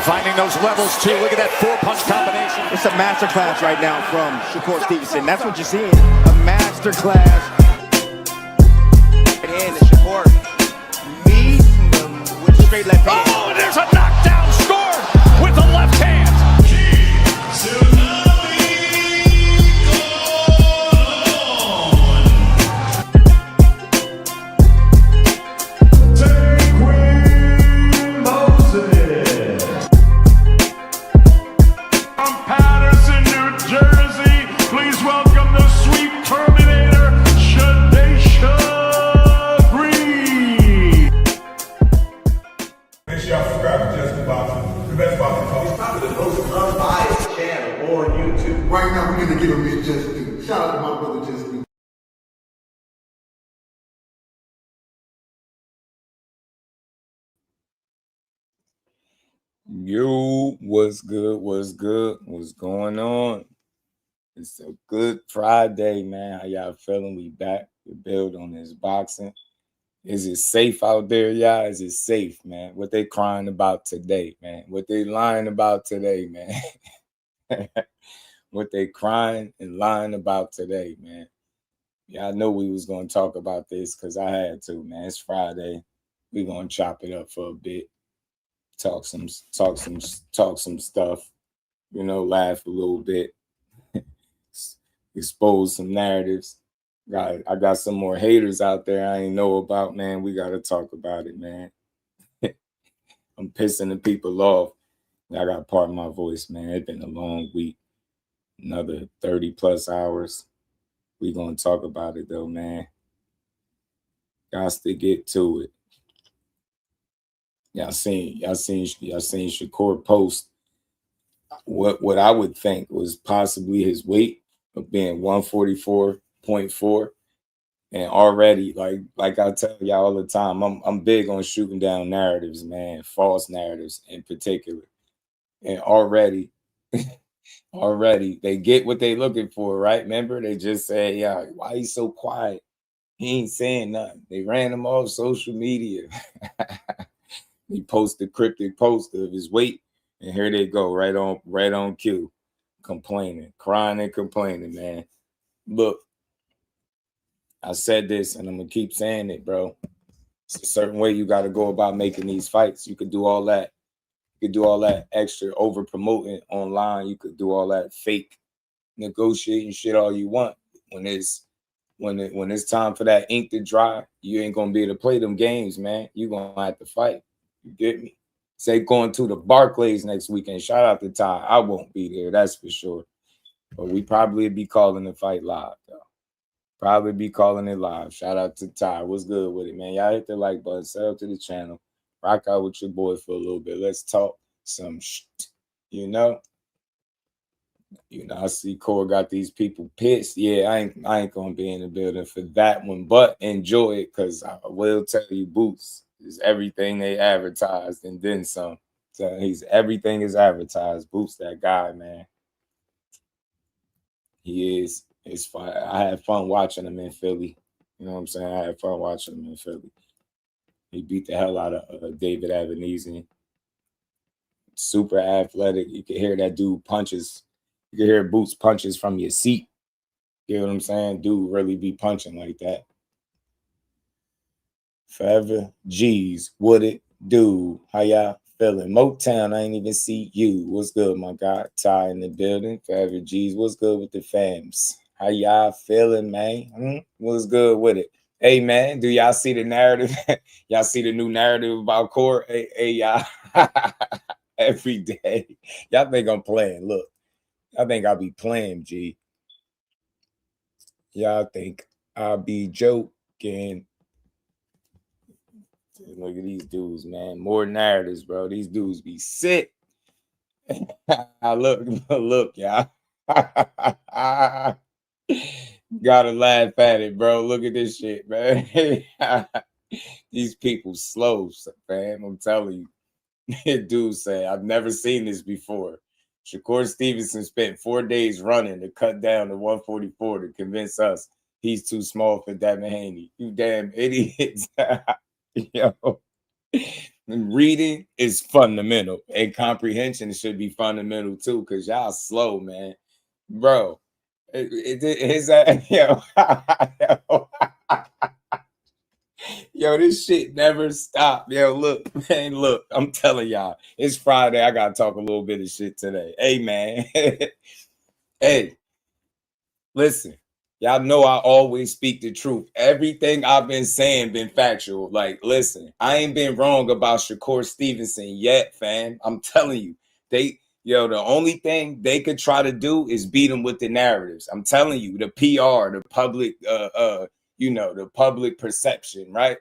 Finding those levels, too. Look at that four-punch combination. It's a masterclass right now from Shakur Stevenson. That's what you're seeing. A masterclass. And Shakur meets him with a straight left hand. Oh, and there's a knockdown scored with the left hand. Right now, we're going to give him his just due. Shout out to my brother, Just Due. Yo, what's good? What's good? What's going on? It's a good Friday, man. How y'all feeling? We back to build on this boxing. Is it safe out there, y'all? Is it safe, man? What they crying about today, man? What they lying about today, man? What they crying and lying about today, man. Yeah, I know we was going to talk about this because I had to, man. It's Friday. We going to chop it up for a bit. Talk some stuff, you know, laugh a little bit, expose some narratives. I got some more haters out there I ain't know about, man. We got to talk about it, man. I'm pissing the people off. I got to pardon my voice, man. It's been a long week. Another 30 plus hours. We gonna talk about it though, man. Got to get to it. Y'all seen Shakur post what I would think was possibly his weight of being 144.4. And already, like I tell y'all all the time, I'm big on shooting down narratives, man, false narratives in particular. And already they get what they looking for, right? Remember, they just say, yeah, why he so quiet? He ain't saying nothing. They ran him off social media. He posted a cryptic post of his weight, and here they go, right on cue, complaining, crying and complaining, man. Look, I said this, and I'm gonna keep saying it, bro. It's a certain way you got to go about making these fights. You could do all that. You could do all that extra over promoting online. You could do all that fake negotiating shit all you want. When it's time for that ink to dry, you ain't gonna be able to play them games, man. You gonna have to fight. You get me? Say going to the Barclays next weekend. Shout out to Ty. I won't be there, that's for sure. But we probably be calling the fight live, though. Probably be calling it live. Shout out to Ty. What's good with it, man? Y'all hit the like button. Sub up to the channel. Rock out with your boy for a little bit. Let's talk some shit, you know. I see Core got these people pissed. Yeah, I ain't gonna be in the building for that one, but enjoy it because I will tell you, Boots is everything they advertised and then some. So everything is advertised. Boots, that guy, man. He is. It's fun. I had fun watching him in Philly. You know what I'm saying? I had fun watching him in Philly. He beat the hell out of David Avenesian. Super athletic. You can hear that dude punches. You can hear Boots punches from your seat. You know what I'm saying? Dude really be punching like that. Forever G's, what it do? How y'all feeling? Motown, I ain't even see you. What's good, my guy? Ty in the building. Forever G's, what's good with the fams? How y'all feeling, man? What's good with it? Hey, man, do y'all see the narrative? Y'all see the new narrative about Core? Hey, y'all. Every day. Y'all think I'm playing. Look, I think I'll be playing, G. Y'all think I'll be joking. Look at these dudes, man. More narratives, bro. These dudes be sick. Look, y'all. Gotta laugh at it, bro. Look at this shit, man. These people slow, man. I'm telling you. Dude say, I've never seen this before. Shakur Stevenson spent 4 days running to cut down to 144 to convince us he's too small for Devin Haney. You damn idiots. Yo. And reading is fundamental, and comprehension should be fundamental too, because y'all slow, man. Bro, yo, yo, this shit never stop. Yo, look, man, look, I'm telling y'all, it's Friday. I gotta talk a little bit of shit today. Hey, man. Hey, listen, y'all know I always speak the truth. Everything I've been saying been factual. Like, listen, I ain't been wrong about Shakur Stevenson yet, fam. I'm telling you, the only thing they could try to do is beat him with the narratives. I'm telling you, the PR, the public, the public perception, right?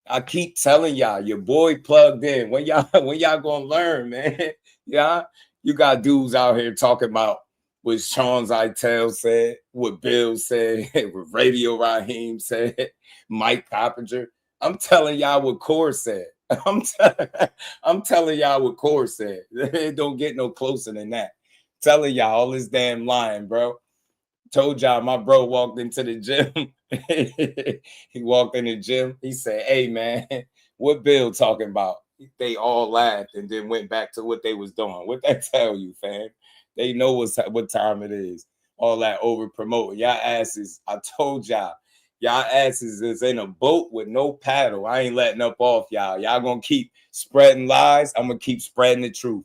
I keep telling y'all, your boy plugged in. When y'all gonna learn, man? Yeah, you got dudes out here talking about what Sean Zeitel said, what Bill said, what Radio Raheem said, Mike Coppinger. I'm telling y'all what Core said. I'm telling y'all what Core said. It don't get no closer than that. Telling y'all all this damn lying, bro. Told y'all my bro walked into the gym. He walked in the gym. He said, "Hey, man, what Bill talking about?" They all laughed and then went back to what they was doing. What that tell you, fam? They know what time it is. All that over promoting. Y'all asses, I told y'all asses is in a boat with no paddle. I ain't letting up off y'all. Y'all gonna keep spreading lies. I'm gonna keep spreading the truth.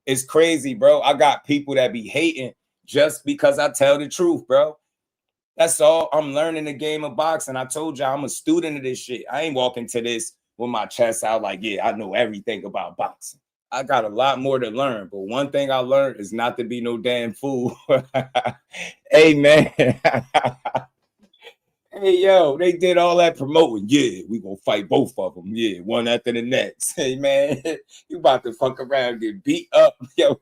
It's crazy, bro. I got people that be hating just because I tell the truth, bro. That's all. I'm learning the game of boxing. I told y'all I'm a student of this shit. I ain't walking to this with my chest out like, yeah, I know everything about boxing. I got a lot more to learn, but one thing I learned is not to be no damn fool. Hey, man. Hey, yo, they did all that promoting. Yeah, we gonna fight both of them. Yeah, one after the next. Hey, man, you about to fuck around and get beat up. Yo,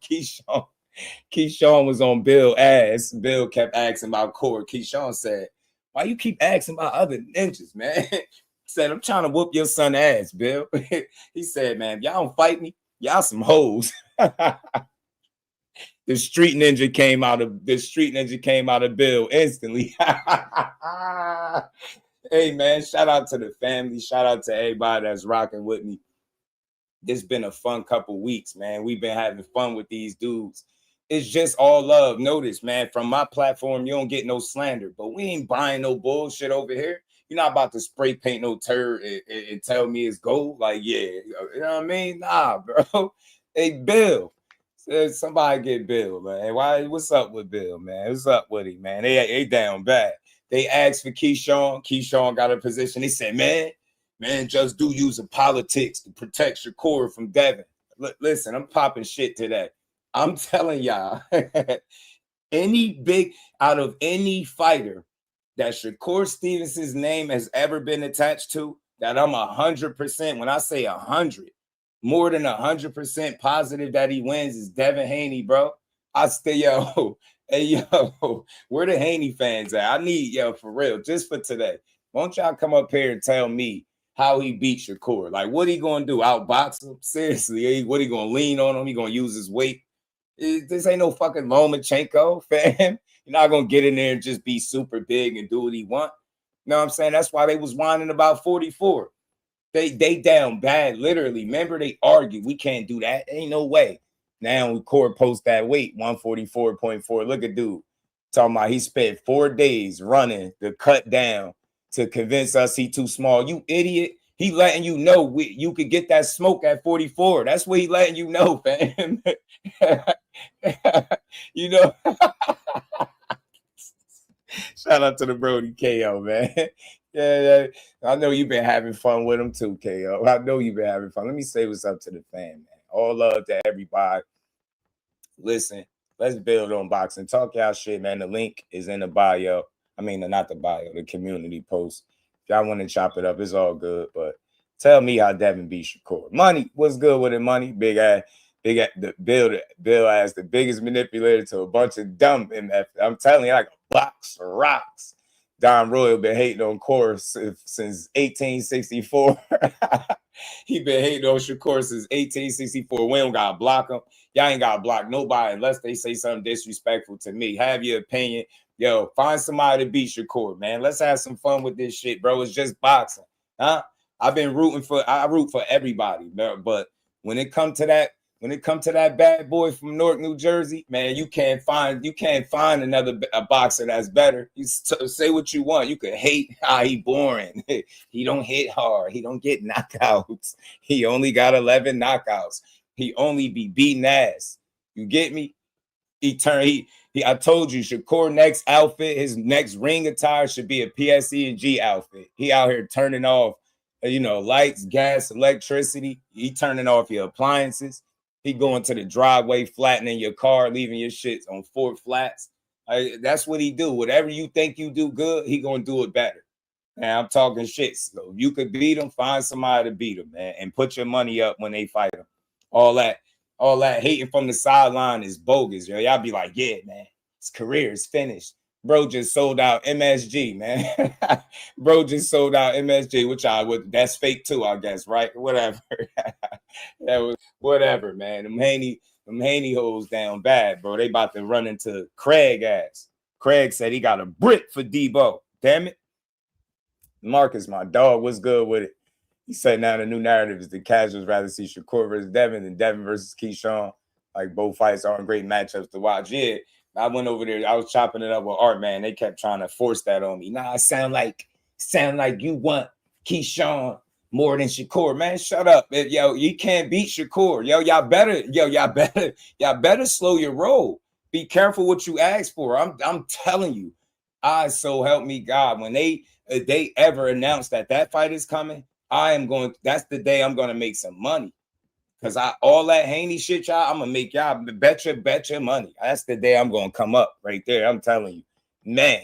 Keyshawn was on Bill's ass. Bill kept asking about Core. Keyshawn said, "Why you keep asking about other ninjas, man?" Said, "I'm trying to whoop your son ass, Bill." He said, "Man, if y'all don't fight me, y'all some hoes." The street ninja came out of Bill instantly. Hey, man, shout out to the family. Shout out to everybody that's rocking with me. It's been a fun couple weeks, man. We've been having fun with these dudes. It's just all love. Notice, man, from my platform, you don't get no slander, but we ain't buying no bullshit over here. You're not about to spray paint no turd and tell me it's gold. Like, yeah, you know what I mean? Nah, bro. Hey, Bill. Somebody get Bill, man. What's up with Bill, man? What's up with him, man? They down bad. They asked for Keyshawn. Keyshawn got a position. They said, man, just do using politics to protect Shakur from Devin. Listen, I'm popping shit today. I'm telling y'all, out of any fighter that Shakur Stevenson's name has ever been attached to, that I'm 100%, when I say 100, more than 100% positive that he wins is Devin Haney, bro. Hey, where the Haney fans at? I need, for real, just for today. Won't y'all come up here and tell me how he beat Shakur? Like, what he gonna do? Outbox him? Seriously, what he gonna lean on him? He gonna use his weight? This ain't no fucking Lomachenko, fam. You're not gonna get in there and just be super big and do what he want. You know what I'm saying? That's why they was whining about 44. They down bad, literally. Remember, they argued. We can't do that. Ain't no way. Now we court post that weight, 144.4. Look at dude. Talking about he spent 4 days running to cut down to convince us he too small. You idiot. He letting you know you could get that smoke at 44. That's what he letting you know, fam. You know. Shout out to the Brody KO, man. Yeah. I know you've been having fun with him too, KO. I know you've been having fun. Let me say what's up to the fan, man. All love to everybody. Listen, let's build on boxing. Talk y'all shit, man. The link is in the bio. I mean, not the bio, the community post. If y'all want to chop it up, it's all good. But tell me how Devin beat Shakur. Money, what's good with it, money? Big ass. Bill as the biggest manipulator to a bunch of dumb MF. I'm telling you, like a box of rocks. Don Royal been hating on Core since 1864. He been hating on Shakur since 1864. We don't gotta block him. Y'all ain't gotta block nobody unless they say something disrespectful to me. Have your opinion. Yo, find somebody to beat Shakur, man. Let's have some fun with this shit, bro. It's just boxing. Huh? I've been I root for everybody, but when it come to that bad boy from Newark, New Jersey, man, you can't find another boxer that's better. You say what you want. You can hate how he boring. He don't hit hard. He don't get knockouts. He only got 11 knockouts. He only be beating ass. You get me? I told you, Shakur next outfit, his next ring attire should be a PSE&G outfit. He out here turning off, lights, gas, electricity. He turning off your appliances. He going to the driveway, flattening your car, leaving your shits on 4 flats. That's what he do. Whatever you think you do good, he gonna do it better. And I'm talking shit. So if you could beat him, find somebody to beat him, man, and put your money up when they fight him. All that hating from the sideline is bogus, yo. Y'all be like, yeah, man, his career is finished. Bro just sold out MSG, man. Bro just sold out MSG, which that's fake too, I guess, right? Whatever. That was whatever, man. Them Haney hoes down bad, bro. They about to run into Craig ass. Craig said he got a brick for Debo. Damn it. Marcus, my dog, what's good with it? He said now the new narrative is the casuals rather see Shakur versus Devin than Devin versus Keyshawn. Like both fights aren't great matchups to watch. Yeah, I went over there. I was chopping it up with Art, man. They kept trying to force that on me. Nah, it sound like you want Keyshawn more than Shakur. Man, shut up. Yo, you can't beat Shakur. Yo, y'all better slow your roll. Be careful what you ask for. I'm telling you. So help me God. When they ever announce that fight is coming, that's the day I'm gonna make some money. Cause all that Haney shit, y'all, I'm gonna make y'all bet your money. That's the day I'm gonna come up right there. I'm telling you, man,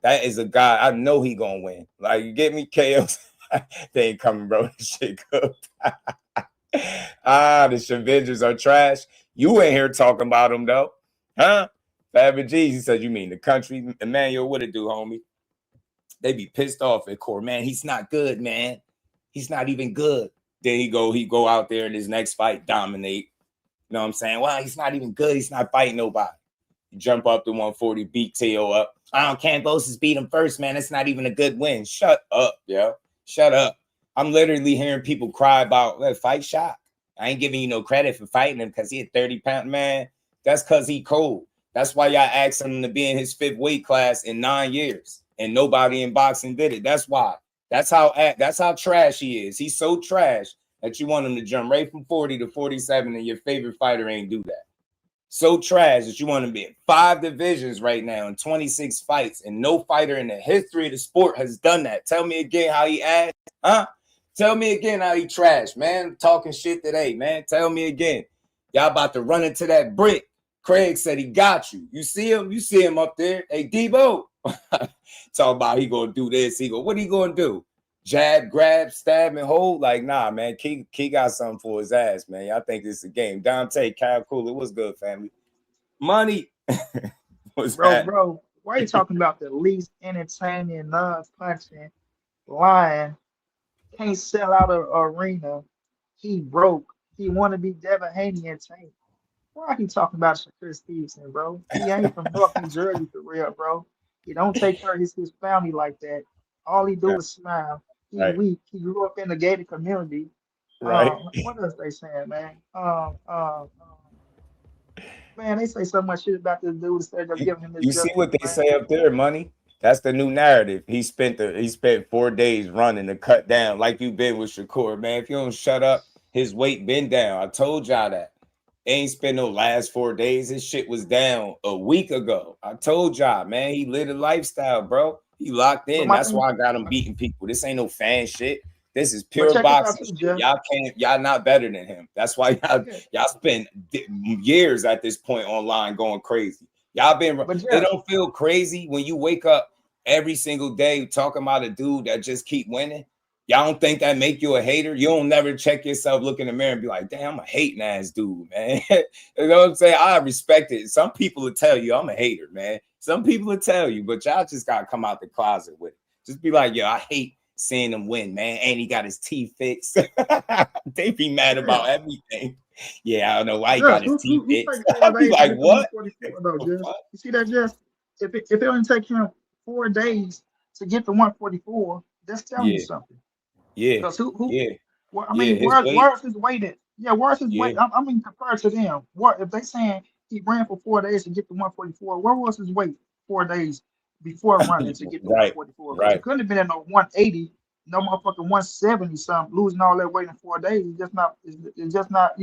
that is a guy. I know he gonna win. Like, you get me, KO. They ain't coming, bro. This shit good. The Shavengers are trash. You ain't here talking about them though, huh? Fabber G's, he said, you mean the country? Emmanuel, what it do, homie? They be pissed off at Core, man. He's not good, man. He's not even good. Then he go out there in his next fight, dominate. You know what I'm saying? Well, he's not even good. He's not fighting nobody. You jump up to 140, beat Teo up. Cambosis beat him first, man. It's not even a good win. Shut up, yo. Shut up. I'm literally hearing people cry about fight shot. I ain't giving you no credit for fighting him because he a 30-pound man. That's because he cold. That's why y'all asked him to be in his 5th weight class in 9 years. And nobody in boxing did it. That's why. That's how trash he is. He's so trash that you want him to jump right from 40 to 47 and your favorite fighter ain't do that. So trash that you want him to be in 5 divisions right now in 26 fights, and no fighter in the history of the sport has done that. Tell me again how he asked, huh? Tell me again how he trash, man. Talking shit today, man. Tell me again. Y'all about to run into that brick. Craig said he got you. You see him? You see him up there? Hey, Debo. Talk about he gonna do this. What he gonna do? Jab, grab, stab, and hold? Like, nah, man. Key got something for his ass, man. Y'all think this is a game. Dante, Cal Cooler, what's good, family? Money. Bro, why are you talking about the least entertaining, non-punching lion? Can't sell out an arena. He broke. He want to be Devin Haney and Tank. Why are you talking about Shakur Stevenson, bro? He ain't from North New Jersey for real, bro. He don't take care of his family like that. All he do is smile. He weak. He grew up in the gated community. Right. What else they saying, man? Man, they say so much shit about this dude instead of giving him this. You see what they say up there, Money? That's the new narrative. He spent 4 days running to cut down, like you've been with Shakur, man. If you don't shut up, his weight been down. I told y'all that. Ain't spent no last 4 days. His shit was down a week ago. I told y'all, man. He lived a lifestyle, bro. He locked in. That's why I got him beating people. This ain't no fan shit. This is pure boxing shit. Y'all not better than him. That's why y'all spend years at this point online going crazy. It don't feel crazy when you wake up every single day talking about a dude that just keep winning. Y'all don't think that make you a hater? You don't never check yourself, look in the mirror and be like, damn, I'm a hating ass dude, man. You know what I'm saying? I respect it. Some people will tell you I'm a hater, man. Some people will tell you, but y'all just got to come out the closet with it. Just be like, yo, I hate seeing him win, man. And he got his teeth fixed. They be mad about everything. Yeah, I don't know why he got his teeth fixed. I'd be like, what? You see that, Jess? If it only take him 4 days to get to 144, that's telling you something. Yeah, Because who yeah, well, I yeah. mean, His weight. where's his weight at? Yeah, where's his Yeah, weight? I mean, compared to them, what if they saying he ran for 4 days to get to 144? Where was his weight 4 days before running to get to right, 144? Because he right, couldn't have been at no 180, no motherfucking 170 something, losing all that weight in 4 days. It's just not,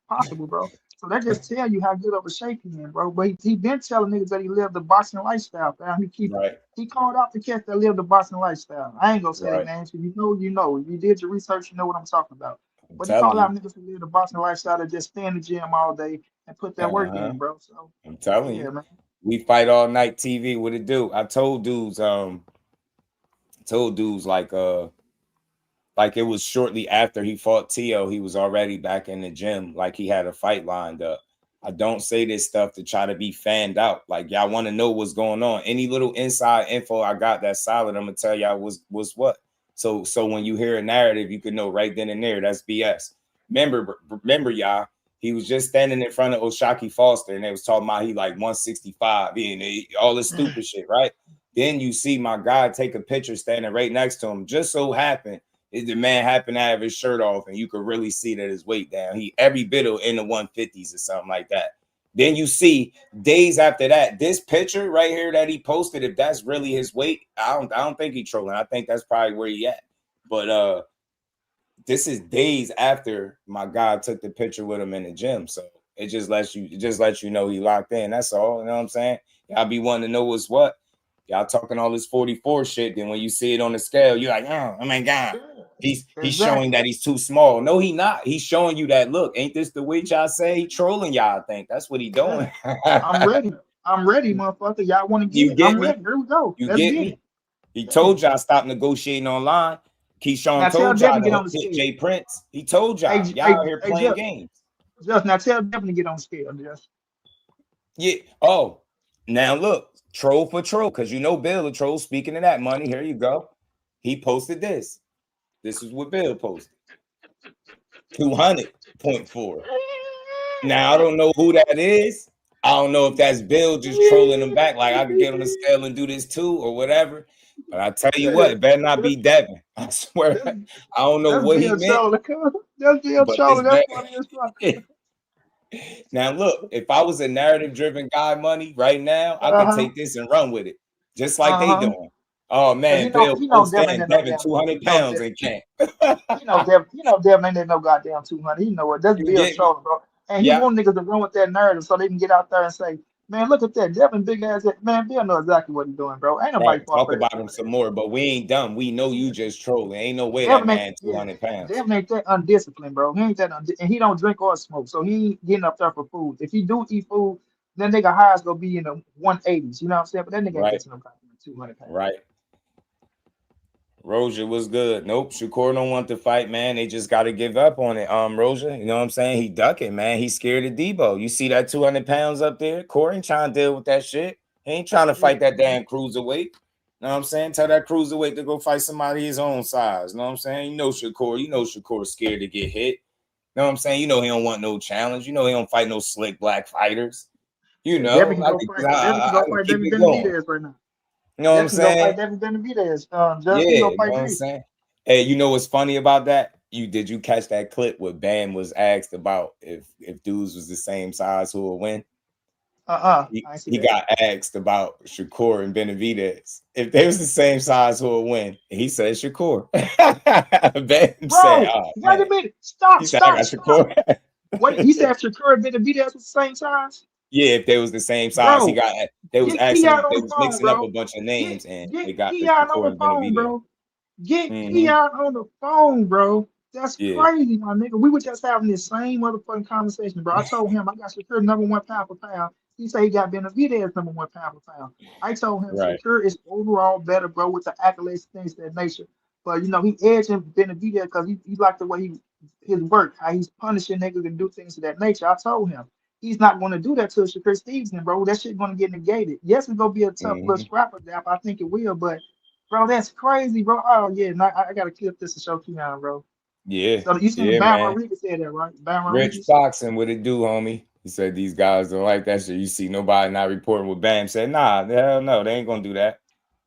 possible, bro. So that just tell you how good of a shape he in, bro. But he been telling niggas that he lived the boxing lifestyle, fam. right, He called out the cats that live the boxing lifestyle. I ain't gonna say their right. names. If you know, you know. If you did your research, you know what I'm talking about. I'm But he telling called you. out niggas who live the boxing lifestyle that just stay in the gym all day and put that work Uh-huh. in, bro. So I'm telling yeah, you. man. We fight all night TV. What it do? I told dudes like it was shortly after he fought Tio, he was already back in the gym, like he had a fight lined up. I don't say this stuff to try to be fanned out. Like y'all want to know what's going on. Any little inside info I got that's solid, I'm gonna tell y'all was what. So when you hear a narrative, you can know right then and there that's BS. Remember, y'all. He was just standing in front of Oshaki Foster, and they was talking about he like 165, and all this stupid shit, right? Then you see my guy take a picture standing right next to him. Just so happened the man happened to have his shirt off, and you could really see that his weight down. He every bit of in the 150s or something like that. Then you see days after that, this picture right here that he posted, if that's really his weight, I don't think he's trolling. I think that's probably where he at. But this is days after my guy took the picture with him in the gym. So it just lets you know he locked in. That's all. You know what I'm saying? Y'all be wanting to know what's what. Y'all talking all this 44 shit. Then when you see it on the scale, you're like, oh my God. He's showing Exactly. that he's too small. No, he not. He's showing you that look. Ain't this the weight y'all say? He trolling y'all, I think. That's what he Yeah. doing. I'm ready. I'm ready, motherfucker. Y'all want to get You it? I'm get me? ready. Here we go. You Let's get get it. me? He Yeah. told y'all stop negotiating online. Now Keyshawn tell told y'all Devin to get to on the hit scale. Jay Prince. He told Hey, y'all hey, out here hey, playing games. just now tell Devin to get on the scale. Just Yeah. Oh, now look, troll for troll, because you know Bill the troll. Speaking of that money, here you go. He posted this. This is what Bill posted. 200.4. Now I don't know who that is. I don't know if that's Bill just trolling him back, like I could get on the scale and do this too, or whatever. But I tell you what, it better not be Devin. I swear. that's I don't know that's what he Bill meant, trolling. That's Bill but it's trolling. That's better. funny as fuck. Now, look, if I was a narrative-driven guy, money right now, I could Uh-huh. take this and run with it, just like they Uh-huh. doing. Oh Cause man, Bill he know post Devin stand ain't no Devin damn 200 he know pounds and can't. Devin ain't no goddamn 200. He know what that's You Bill get me? trolling, bro. And he Yeah. want niggas to run with that narrative so they can get out there and say, man, look at that Devin big ass. Man, Bill know exactly what he's doing, bro. Ain't Right. nobody fall Talk for that about him stupid some ass more, shit. but we ain't dumb. We know you just trolling. Ain't no way that Devin ain't man yeah. 200 pounds. Devin ain't that undisciplined, bro. He ain't that and he don't drink or smoke, so he ain't getting up there for food. If he do eat food, then nigga highs gonna be in the 180s. You know what I'm saying? But that nigga ain't Right. getting no goddamn 200 pounds. Right. Roja was good. Nope, Shakur don't want to fight, man. They just got to give up on it. Roja, you know what I'm saying? He ducking, man. He's scared of Debo. You see that 200 pounds up there? Corey ain't trying to deal with that shit. He ain't trying to Yeah. fight that damn cruiserweight. You know what I'm saying? Tell that cruiserweight to go fight somebody his own size. You know what I'm saying? You know Shakur's scared to get hit. You know what I'm saying? You know he don't want no challenge. You know he don't fight no slick black fighters. You Yeah, Devin know, can I go could, fight. Devin can I, go I could fight keep David it going. Benavidez right now. You know what I'm Devin can go saying? fight David Benavidez. Just he Yeah, go you know fight what I'm me. saying? Hey, you know what's funny about that? Did you catch that clip where Bam was asked about if dudes was the same size who would win? I see He that. got asked about Shakur and Benavidez. If they was the same size, who would win? And he said Shakur. Bam said, Bro, "Oh wait a man." minute. Stop, He said, "I stop, got stop. Shakur." Wait, he said Shakur and Benavidez was the same size? Yeah, if they was the same size, Bro, they was get asking Keon him. on They the was phone, mixing up a bro. bunch of Get names, and get they got the Keon on Shakur the and phone, Benavidez. bro. Get Mm-hmm. Keon on the phone, bro. That's Yeah. crazy, my nigga. We were just having this same motherfucking conversation, bro. I told him I got Shakur number one pound for pound. He said he got Benavidez number one pound for pound. I told him Right. Shakur is overall better, bro, with the accolades, things of that nature. But he edging Benavidez because he liked the way his work, how he's punishing niggas and do things of that nature. I told him he's not going to do that to Shakur Stevenson, bro. That shit going to get negated. Yes, it's going to be a tough little Mm-hmm. scrapper gap. I think it will, but bro, that's crazy, bro. Oh yeah, and I gotta clip this to show Keon, bro. Yeah. So you seen Yeah, Bam man. Rodriguez said that, right? Bam Rich Rodriguez. boxing, what it do, homie? He said these guys don't like that shit. You see nobody not reporting what Bam said. Nah, hell no, they ain't gonna do that.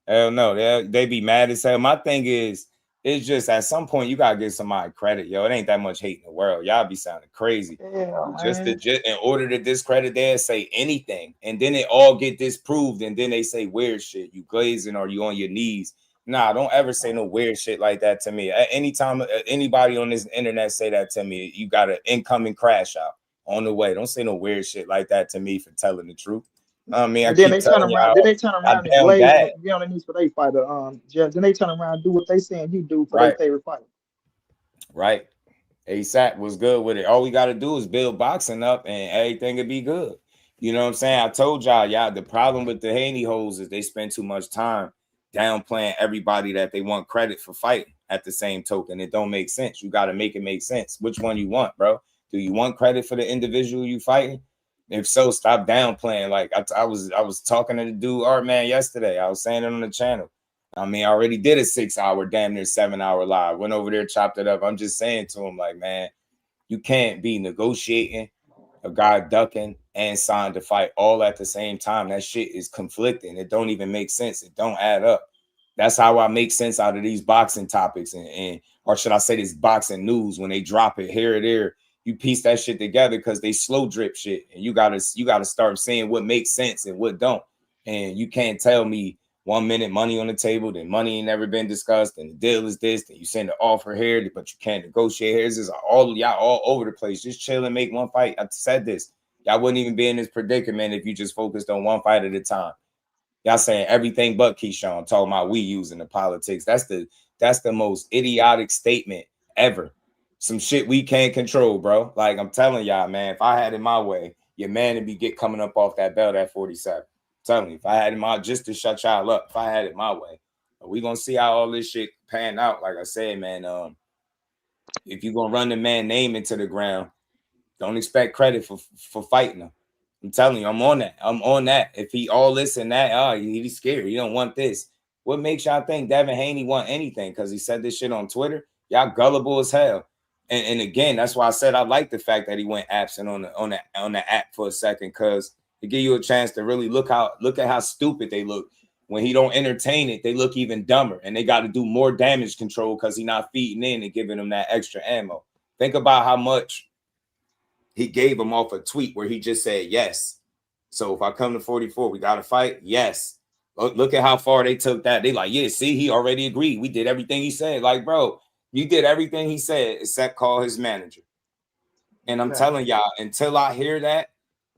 Hell no, they be mad as hell. My thing is, it's just at some point you gotta give somebody credit, yo. It ain't that much hate in the world. Y'all be sounding crazy. Yeah, Just man. in order to discredit that, say anything, and then it all get disproved, and then they say weird shit. You glazing or you on your knees. Nah, don't ever say no weird shit like that to me. At any time anybody on this internet say that to me, you got an incoming crash out on the way. Don't say no weird shit like that to me for telling the truth. I mean, I And then keep they turn telling around. y'all, Then they turn I around and down glaze and bad. get on their knees for they fighter. Judge. Then they turn around and do what they saying you do for their Right, favorite fighter. right. ASAP was good with it. All we got to do is build boxing up and everything will be good. You know what I'm saying? I told y'all, the problem with the Haney hoes is they spend too much time downplaying everybody that they want credit for fighting at the same token. It don't make sense. You got to make it make sense. Which one you want, bro? Do you want credit for the individual you fighting? If so, stop downplaying. Like I was talking to the dude, Art Man, yesterday. I was saying it on the channel. I mean, I already did a 6-hour, damn near 7-hour live. Went over there, chopped it up. I'm just saying to him, like, man, you can't be negotiating, a guy ducking, and signed to fight all at the same time. That shit is conflicting. It don't even make sense. It don't add up. That's how I make sense out of these boxing topics and or should I say this boxing news when they drop it here or there. You piece that shit together because they slow drip shit, and you gotta start saying what makes sense and what don't. And you can't tell me 1 minute money on the table, then money ain't never been discussed, and the deal is this, then you send the offer here, but you can't negotiate here. This is all y'all all over the place. Just chill and make one fight. I said this. Y'all wouldn't even be in this predicament if you just focused on one fight at a time. Y'all saying everything but Keyshawn, talking about we using the politics. That's the most idiotic statement ever. Some shit we can't control, bro. Like I'm telling y'all, man, if I had it my way, your man would be coming up off that belt at 47. I'm telling you, if I had it my just to shut y'all up, if I had it my way, we gonna see how all this shit pan out. Like I said, man, if you gonna run the man name into the ground, don't expect credit for fighting him. I'm telling you, I'm on that. I'm on that. If he all this and that, he's scared. He don't want this. What makes y'all think Devin Haney want anything? Because he said this shit on Twitter. Y'all gullible as hell. And again, that's why I said I like the fact that he went absent on the app for a second, because it give you a chance to really look at how stupid they look. When he don't entertain it, they look even dumber, and they got to do more damage control because he not feeding in and giving them that extra ammo. Think about how much he gave him off a tweet where he just said yes. So if I come to 44, we got to fight. Yes. Look at how far they took that. They like, yeah, see, he already agreed. We did everything he said. Like, bro, you did everything he said except call his manager. And I'm telling y'all, until I hear that,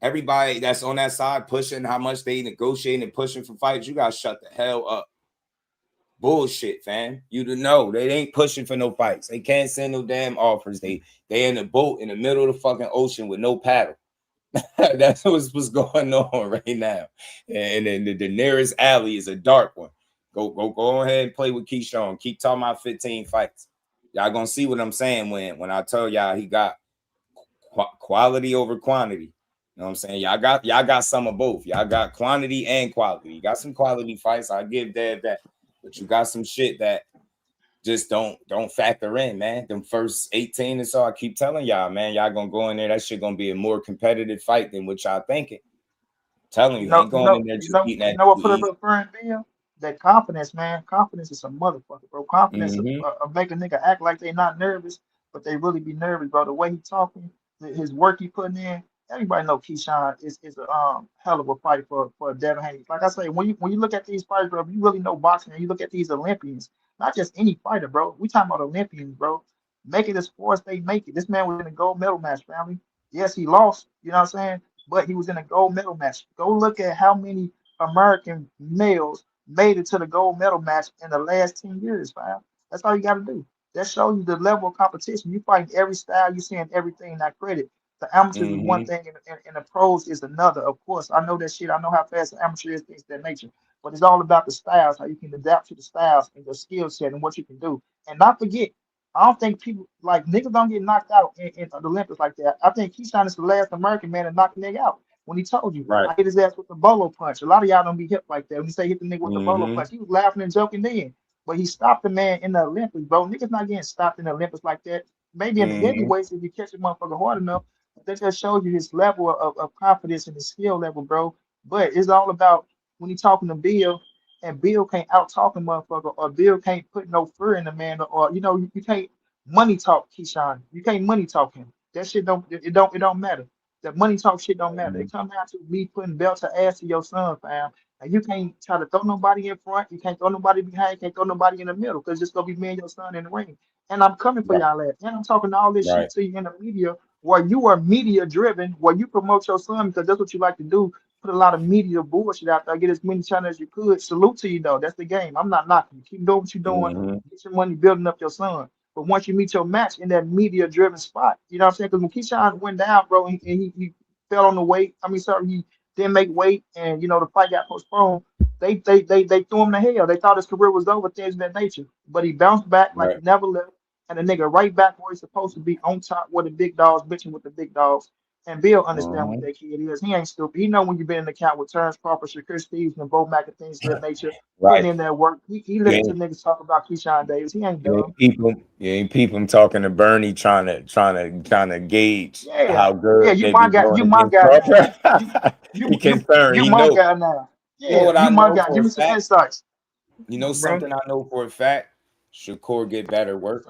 everybody that's on that side pushing how much they negotiating and pushing for fights, you got to shut the hell up. Bullshit, fam. You to know they ain't pushing for no fights. They can't send no damn offers. They in a boat in the middle of the fucking ocean with no paddle. That's what's going on right now. And then the nearest alley is a dark one. Go ahead and play with Keyshawn. Keep talking about 15 fights. Y'all gonna see what I'm saying when I tell y'all he got quality over quantity. You know what I'm saying? Y'all got some of both. Y'all got quantity and quality. You got some quality fights. I give that. But you got some shit that just don't factor in, man. Them first 18 and so, I keep telling y'all, man, y'all gonna go in there. That shit gonna be a more competitive fight than what y'all thinking. I'm telling you, ain't going in there just eating that What put easy. up for Bill? That confidence, man. Confidence is a motherfucker, bro. Confidence Mm-hmm. make a nigga act like they not nervous, but they really be nervous, bro. The way he talking, his work he putting in. Everybody know Keyshawn is a hell of a fight for Devin Haney. Like I say, when you look at these fighters, bro, you really know boxing, and you look at these Olympians, not just any fighter, bro. We talking about Olympians, bro. Make it as far as they make it. This man was in a gold medal match, family. Yes, he lost. You know what I'm saying? But he was in a gold medal match. Go look at how many American males made it to the gold medal match in the last 10 years, fam. That's all you got to do. That shows you the level of competition. You fighting every style, you seeing everything, not credit. The amateurs is one Mm-hmm. thing and the pros is another. Of course, I know that shit. I know how fast the amateur is, things of that nature. But it's all about the styles, how you can adapt to the styles and your skill set and what you can do. And not forget, I don't think people like niggas don't get knocked out in the Olympics like that. I think Keyshawn is the last American man to knock a nigga out. When he told you, Right. I hit his ass with the bolo punch. A lot of y'all don't be hit like that. When you say hit the nigga with the bolo Mm-hmm. punch, he was laughing and joking then. But he stopped the man in the Olympics, bro. Niggas not getting stopped in the Olympics like that. Maybe in the Mm-hmm. heavyweights if you catch a motherfucker hard enough. That just shows you his level of confidence and his skill level, bro. But it's all about when he talking to Bill and Bill can't out talk a motherfucker, or Bill can't put no fear in the man, or you can't money talk Keyshawn. You can't money talk him. That shit don't matter. That money talk shit don't matter. It come down to me putting belt to ass to your son, fam. And you can't try to throw nobody in front. You can't throw nobody behind. You can't throw nobody in the middle, because it's gonna be me and your son in the ring. And I'm coming for Right. y'all ass. And I'm talking all this Right. shit to you in the media, where you are media driven, where you promote your son because that's what you like to do. Put a lot of media bullshit out there. Get as many channels as you could. Salute to you though. That's the game. I'm not knocking you. Keep doing what you're doing. Mm-hmm. Get your money building up your son. But once you meet your match in that media driven spot, you know what I'm saying? Because when Keyshawn went down, bro, and he fell on the weight. I mean, sorry, he didn't make weight, and the fight got postponed. They threw him to hell. They thought his career was over, things of that nature. But he bounced back like Right. he never left, and the nigga right back where he's supposed to be, on top with the big dogs, bitching with the big dogs. And Bill understand what Mm-hmm. that kid is. He ain't stupid. He know when you've been in the count with Terrence Crawford, Shakur Stevenson, and Bo Mack and things of that nature, putting Right. in that work. He You listened to niggas talk about Keyshawn Davis. He ain't dumb. ain't people talking to Bernie trying to gauge Yeah, how yeah, good you they my be guy. doing You my against guy now. You Crawford. He concerned. you He my know. guy now. You know Yeah, what I you my know guy. for Give a me some fact? insights. You Come know on, bro. something I know for a fact? Shakur get better work.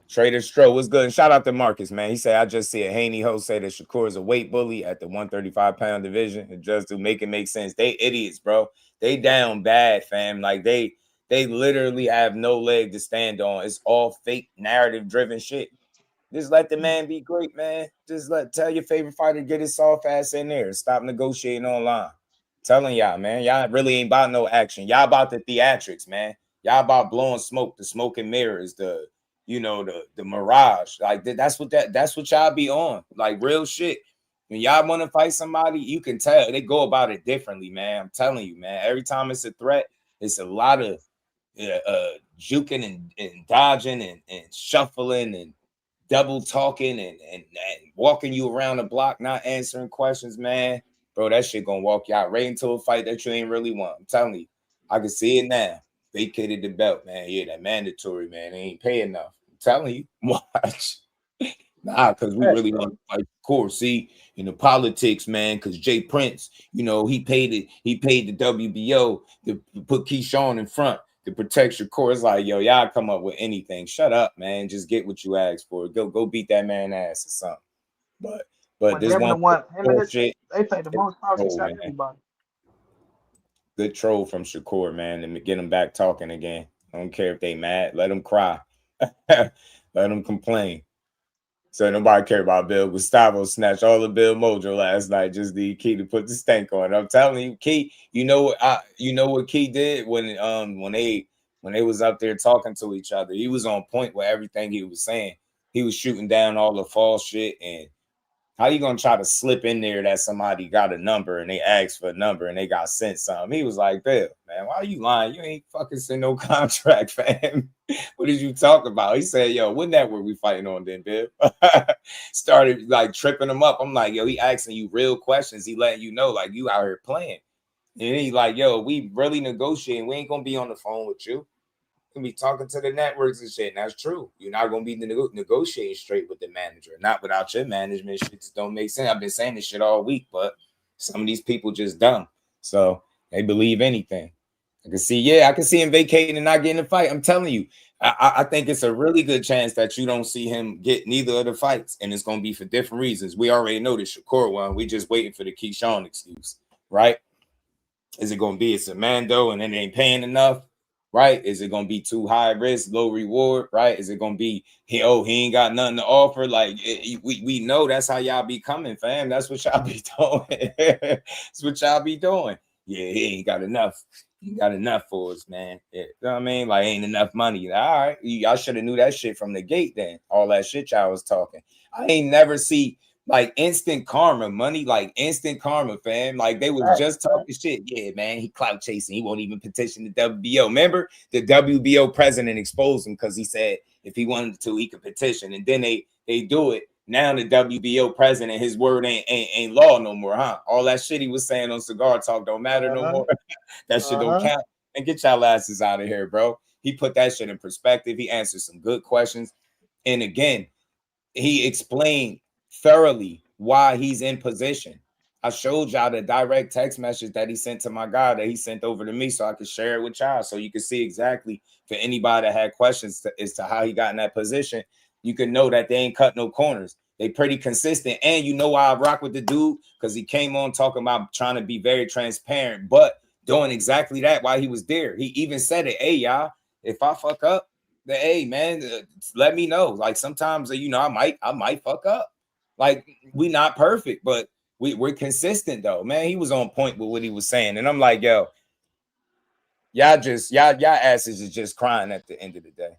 Trader Stro was good. And shout out to Marcus, man. He said, I just see a Haney host say that Shakur is a weight bully at the 135-pound division. And just to make it make sense. They idiots, bro. They down bad, fam. Like they literally have no leg to stand on. It's all fake narrative driven shit. Just let the man be great, man. Just tell your favorite fighter get his soft ass in there. Stop negotiating online. Telling y'all, man, y'all really ain't about no action. Y'all about the theatrics, man. Y'all about blowing smoke, the smoke and mirrors, the mirage. Like that's what y'all be on. Like real shit. When y'all want to fight somebody, you can tell they go about it differently, man. I'm telling you, man. Every time it's a threat, it's a lot of juking and dodging and shuffling and double talking and walking you around the block, not answering questions, man. Bro, that shit gonna walk you out right into a fight that you ain't really want. I'm telling you, I can see it now. Vacated the belt, man. Yeah, that mandatory, man. They ain't pay enough. I'm telling you, watch. Nah, because we Facts, really bro. want to fight. Of course, see, in the politics, man, because Jay Prince, he paid the WBO to put Keyshawn in front to protect your core. It's like, yo, y'all come up with anything. Shut up, man. Just get what you asked for. Go beat that man ass or something. But When this him and the one one, him and his, shit, they play the most politics troll, out of man. everybody. Good troll from Shakur, man, and get them back talking again. I don't care if they mad. Let them cry. Let them complain. So nobody care about Bill. Gustavo snatched all the Bill mojo last night. Just the Key to put the stank on. I'm telling you, Key. You know what Key did when they was up there talking to each other. He was on point with everything he was saying. He was shooting down all the false shit. And how you gonna try to slip in there that somebody got a number and they asked for a number and they got sent something? He was like, Bill, man, why are you lying? You ain't fucking send no contract, fam. What did you talk about? He said, yo, what network we fighting on then, Bill? Started like tripping him up. I'm like, yo, he asking you real questions. He letting you know, like, you out here playing. And he like, yo, we really negotiating. We ain't gonna be on the phone with you. Gonna be talking to the networks and shit. And that's true. You're not gonna be negotiating straight with the manager, not without your management. Shit just don't make sense. I've been saying this shit all week, but some of these people just dumb. So they believe anything. I can see him vacating and not getting a fight. I'm telling you, I think it's a really good chance that you don't see him get neither of the fights, and it's gonna be for different reasons. We already know the Shakur one. We just waiting for the Keyshawn excuse, right? Is it gonna be it's a Mando and then they ain't paying enough? Right? Is it gonna be too high risk, low reward? Right? Is it gonna be he ain't got nothing to offer? Like we know that's how y'all be coming, fam. That's what y'all be doing. That's what y'all be doing. Yeah, he ain't got enough. He got enough for us, man. Yeah, you know what I mean? Like ain't enough money. All right, y'all should have knew that shit from the gate. Then all that shit y'all was talking. I ain't never see like instant karma, money, like instant karma, fam. Like they was Facts, just talking shit. Yeah, man, he clout chasing. He won't even petition the WBO. Remember, the WBO president exposed him because he said if he wanted to, he could petition. And then they do it. Now the WBO president, his word ain't law no more, huh? All that shit he was saying on Cigar Talk don't matter no uh-huh, more. That shit don't uh-huh. count. And get y'all asses out of here, bro. He put that shit in perspective. He answered some good questions. And again, he explained thoroughly why he's in position. I showed y'all the direct text message that he sent to my guy that he sent over to me so I could share it with y'all so you can see exactly for anybody that had questions as to how he got in that position. You can know that they ain't cut no corners. They pretty consistent. And you know why I rock with the dude? Because he came on talking about trying to be very transparent, but doing exactly that while he was there. He even said it, hey, y'all, if I fuck up, hey, man, let me know. Like sometimes, you know, I might fuck up. Like we not perfect, but we're consistent though, man. He was on point with what he was saying, and I'm like, yo, y'all asses is just crying at the end of the day.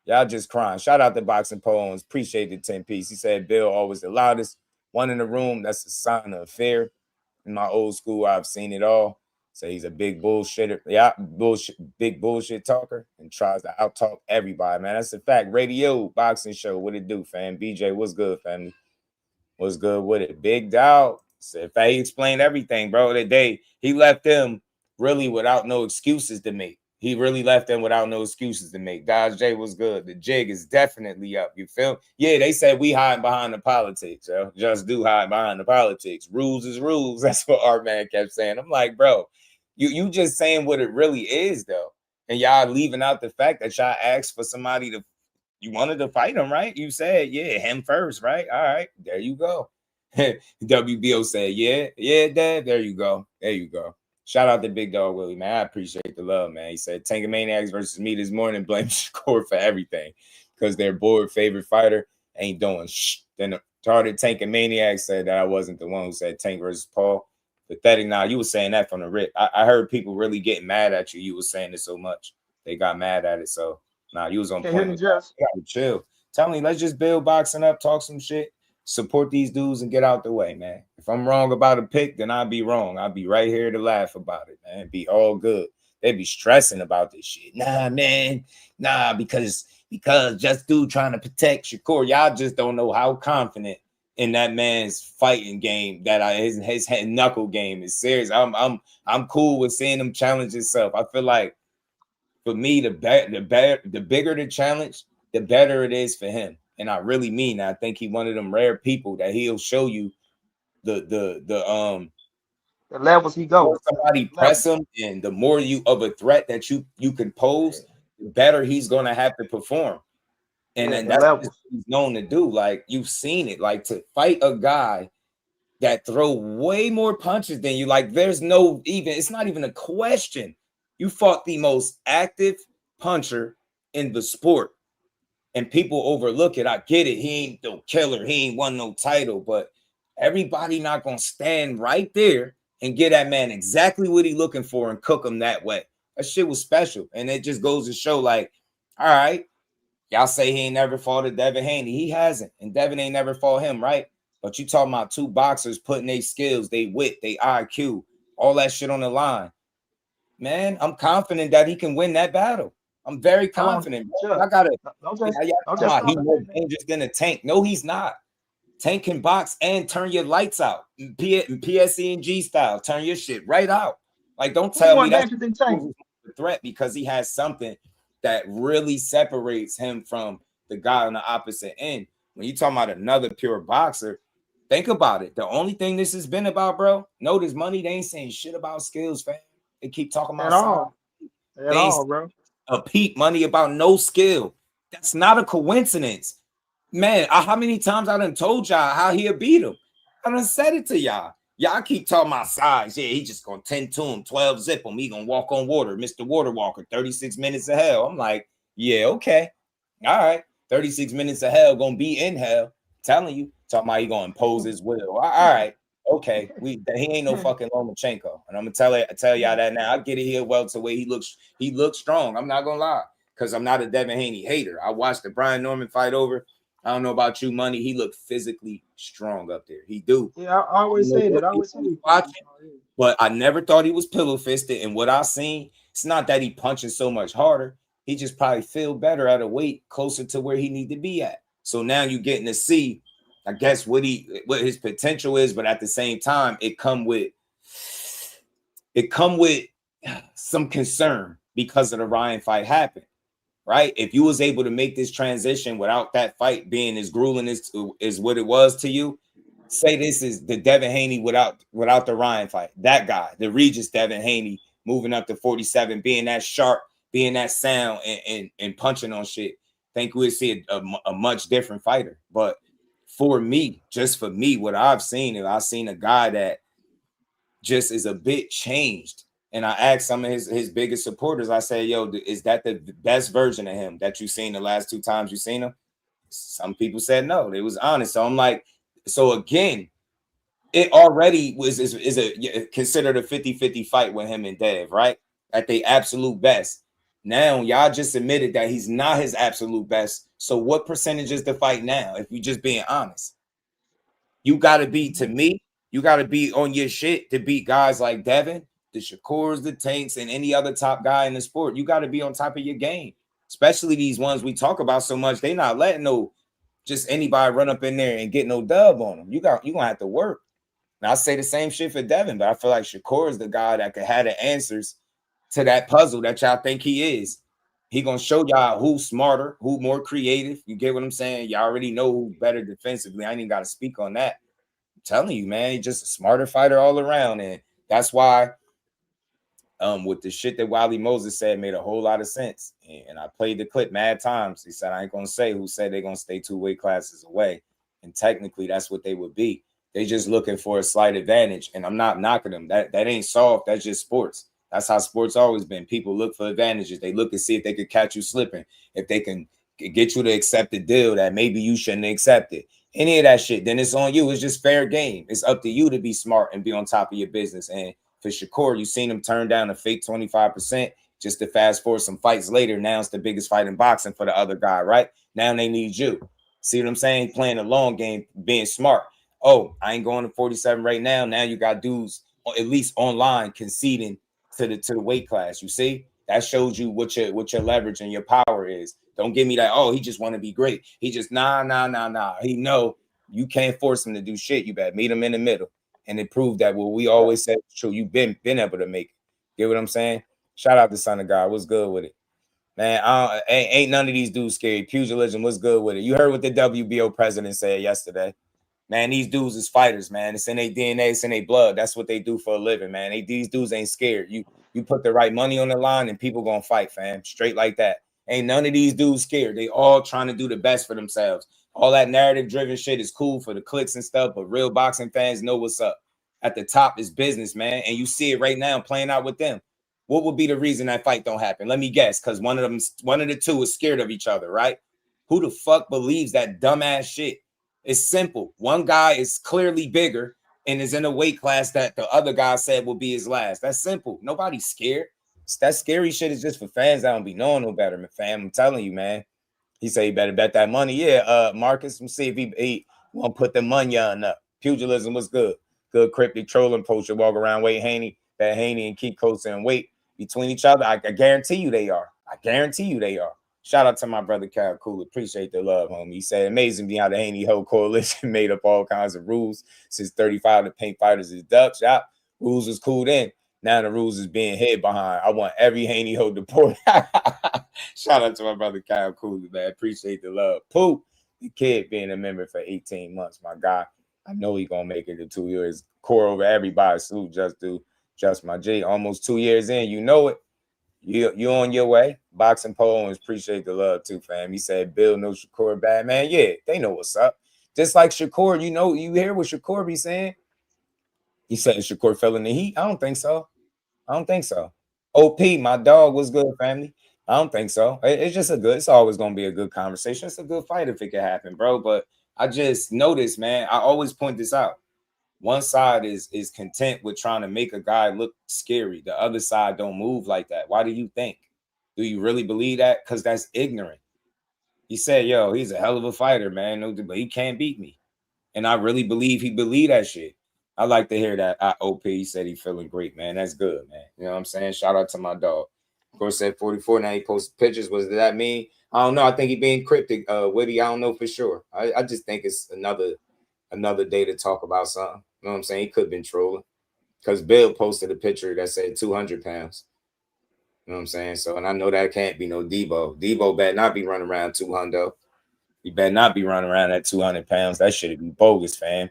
Y'all just crying. Shout out to Boxing Poems. Appreciate the 10 piece. He said Bill always the loudest one in the room. That's a sign of fear. In my old school, I've seen it all. So he's a big bullshitter, big bullshit talker, and tries to out talk everybody, man. That's a fact. Radio boxing show. What it do, fam? BJ, what's good, family? Was good with it. Big dog said he explained everything, bro. That day he left them really without no excuses to make. He really left them without no excuses to make. Dodge J was good. The jig is definitely up. You feel? Yeah, they said we hiding behind the politics, yo. Just do hide behind the politics. Rules is rules. That's what our man kept saying. I'm like, bro, you just saying what it really is, though. And y'all leaving out the fact that y'all asked for somebody to. You wanted to fight him, right? You said, yeah, him first, right? All right, there you go. WBO said, yeah, Dad, there you go. There you go. Shout out to Big Dog Willie, man. I appreciate the love, man. He said, Tankamaniacs versus me this morning. Blame Shakur for everything because their board favorite fighter ain't doing shh. Then the retarded Tankamaniac said that I wasn't the one who said Tank versus Paul. Pathetic. Now, you were saying that from the rip. I heard people really getting mad at you. You were saying it so much. They got mad at it, so. Nah, you was on point. With that. You gotta chill. Tell me, let's just build boxing up, talk some shit, support these dudes, and get out the way, man. If I'm wrong about a pick, then I'll be wrong. I'll be right here to laugh about it, man. Be all good. They be stressing about this shit. Nah, man. Nah, because just dude trying to protect Shakur. Y'all just don't know how confident in that man's fighting game that his knuckle game is serious. I'm cool with seeing him challenge himself. I feel like. For me, the bigger the challenge, the better it is for him. And I really mean that. I think he's one of them rare people that he'll show you the levels he goes. Somebody press him, and the more you of a threat that you can pose, the better he's gonna have to perform. And then that's what he's known to do. Like you've seen it, like to fight a guy that throw way more punches than you. Like there's no even, it's not even a question. You fought the most active puncher in the sport, and people overlook it. I get it. He ain't no killer. He ain't won no title, but everybody not going to stand right there and get that man exactly what he looking for and cook him that way. That shit was special. And it just goes to show like, all right, y'all say he ain't never fought a Devin Haney. He hasn't. And Devin ain't never fought him, right? But you talking about two boxers putting their skills, they wit, they IQ, all that shit on the line. Man, I'm confident that he can win that battle. I'm very confident. I gotta. He's more dangerous than a Tank. No, he's not. Tank can box and turn your lights out. PSE&G style, turn your shit right out. Like, don't tell me that's a threat because he has something that really separates him from the guy on the opposite end. When you talking about another pure boxer, think about it. The only thing this has been about, bro, notice money. They ain't saying shit about skills, fam. They keep talking about at all, bro. A peep money about no skill. That's not a coincidence, man. How many times I done told y'all how he'll beat him? I done said it to y'all. Y'all keep talking about size. Yeah, he just gonna 10 to him, 12 zip him. He gonna walk on water, Mr. Water Walker. 36 minutes of hell. I'm like, yeah, okay, all right. 36 minutes of hell gonna be in hell. Telling you, talking about he gonna impose his will. All right. Okay, he ain't no fucking Lomachenko, and I'm gonna tell y'all that now. I get it here welterweight. He looks strong. I'm not gonna lie, because I'm not a Devin Haney hater. I watched the Brian Norman fight over. I don't know about you, Money. He looked physically strong up there. He do. Yeah, I always say that. I always say watching, but I never thought he was pillow fisted. And what I seen, it's not that he punching so much harder. He just probably feel better at a weight closer to where he need to be at. So now you're getting to see, I guess, what his potential is, but at the same time, it come with some concern because of the Ryan fight happened, right? If you was able to make this transition without that fight being as grueling as what it was to you, say this is the Devin Haney without the Ryan fight. That guy, the Regis Devin Haney, moving up to 47, being that sharp, being that sound, and punching on shit. Think we'll see a much different fighter. But for me, just for me, what I've seen is I've seen a guy that just is a bit changed. And I asked some of his biggest supporters, I say, yo, is that the best version of him that you've seen the last 2 times you've seen him? Some people said no. They was honest. So I'm like, so again, it already is a considered a 50-50 fight with him and Dev, right? At the absolute best. Now, y'all just admitted that he's not his absolute best. So what percentage is the fight now, if you're just being honest? You got to be, to me, you got to be on your shit to beat guys like Devin, the Shakurs, the Tanks, and any other top guy in the sport. You got to be on top of your game, especially these ones we talk about so much. They not letting no just anybody run up in there and get no dub on them. You're going to have to work. Now, I say the same shit for Devin, but I feel like Shakur is the guy that could have the answers to that puzzle that y'all think he is. He going to show y'all who's smarter, who more creative. You get what I'm saying? Y'all already know who's better defensively. I ain't even got to speak on that. I'm telling you, man, he's just a smarter fighter all around. And that's why with the shit that Wiley Moses said made a whole lot of sense. And I played the clip mad times. He said, I ain't going to say who said they're going to stay 2 weight classes away. And technically, that's what they would be. They just looking for a slight advantage. And I'm not knocking them. That ain't soft. That's just sports. That's how sports always been. People look for advantages. They look to see if they could catch you slipping, if they can get you to accept a deal that maybe you shouldn't accept it. Any of that shit, then it's on you. It's just fair game. It's up to you to be smart and be on top of your business. And for Shakur, you seen him turn down a fake 25% just to fast forward some fights later. Now it's the biggest fight in boxing for the other guy, right? Now they need you. See what I'm saying? Playing a long game, being smart. Oh, I ain't going to 47 right now. Now you got dudes at least online conceding to the weight class. You see, that shows you what your leverage and your power is. Don't give me that. Oh, he just want to be great. He just nah. He know you can't force him to do shit. You better meet him in the middle, and it proved that what we always said is true. You've been able to make it. Get what I'm saying? Shout out to Son of God. What's good with it, man? Ain't none of these dudes scary. Pugilism. What's good with it? You heard what the WBO president said yesterday. Man, these dudes is fighters, man. It's in their DNA, it's in their blood. That's what they do for a living, man. These dudes ain't scared. You put the right money on the line and people gonna fight, fam. Straight like that. Ain't none of these dudes scared. They all trying to do the best for themselves. All that narrative-driven shit is cool for the clicks and stuff, but real boxing fans know what's up. At the top is business, man. And you see it right now playing out with them. What would be the reason that fight don't happen? Let me guess, because one of the two is scared of each other, right? Who the fuck believes that dumbass shit? It's simple. One guy is clearly bigger and is in a weight class that the other guy said will be his last. That's simple. Nobody's scared. That scary shit is just for fans that don't be knowing no better, fam. I'm telling you, man. He said you better bet that money. Yeah, Marcus, let's see if he won't put the money on up. Pugilism was good. Good cryptic trolling poacher walk around wait Haney, bet Haney and keep close and wait between each other. I guarantee you they are. I guarantee you they are. Shout out to my brother Cal Cool. Appreciate the love, homie. He said, amazing me how the Haney whole coalition made up all kinds of rules since 35 to paint fighters as ducks. Yeah, rules was cool then. Now the rules is being hid behind. I want every Haney ho deported. Shout out to my brother Kyle Cooley, man. Appreciate the love. Pooh, the kid being a member for 18 months, my guy. I know he gonna make it to 2 years. Core over everybody. Salute, just my G. Almost 2 years in, you know it. You on your way. Boxing poems, appreciate the love too, fam. He said, Bill knows Shakur bad, man. Yeah, they know what's up. Just like Shakur, you hear what Shakur be saying? He said Shakur fell in the heat. I don't think so. OP, my dog, was good, family. I don't think so. It's just it's always going to be a good conversation. It's a good fight if it can happen, bro. But I just noticed, man, I always point this out. One side is content with trying to make a guy look scary. The other side don't move like that. Why do you think? Do you really believe that? Because that's ignorant. He said, yo, he's a hell of a fighter, man. No, but he can't beat me. And I really believe he believed that shit. I like to hear that. OP said he feeling great, man. That's good, man. You know what I'm saying? Shout out to my dog. Of course, said 44. Now he posted pictures. What does that mean? I don't know. I think he being cryptic, Witty. I don't know for sure. I just think it's another day to talk about something. You know what I'm saying? He could have been trolling. Because Bill posted a picture that said 200 pounds. You know what I'm saying? So, and I know that can't be no Debo. Debo better not be running around 200. He better not be running around at 200 pounds. That shit be bogus, fam.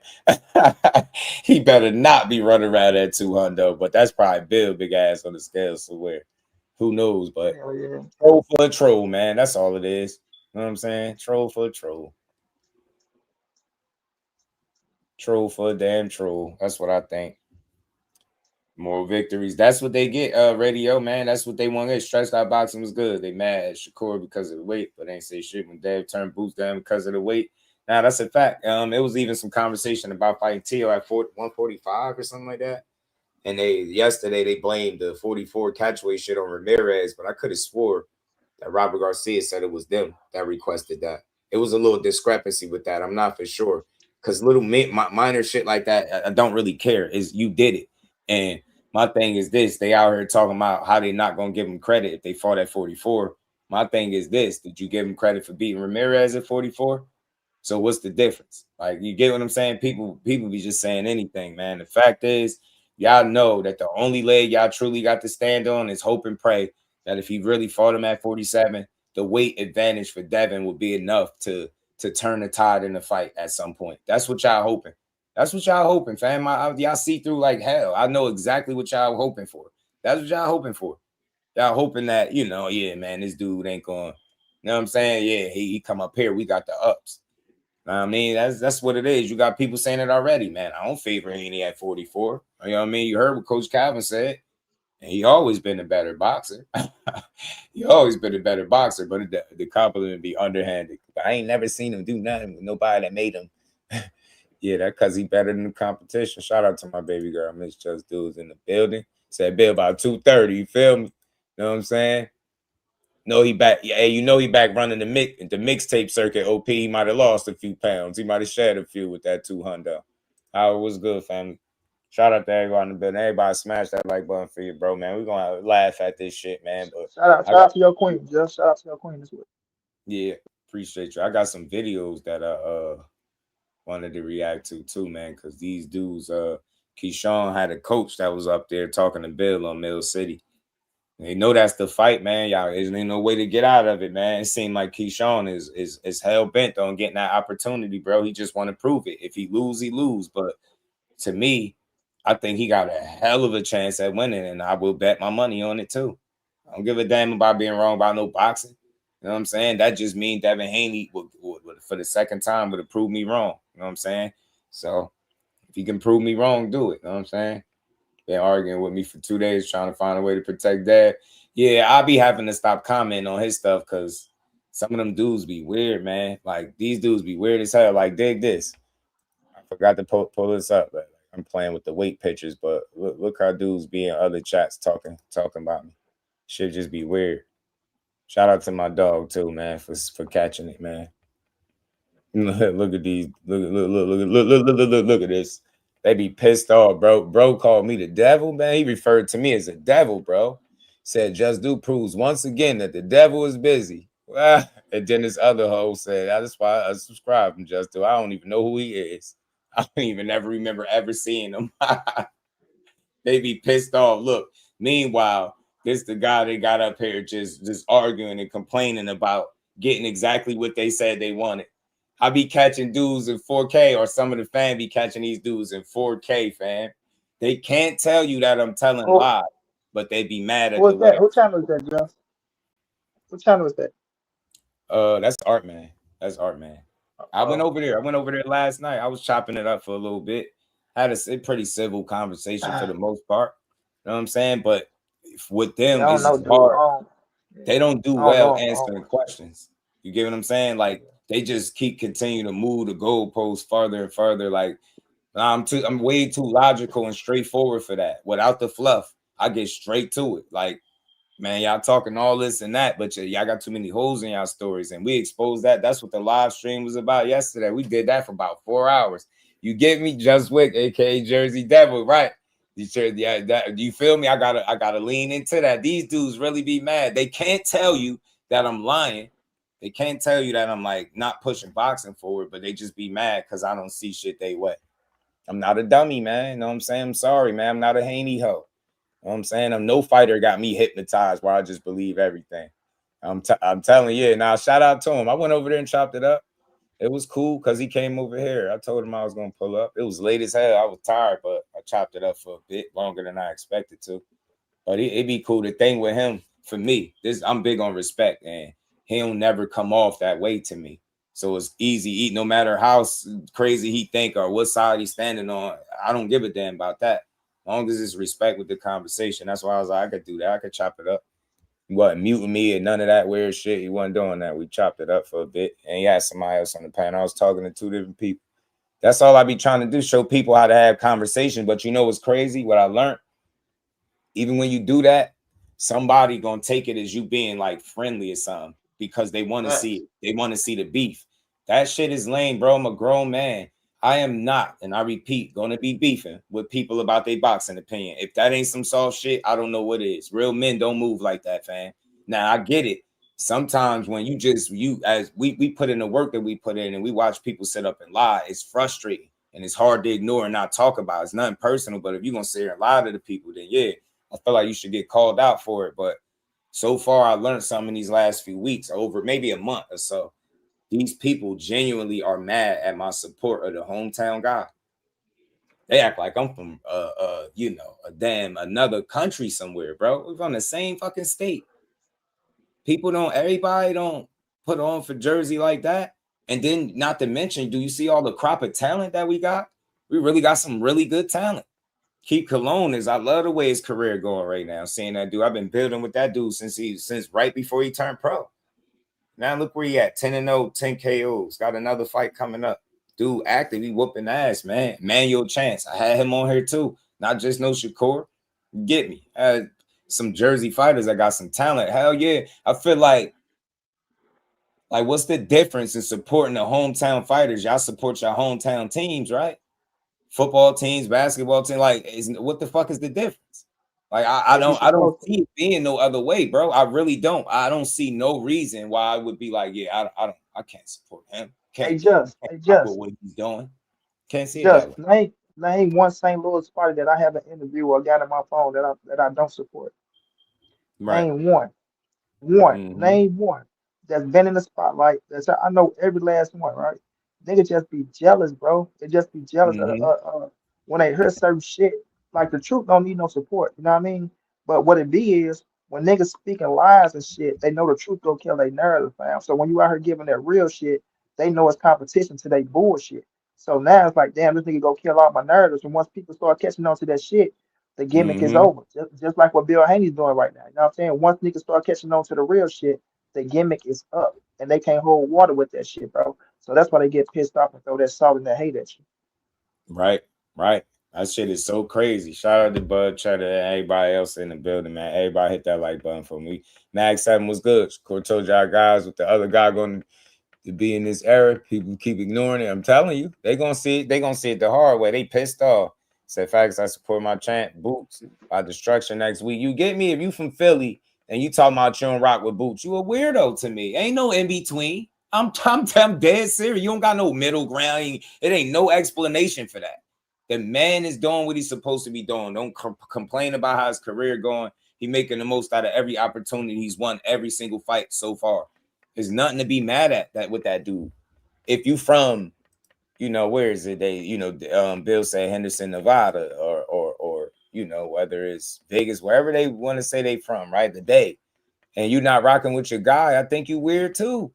He better not be running around at 200, but that's probably Bill big ass on the scale somewhere. Who knows? But Hell yeah. troll for a troll, man. That's all it is. You know what I'm saying? Troll for a troll. Troll for a damn troll. That's what I think. More victories. That's what they get, radio, man. That's what they want to get. Stretched out boxing was good. They mad at Shakur because of the weight, but they ain't say shit when Dev turned boots down because of the weight. Now that's a fact. It was even some conversation about fighting Tio at 145 or something like that. And yesterday they blamed the 44 catchweight shit on Ramirez, but I could have swore that Robert Garcia said it was them that requested that. It was a little discrepancy with that. I'm not for sure. Because little minor shit like that, I don't really care. Is you did it. And my thing is this: they out here talking about how they not gonna give them credit if they fought at 44. My thing is this: did you give them credit for beating Ramirez at 44? So what's the difference? Like, you get what I'm saying? People be just saying anything, man. The fact is, y'all know that the only leg y'all truly got to stand on is hope and pray that if he really fought him at 47, the weight advantage for Devin would be enough to turn the tide in the fight at some point. That's what y'all hoping. That's what y'all hoping, fam. Y'all see through like hell. I know exactly what y'all hoping for. That's what y'all hoping for. Y'all hoping that, yeah, man, this dude ain't going, you know what I'm saying? Yeah, he come up here. We got the ups. I mean, that's what it is. You got people saying it already, man. I don't favor Haney at 44. You know what I mean? You heard what Coach Calvin said. And he always been a better boxer. He always been a better boxer, but the compliment be underhanded. But I ain't never seen him do nothing with nobody that made him. Yeah, that because he better than the competition. Shout out to my baby girl, Miss Just Dudes in the building. Said Bill about 230. You feel me? Know what I'm saying? No, he back. Yeah, he back running the mixtape circuit. OP, he might have lost a few pounds. He might have shed a few with that 200. How it was good, family. Shout out to everybody in the building. Everybody smash that like button for you, bro, man. We're gonna laugh at this shit, man. But Shout out to your queen, just shout out to your queen as well. yeah, appreciate you. I got some videos that I wanted to react to too, man, because these dudes, Keyshawn had a coach that was up there talking to Bill on Mill City. They know that's the fight, man. Y'all, there's no way to get out of it, man. It seemed like Keyshawn is hell bent on getting that opportunity, bro. He just want to prove it. If he lose, he lose. But to me, I think he got a hell of a chance at winning, and I will bet my money on it too. I don't give a damn about being wrong about no boxing. You know what I'm saying? That just means Devin Haney would for the second time would have proved me wrong. You know what I'm saying? So if he can prove me wrong, do it. You know what I'm saying? Been arguing with me for 2 days trying to find a way to protect Dad. Yeah, I'll be having to stop commenting on his stuff because some of them dudes be weird, man. Like, these dudes be weird as hell. Like, dig this. I forgot to pull this up, but I'm playing with the weight pictures, but look how dudes be in other chats talking about me. Should just be weird. Shout out to my dog too, man, for catching it, man. Look at these. Look at this. They be pissed off, bro. Bro called me the devil, man. He referred to me as a devil, bro. Said Just Do proves once again that the devil is busy. And then this other hoe said, that's why I subscribe to Just Do. I don't even know who he is. I don't even ever remember ever seeing him. They be pissed off. Look, meanwhile, this the guy they got up here just arguing and complaining about getting exactly what they said they wanted. I be catching dudes in 4K, or some of the fans be catching these dudes in 4K, fam. They can't tell you that I'm telling lies, but they be mad at the way. What channel is that, Jeff? What channel is that? That's Art Man. That's Art Man. I went over there last night. I was chopping it up for a little bit. Had a pretty civil conversation for the most part. You know what I'm saying? But with them, it's hard. They don't do well answering questions. You get what I'm saying? Like, they just continue to move the goalposts further and further. Like, I'm way too logical and straightforward for that. Without the fluff, I get straight to it. Like, man, y'all talking all this and that, but y'all got too many holes in y'all stories, and we exposed that. That's what the live stream was about yesterday. We did that for about 4 hours. You get me? Just Wick, aka Jersey Devil, right? You feel me? I gotta lean into that. These dudes really be mad. They can't tell you that I'm lying. They can't tell you that I'm like not pushing boxing forward, but they just be mad because I don't see shit they way. I'm not a dummy, man. You know what I'm saying? I'm sorry, man. I'm not a Haney hoe. You know what I'm saying? No fighter got me hypnotized where I just believe everything. I'm telling you. Now, shout out to him. I went over there and chopped it up. It was cool because he came over here. I told him I was gonna pull up. It was late as hell. I was tired, but I chopped it up for a bit longer than I expected to. But it'd be cool. The thing with him, for me, I'm big on respect, and he don't never come off that way to me. So it's easy eat, no matter how crazy he think or what side he's standing on. I don't give a damn about that. As long as it's respect with the conversation. That's why I was like, I could do that. I could chop it up. He wasn't muting me and none of that weird shit. He wasn't doing that. We chopped it up for a bit. And he had somebody else on the panel. I was talking to 2 different people. That's all I be trying to do, show people how to have conversation. But you know what's crazy? What I learned, even when you do that, somebody gonna take it as you being like friendly or something because they want to see it. They want to see the beef. That shit is lame, bro. I'm a grown man. I am not, and I repeat, gonna be beefing with people about their boxing opinion. If that ain't some soft shit, I don't know what is. Real men don't move like that, fam. Now I get it. Sometimes when as we put in the work that we put in and we watch people sit up and lie, it's frustrating and it's hard to ignore and not talk about. It's nothing personal, but if you're gonna sit here and lie to the people, then yeah, I feel like you should get called out for it. But so far, I learned something in these last few weeks, over maybe a month or so. These people genuinely are mad at my support of the hometown guy. They act like I'm from a damn another country somewhere, bro. We're from the same fucking state. Everybody don't put on for Jersey like that. And then not to mention, do you see all the crop of talent that we got? We really got some really good talent. Keith Cologne I love the way his career going right now. Seeing that dude, I've been building with that dude since right before he turned pro. Now look where he at, 10-0, 10 KOs. Got another fight coming up. Dude, active, he whooping ass, man. Manuel Chance, I had him on here too. Not just no Shakur. Get me. Some Jersey fighters that got some talent. Hell yeah. I feel like what's the difference in supporting the hometown fighters? Y'all support your hometown teams, right? Football teams, basketball team, what the fuck is the difference? Like I don't see it being no other way, bro. I really don't. I don't see no reason why I would be like, yeah, I can't support him. Can't what he's doing. Can't see it that way. Name one St. Louis fighter that I have an interview or got on my phone that I don't support. Right. Name one. Name one that's been in the spotlight. I know every last one, right? Niggas just be jealous, bro. They just be jealous of when they hear certain shit. Like the truth don't need no support, you know what I mean? But what it be is when niggas speaking lies and shit, they know the truth gonna kill their narrative, fam. So when you out here giving that real shit, they know it's competition to their bullshit. So now it's like, damn, this nigga go kill all my narratives. And once people start catching on to that shit, the gimmick is over. Just like what Bill Haney's doing right now. You know what I'm saying? Once niggas start catching on to the real shit, the gimmick is up. And they can't hold water with that shit, bro. So that's why they get pissed off and throw that salt and that hate at you. Right. That shit is so crazy. Shout out to Bud, shout out to everybody else in the building, man. Everybody hit that like button for me. Mag 7 was good. Shakur told y'all guys with the other guy going to be in this era. People keep ignoring it. I'm telling you, they gonna see it. They gonna see it the hard way. They pissed off. Said facts, I support my champ Boots by destruction next week. You get me? If you from Philly and you talking about you don't rock with Boots, you a weirdo to me. Ain't no in between. I'm dead serious. You don't got no middle ground. It ain't no explanation for that. The man is doing what he's supposed to be doing. Don't complain about how his career going. He making the most out of every opportunity. He's won every single fight so far. There's nothing to be mad at that with that dude. If you from, where is it? Bill said Henderson, Nevada, or whether it's Vegas, wherever they want to say they from, right? The day, and you not rocking with your guy, I think you weird too.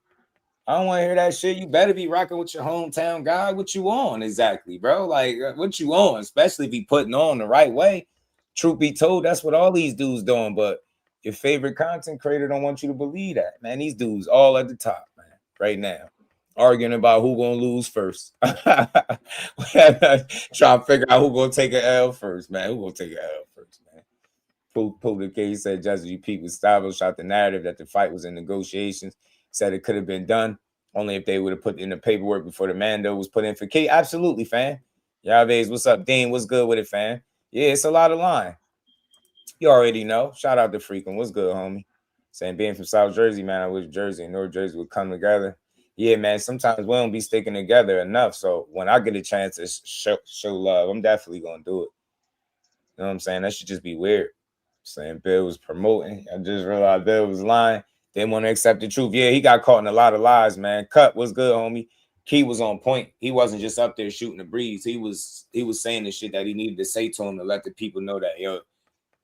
I don't want to hear that shit. You better be rocking with your hometown guy. What you on exactly, bro? Like, what you on? Especially if he putting on the right way. Truth be told, that's what all these dudes doing. But your favorite content creator don't want you to believe that, man. These dudes all at the top, man, right now, arguing about who gonna lose first. Trying to figure out who gonna take an L first, man. Who gonna take an L first, man? Public case said Justice G. established out the narrative that the fight was in negotiations. Said it could have been done only if they would have put in the paperwork before the Mando was put in for K. Absolutely, fam. Yavez, what's up? Dean, what's good with it, fam? Yeah, it's a lot of line. You already know. Shout out to Freakin'. What's good, homie? Saying being from South Jersey, man, I wish Jersey and North Jersey would come together. Yeah, man, sometimes we don't be sticking together enough. So when I get a chance to show love, I'm definitely going to do it. You know what I'm saying? That should just be weird. Saying Bill was promoting. I just realized Bill was lying. Didn't want to accept the truth. Yeah, he got caught in a lot of lies, man. Cut, what's good, homie? Key was on point. He wasn't just up there shooting the breeze. He was saying the shit that he needed to say to him to let the people know that, yo,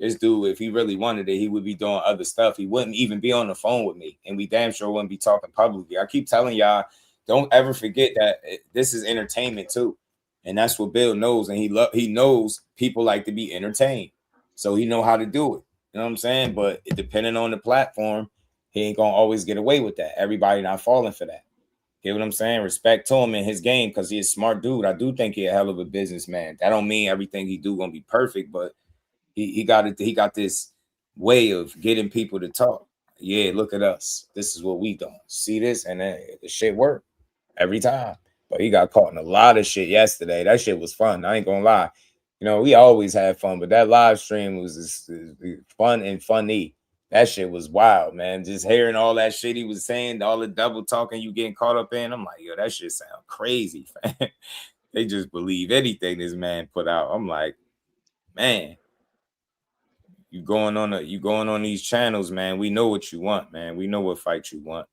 this dude, if he really wanted it, he would be doing other stuff. He wouldn't even be on the phone with me, and we damn sure wouldn't be talking publicly. I keep telling y'all, don't ever forget that this is entertainment too, and that's what Bill knows. And he knows people like to be entertained, so he know how to do it. You know what I'm saying? But depending on the platform, he ain't gonna always get away with that. Everybody not falling for that. Get what I'm saying? Respect to him in his game because he's a smart dude. I do think he's a hell of a businessman. That don't mean everything he do gonna be perfect, but he got it. He got this way of getting people to talk. Yeah, look at us. This is what we doing. See this, and then the shit worked every time. But he got caught in a lot of shit yesterday. That shit was fun. I ain't gonna lie. You know, we always had fun, but that live stream was fun and funny. That shit was wild, man. Just hearing all that shit he was saying, all the double talking you getting caught up in. I'm like, yo, that shit sound crazy, man. They just believe anything this man put out. I'm like, man. You going on these channels, man. We know what you want, man. We know what fight you want.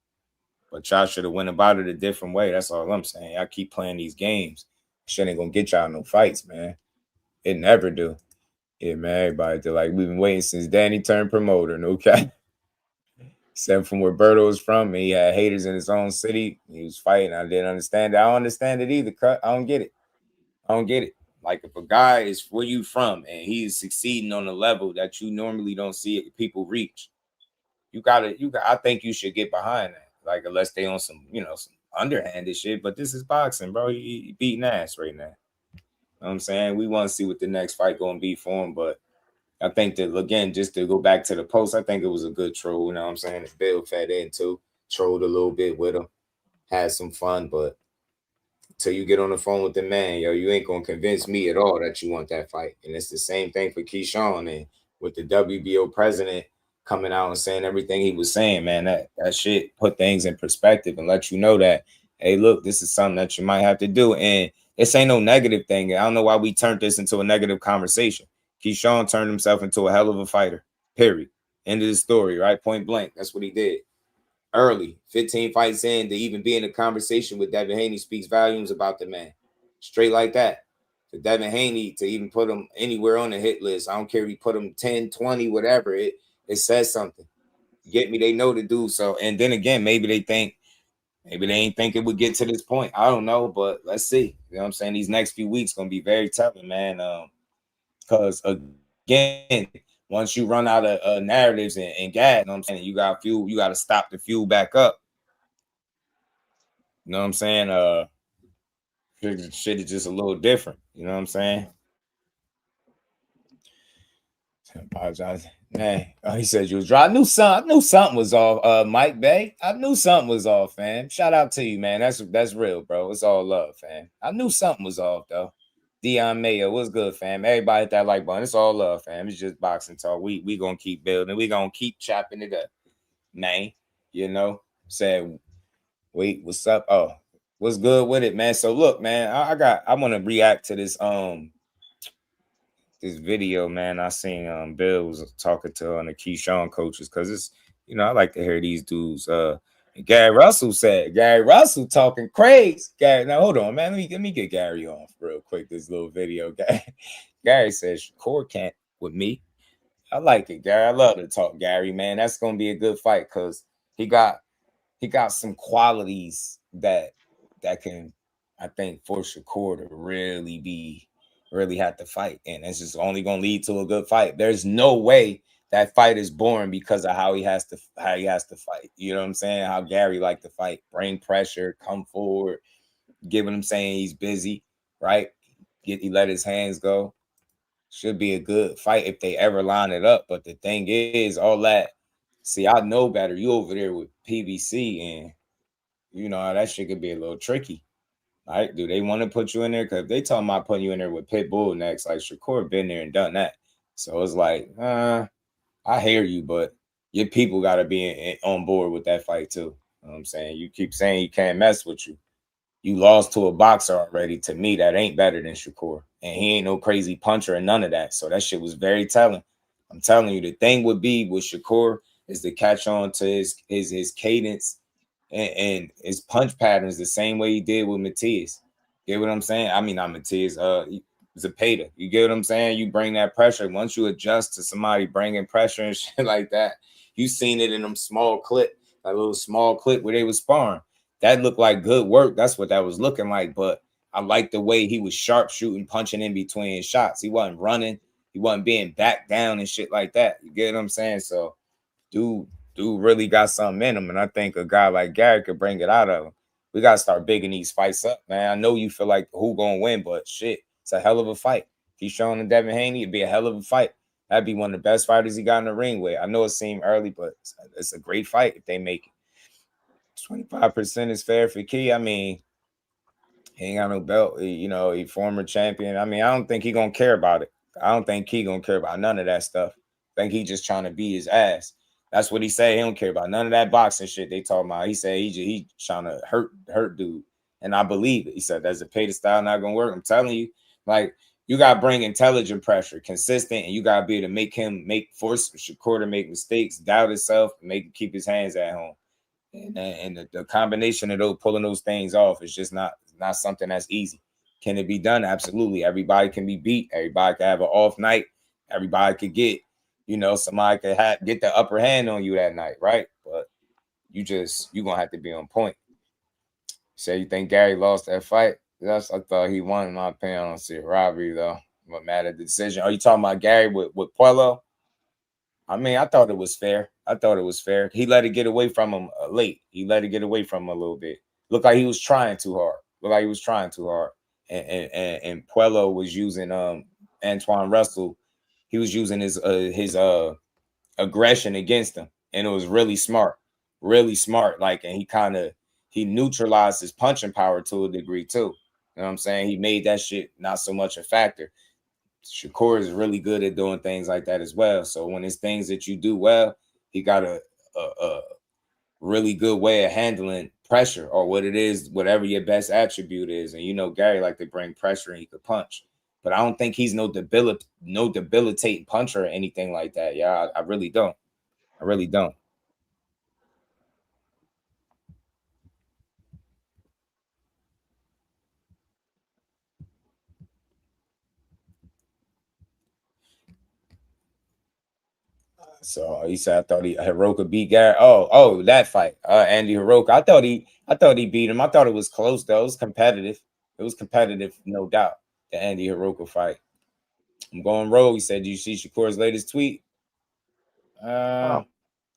But y'all should have went about it a different way. That's all I'm saying. I keep playing these games. Shit ain't gonna get y'all no fights, man. It never do. Yeah, man. Everybody do. Like, we've been waiting since Danny turned promoter, no cap. Except from where Berto was from, he had haters in his own city. He was fighting. I didn't understand it. I don't understand it either. Cut. I don't get it. I don't get it. Like, if a guy is where you from and he is succeeding on a level that you normally don't see people reach, I think you should get behind that. Like, unless they on some, some underhanded shit. But this is boxing, bro. He beating ass right now. You know what I'm saying? We want to see what the next fight gonna be for him. But I think that, again, just to go back to the post, I think it was a good troll. You know what I'm saying? Bill fed in too, trolled a little bit with him, had some fun, but till you get on the phone with the man, yo, you ain't gonna convince me at all that you want that fight. And it's the same thing for Keyshawn, and with the WBO president coming out and saying everything he was saying, man, that shit put things in perspective and let you know that, hey, look, this is something that you might have to do. And this ain't no negative thing. I don't know why we turned this into a negative conversation. Keyshawn turned himself into a hell of a fighter, period. End of the story, right? Point blank. That's what he did. Early, 15 fights in, to even be in a conversation with Devin Haney speaks volumes about the man. Straight like that. For Devin Haney to even put him anywhere on the hit list, I don't care if you put him 10, 20, whatever, it says something. Get me? They know to do so. And then again, maybe they ain't think it would get to this point. I don't know, but let's see. You know what I'm saying? These next few weeks gonna be very tough, man. Because again, once you run out of narratives and gas, you know what I'm saying, you got fuel, you got to stop the fuel back up. You know what I'm saying? Shit is just a little different. You know what I'm saying? I apologize. Man, he said you was dry. I knew something was off. Mike Bay, I knew something was off, fam. Shout out to you, man. That's real, bro. It's all love, fam. I knew something was off, though. Dion Mayo, what's good, fam? Everybody hit that like button. It's all love, fam. It's just boxing talk. We gonna keep building. We gonna keep chopping it up, man. Said, wait, what's up? Oh, what's good with it, man? So look, man, I want to react to this this video, man. I seen Bill was talking to the Keyshawn coaches because it's, I like to hear these dudes. Gary Russell talking crazy. Gary, now hold on, man. Let me get Gary on real quick. This little video. Gary says Shakur can't with me. I like it, Gary. I love to talk, Gary, man. That's gonna be a good fight because he got some qualities that can, I think, force Shakur to really have to fight, and it's just only gonna lead to a good fight. There's no way that fight is boring because of how he has to fight. You know what I'm saying? How Gary like to fight, bring pressure, come forward, give him saying he's busy, right? He let his hands go. Should be a good fight if they ever line it up. But the thing is, all that. See, I know better. You over there with PBC, and that shit could be a little tricky. Right? Do they want to put you in there? Because if they talking about putting you in there with Pitbull next, like Shakur been there and done that. So it's like, I hear you, but your people got to be on board with that fight too. You know what I'm saying? You keep saying you can't mess with you. You lost to a boxer already. To me, that ain't better than Shakur. And he ain't no crazy puncher and none of that. So that shit was very telling. I'm telling you, the thing would be with Shakur is to catch on to his cadence and his punch patterns the same way he did with Matias. Get what I'm saying? I mean, not Matias, Zapata. You get what I'm saying? You bring that pressure. Once you adjust to somebody bringing pressure and shit like that, you seen it in them small clip, that little small clip where they was sparring. That looked like good work. That's what that was looking like. But I like the way he was sharp shooting, punching in between his shots. He wasn't running. He wasn't being back down and shit like that. You get what I'm saying? So, dude really got something in him. And I think a guy like Gary could bring it out of him. We got to start bigging these fights up, man. I know you feel like who going to win, but shit, it's a hell of a fight. Keyshawn and Devin Haney, it'd be a hell of a fight. That'd be one of the best fighters he got in the ring with. I know it seemed early, but it's a great fight if they make it. 25% is fair for Key. I mean, he ain't got no belt. He former champion. I mean, I don't think he going to care about it. I don't think Key going to care about none of that stuff. I think he just trying to beat his ass. That's what he said. He don't care about none of that boxing shit they talking about. He said he trying to hurt dude. And I believe it. He said, that's a pay style not going to work. I'm telling you, like, you got to bring intelligent pressure, consistent, and you got to be able to force Shakur to make mistakes, doubt himself, keep his hands at home. And the combination of those pulling those things off is just not something that's easy. Can it be done? Absolutely. Everybody can be beat. Everybody can have an off night. Everybody could get, somebody could get the upper hand on you that night, right? But you're gonna have to be on point. Say you think Gary lost that fight? I thought he won, in my opinion. I don't see a robbery though. What mattered the decision? Are you talking about Gary with Puello? I mean, I thought it was fair. He let it get away from him late. He let it get away from him a little bit. Looked like he was trying too hard. And Puello was using Antoine Russell. He was using his aggression against him, and it was really smart. Like, and he neutralized his punching power to a degree too. You know what I'm saying? He made that shit not so much a factor. Shakur is really good at doing things like that as well. So when it's things that you do well, he got a really good way of handling pressure or what it is, whatever your best attribute is. And Gary like to bring pressure and he could punch. But I don't think he's no debilitating puncher or anything like that. Yeah, I really don't. So he said, I thought Hiroka beat Gary. Oh, that fight. Andy Hiroka. I thought he beat him. I thought it was close though. It was competitive. No doubt. The Andy Hiroka fight. I'm going rogue. He said, "Do you see Shakur's latest tweet?" Nah,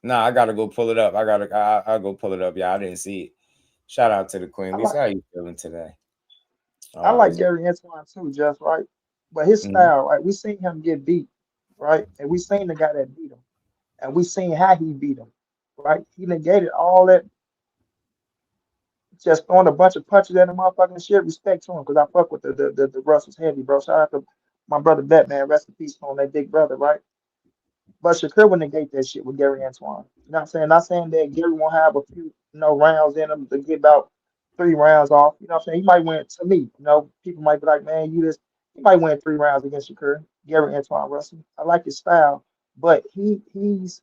I gotta go pull it up. I'll go pull it up. Yeah, I didn't see it. Shout out to the Queen. Lisa, how you feeling today? I like Gary Antoine too, just right. But his style, right? We seen him get beat, right? And we seen the guy that beat him. And we seen how he beat him, right? He negated all that, just throwing a bunch of punches at the motherfucking shit. Respect to him, because I fuck with the Russell's heavy, bro. Shout out to my brother Batman, rest in peace on that big brother, right? But Shakur would negate that shit with Gary Antoine. You know what I'm saying? Not saying that Gary won't have a few, rounds in him to get about 3 rounds off. You know what I'm saying? He might win, to me. People might be like, man, he might win 3 rounds against Shakur, Gary Antoine Russell. I like his style, but he's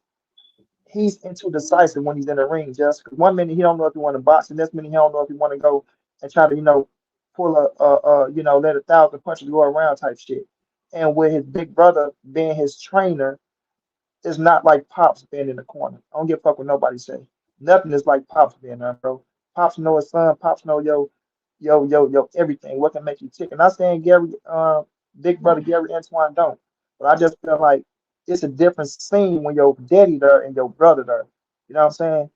into decisive when he's in the ring. Just because 1 minute he don't know if he want to box, and next minute he don't know if he want to go and try to pull let 1,000 punches go around type shit. And with his big brother being his trainer, it's not like Pops being in the corner. I don't give a fuck what nobody say. Nothing is like Pops being there, bro. Pops know his son. Pops know yo everything. What can make you tick? And I'm saying Gary, big brother Gary Antoine don't. But I just feel like it's a different scene when your daddy there and your brother there. You know what I'm saying?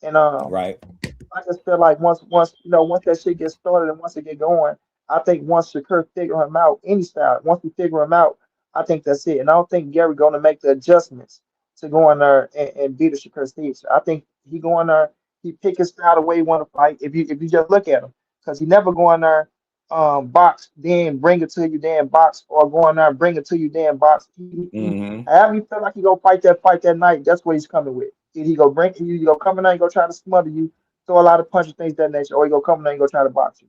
And right. I just feel like once that shit gets started and once it get going, I think once Shakur figure him out, any style, once we figure him out, I think that's it. And I don't think Gary gonna make the adjustments to go in there and beat the Shakur Steve. I think he go in there, he pick his style the way he want to fight. If you just look at him, because he never go in there box, then bring it to you, then box, or go in there and bring it to you, then box. However you feel like he go fight that night, that's what he's coming with. He go bring you, he go come in there and go try to smother you, throw a lot of punches, things that nature, or he go come in there and go try to box you.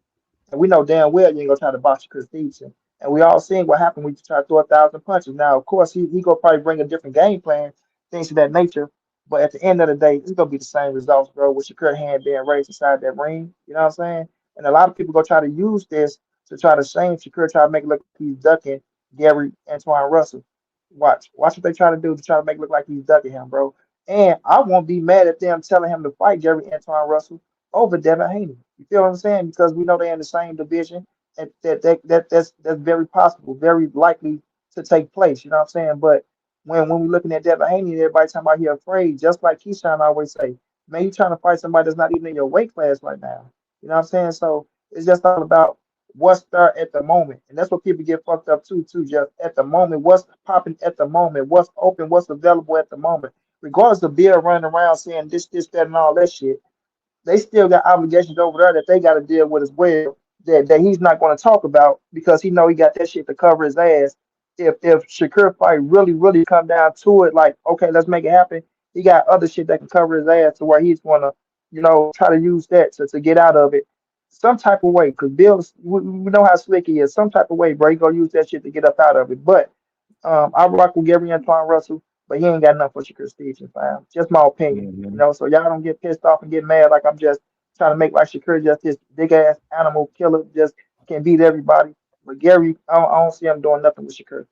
And we know damn well you ain't gonna try to box you because Stevenson. And we all seen what happened when you try to throw 1,000 punches. Now, of course, he gonna probably bring a different game plan, things of that nature. But at the end of the day, it's gonna be the same results, bro, with Shakur hand being raised inside that ring. You know what I'm saying? And a lot of people go try to use this to try to shame Shakur, try to make it look like he's ducking Gary Antoine Russell. Watch what they try to do to try to make it look like he's ducking him, bro. And I won't be mad at them telling him to fight Gary Antoine Russell over Devin Haney. You feel what I'm saying? Because we know they're in the same division, and that's very possible, very likely to take place. You know what I'm saying? But when we looking at Devin Haney, everybody talking about he afraid, just like Keyshawn always say, man, you trying to fight somebody that's not even in your weight class right now. You know what I'm saying? So it's just all about what's there at the moment. And that's what people get fucked up too, just at the moment, what's popping at the moment, what's open, what's available at the moment. Regardless of Bill running around saying this, that, and all that shit, they still got obligations over there that they got to deal with as well, that he's not going to talk about because he know he got that shit to cover his ass. If Shakur fight really come down to it, like, okay, let's make it happen, he got other shit that can cover his ass to where he's going to, try to use that to get out of it some type of way. Because Bill, we know how slick he is. Some type of way, bro, he going to use that shit to get up out of it. But I rock with Gary Antoine Russell, but he ain't got enough for Shakur Stevenson, fam. Just my opinion, So y'all don't get pissed off and get mad like I'm just trying to make like Shakur just this big ass animal killer, just can beat everybody. But Gary, I don't see him doing nothing with Shakur.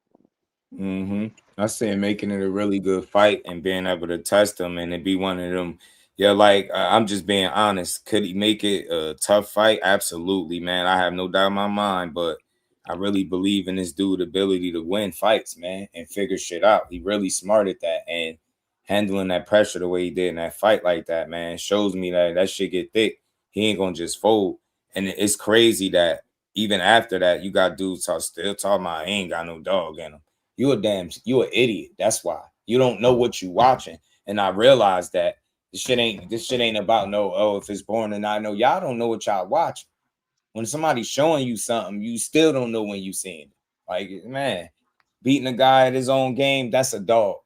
I see him making it a really good fight and being able to test him and it be one of them. Yeah, like I'm just being honest. Could he make it a tough fight? Absolutely, man. I have no doubt in my mind, but I really believe in this dude's ability to win fights, man, and figure shit out. He really smart at that, and handling that pressure the way he did in that fight like that, man, shows me that shit get thick. He ain't gonna just fold. And it's crazy that even after that, you got dudes still talking about he ain't got no dog in him. You an idiot. That's why. You don't know what you watching. And I realized that this shit ain't about if it's boring or not. No, y'all don't know what y'all watching. When somebody's showing you something, you still don't know when you seeing it. Like, man, beating a guy at his own game, that's a dog.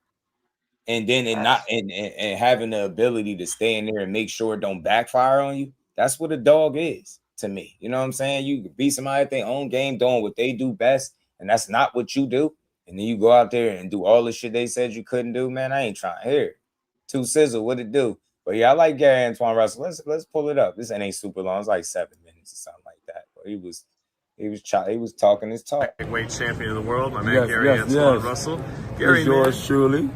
And then and having the ability to stay in there and make sure it don't backfire on you, that's what a dog is to me. You know what I'm saying? You beat somebody at their own game doing what they do best, and that's not what you do. And then you go out there and do all the shit they said you couldn't do, man. I ain't trying to hear it. Two Sizzle, what it do? But yeah, I like Gary Antoine Russell. Let's pull it up. This ain't super long. It's like 7 minutes or something like that. But he was talking his talk. Weight champion of the world, my man Gary Antoine Russell. Gary, it's yours truly.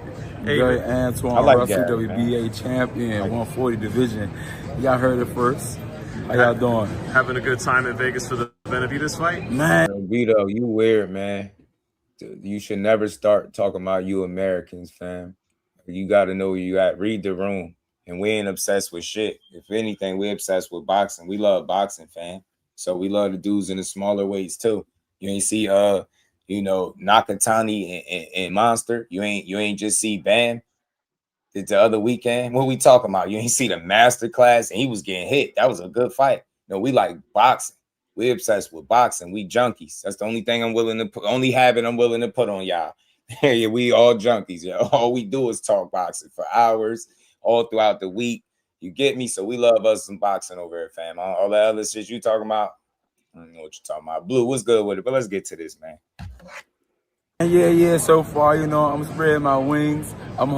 Gary like Antoine Russell, Gary, WBA champion, 140 division. Y'all heard it first. How y'all doing? Having a good time in Vegas for the Benavidez fight? Man. Vito, you weird, man. You should never start talking about you Americans, fam. You got to know where you at. Read the room. And we ain't obsessed with shit. If anything, we're obsessed with boxing. We love boxing, fam. So we love the dudes in the smaller weights too. You ain't see Nakatani and Monster. You ain't just see Bam the other weekend. What we talking about? You ain't see the master class and he was getting hit. That was a good fight. No, we like boxing. We obsessed with boxing. We junkies. That's the only thing I'm willing to put on y'all. Yeah, we all junkies, yo. All we do is talk boxing for hours all throughout the week. You get me? So we love us some boxing over here, fam. All that other shit you talking about, I don't know what you're talking about. Blue, what's good with it? But let's get to this, man. Yeah. So far, I'm spreading my wings. I'm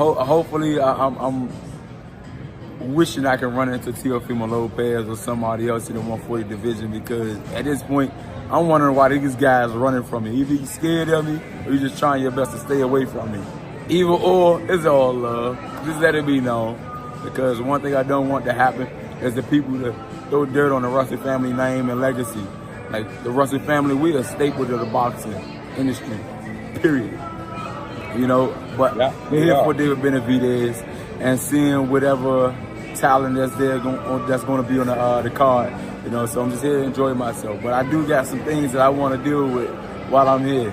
wishing I can run into Teofimo Lopez or somebody else in the 140 division because at this point, I'm wondering why these guys are running from me. Either you scared of me or you're just trying your best to stay away from me. Either or, it's all love. Just let it be known. Because one thing I don't want to happen is the people that throw dirt on the Russell family name and legacy. Like the Russell family, we're a staple to the boxing industry, period. But we're here for David Benavidez and seeing whatever talent that's there that's going to be on the card. So I'm just here to enjoy myself. But I do got some things that I want to deal with while I'm here.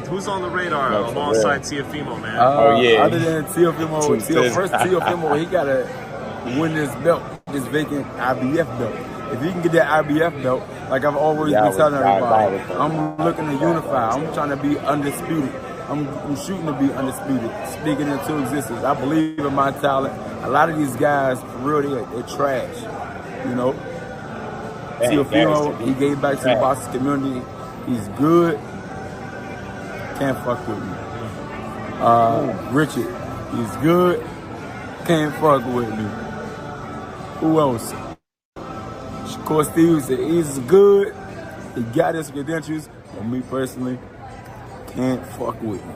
Who's on the radar alongside Teofimo, man? Other than Teofimo, he got to win this belt, this vacant IBF belt. If he can get that IBF belt, like I've always been telling everybody, I'm looking to unify. I'm trying to be undisputed. I'm shooting to be undisputed, speaking into existence. I believe in my talent. A lot of these guys, for real, they're trash. Teofimo, he gave back to the boxing community. He's good. Can't fuck with me. Richard, he's good. can't fuck with me. Who else? Shakur Stevenson, he's good. He got his credentials, but me personally, can't fuck with me.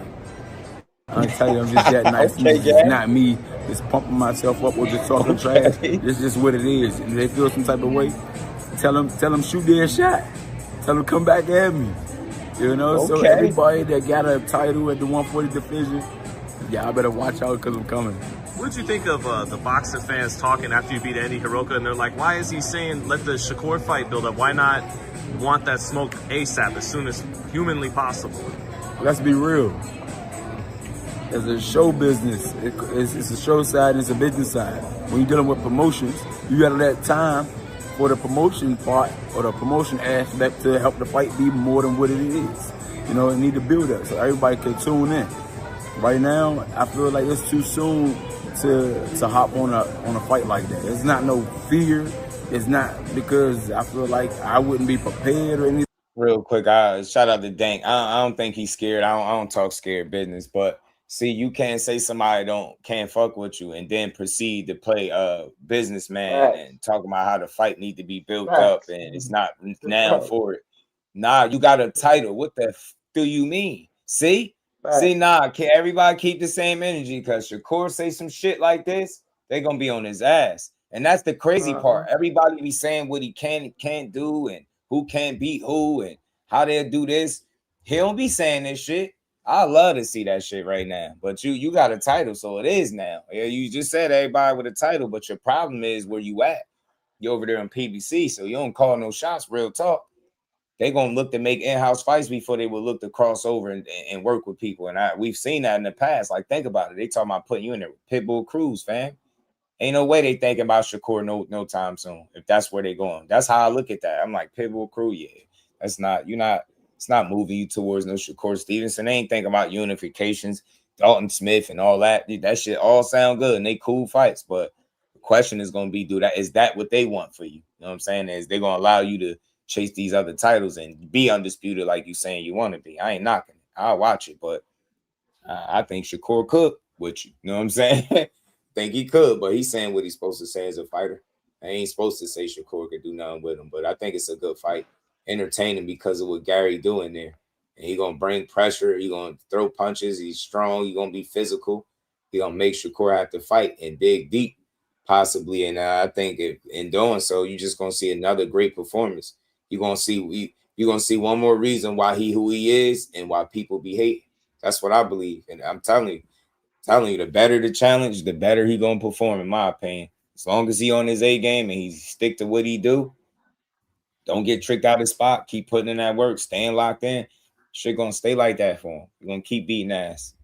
I'll tell you, I'm just that nice. Okay, It's not me just pumping myself up or just talking trash. It's just what it is. And if they feel some type of way, tell them shoot their shot. Tell them come back at me. You know, so everybody that got a title at the 140 division, y'all better watch out because I'm coming. What did you think of the boxing fans talking after you beat Andy Hiroka? And they're like, why is he saying let the Shakur fight build up? Why not want that smoke ASAP as soon as humanly possible? Let's be real. It's a show business. It's a show side and it's a business side. When you're dealing with promotions, you gotta let time for the promotion part or the promotion aspect to help the fight be more than what it is. You know, it need to build up so everybody can tune in. Right now, I feel like it's too soon to hop on a fight like that. It's not no fear. It's not because I feel like I wouldn't be prepared or anything. Real quick, shout out to Dank. I don't think he's scared. I don't talk scared business, but see, you can't say somebody can't fuck with you and then proceed to play businessman and talk about how the fight need to be built up and it's not now for it. Nah, you got a title. What the do you mean? See? See, can everybody keep the same energy? Because Shakur say some shit like this, they gonna be on his ass. And that's the crazy part. Everybody be saying what he can and can't do and who can't beat who and how they'll do this. He don't be saying this shit. I love to see that shit right now. But you got a title, so it is now. Yeah, you just said everybody with a title, but your problem is where you at. You over there in PBC, so you don't call no shots, real talk. They gonna look to make in-house fights before they will look to cross over and work with people. And we've seen that in the past. Like, think about it. They talking about putting you in there with Pitbull Cruz, fam. Ain't no way they thinking about Shakur no time soon. If that's where they going. That's how I look at that. I'm like, Pitbull Cruz, yeah. That's not, it's not moving you towards no Shakur Stevenson. They ain't thinking about unifications, Dalton Smith and all that. That shit all sound good and they cool fights. But the question is gonna be, is that what they want for you? You know what I'm saying? Is they gonna allow you to chase these other titles and be undisputed like you saying you want to be? I ain't knocking it. I'll watch it, but I think Shakur could with you. You know what I'm saying? Think he could, but he's saying what he's supposed to say as a fighter. I ain't supposed to say Shakur could do nothing with him, but I think it's a good fight. Entertaining because of what Gary doing there. And he gonna bring pressure. He gonna throw punches. He's strong. He gonna be physical. He gonna make Shakur have to fight and dig deep, possibly. And I think in doing so, you're just gonna see another great performance. You're gonna see one more reason why who he is and why people be hating. That's what I believe. And I'm telling you, the better the challenge, the better he gonna perform, in my opinion. As long as he on his A game and he stick to what he do, don't get tricked out of spot, keep putting in that work, staying locked in, shit gonna stay like that for him. You're gonna keep beating ass.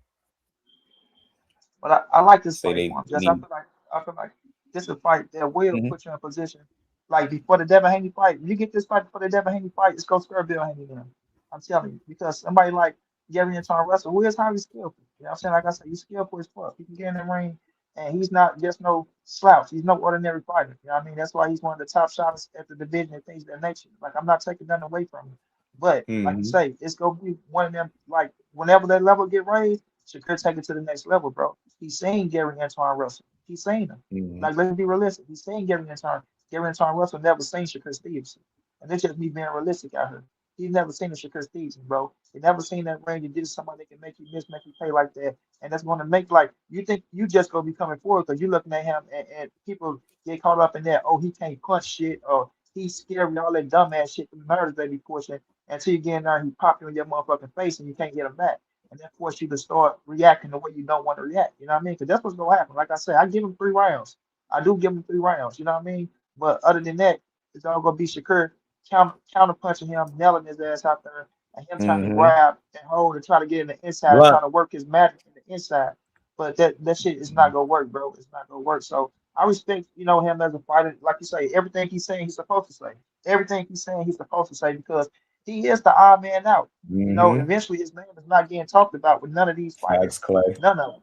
But I like this fight for him. I feel like this is a fight that will put you in a position. Like before the Devin Haney fight, you get this fight before the Devin Haney fight, it's gonna spare Bill Haney then. I'm telling you, because somebody like Gary and Tom Russell, who is highly skillful. You know what I'm saying? Like I said, he's skillful as fuck. He can get in the ring and he's not just no slouch. He's no ordinary fighter. You know what I mean? That's why he's one of the top shotters at the division and things of that nature. Like, I'm not taking nothing away from him. But like you say, it's gonna be one of them, like whenever that level get raised, Shakur take it to the next level, bro. He's saying Gary Antoine Russell. He's saying him. Like, let's be realistic. He's saying Gary Antoine Russell never seen Shakur Stevenson. And it's just me being realistic out here. He's never seen a Shakur Stevenson, bro. He never seen that range and did somebody that can make you miss, make you pay like that. And that's going to make, like, you think you just going to be coming forward because you're looking at him and people get caught up in that, oh, he can't punch shit or he's scary, all that dumbass shit from the nerves they be pushing until you get in there and he pop you in your motherfucking face and you can't get him back. And that force you to start reacting the way you don't want to react. You know what I mean? Because that's what's going to happen. Like I said, I give him 3 rounds. I do give him 3 rounds. You know what I mean? But other than that, it's all going to be Shakur counter punching him, nailing his ass out there, and him trying to grab and hold and try to get in the inside and trying to work his magic in the inside. But that shit is not gonna work, bro. It's not gonna work. So I respect, him as a fighter. Like you say, everything he's saying he's supposed to say. Everything he's saying he's supposed to say because he is the odd man out. Eventually his name is not getting talked about with none of these fighters. None of them.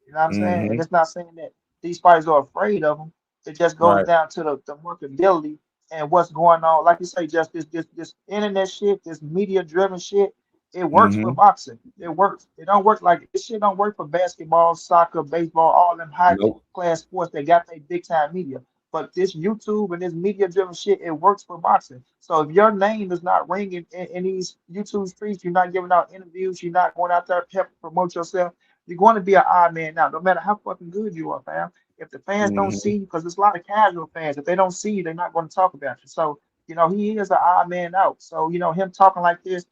You know what I'm saying? And it's not saying that these fighters are afraid of him. It just goes down to the marketability and what's going on. Like you say, just this internet shit, this media driven shit, It works for Mm-hmm. boxing. It works. It don't work like this shit don't work for basketball, soccer, baseball, all them high Nope. class sports that got their big time media. But this YouTube and this media driven shit, it works for boxing. So if your name is not ringing in these YouTube streets, you're not giving out interviews, you're not going out there to promote yourself, you're going to be an odd man out, no matter how fucking good you are, fam. If the fans don't Mm-hmm. see you, because there's a lot of casual fans, if they don't see you, they're not going to talk about you. So, he is an odd man out. So, him talking like this,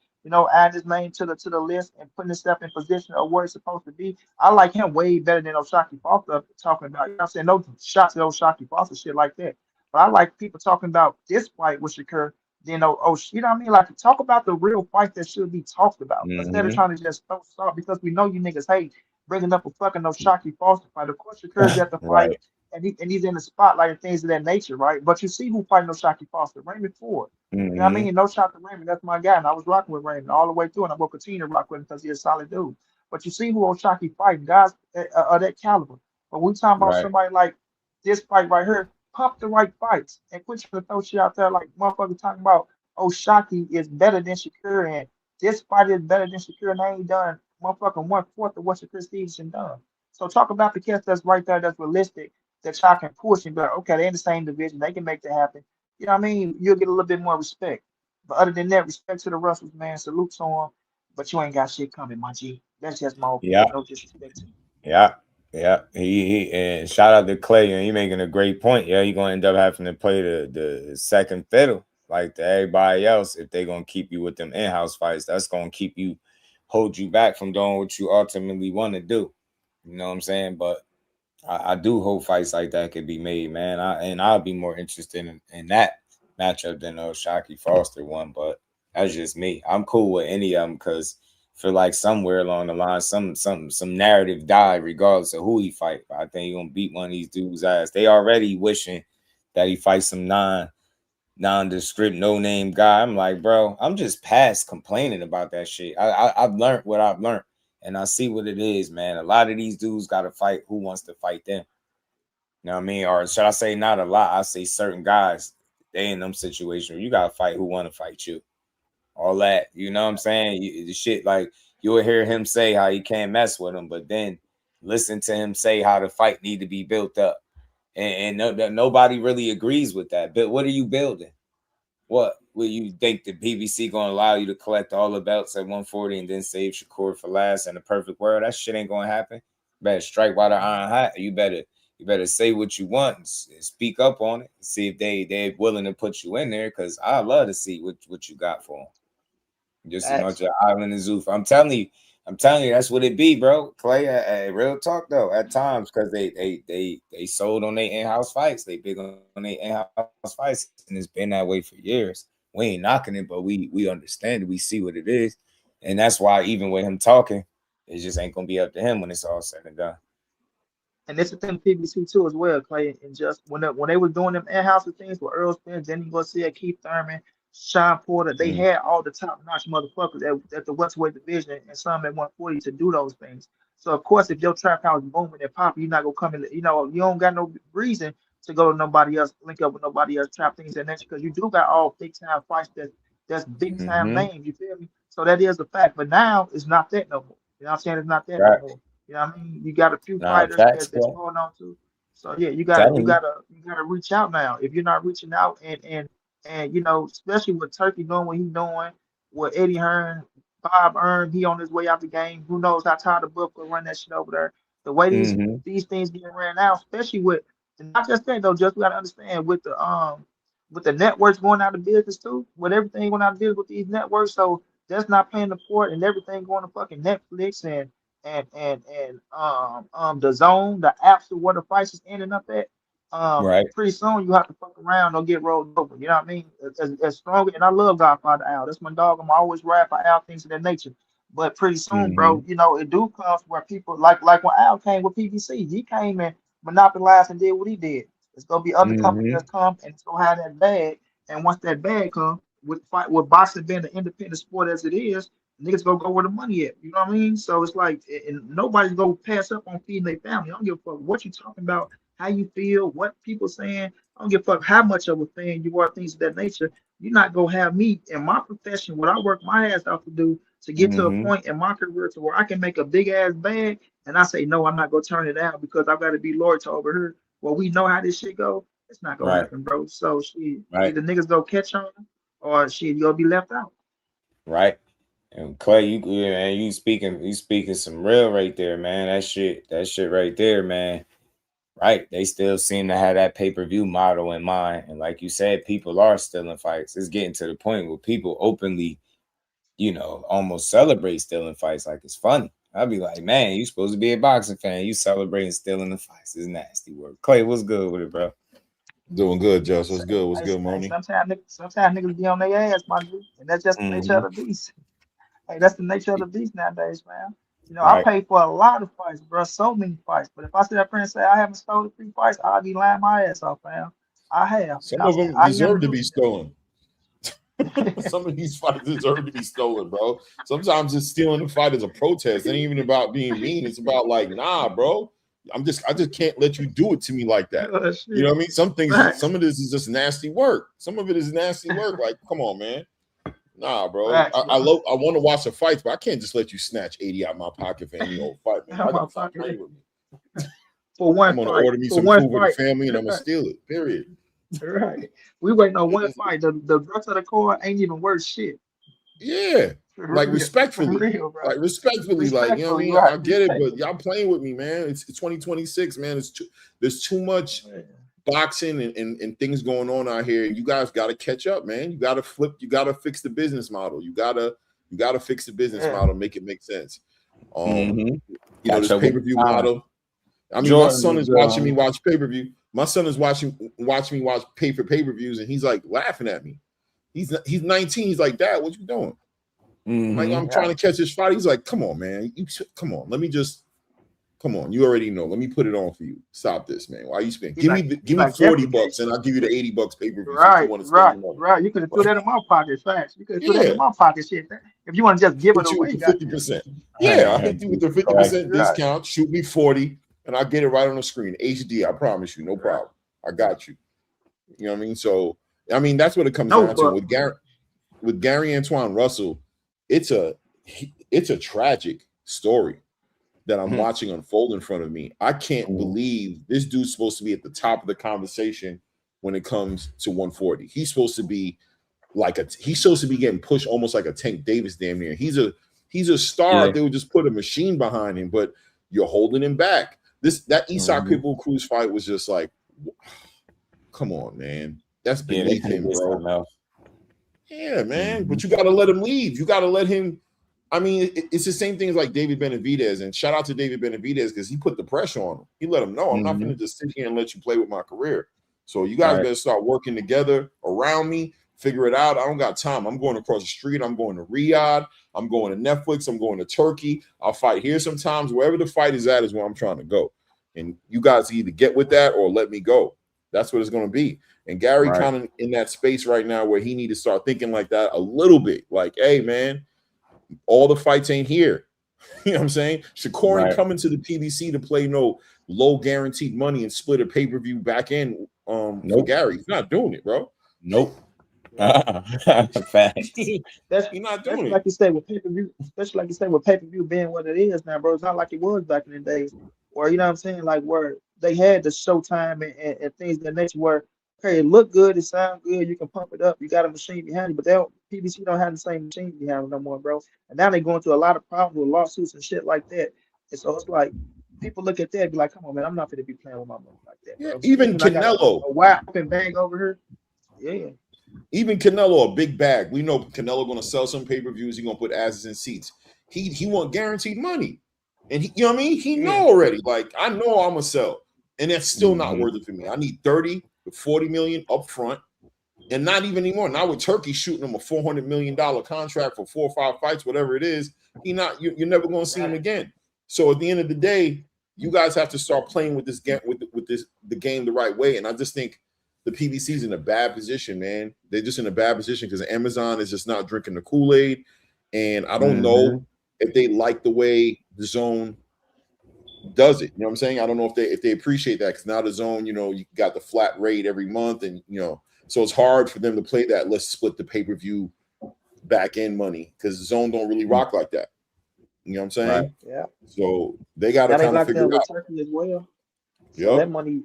add his name to the list and putting himself in position of where it's supposed to be. I like him way better than O'Shaquie Foster talking about. I'm saying no shots at O'Shaquie Foster shit like that. But I like people talking about this fight with Shakur. You know what I mean? Like talk about the real fight that should be talked about instead of Mm-hmm. trying to just throw stuff because we know you niggas hate bringing up a fucking O'Shaquie Foster fight. Of course, Shakur's at the fight Right. and he's in the spotlight and things of that nature, right? But you see who fighting O'Shaquie Foster? Raymond Ford. You know what I Mm-hmm. mean? No shot to Raymond. That's my guy. And I was rocking with Raymond all the way through. And I'm going to continue to rock with him because he's a solid dude. But you see who O'Shaquie fighting, guys of that caliber. But we talking about Right. somebody like this fight right here, pump the right fights and quit trying to throw shit out there like motherfuckers talking about O'Shaquie is better than Shakur and this fight is better than Shakur and they ain't done motherfucking 1/4 of what Shakur Stevenson done. So talk about the cast that's right there that's realistic that y'all can push and be like, okay, they're in the same division, they can make that happen. You know what I mean? You'll get a little bit more respect. But other than that, respect to the Russells, man. Salute to them. But you ain't got shit coming, my G. That's just my Yeah. opinion. No disrespect to you. Yeah. Yeah. He and shout out to Clay, and he making a great point. Yeah, you're gonna end up having to play the second fiddle like to everybody else if they're gonna keep you with them in-house fights. That's gonna hold you back from doing what you ultimately want to do. You know what I'm saying? But I do hope fights like that could be made, man. I'll be more interested in that matchup than Shockey Foster one. But that's just me. I'm cool with any of them because feel like somewhere along the line, some narrative died regardless of who he fight. I think he's gonna beat one of these dudes' ass. They already wishing that he fights some nondescript, no name guy. I'm like, bro, I'm just past complaining about that shit. I've learned what I've learned. And I see what it is, man. A lot of these dudes got to fight who wants to fight them. You know what I mean? Or should I say not a lot? I say certain guys, they in them situations where you got to fight who want to fight you. All that. You know what I'm saying? The shit like you'll hear him say how you can't mess with him, but then listen to him say how the fight need to be built up. And nobody really agrees with that. But what are you building? What will you think the BBC gonna allow you to collect all the belts at 140 and then save Shakur for last in a perfect world? That shit ain't gonna happen. You better strike while the iron hot. You better say what you want and speak up on it. See if they're willing to put you in there because I love to see what you got for them. Just as much Facts. as Island and Zoof. I'm telling you, that's what it be, bro. Clay, real talk though, at times because they sold on their in-house fights. They big on their in-house fights, and it's been that way for years. We ain't knocking it, but we understand it. We see what it is, and that's why even with him talking, it just ain't gonna be up to him when it's all said and done. And it's the thing PBC too as well, Clay. And just when they were doing them in-house things with Earl Spence, then you go see Keith Thurman, Sean Porter, they Mm. had all the top-notch motherfuckers at the welterweight division and some at 140 to do those things. So of course, if your trap house booming and popping, you're not gonna come in. You don't got no reason to go to nobody else, link up with nobody else, trap things and that because you do got all big time fights that's big time Mm-hmm. names. You feel me? So that is a fact. But now it's not that no more. You know what I'm saying? It's not that no Right. more. You know what I mean? You got a few Nah, fighters facts, that's bro. going on too. So yeah, you gotta you Telling you. gotta you gotta reach out now. If you're not reaching out and especially with Turkey doing what he's doing, with Eddie Hearn, Bob Earn, he on his way out the game. Who knows how Tyler Book will run that shit over there. The way Mm-hmm. these things getting ran out, especially with and not just that though, just we gotta understand with the networks going out of business too, with everything going out of business with these networks. So that's not playing the port and everything going to fucking Netflix and the zone, the apps of where the fights is ending up at. Right. Pretty soon you have to fuck around or get rolled over. You know what I mean? As strong and I love Godfather Al. That's my dog. I'm always rap for Al things of that nature. But pretty soon, bro, Mm-hmm. it do comes where people like when Al came with PBC, he came and monopolized and did what he did. It's gonna be other companies Mm-hmm. that come and it's gonna have that bag. And once that bag comes, with boxing being an independent sport as it is, niggas go where the money at. You know what I mean? So it's like, and nobody's gonna pass up on feeding their family. I don't give a fuck what you talking about, how you feel, what people saying. I don't give a fuck how much of a fan you are, things of that nature. You're not gonna have me in my profession, what I work my ass off to do, to get to a Mm-hmm. point in my career to where I can make a big ass bag and I say, no, I'm not gonna turn it down because I've got to be loyal to over here. Well, we know how this shit go. It's not gonna Right. happen, bro. So shit, Right. either niggas go catch on or shit, you'll be left out. Right. And Clay, you speaking some real right there, man. That shit right there, man. Right. They still seem to have that pay-per-view model in mind. And like you said, people are still in fights. It's getting to the point where people openly, almost celebrate stealing fights like it's funny. I'll be like, man, you supposed to be a boxing fan. You celebrating stealing the fights. It's nasty work. Clay, what's good with it, bro? Doing good, Just. What's good? What's good, Moni? Sometimes niggas be on their ass, my dude. And that's just the nature of the beast. Hey, that's the nature of the beast nowadays, man. I paid for a lot of fights, bro. So many fights. But if I sit up here and say I haven't stolen 3 fights, I'll be lying my ass off, man. I have. Some of them deserve to be stolen. Some of these fights deserve to be stolen, bro. Sometimes just stealing the fight is a protest. It ain't even about being mean. It's about like, nah, bro. I just can't let you do it to me like that. You know what I mean? Some of this is just nasty work. Some of it is nasty work. Like, come on, man. Nah, bro. I want to watch the fights, but I can't just let you snatch 80 out of my pocket for any old fight, man. I gotta stop playing with me. For one I'm gonna fight. order me some food with the family and I'm gonna steal it. Period. Right. We waiting on one fight. The rest of the core ain't even worth shit. Yeah. Like respectfully. Real, like respectfully, like, you know what I mean? Right. I get it, but y'all playing with me, man. It's 2026, man. There's too much boxing and things going on out here. You guys got to catch up, man. You got to fix the business model. You got to fix the business model, make it make sense. This pay-per-view model. I mean, my son is watching me watch pay-per-view. My son is watching me watch pay-per-views, and he's like laughing at me. He's 19. He's like, Dad, what you doing? Like, I'm trying to catch this fight. He's like, come on, man. Come on. Come on. You already know. Let me put it on for you. Stop this, man. Why are you spending? Give me $40 and I'll give you the $80 pay-per-view. Right. You could have threw that in my pocket fast. You could have threw that in my pocket, shit. If you want to just give it away, 50%. Yeah, I'll hit you with the 50% discount. Shoot me 40, and I'll get it right on the screen. HD, I promise you, no problem. I got you. You know what I mean? So, I mean, that's what it comes down to. With Gary Antoine Russell, it's a tragic story that I'm watching unfold in front of me. I can't believe this dude's supposed to be at the top of the conversation when it comes to 140. He's supposed to be getting pushed almost like a Tank Davis damn near. He's a star if they would just put a machine behind him, but you're holding him back. That Isak Pitbull Cruz fight was just like, come on, man. That's beneath him, bro. Yeah, man. But you got to let him leave. You got to let him. I mean, it's the same thing as like David Benavidez, and shout out to David Benavidez because he put the pressure on him. He let him know, I'm not going to just sit here and let you play with my career. So you guys better start working together around me, figure it out. I don't got time. I'm going across the street. I'm going to Riyadh. I'm going to Netflix. I'm going to Turkey. I'll fight here sometimes. Wherever the fight is at is where I'm trying to go. And you guys either get with that or let me go. That's what it's going to be. And Gary kind of in that space right now where he need to start thinking like that a little bit. Like, hey, man, all the fights ain't here. You know what I'm saying? Shakur ain't coming to the PBC to play no low guaranteed money and split a pay-per-view back in for Gary. He's not doing it, bro. Nope. Facts. You're not doing it. Like you say with pay-per-view, especially like you say with pay-per-view being what it is now, bro. It's not like it was back in the days where, you know what I'm saying, like where they had the showtime and things of that nature where, okay, it look good, it sound good, you can pump it up, you got a machine behind you, but PBC don't have the same machine behind them no more, bro. And now they're going through a lot of problems with lawsuits and shit like that. And so it's like people look at that and be like, come on, man, I'm not going to be playing with my money like that, bro. Yeah, even Canelo. A wide open bag over here. Yeah. Even Canelo, a big bag. We know Canelo going to sell some pay-per-views. He's going to put asses in seats. He want guaranteed money. And you know what I mean? He know already. Like, I know I'm going to sell. And that's still not worth it for me. I need 30 to 40 million up front. And not even anymore. Now with Turkey shooting him a $400 million contract for 4 or 5 fights, whatever it is, you're never going to see him again. So at the end of the day, you guys have to start playing with this game, the game the right way. And I just think the PBC's in a bad position, man. They're just in a bad position because Amazon is just not drinking the Kool-Aid. And I don't know if they like the way the zone does it. You know what I'm saying? I don't know if they appreciate that because now the zone, you got the flat rate every month, and so it's hard for them to play that let's split the pay-per-view back end money because zone don't really rock like that. You know what I'm saying? Right. Yeah. So they got to kind of figure it out. Turkey as well. So that money,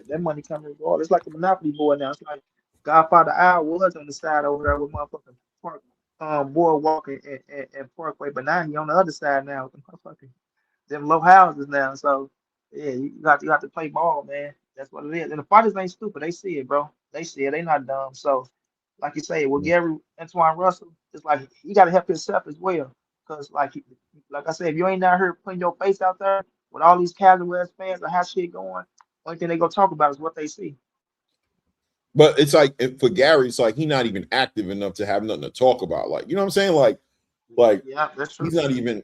that money coming regardless. It's like the Monopoly board now. It's like Godfather Isle was on the side over there with motherfucking Park, Boardwalk and Parkway, but now he on the other side now with the motherfucking them low houses now. So yeah, you have to play ball, man. That's what it is. And the fighters ain't stupid. They see it, bro. They see it. They not dumb. So like you say, with Gary Antoine Russell, it's like you got to help yourself as well. Because like I said, if you ain't out here putting your face out there with all these casual ass fans and how shit going, only thing they gonna talk about is what they see. But it's like for Gary, it's like he's not even active enough to have nothing to talk about. Like, you know what I'm saying? Like yeah, that's true. He's not even.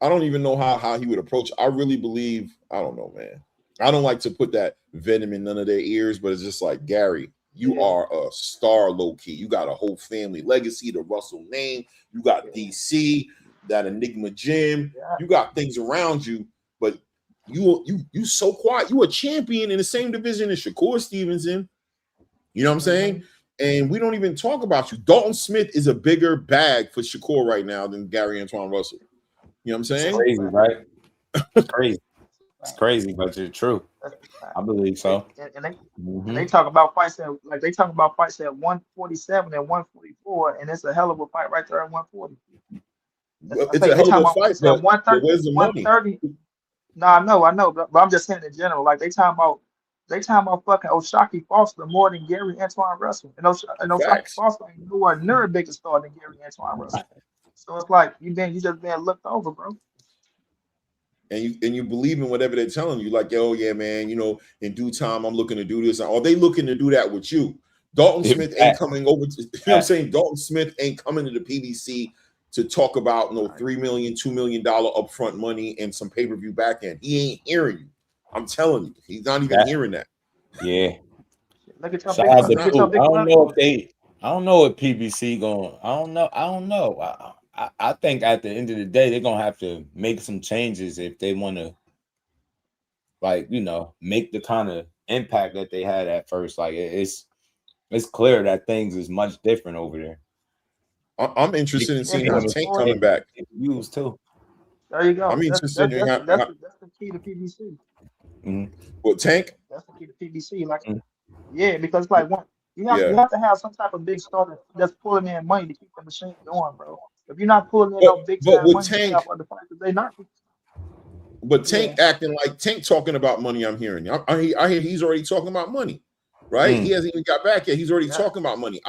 I don't even know how he would approach. I really believe. I don't know, man. I don't like to put that venom in none of their ears, but it's just like, Gary, you are a star, low key. You got a whole family legacy, the Russell name. You got DC, that Enigma Gym. You got things around you, but you so quiet. You a champion in the same division as Shakur Stevenson. You know what I'm saying? And we don't even talk about you. Dalton Smith is a bigger bag for Shakur right now than Gary Antoine Russell. You know what I'm saying? It's crazy, right? It's crazy. It's crazy, but it's true. I believe so. And they talk about fights at 147 and 144, and it's a hell of a fight right there at 140. It's a hell of a fight, but where's the money? 130. No, I know, but I'm just saying in general. Like they talking about fucking O'Shaquie Foster more than Gary Antoine Russell, and O'Shaquie Foster ain't nowhere near a bigger star than Gary Antoine Russell. So it's like you just been looked over, bro. And you believe in whatever they're telling you, like, oh yeah, man, you know, in due time I'm looking to do this. Are they looking to do that with you? Dalton Smith ain't coming over to, you know what I'm saying? Dalton Smith ain't coming to the PBC to talk about $3 million, $2 million upfront money and some pay-per-view back end. He ain't hearing you. I'm telling you, he's not even hearing that. Yeah. Look at your I don't know if PBC going. I don't know. I think at the end of the day, they're gonna have to make some changes if they want to, like, you know, make the kind of impact that they had at first. Like it's clear that things is much different over there. I'm interested in seeing how Tank coming back. Used too. There you go. I'm interested in that's the key to PBC. Well, Tank. That's the key to PBC. Like, yeah, because like you have to have some type of big starter that's pulling in money to keep the machine going, bro. If you're not pulling in no big time money, Tank, they not. But Tank acting like Tank talking about money. I'm hearing. I hear he's already talking about money, right? He hasn't even got back yet. He's already talking about money.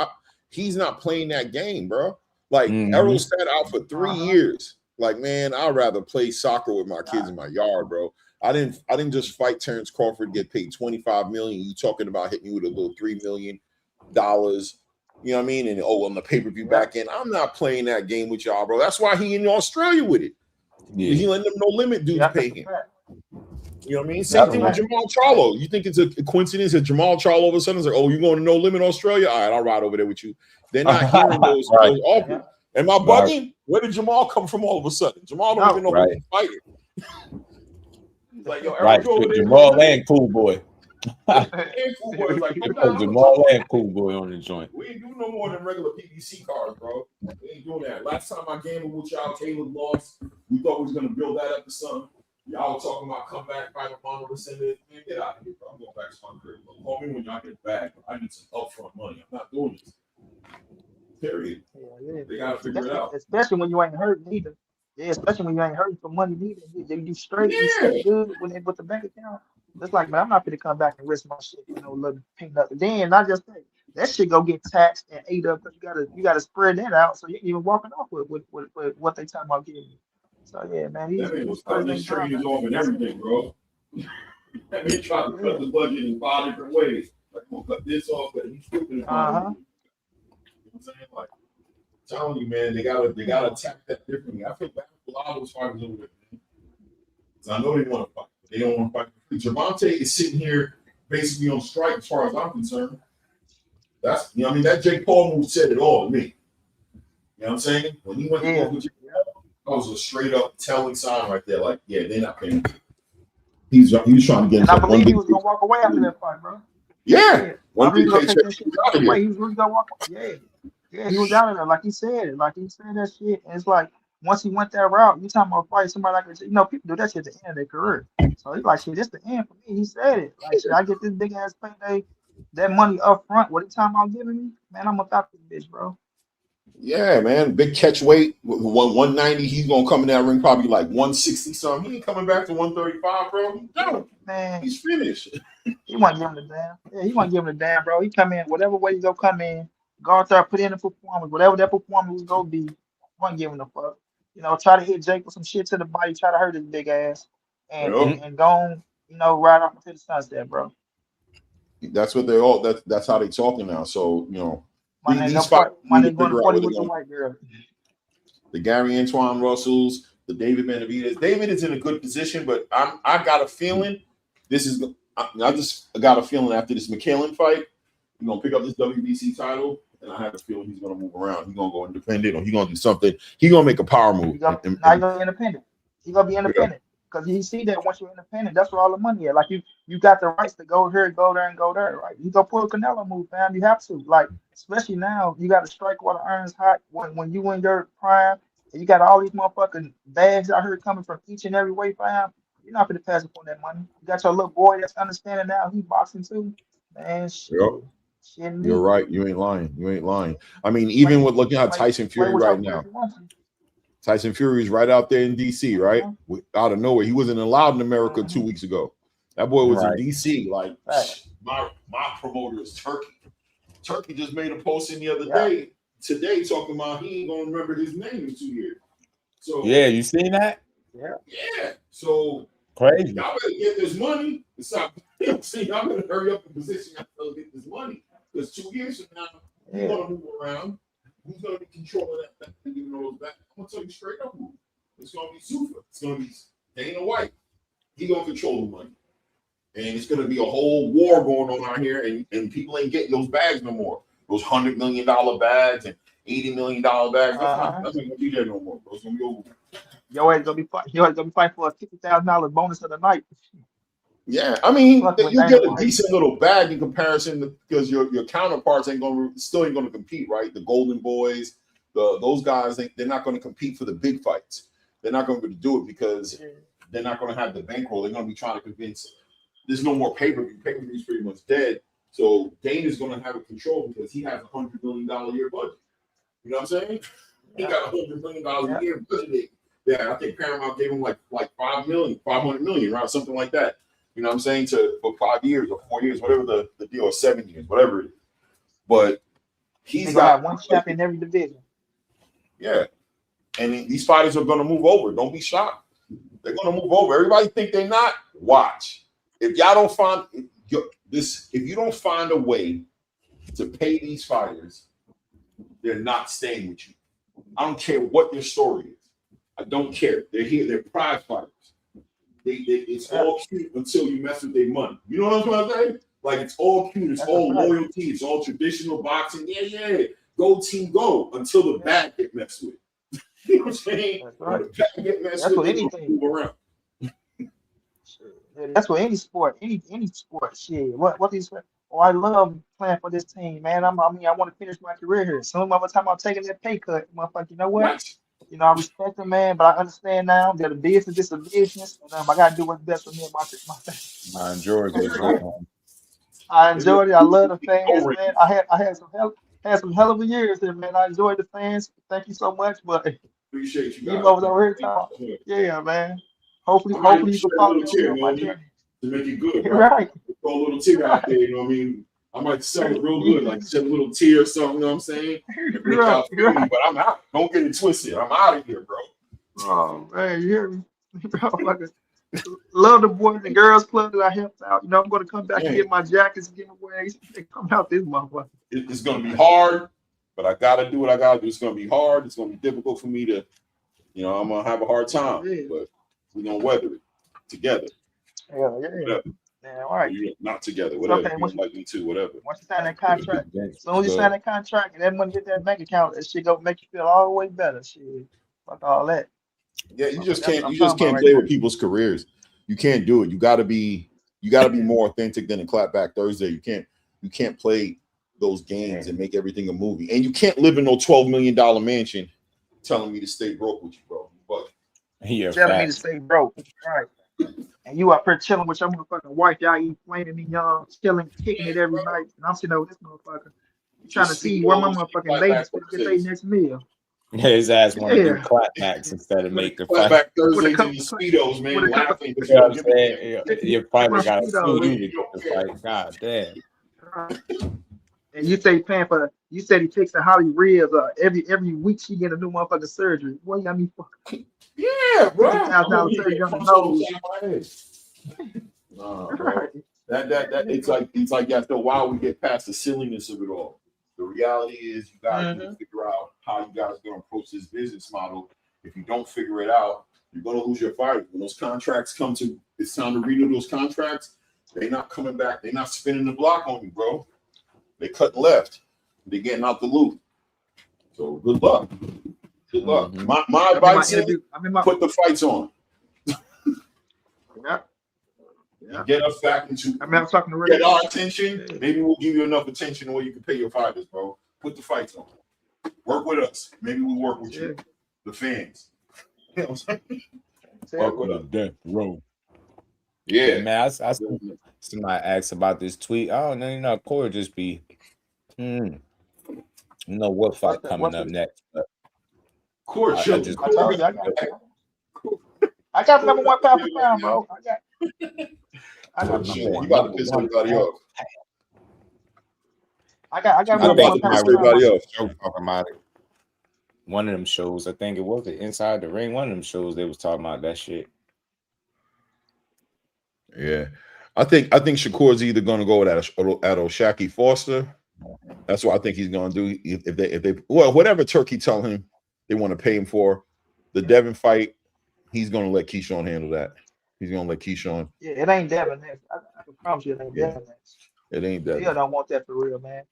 He's not playing that game, bro. Like Errol sat out for 3 years. Like, man, I'd rather play soccer with my kids in my yard, bro. I didn't just fight Terrence Crawford, get paid $25 million. You talking about hitting me with a little $3 million. You know what I mean? And on the pay-per-view back end, I'm not playing that game with y'all, bro. That's why he in Australia with it. Yeah. He letting them No Limit dudes pay him. You know what I mean? Same thing with Jamal Charlo. You think it's a coincidence that Jamal Charlo all of a sudden is like, oh, you going to No Limit Australia? All right, I'll ride over there with you. They're not hearing those offers. Am I bugging? Where did Jamal come from all of a sudden? Jamal don't even know who he's fighting. Like, yo, Jamal and Cool Boy. Like, Jamal and Cool Boy on the joint. We ain't doing no more than regular PBC cards, bro. We ain't doing that. Last time I gambled with y'all, Caleb lost. We thought we was gonna build that up to something. Y'all were talking about comeback, fight a bundle, this and this. Man, get out of here, bro. I'm going back to my crib. Call me when y'all get back. I need some upfront money. I'm not doing this. Period. They gotta figure it out. Especially when you ain't hurting either. Yeah, especially when you ain't hurting for money either. You straight, you stay good with the bank account. It's like, man, I'm not gonna come back and risk my shit, you know, little peanut. Then not just that shit go get taxed and ate up, because you gotta spread that out so you ain't even walking off with what they talking about getting you. So yeah, man, he's cutting his trainers off and everything, bro. That man tried to cut the budget in 5 different ways. Like, I'm gonna cut this off, but he's stupid. You know what I'm saying? Like, I'm telling you, man, they gotta attack that differently. I feel bad for a lot of those fighters over there, man. So I know they want to fight. They don't want to fight. Gervonta is sitting here basically on strike as far as I'm concerned. That's, you know what I mean? That Jake Paul move said it all to me. You know what I'm saying? When he went to go with Jake Paul, that was a straight up telling sign right there. Like, yeah, they're not paying. He was trying to get himself. And I believe he was gonna walk away after that fight, bro. Yeah. One big paycheck. He was really gonna walk away. Yeah. Yeah, he was out of there, like he said it, like he said that shit. And it's like once he went that route, you talking about fight somebody like people do that shit at the end of their career. So he's like, shit, this the end for me. He said it. Like, shit, I get this big ass payday, that money up front. What the time I'm giving me, man, I'm gonna stop this bitch, bro. Yeah, man. Big catch weight, 190. He's gonna come in that ring probably like 160 something. He ain't coming back to 135, bro. No, man, he's finished. He wasn't giving a damn. Yeah, he wasn't giving a damn, bro. He come in whatever way you go come in, go out there, put in the performance, whatever that performance was gonna be. Wasn't giving a fuck. Try to hit Jake with some shit to the body, try to hurt his big ass, and go on, ride off into the sunset, bro. That's what they all. That's how they talking now. So these fights. Money going to party with the white girl. The Gary Antoine Russells, the David Benavidez. David is in a good position, but I got a feeling this is. I just got a feeling after this McKellen fight, he's gonna pick up this WBC title, and I have a feeling he's gonna move around. He's gonna go independent, or he's gonna do something. He's gonna make a power move. He's gonna be independent. He's gonna be independent because you see that once you're independent, that's where all the money is. Like you got the rights to go here, go there, and go there. Right? You go pull a Canelo move, fam. You have to. Like especially now, you got to strike while the iron's hot. When you in your prime, and you got all these motherfucking bags out here coming from each and every way, fam. You're not going to pass up on that money. You got your little boy that's understanding now. He's boxing too. Man, shit. Yep. You're right. You ain't lying. You ain't lying. I mean, even with looking at Tyson Fury right now. Tyson Fury is right out there in D.C., right? Out of nowhere. He wasn't allowed in America 2 weeks ago. That boy was in D.C. Like, my promoter is Turkey. Turkey just made a post in the other day, today, talking about he ain't going to remember his name in 2 years. So yeah, you seen that? Yeah. So crazy. Y'all better get this money. Y'all better hurry up and position yourself to get this money. Because 2 years from now, you're gonna move around. Who's gonna be controlling that thing? Giving those back? I'm gonna tell you straight up. It's gonna be Sufa. It's gonna be Dana White. He gonna control the money, and it's gonna be a whole war going on out here, and people ain't getting those bags no more. Those $100 million bags and $80 million bags. That's not gonna be there no more, bro. It's gonna be over. Your ass gonna be fighting for a $50,000 bonus of the night. Yeah, I mean, you get a decent little bag in comparison because your counterparts still ain't gonna compete, right? The Golden Boys, those guys, they're not gonna compete for the big fights. They're not going to do it because they're not going to have the bankroll. They're going to be trying to convince. There's no more pay-per-view. Pay-per-view is pretty much dead. So Dana's going to have it control because he has a $100 million a year budget. You know what I'm saying? He got $100 million a year budget. Yeah, I think Paramount gave him like $500 million, right? Something like that. You know what I'm saying? For 5 years or 4 years, whatever the deal, or 7 years, whatever it is. But he's got one champion in every division. Yeah. And these fighters are going to move over. Don't be shocked. They're going to move over. Everybody think they're not. Watch. If y'all don't find this, if you don't find a way to pay these fighters, they're not staying with you. I don't care what their story is. I don't care. They're here. They're prize fighters. It's all cute until you mess with their money. You know what I'm saying? Like, it's all cute. It's all loyalty. It's all traditional boxing. Yeah. Go team, go until the back get messed with. You know what I'm saying? That's what anything. Move around. That's what any sport, any sport. Shit. What these? Oh, I love playing for this team, man. I want to finish my career here. So by the time I'm taking that pay cut, motherfucker, you know what? You know, I respect them, man, but I understand now that a business is a business, and I got to do what's best for me and my family. I enjoyed it. I enjoyed it. I love the fans, man. I had some hell of a years there, man. I enjoyed the fans. Thank you so much, but appreciate you guys. You over here talking. Yeah, man. Hopefully you can follow me on my journey to make it good. Right. Throw a little tear out there. You know what I mean? I might sell it real good, like shed a little tear or something. You know what I'm saying? Right. But I'm out. Don't get it twisted. I'm out of here, bro. Oh man, you hear me? Love the Boys and Girls Club that I helped out. You know, I'm going to come back and get my jackets giveaways. They come out this motherfucker. It's going to be hard, but I got to do what I got to do. It's going to be hard. It's going to be difficult for me to, I'm going to have a hard time, but we're going to weather it together. Yeah. All right. Not together, whatever. Okay, you like me too, whatever. Once you sign that contract, as soon as you sign that contract and that money hit that bank account, that shit gonna make you feel all the way better. Shit. Fuck all that. Yeah, you just can't play with people's careers. You can't do it. You gotta be more authentic than a clapback Thursday. You can't play those games and make everything a movie. And you can't live in no $12 million mansion telling me to stay broke with you, bro. But telling me to stay broke, right? And you up here chilling with your motherfucking wife, y'all eat flaming me young, chilling, kicking it every night, and I'm sitting over this motherfucker trying to see where my motherfucking babies gonna get their next meal. His ass want to do clapbacks instead of make the fight. Clapback Thursdays in your speedos, man, laughing. You know what I'm saying? Your fighter got to sue you to get the fight. God damn. And you say paying for, you said he fixing Holly ribs every week she get a new motherfucking surgery. What you got me for? Yeah, bro. $50,000 surgery on the nose. Nah, bro. That it's like after a while we get past the silliness of it all. The reality is you guys need to figure out how you guys are gonna approach this business model. If you don't figure it out, you're gonna lose your fight. When those contracts come to, it's time to renew those contracts. They're not coming back. They're not spinning the block on you, bro. They cutting left. They're getting out the loop. So good luck. Good luck. My advice is put the fights on. Get us back into. I'm talking to get our attention. Maybe we'll give you enough attention where you can pay your fighters, bro. Put the fights on. Work with us. Maybe we work with you, the fans. You know what I'm saying? Work with us, death row. Yeah, man. I somebody asked about this tweet. Oh no, you know, Corey just be. You know what fight coming up next? Corey, I got number one pound for pound, bro. I got you about to piss everybody off. I got number one pound for pound. Talking about it. One of them shows, I think it was Inside the Ring. One of them shows they was talking about that shit. Yeah, I think Shakur's either gonna go at O'Shaquie Foster. That's what I think he's gonna do. If they whatever Turkey tell him they want to pay him for the Devin fight, he's gonna let Keyshawn handle that. He's gonna let Keyshawn. Yeah, it ain't Devin next. I can promise you it ain't Devin next. It ain't Devin. Still don't want that for real, man.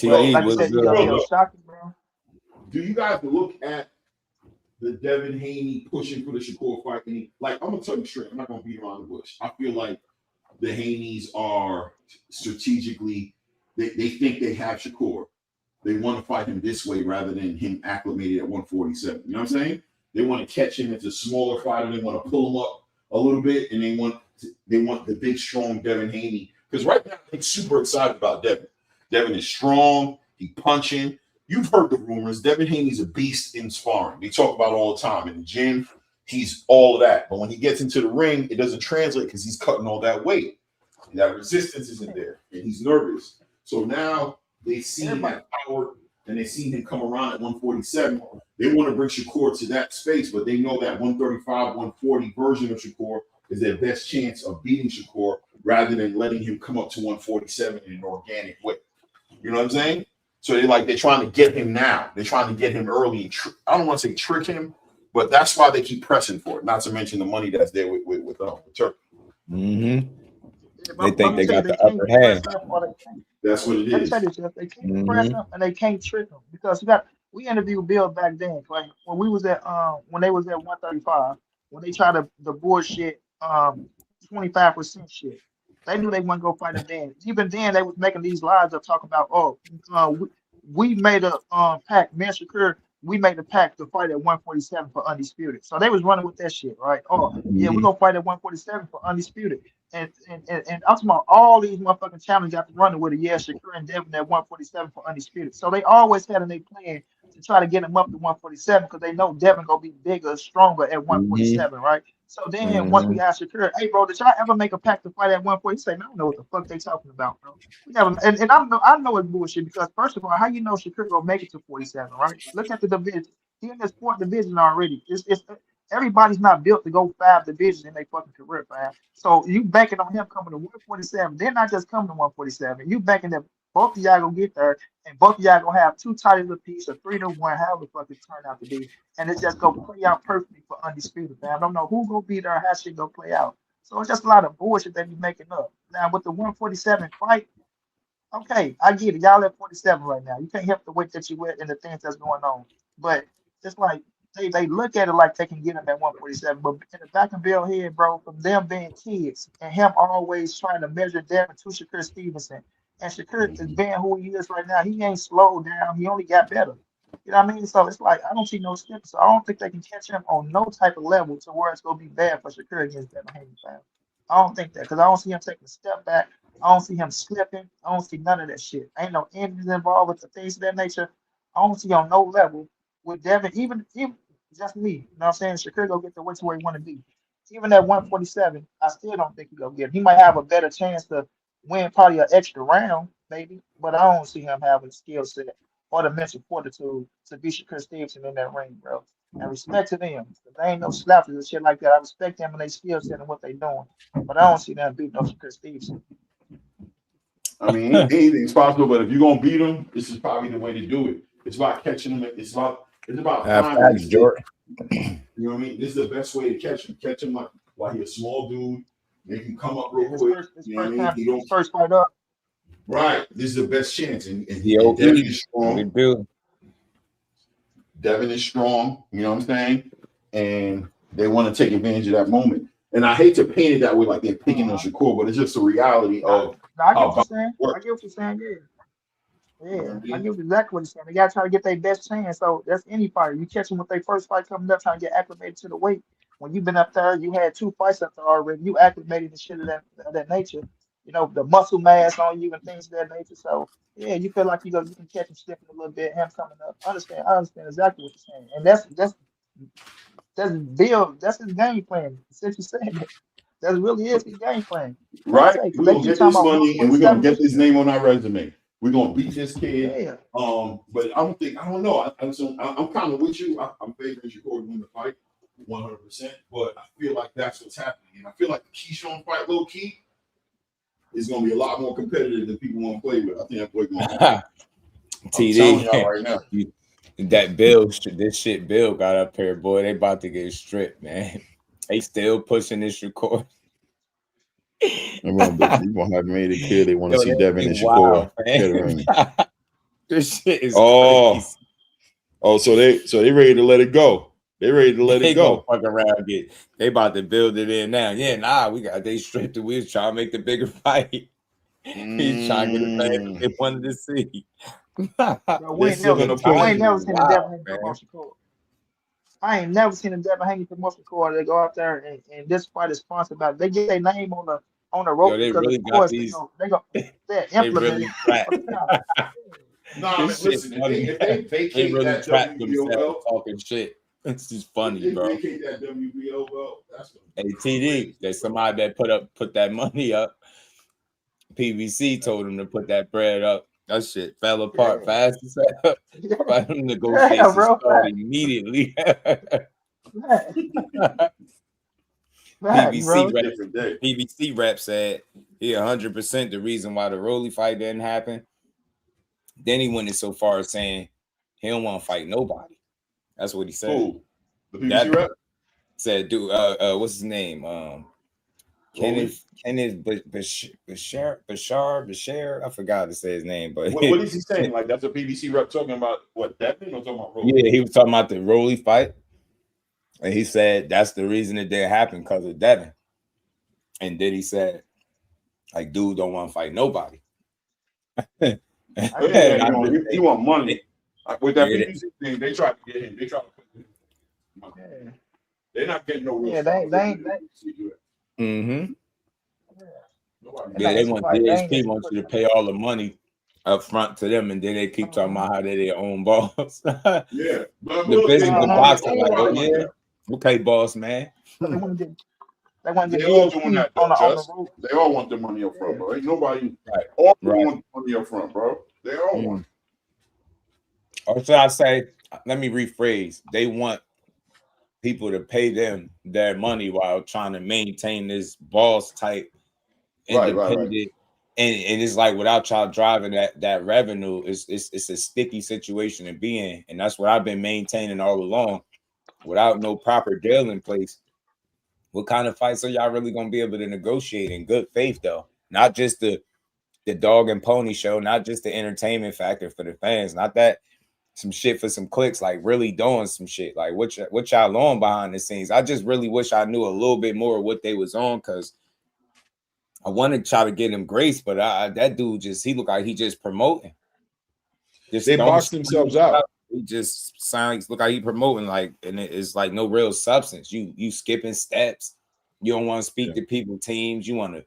Like you said, you know, Shakur, bro. Do you guys look at the Devin Haney pushing for the Shakur fight? And I'm gonna tell you straight, I'm not gonna beat around the bush. I feel like the Haneys are strategically, they think they have Shakur. They want to fight him this way rather than him acclimated at 147. You know what I'm saying? They want to catch him as a smaller fighter. They want to pull him up a little bit, and they want the big, strong Devin Haney. Because right now, I'm super excited about Devin. Devin is strong. He punching. You've heard the rumors. Devin Haney's a beast in sparring. They talk about it all the time. In the gym, he's all of that. But when he gets into the ring, it doesn't translate because he's cutting all that weight. And that resistance isn't there, and he's nervous. So now they've seen that power, and they've seen him come around at 147. They want to bring Shakur to that space, but they know that 135, 140 version of Shakur is their best chance of beating Shakur rather than letting him come up to 147 in an organic way. You know what I'm saying? So they're trying to get him now. They're trying to get him early. I don't want to say trick him, but that's why they keep pressing for it. Not to mention the money that's there with Turkey. They think they got the upper hand. That's what it is. They can't press him and they can't trick him because we interviewed Bill back then. Like when we was at when they was at 135, when they tried the bullshit 25% shit. They knew they wouldn't go fight him then. Even then, they was making these lies of talking about, we made a pact. Me and Shakur, we made a pact to fight at 147 for undisputed. So they was running with that shit, right? Yeah, we're gonna fight at 147 for undisputed. And I'm talking about all these motherfucking challenges after running with it. Yeah, Shakur and Devin at 147 for undisputed. So they always had in their plan to try to get him up to 147 because they know Devin gonna be bigger, stronger at 147, right? So then once we asked Shakur, hey bro, did y'all ever make a pact to fight at 147? I don't know what the fuck they talking about, bro. We never, and I know it's bullshit because first of all, how you know Shakur gonna make it to 47, right? Look at the division. He in this fourth division already. It's everybody's not built to go 5 divisions in their fucking career, man. So you banking on him coming to 147. They're not just coming to 147. You banking that both of y'all gonna get there, and both of y'all gonna have 2 titles apiece, or 3-1, however the fuck it turned out to be, and it's just gonna play out perfectly for undisputed, man. I don't know who gonna be there, how shit gonna play out. So it's just a lot of bullshit they be making up. Now with the 147 fight, okay, I get it. Y'all at 47 right now. You can't help the weight that you with and the things that's going on. But it's like they look at it like they can get him at 147, but in the back of Bill's head, bro, from them being kids and him always trying to measure Devin to Shakur Stevenson. And Shakur is being who he is right now. He ain't slowed down. He only got better. You know what I mean? So it's like I don't see no skip. So I don't think they can catch him on no type of level to where it's gonna be bad for Shakur against Devin Haney, fam. I don't think that because I don't see him taking a step back. I don't see him slipping. I don't see none of that shit. Ain't no injuries involved with the things of that nature. I don't see on no level with Devin, even just me. You know what I'm saying? Shakur go get the weight to where he want to be. Even at 147, I still don't think he gonna get it. He might have a better chance to win probably an extra round, maybe, but I don't see him having the skill set or the mental fortitude to beat Shakur Stevenson in that ring, bro. And respect to them. They ain't no slappers and shit like that. I respect them and their skill set and what they doing. But I don't see them beating no Shakur Stevenson. I mean, anything's possible, but if you're gonna beat him, this is probably the way to do it. It's about catching him. It's about time. Jordan. You know what I mean? This is the best way to catch him. Catch him while he's a small dude. Make him come up real quick. You know what I mean? He don't first fight up. Right. This is the best chance. And Devin is strong. Devin is strong. You know what I'm saying? And they want to take advantage of that moment. And I hate to paint it that way, like they're picking on Shakur, but it's just the reality of. I get what you're saying. I get what you're saying. Yeah, I get exactly what you're saying. They got to try to get their best chance. So that's any fighter. You catch them with their first fight coming up, trying to get acclimated to the weight. When you've been up there, you had 2 fights up there already. You acclimated to shit of that nature. You know, the muscle mass on you and things of that nature. So yeah, you feel like you can catch him slipping a little bit, him coming up. I understand exactly what you're saying. And that's his game plan. Since you said that really is his game plan. Right. We're gonna get this money and we're gonna get this name on our resume. We're gonna beat this kid. Yeah. But I don't know. I'm kind of with you. I'm favoring Shakur to win the fight 100%. But I feel like that's what's happening. And I feel like the Keyshawn fight, low key, is gonna be a lot more competitive than people want to play with. I think that's what's going on. TD right now. That Bill, this shit Bill got up here, boy. They about to get stripped, man. They still pushing this record. You won't have made it clear they want to see Devin and Shakur. This shit is crazy. So they ready to let it go. They ready to let it go. Fuck around, they about to build it in now. Yeah, they stripped it. We was trying to make the bigger fight. He's trying to get the thing they wanted to see. I ain't never seen a Devin Haney promote Shakur. I ain't never seen a Devin Haney promote Shakur. They go out there and this fight is sponsored by. They get their name on the rope they because really of course these, they're implementing. Listen, if they vacate really that trap WBO belt, talking shit. It's just funny, bro. Vacate that WBO belt. Hey, TD, there's somebody that put that money up. PBC told him to put that bread up. That shit fell apart fast as hell. Negotiations started immediately. PBC rep said he 100% the reason why the Rolly fight didn't happen. Then he went so far as saying he don't want to fight nobody. That's what he said. Cool. The PBC rep said, dude, what's his name? Kenneth Bashar. I forgot to say his name, but what is he saying? Like that's a PBC rep talking about what Devin or talking about Rolly? Yeah, he was talking about the Rolly fight, and he said that's the reason it didn't happen because of Devin. And then he said, like, dude don't want to fight nobody. He want money. With that PBC thing, they tried to get him. They tried to put him. Yeah. They're not getting no real. Yeah, they ain't. Mm-hmm. Yeah, they want DHP wants you to pay all the money up front to them, and then they keep talking about how they're their own boss. Yeah, the business, the boxing, like, oh yeah, okay, boss man. They all doing that, though, they all want the money up front, bro. Ain't nobody want the money up front, bro. They all want. Or should I say, let me rephrase, they want people to pay them their money while trying to maintain this boss type independent. Right. And it's like without y'all driving that revenue, it's a sticky situation to be in. And that's what I've been maintaining all along. Without no proper deal in place, what kind of fights are y'all really gonna be able to negotiate in good faith though? Not just the dog and pony show, not just the entertainment factor for the fans, not that some shit for some clicks, like really doing some shit. Like what y'all on behind the scenes. I just really wish I knew a little bit more of what they was on, because I want to try to get him grace, but that dude he look like he just promoting. They box themselves out. He just sounds look like he promoting, like, and it's like no real substance. You skipping steps. You don't want to speak to people, teams. You want to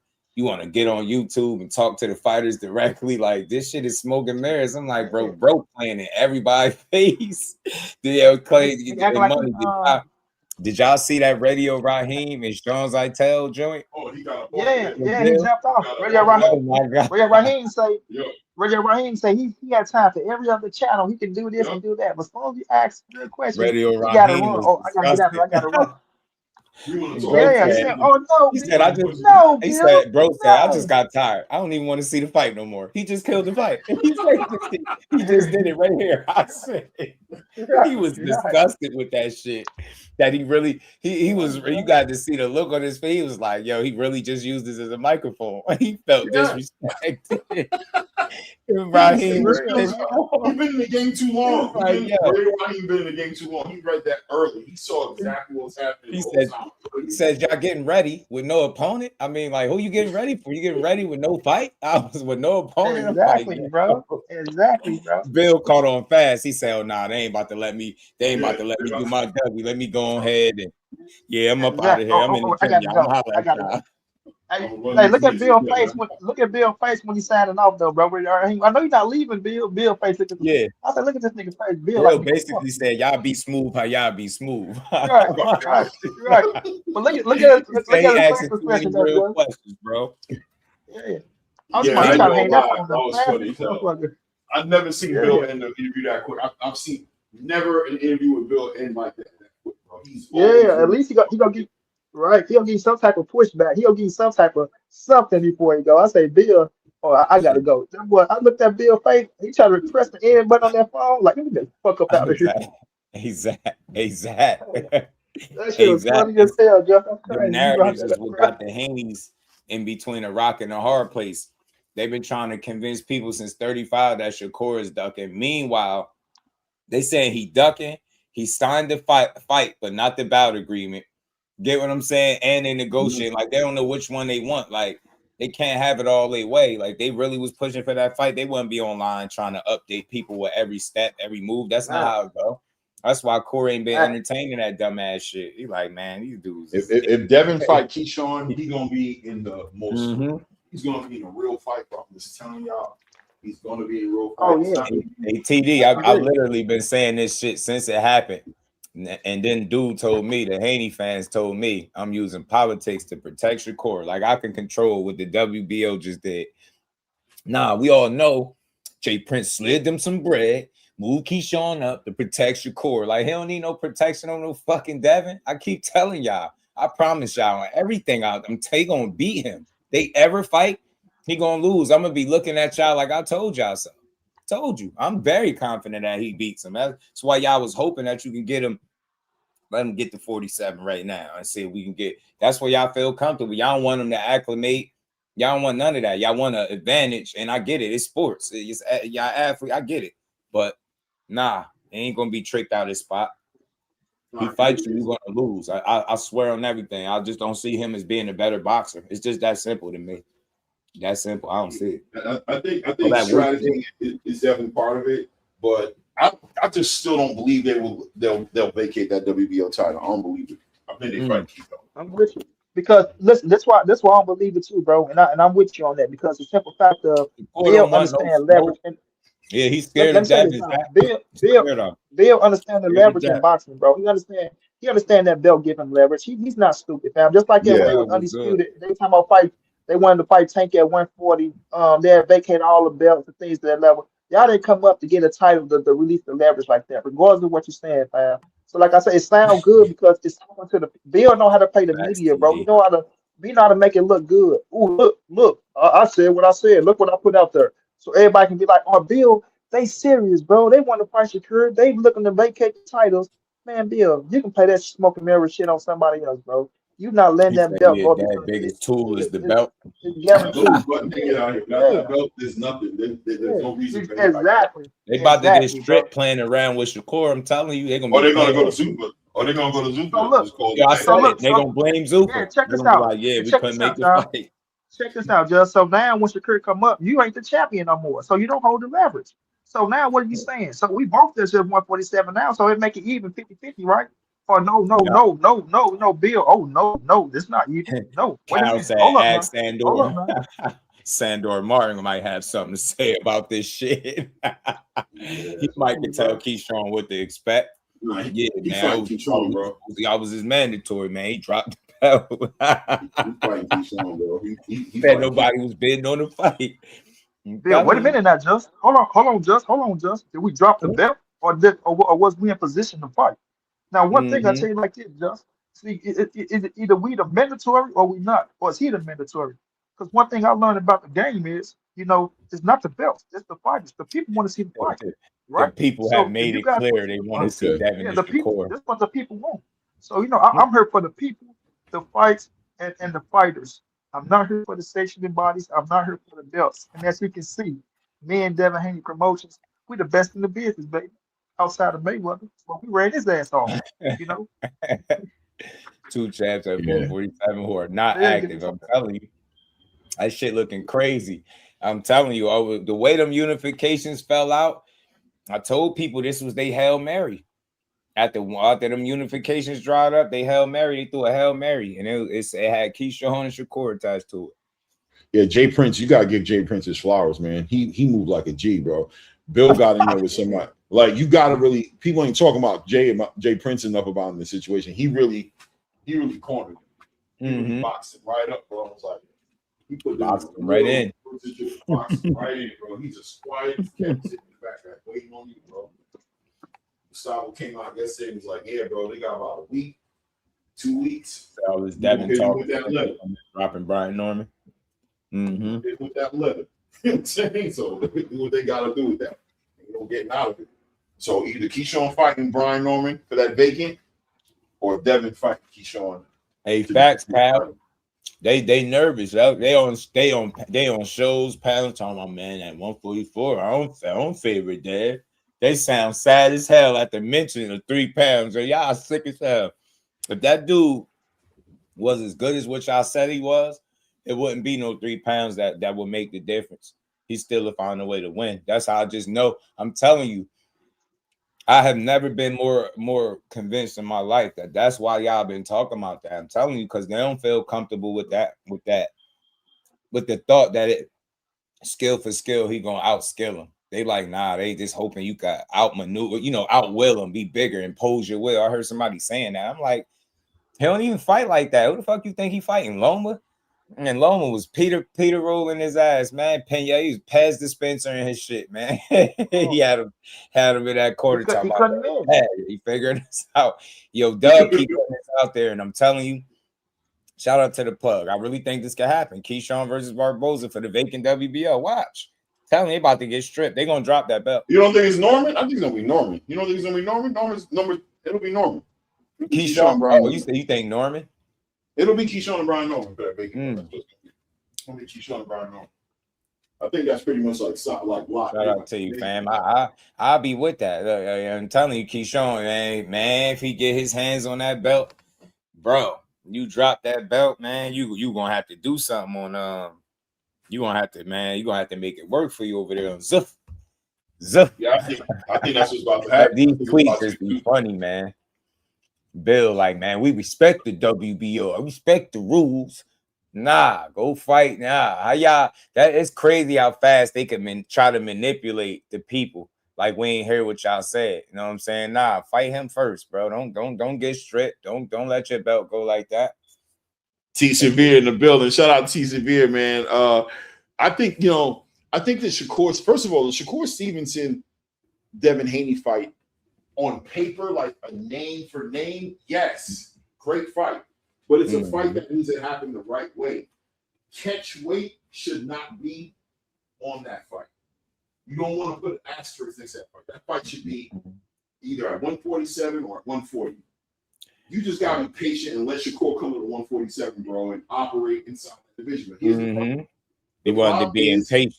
get on YouTube and talk to the fighters directly. Like, this shit is smoke and mirrors. I'm like, bro playing in everybody's face. Did y'all see that Radio Raheem and Sean Zeitel joint? Oh, he got he jumped off. Radio Raheem say. Radio Raheem say he had time for every other channel. He can do this and do that. But as long as you ask good questions, Radio Raheem gotta run. Oh, I gotta get out there. I gotta run. He said, "Oh no!" He said, "I just got tired. I don't even want to see the fight no more." He just killed the fight. He just did it right here. I said he was disgusted with that shit. That he really he was. You got to see the look on his face. He was like, "Yo, he really just used this as a microphone." He felt disrespected. Raheem, he's been in the game too long. He's been in the game too long. He read that early. He saw exactly what was happening. He said, y'all getting ready with no opponent? I mean, like, who you getting ready for? You getting ready with no fight? I was with no opponent. Exactly, bro. Exactly, bro. Bill caught on fast. He said, "Oh, nah, they ain't about to let me do my W. Let me go ahead and I'm up out of here. I'm in the I gotta go. Hey, look at Bill's face when he's signing off, though, bro. I know you're not leaving Bill. Bill face. I said, look at this nigga's face. Bill basically said, "Y'all be smooth, how y'all be smooth." Right. But look at his question, real questions, bro. Yeah. That was funny. I've never seen Bill end an interview that quick. I've seen never an interview with Bill end like that quick, bro. At least he gonna get. Right, he'll give you some type of pushback. He'll give you some type of something before he go. I say, Bill, I gotta go. Boy, I looked at Bill's face. He tried to press the end button on that phone. Like, let me get the fuck up out of here. Exactly. That shit was funny as hell, Jeff. The narratives is what got the Haneys in between a rock and a hard place. They've been trying to convince people since 35 that Shakur is ducking. Meanwhile, they saying he ducking. He signed the fight, but not the bout agreement. Get what I'm saying? And they negotiate. Like, they don't know which one they want. Like, they can't have it all their way. Like, they really was pushing for that fight. They wouldn't be online trying to update people with every step, every move. That's not how it go. That's why Corey ain't been entertaining that dumbass shit. He like, man, these dudes. If Devin fight Keyshawn, he gonna be in the most. He's gonna be in a real fight, bro. I'm just telling y'all. He's gonna be in a real fight. Oh yeah. Hey, TD, I've literally been saying this shit since it happened. And then dude told me, the Haney fans told me, I'm using politics to protect Shakur. Like, I can control what the WBO just did. Nah, we all know Jay Prince slid them some bread, moved Keyshawn up to protect Shakur. Like, he don't need no protection on no fucking Devin. I keep telling y'all. I promise y'all on everything out. They gonna beat him. They ever fight, he gonna lose. I'm gonna be looking at y'all like I told y'all so. Told you. I'm very confident that he beats him. That's why y'all was hoping that you can get him. Let him get to 47 right now and see if we can get. That's where y'all feel comfortable. Y'all don't want him to acclimate. Y'all don't want none of that. Y'all want an advantage, and I get it. It's sports. It's y'all athlete. I get it, but nah, he ain't gonna be tricked out of his spot. He fights you, you're gonna lose. I swear on everything. I just don't see him as being a better boxer. It's just that simple to me. That simple. I don't see it. I think strategy is definitely part of it, but I just still don't believe they'll vacate that WBO title. I don't believe it. I think they fight Keyshawn. I'm with you because listen, that's why I don't believe it too, bro. And I'm with you on that because the simple fact of Bill understand leverage. Yeah, he's scared of that. Bill understand the leverage in boxing, bro. He understand that belt give him leverage. He's not stupid, fam. Just like when they was undisputed, they talking about fight. They wanted to fight Tank at 140. They had vacated all the belts and things to that level. Y'all didn't come up to get a title to release the leverage like that, regardless of what you're saying, fam. So, like I said, it sounds good because it's talking to the Bill know how to play the media, bro. We know how to make it look good. Ooh, look. I said what I said. Look what I put out there. So everybody can be like, oh, Bill, they serious, bro. They want to fight Shakur. They looking to vacate the titles. Man, Bill, you can play that smoke and mirror shit on somebody else, bro. You not letting that belt go. That biggest tool is the belt. That belt is nothing. There's no reason. Exactly. They about to get stripped playing around with Shakur. I'm telling you, they're gonna. They're gonna go to Zupa. They're gonna go to Zupa. I said it. They're gonna blame Zupa. Yeah, check this out. Like, we couldn't make the fight. check this out, Just. So now when Shakur come up, you ain't the champion no more. So you don't hold the leverage. So now what are you saying? So we both just 147 now, so it make it even 50-50, right? Oh no, Bill. Oh no, this not even. No, wait a Cal minute. said, Hold up ask now. Hold up Sandor. now. Sandor Martin might have something to say about this shit. He might could tell Keyshawn what to expect. Nah, Yeah, he man. fighting Keyshawn, bro. I was his mandatory, man. He dropped the belt. He fighting Keyshawn, bro. He said nobody was bidding on the fight. Bill, wait a minute now, Just. Hold on, Just. Did we drop the belt, or was we in position to fight? Now, one thing I tell you like this, Just. See, either we the mandatory or we not, or is he the mandatory? Because one thing I learned about the game is, it's not the belts, it's the fighters. The people want to see the fight, right? The people So have made you it guys clear they want to see Devin and the people. Shakur. That's what the people want. So I'm here for the people, the fights, and the fighters. I'm not here for the sanctioning bodies. I'm not here for the belts. And as you can see, me and Devin Haney Promotions, we the best in the business, baby. Outside of Mayweather, but we ran his ass off. Two champs at 147 who are not active. I'm telling you, that shit looking crazy. I'm telling you, the way them unifications fell out, I told people this was they Hail Mary. After them unifications dried up, they Hail Mary. They threw a Hail Mary, and it had Keyshawn and Shakur attached to it. Yeah, Jay Prince, you gotta give Jay Prince his flowers, man. He moved like a G, bro. Bill got in there with somebody. Like, you gotta really, people ain't talking about Jay Prince enough about in this situation. He really cornered him. He really boxed him right up, bro. I was like, he put boxed him right in. Boxed him right in, bro. He just quiet, kept sitting in the back, like, waiting on you, bro. Gustavo came out yesterday and was like, yeah, bro, they got about a week, 2 weeks. That was Devin talking dropping Brian Norman. With that leather. You know what I'm saying? So do what they got to do with that. Getting out of it. So either Keyshawn fighting Brian Norman for that vacant, or Devin fighting Keyshawn. Hey, facts, pal. They nervous. They on shows, pal. Talking about, man, at 144, I don't favorite Dad. They sound sad as hell at the mention of 3 pounds. Y'all sick as hell. If that dude was as good as what y'all said he was, it wouldn't be no 3 pounds that would make the difference. He still will find a way to win. That's how I just know. I'm telling you, I have never been more convinced in my life that's why y'all been talking about that. I'm telling you, because they don't feel comfortable with the thought that it skill for skill, he gonna outskill him. They like, nah, they just hoping you got outmaneuver, outwill him, be bigger, impose your will. I heard somebody saying that. I'm like, he don't even fight like that. Who the fuck you think he fighting? Loma? And Loma was Peter rolling his ass, man. Pena, he was Pez dispenser in his shit, man. He had him in that corner talking about that. He figured this out. Yo, Doug keep putting this out there, and I'm telling you, shout out to the plug. I really think this could happen. Keyshawn versus Barboza for the vacant WBO. Watch. Tell me they about to get stripped. They're gonna drop that belt. You don't think it's Norman? I think it's gonna be Norman. You don't think it's gonna be Norman? It'll be Norman. Keyshawn Brian. Oh, you think Norman? It'll be Keyshawn and Brian Norman for that vacant. It'll be Keyshawn and Brian Norman. I think that's pretty much like block. Shout out to you, fam. I'll be with that. Look, I'm telling you, Keyshawn, man, if he get his hands on that belt, bro, you drop that belt, man, you gonna have to do something on you gonna have to make it work for you over there on Zuff. Yeah, I think that's what's about to happen. These tweets just be funny, man. Bill, like, man, we respect the WBO. I respect the rules. Nah, go fight. Nah, how y'all? That is crazy how fast they can try to manipulate the people. Like, we ain't hear what y'all said. You know what I'm saying? Nah, fight him first, bro. Don't get stripped. Don't let your belt go like that. T Severe in the building. Shout out T Severe, man. I think the Shakur. First of all, the Shakur Stevenson Devin Haney fight. On paper, like a name for name, yes, great fight. But it's a fight that needs to happen the right way. Catch weight should not be on that fight. You don't want to put an asterisk next to that fight. That fight should be either at 147 or at 140. You just got to be patient and let Shakur come to the 147, bro, and operate inside the division. But here's the problem. They wanted to be impatient.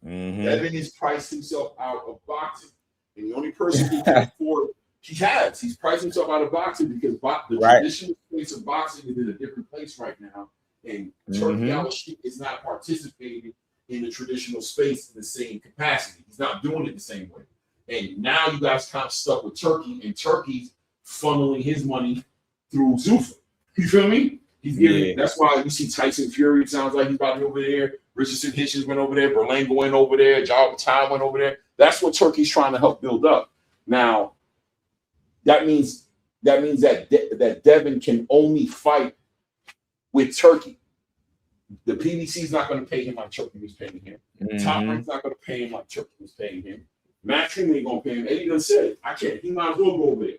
Devin has priced himself out of boxing. And the only person who can afford he's priced himself out of boxing because the traditional place of boxing is in a different place right now. And Turkey Down the Street is not participating in the traditional space in the same capacity. He's not doing it the same way. And now you guys kind of stuck with Turkey, and Turkey's funneling his money through Zuffa. You feel me? He's giving. That's why you see Tyson Fury. It sounds like he's about to be over there. Richardson Hitchens went over there. Berlanga went over there. Jal Ty went over there. That's what Turkey's trying to help build up. Now, that means that Devin can only fight with Turkey. The PBC is not going to pay him like Turkey was paying him. Top Rank's not going to pay him like Turkey was paying him. Matt Truman ain't going to pay him. Eddie done said, I can't. He might as well go over there.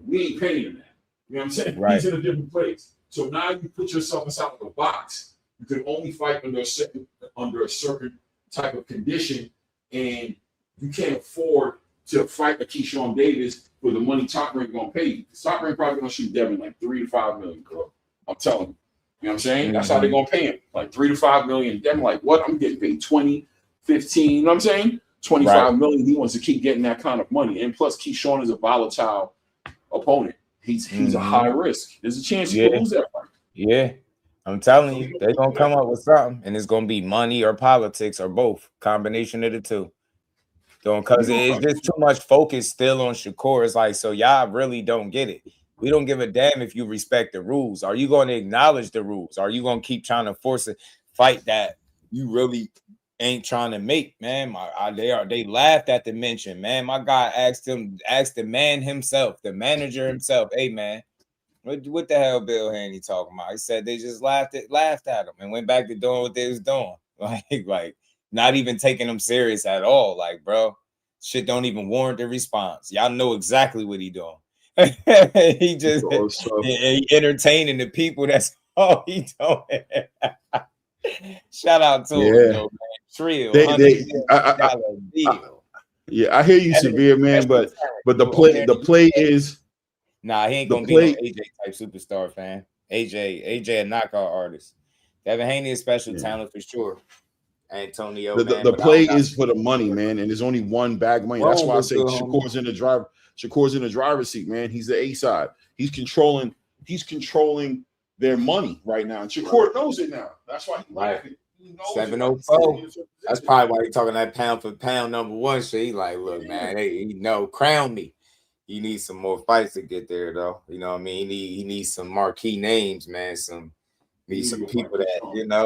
We ain't paying him that. You know what I'm saying? Right. He's in a different place. So now you put yourself inside of a box. You can only fight under a certain type of condition, and you can't afford to fight a Keyshawn Davis for the money Top Rank gonna pay you. Top Rank probably gonna shoot Devin like $3 to $5 million, bro. I'm telling you. You know what I'm saying? That's how they're gonna pay him. Like $3 to $5 million. Devin like, what? I'm getting paid 20, 15, you know what I'm saying? 25 million. He wants to keep getting that kind of money. And plus, Keyshawn is a volatile opponent. He's a high risk. There's a chance he could lose that fight. Yeah. I'm telling you, they're gonna come up with something, and it's gonna be money or politics or both. Combination of the two. Because it's just too much focus still on Shakur. It's like, so y'all really don't get it. We don't give a damn if you respect the rules. Are you going to acknowledge the rules? Are you going to keep trying to force a fight that you really ain't trying to make, man? They laughed at the mention, man. My guy asked the man himself, the manager himself, hey, man, what the hell Bill Haney talking about? He said they just laughed at him and went back to doing what they was doing. Like not even taking him serious at all. Like, bro, shit don't even warrant a response. Y'all know exactly what he doing. He just he entertaining the people. That's all he doing. Shout out to him, though, man. Trill. I hear you, Severe, man, but the play is nah, he ain't gonna be no AJ type superstar fan. AJ a knockout artist. Devin Haney is special talent for sure. Antonio, the play is for the money, man, and there's only one bag of money. That's why I say Shakur's in the driver's seat, man. He's the A side. He's controlling their money right now, and Shakur knows it now. That's why he's laughing. 704. That's probably why he's talking that pound for pound number one shit. He like, look, man, hey, crown me. He needs some more fights to get there, though. You know what I mean? He needs some marquee names, man. Some people that,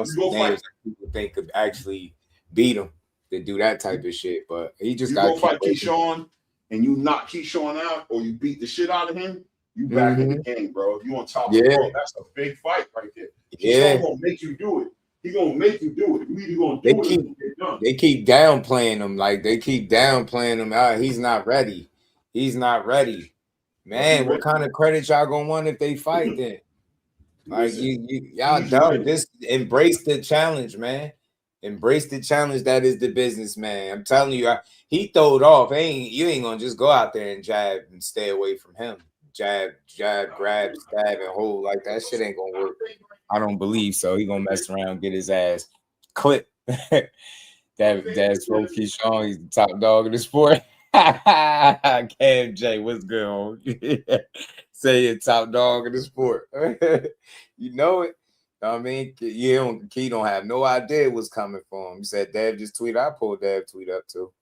some names that people think could actually beat him to do that type of shit. But he just got to fight Keyshawn, and you knock Keyshawn out, or you beat the shit out of him. You back in the game, bro. You on top of the world. That's a big fight right there. Keyshawn gonna make you do it. He gonna make you do it. You either gonna do it. They keep downplaying him. Like they keep downplaying him. He's not ready. He's not ready. Man, what kind of credit y'all gonna want if they fight then? Like y'all done. Just embrace the challenge, man. Embrace the challenge that is the business, man. I'm telling you, he throwed off. You ain't gonna just go out there and jab and stay away from him. Jab, grab, stab, and hold like that shit ain't gonna work. I don't believe so. He gonna mess around, get his ass clipped. That's for Keyshawn. He's the top dog of the sport. Cam J, what's good on? Say it, top dog of the sport. You know it. I mean, Key don't have no idea what's coming for him. You said Dev just tweeted. I pulled Dev tweet up too.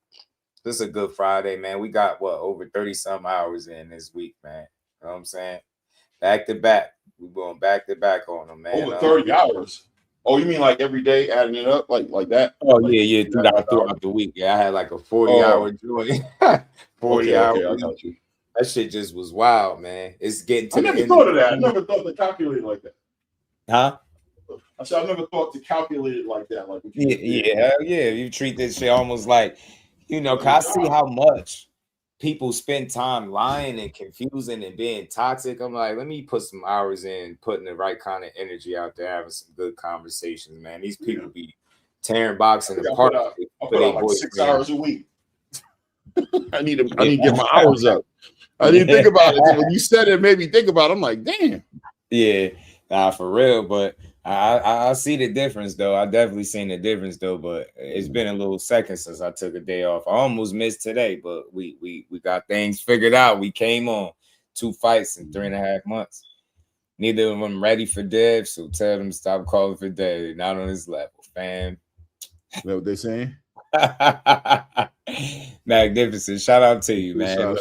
This is a good Friday, man. We got over 30-some hours in this week, man. You know what I'm saying? Back to back. We're going back to back on them, man. Over 30 hours. Oh, you mean like every day adding it up like that? Oh, like, yeah, throughout the week. Yeah, I had like a 40-hour joint. 40 hours. Okay, I got you. That shit just was wild, man. It's getting to I never thought of that. I never thought to calculate it like that. Huh? I said I never thought to calculate it like that. Like yeah. You treat this shit almost like, cause I see how much people spend time lying and confusing and being toxic. I'm like, let me put some hours in, putting the right kind of energy out there, having some good conversations, man. These people be tearing boxing apart. I put out like 6 hours a week. I need to get my hours up. I didn't think about it. When you said it, made me think about it. I'm like, damn. Yeah, for real. But I see the difference, though. I definitely seen the difference, though. But it's been a little second since I took a day off. I almost missed today, but we got things figured out. We came on 2 fights in 3.5 months. Neither of them ready for Dev, so tell them to stop calling for Dev. Not on his level, fam. You know what they're saying? Magnificent. Shout out to you, man. Look,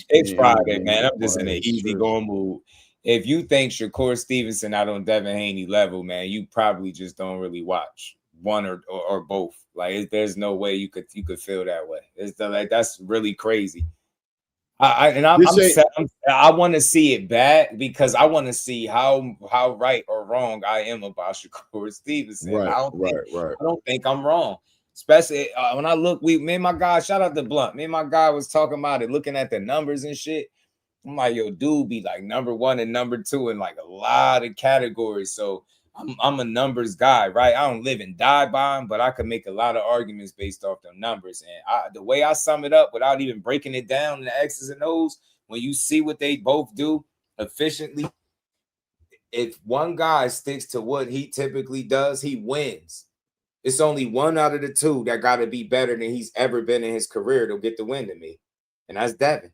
it's Friday, man. I'm just in an easygoing mood. If you think Shakur Stevenson out on Devin Haney level, man, you probably just don't really watch one or both. Like, there's no way you could feel that way. It's like that's really crazy. I want to see it bad because I want to see how right or wrong I am about Shakur Stevenson. Right, I don't think I'm wrong. Especially when I look, me and my guy, shout out to Blunt. Me and my guy was talking about it, looking at the numbers and shit. I'm like, yo, dude be like number 1 and number 2 in like a lot of categories. So I'm a numbers guy, right? I don't live and die by them, but I could make a lot of arguments based off the numbers. And the way I sum it up without even breaking it down in the X's and O's, when you see what they both do efficiently, if one guy sticks to what he typically does, he wins. It's only one out of the two that got to be better than he's ever been in his career to get the win to me. And that's Devin.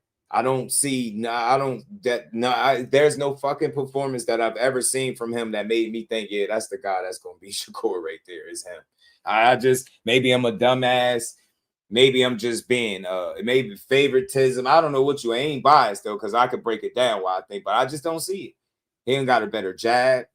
There's no fucking performance that I've ever seen from him that made me think, yeah, that's the guy that's going to be Shakur right there is him. Maybe I'm a dumbass. Maybe I'm just being, maybe favoritism. I don't know I ain't biased though, because I could break it down why I think, but I just don't see it. He ain't got a better jab.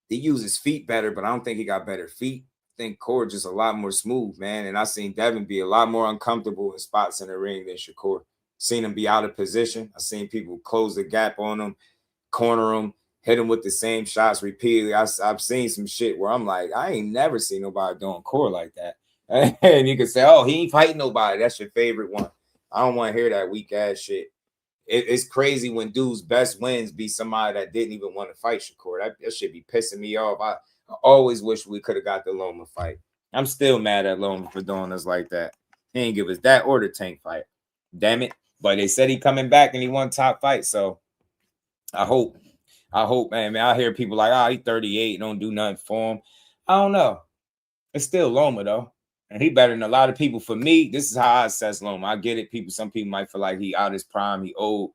He uses feet better, but I don't think he got better feet. I think Core just a lot more smooth, man. And I seen Devin be a lot more uncomfortable in spots in the ring than Shakur. Seen him be out of position. I seen people close the gap on him, corner him, hit him with the same shots repeatedly. I've seen some shit where I'm like, I ain't never seen nobody doing Core like that. And you can say, oh, he ain't fighting nobody. That's your favorite one. I don't want to hear that weak ass shit. It's crazy when dudes' best wins be somebody that didn't even want to fight Shakur. That should be pissing me off. I always wish we could have got the Loma fight. I'm still mad at Loma for doing us like that. He ain't give us that or the Tank fight. Damn it. But they said he coming back and he won top fight. So I hope, man. I hear people like, he 38, don't do nothing for him. I don't know. It's still Loma, though. And he better than a lot of people. For me, this is how I assess Loma. I get it. Some people might feel like he out his prime, he old.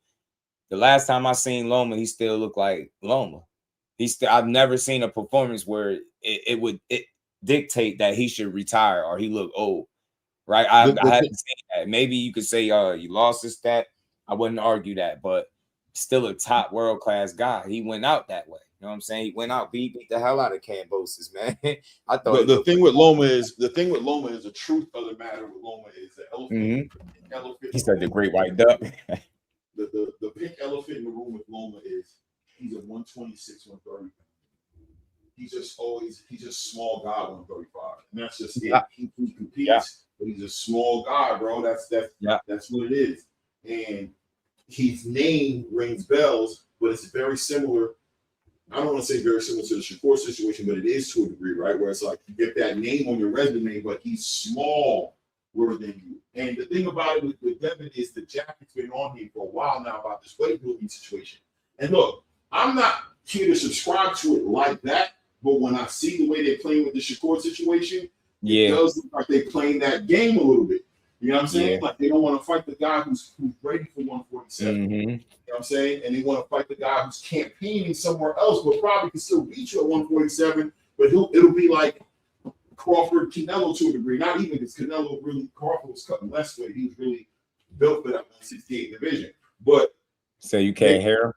The last time I seen Loma, he still looked like Loma. I've never seen a performance where it would dictate that he should retire or he look old. Right? I haven't seen that. Maybe you could say you lost his stat. I wouldn't argue that, but still a top world-class guy. He went out that way. You know what I'm saying? He went out, beat the hell out of Cambosis, man. I thought the thing with Loma is the truth of the matter with Loma is the elephant. He said the great white duck. the pink elephant in the room with Loma is he's a 126, 130. He's just small guy 135. And that's just it. He competes, but he's a small guy, bro. That's what it is. And his name rings bells, but it's very similar. I don't want to say very similar to the Shakur situation, but it is to a degree, right? Where it's like you get that name on your resume, but he's smaller than you. And the thing about it with Devin is the jacket's been on him for a while now about this weight-building situation. And look, I'm not here to subscribe to it like that, but when I see the way they're playing with the Shakur situation, it does look like they're playing that game a little bit. You know what I'm saying? Yeah. Like they don't want to fight the guy who's ready for 147. You know what I'm saying? And they want to fight the guy who's campaigning somewhere else, but probably can still beat you at 147. But it'll be like Crawford, Canelo to a degree. Not even because Crawford was cutting less weight. He was really built for that 168 division. But so you can't hear him?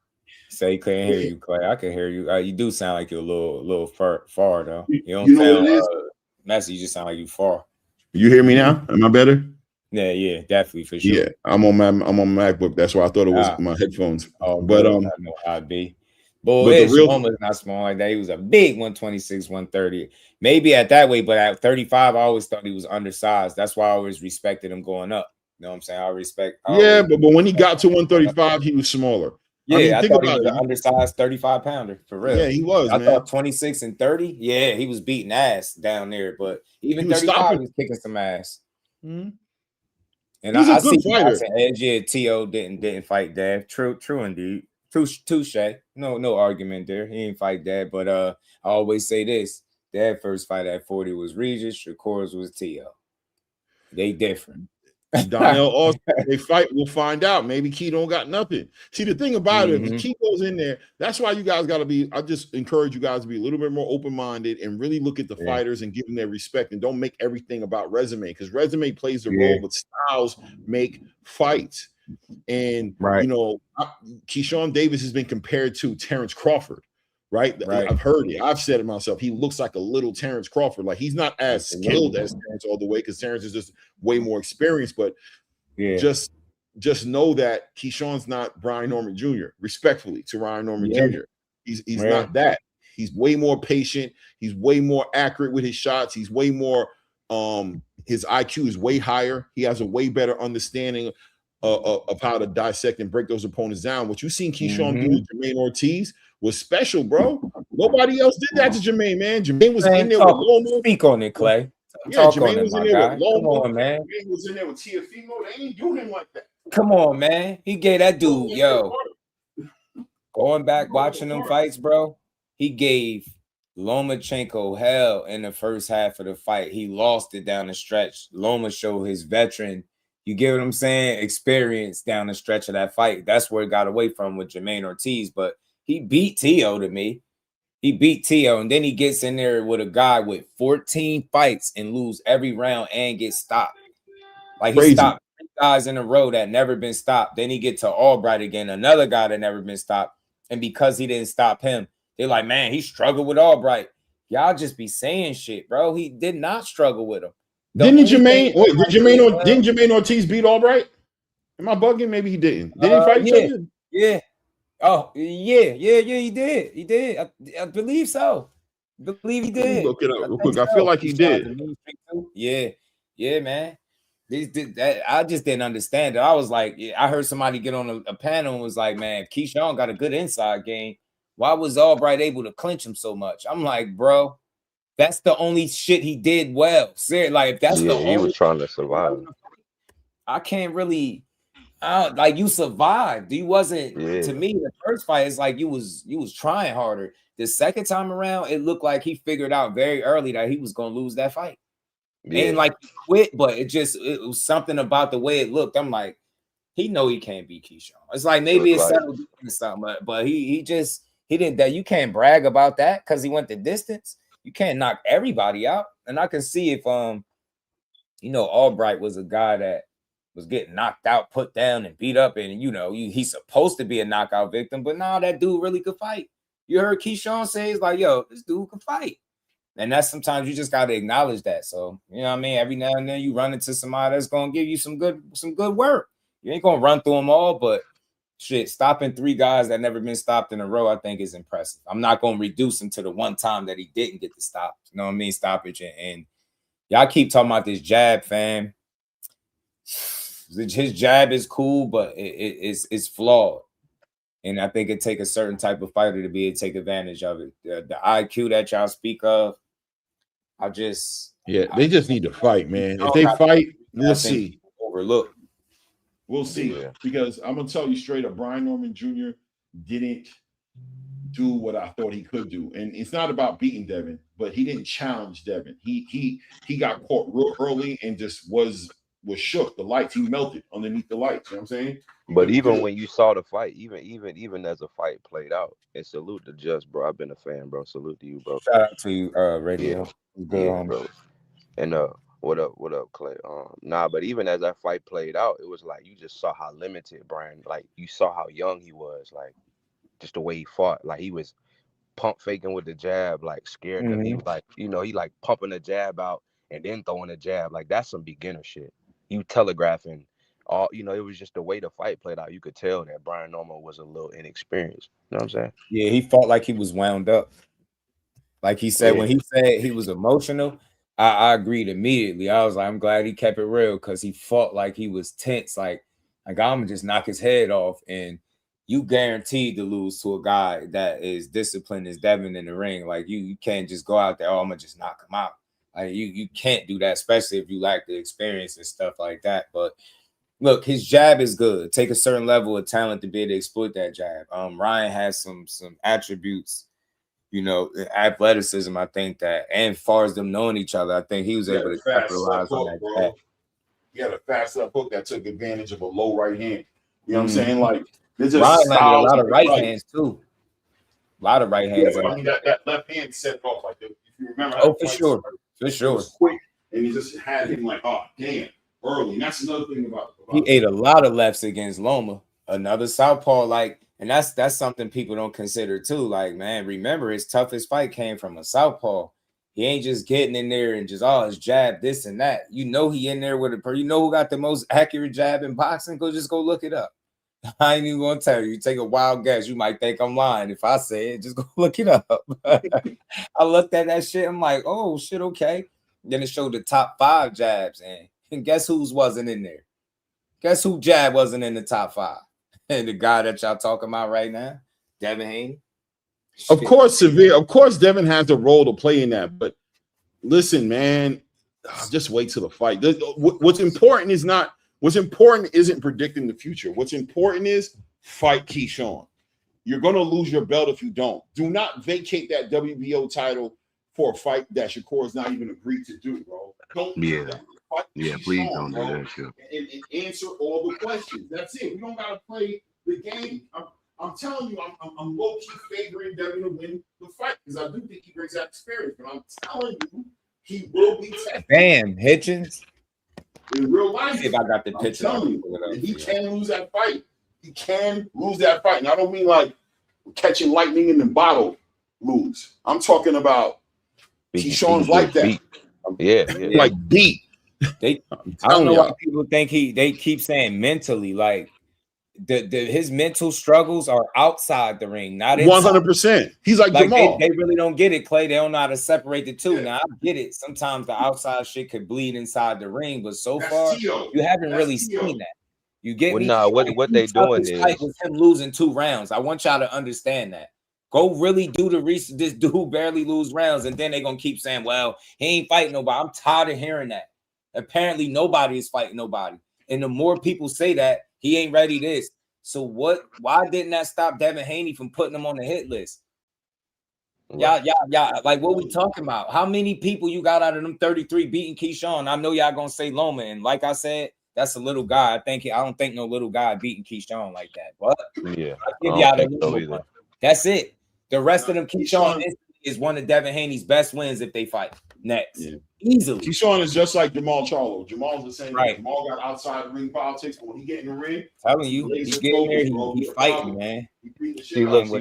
Say he couldn't hear you, Clay. I can hear you. You do sound like you're a little far though. You don't sound messy. You just sound like you far. You hear me now? Am I better? Yeah, definitely for sure. Yeah, I'm on MacBook. That's why I thought it was my headphones. But I know how it be. But the real Loma is not small like that. He was a big 126, 130. Maybe at that way, but at 35, I always thought he was undersized. That's why I always respected him going up. You know what I'm saying? But when he got to 135, he was smaller. Yeah, I thought he was an undersized 35 pounder for real. Yeah, he was. I thought 26 and 30. Yeah, he was beating ass down there, but even 35 he was kicking some ass. And I see that's an edge. Yeah, T.O. didn't fight Dad. True indeed. Touche. No argument there. He didn't fight Dad, but I always say this: Dad first fight at 40 was Regis. Shakur's was T.O. They different. Donnell also, they fight, we'll find out. Maybe Key don't got nothing. See, the thing about it, if Key goes in there, that's why you guys got to be, I just encourage you guys to be a little bit more open-minded and really look at the fighters and give them their respect, and don't make everything about resume, because resume plays the role, but styles make fights. And, you know, Keyshawn Davis has been compared to Terrence Crawford. Right? I've heard it. I've said it myself. He looks like a little Terrence Crawford. Like, he's not as skilled as Terrence all the way, because Terrence is just way more experienced. But just know that Keyshawn's not Brian Norman Jr. Respectfully to Ryan Norman Jr. He's not that. He's way more patient. He's way more accurate with his shots. He's way more his IQ is way higher. He has a way better understanding of how to dissect and break those opponents down. What you've seen Keyshawn do with Jermaine Ortiz was special, bro. Nobody else did that to Jermaine, man. Jermaine was in there with Lomo. Speak on it, Clay. Jermaine was in there with Lomo. Come on, man. Jermaine was in there with Tiafimo. They ain't do him like that. Come on, man. He gave that dude, going back watching them fights, bro. He gave Lomachenko hell in the first half of the fight. He lost it down the stretch. Loma showed his veteran, you get what I'm saying, experience down the stretch of that fight. That's where it got away from with Jermaine Ortiz, but he beat Tio to me. He beat Tio, and then he gets in there with a guy with 14 fights and lose every round and get stopped. Like, he stopped 3 guys in a row that never been stopped. Then he get to Albright again, another guy that never been stopped. And because he didn't stop him, they're like, man, he struggled with Albright. Y'all just be saying shit, bro. He did not struggle with him. Didn't Jermaine Ortiz beat Albright? Am I bugging? Maybe he didn't. Did he fight each other? Yeah. Oh, yeah, he did. He did. I believe so. I believe he did. Look it up real quick. I feel like he did. Yeah, man. I just didn't understand it. I was like, I heard somebody get on a panel and was like, man, Keyshawn got a good inside game. Why was Albright able to clinch him so much? I'm like, bro, that's the only shit he did well. Seriously, like, if that's the only, he was trying to survive. I can't really. Like, you survived. You wasn't to me. The first fight, it's like you was trying harder. The second time around, it looked like he figured out very early that he was gonna lose that fight. And like, he quit, but it was something about the way it looked. I'm like, he know he can't beat Keyshawn. It's like maybe it's settled or something, but he didn't. That you can't brag about that because he went the distance. You can't knock everybody out. And I can see if Albright was a guy that was getting knocked out, put down, and beat up, and he's supposed to be a knockout victim, but now that dude really could fight. You heard Keyshawn say, he's like, yo, this dude can fight. And that's sometimes you just got to acknowledge that. So, you know what I mean? Every now and then you run into somebody that's going to give you some good work. You ain't going to run through them all, but shit, stopping 3 guys that never been stopped in a row, I think is impressive. I'm not going to reduce him to the one time that he didn't get the stop. You know what I mean? Stoppage. And y'all keep talking about this jab, fam. His jab is cool, but it's flawed. And I think it take a certain type of fighter to be able to take advantage of it. The IQ that y'all speak of, they just need to fight, man. If they fight, we'll see. Overlook. We'll see. Yeah. Because I'm gonna tell you straight up, Brian Norman Jr. didn't do what I thought he could do. And it's not about beating Devin, but he didn't challenge Devin. He got caught real early and just was shook. The lights, he melted underneath the lights. You know what I'm saying? But even when you saw the fight, even as the fight played out, and salute to Just, bro. I've been a fan, bro. Salute to you, bro. Shout out to you, Radio. Yeah, bro. And what up, Clay? But even as that fight played out, it was like you just saw how limited Brian, like you saw how young he was, like just the way he fought. Like he was pump faking with the jab, like scared. Mm-hmm. He was like, he like pumping the jab out and then throwing a jab. Like that's some beginner shit. You telegraphing all, it was just the way the fight played out. You could tell that Brian Norman was a little inexperienced. You know what I'm saying? Yeah, he fought like he was wound up. Like he said, when he said he was emotional, I agreed immediately. I was like, I'm glad he kept it real because he fought like he was tense. Like I'm gonna just knock his head off. And you guaranteed to lose to a guy that is disciplined as Devin in the ring. Like you can't just go out there, I'm gonna just knock him out. Like you can't do that, especially if you lack the experience and stuff like that. But look, his jab is good. Take a certain level of talent to be able to exploit that jab. Ryan has some attributes, athleticism. I think that, and as far as them knowing each other, I think he was able to capitalize on that jab. He had a fast left hook that took advantage of a low right hand. You know what I'm saying? Like, there's Ryan just landed a styles lot of of right fight. hands too. A lot of right hands. Yeah, I mean, that left hand set it off like that. If you remember how Oh, for sure. For it sure. was quick, and he just had him like, oh, damn, early. And that's another thing about he ate a lot of lefts against Loma. Another southpaw, like, and that's something people don't consider too. Like, man, remember his toughest fight came from a southpaw. He ain't just getting in there and just his jab, this and that. You know he in there with a you know who got the most accurate jab in boxing? Go look it up. I ain't even gonna tell you. Take a wild guess. You might think I'm lying if I say it. Just go look it up. I looked at that shit. I'm like, oh shit, okay. Then it showed the top 5 jabs, and guess who's wasn't in there? Guess who jab wasn't in the top 5? And the guy that y'all talking about right now, Devin Haney. Of course, Severe. Of course, Devin has a role to play in that. But listen, man, just wait till the fight. What's important isn't predicting the future. What's important is fight Keyshawn. You're going to lose your belt if you don't. Do not vacate that WBO title for a fight that Shakur has not even agreed to do, bro. Don't do that. Fight Keyshawn, please don't bro, do that shit. and answer all the questions. That's it. We don't got to play the game. I'm telling you, I'm low-key favoring Devin to win the fight because I do think he brings that experience. But I'm telling you, he will be tested. Damn, Hitchens. In real life, if I got the picture, I'm telling you, he can lose that fight. He can lose that fight. And I don't mean like catching lightning in the bottle lose. I'm talking about Keyshawn's like that. Yeah. Like beat. I don't know why people think they keep saying mentally, like his mental struggles are outside the ring, not 100%. He's like Jamal. They really don't get it, Clay. They don't know how to separate the two. Now I get it. Sometimes the outside shit could bleed inside the ring, but so far you haven't really seen that. You get me? Nah, what they doing is with him losing 2 rounds. I want y'all to understand that. Go really do the research. This dude barely lose rounds, and then they're gonna keep saying, "Well, he ain't fighting nobody." I'm tired of hearing that. Apparently, nobody is fighting nobody, and the more people say that, he ain't ready this. So what? Why didn't that stop Devin Haney from putting him on the hit list? Y'all, like what we talking about? How many people you got out of them 33 beating Keyshawn? I know y'all gonna say Loma, and like I said, that's a little guy. I don't think no little guy beating Keyshawn like that. But yeah, give y'all the Loma one. That's it. The rest of them Keyshawn is one of Devin Haney's best wins if they fight next. Yeah. Easily. Keyshawn is just like Jamal Charlo. Jamal's the same. Right. Jamal got outside ring politics, but when he get in the ring, telling you, he's getting there. He's fighting, man.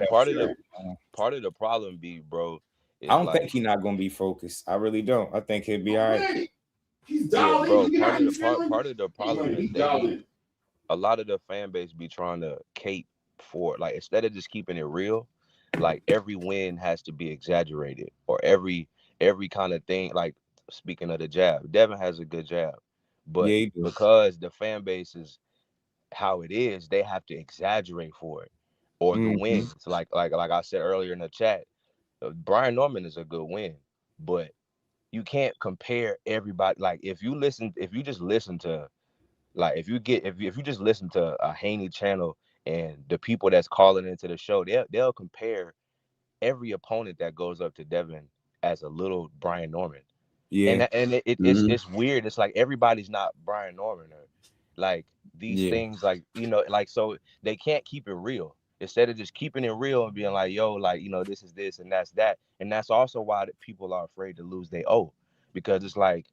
Part of the problem be, bro. I don't think he's not gonna be focused. I really don't. I think he'll be all right. He's dialed bro. Part of the problem is a lot of the fan base be trying to cape for, like, instead of just keeping it real, like every win has to be exaggerated, or every kind of thing. Like, speaking of the jab, Devin has a good jab, but because the fan base is how it is, they have to exaggerate for it, or the wins. Like I said earlier in the chat, Brian Norman is a good win, but you can't compare everybody. Like, if you just listen to a Haney channel and the people that's calling into the show, they'll compare every opponent that goes up to Devin as a little Brian Norman. Yeah, and it's weird. It's like everybody's not Brian Norman, or like these things, like, you know, like, so they can't keep it real. Instead of just keeping it real and being like, yo, like, you know, this is this and that's that. And that's also why people are afraid to lose their O, because it's like,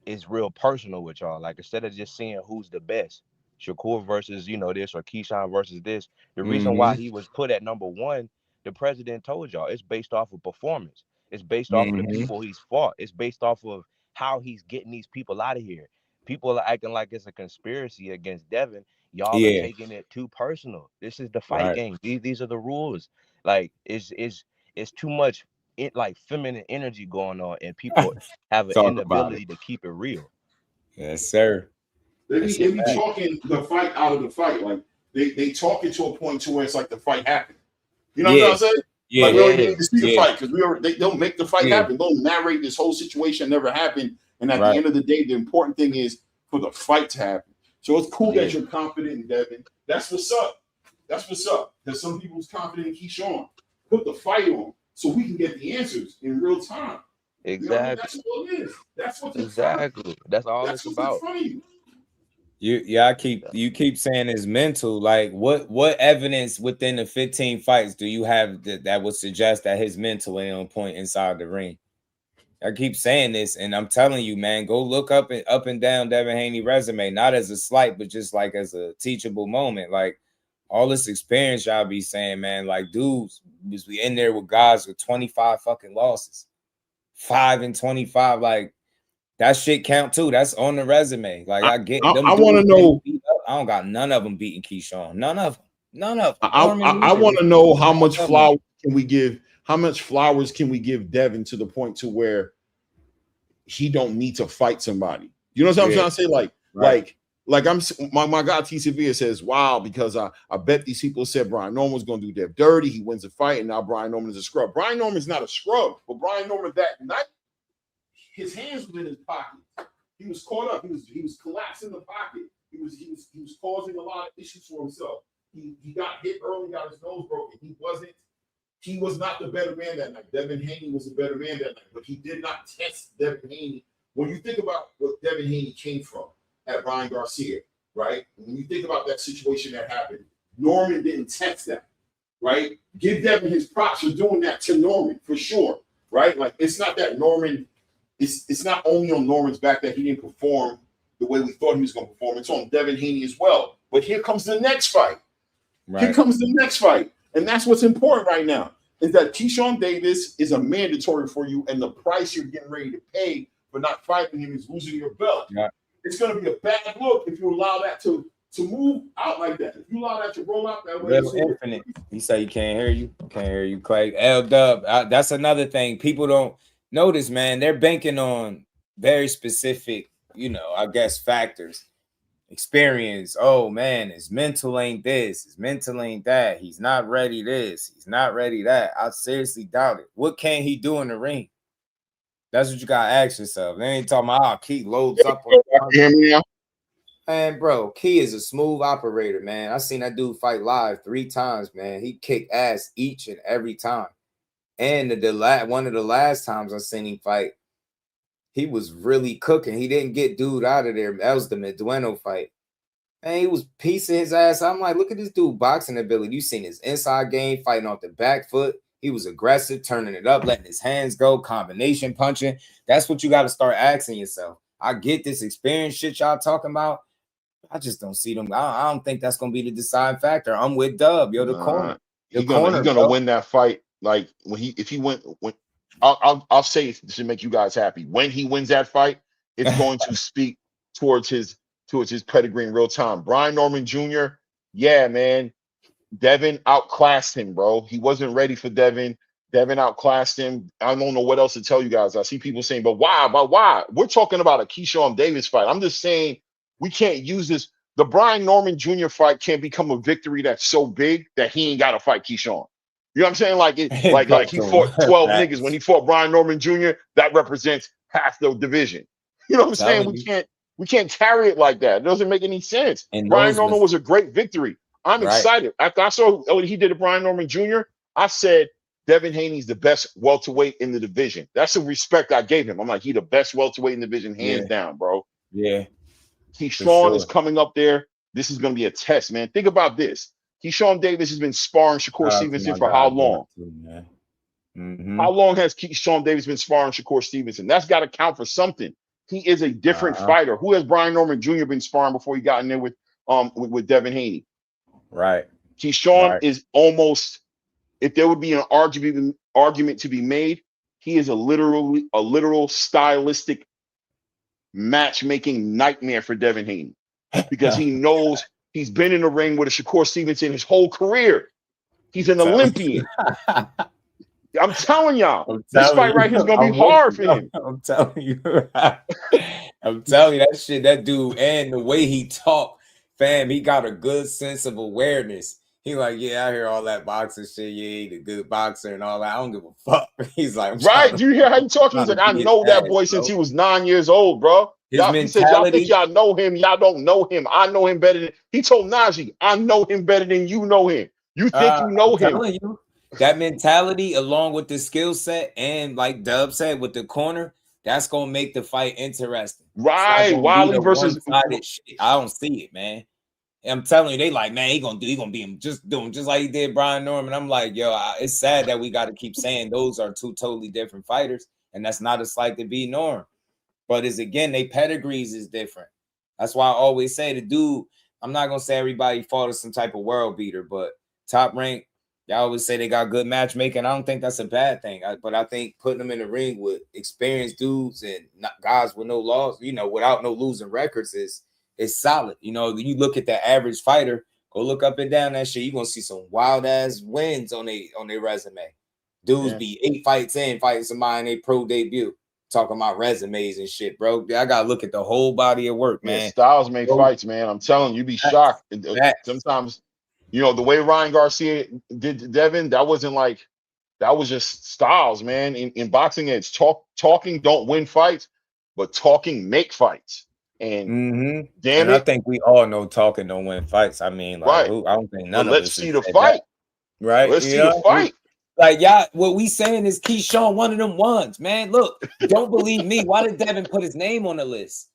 it's real personal with y'all. Like, instead of just seeing who's the best, Shakur versus, you know, this, or Keyshawn versus this, the reason why he was put at number 1, the president told y'all, it's based off of performance. It's based off of the people he's fought. It's based off of how he's getting these people out of here. People are acting like it's a conspiracy against Devin. Y'all are taking it too personal. This is the fight game. These are the rules. Like, it's too much like feminine energy going on, and people have an inability to keep it real. Yes, sir. They be talking the fight out of the fight. Like, they talk it to a point to where it's like the fight happened. You know what I'm saying? Like, we don't need to see the fight, because they don't make the fight happen. They'll narrate this whole situation never happened. And at the end of the day, the important thing is for the fight to happen. So it's cool that you're confident in Devin. That's what's up. That's what's up. There's some people's confident in Keyshawn. Put the fight on so we can get the answers in real time. Exactly. You know, that's what it is. That's what exactly. That's all it's about. You keep saying it's mental. Like what evidence within the 15 fights do you have that would suggest that his mental ain't on point inside the ring? I keep saying this, and I'm telling you, man, go look up and down Devin Haney resume, not as a slight, but just like as a teachable moment. Like all this experience y'all be saying, man, like dudes was we in there with guys with 25 fucking losses, 5-25, like that shit count too. That's on the resume. Like I get them. I want to know. I don't got none of them beating Keyshawn. None of them. None of them. I want to know how much flowers can we give? How much flowers can we give Devin to the point to where he don't need to fight somebody? You know what I'm trying to say? Like I'm my guy T. Sevilla says, wow, because I bet these people said Brian Norman was going to do Dev dirty. He wins the fight, and now Brian Norman is a scrub. Brian Norman's not a scrub, but Brian Norman that night, his hands were in his pocket. He was caught up. He was collapsing the pocket. He was causing a lot of issues for himself. He got hit early, got his nose broken. He was not the better man that night. Devin Haney was the better man that night, but he did not test Devin Haney. When you think about what Devin Haney came from at Ryan Garcia, right? When you think about that situation that happened, Norman didn't test that, right? Give Devin his props for doing that to Norman, for sure, right? Like, it's not that Norman, it's not only on Norman's back that he didn't perform the way we thought he was going to perform. It's on Devin Haney as well. But here comes the next fight. Right. Here comes the next fight. And that's what's important right now, is that Keyshawn Davis is a mandatory for you, and the price you're getting ready to pay for not fighting him is losing your belt. Yeah. It's going to be a bad look if you allow that to move out like that. If you allow that to roll out that way. Infinite. He said he can't hear you. Can't hear you, Clay. L-Dub, that's another thing. People don't notice, man. They're banking on very specific, I guess, factors. Experience. Oh man, his mental ain't this, his mental ain't that. He's not ready this, he's not ready that. I seriously doubt it. What can he do in the ring? That's what you gotta ask yourself. They ain't talking about Key loads up on. Man, bro, Key is a smooth operator, man. I seen that dude fight live 3 times, man. He kicked ass each and every time. And one of the last times I seen him fight, he was really cooking. He didn't get dude out of there. That was the Medueno fight. And he was piecing his ass. I'm like, look at this dude boxing ability. You seen his inside game, fighting off the back foot. He was aggressive, turning it up, letting his hands go, combination punching. That's what you got to start asking yourself. I get this experience shit y'all talking about. I just don't see them. I don't think that's going to be the deciding factor. I'm with Dub. Yo, the corner. He's going to win that fight. Like, if he went – I'll say it to make you guys happy. When he wins that fight, it's going to speak towards his pedigree in real time. Brian Norman Jr., yeah, man. Devin outclassed him, bro. He wasn't ready for Devin. Devin outclassed him. I don't know what else to tell you guys. I see people saying, but why? But why? We're talking about a Keyshawn Davis fight. I'm just saying we can't use this. The Brian Norman Jr. fight can't become a victory that's so big that he ain't got to fight Keyshawn. You know what I'm saying? Like he fought 12 niggas. When he fought Brian Norman Jr., that represents half the division. You know what I'm saying? We can't carry it like that. It doesn't make any sense. And Brian Norman was a great victory. I'm excited. After I saw what he did to Brian Norman Jr., I said Devin Haney's the best welterweight in the division. That's the respect I gave him. I'm like, he the best welterweight in the division, hands down, bro. Yeah. Keyshawn is coming up there. This is going to be a test, man. Think about this. Keyshawn Davis has been sparring Shakur Stevenson for how long? How long has Keyshawn Davis been sparring Shakur Stevenson? That's got to count for something. He is a different fighter. Who has Brian Norman Jr. been sparring before he got in there with Devin Haney? Right. Keyshawn is almost, if there would be an argument to be made, he is a literal stylistic matchmaking nightmare for Devin Haney, because he knows he's been in the ring with a Shakur Stevenson his whole carear. He's an Olympian. I'm telling y'all, this fight right here is going to be hard for him. I'm telling you. I'm telling you that shit, that dude, and the way he talked, fam, he got a good sense of awareness. He like, yeah, I hear all that boxing shit. Yeah, he's a good boxer and all that. I don't give a fuck. He's like, right? Do you hear how he talking? He's like, I know that boy since he was 9 years old, bro. He said, y'all think y'all know him. Y'all don't know him. I know him better than he told Najee. I know him better than you know him. You think you know him. That mentality, along with the skill set, and like Dub said, with the corner, That's gonna make the fight interesting. Right, Wiley versus shit. I don't see it, man. I'm telling you, they like, man, he gonna be him, just do him just like he did Brian Norman. I'm like, yo, it's sad that we got to keep saying those are two totally different fighters, and that's not a slight to be Norm. But is again, they pedigrees is different. That's why I always say the dude. I'm not gonna say everybody fought as some type of world beater, but top rank. Y'all always say they got good matchmaking. I don't think that's a bad thing. But I think putting them in the ring with experienced dudes and guys with no loss, without no losing records is solid. You look at the average fighter, go look up and down that shit. You're gonna see some wild ass wins on their resume. Dudes be 8 fights in fighting somebody in their pro debut. Talking about resumes and shit, bro. I gotta look at the whole body of work, man. Styles make fights, man. I'm telling you, be shocked. Sometimes, the way Ryan Garcia did Devin, that wasn't like, that was just styles, man. In boxing, it's talking don't win fights, but talking make fights. And damn it, I think we all know talking don't win fights. I mean, like, right. I don't think none of let's us see the fight. That. Right? Let's see the fight. Like, y'all, what we saying is Keyshawn one of them ones, man. Look, don't believe me. Why did Devin put his name on the list?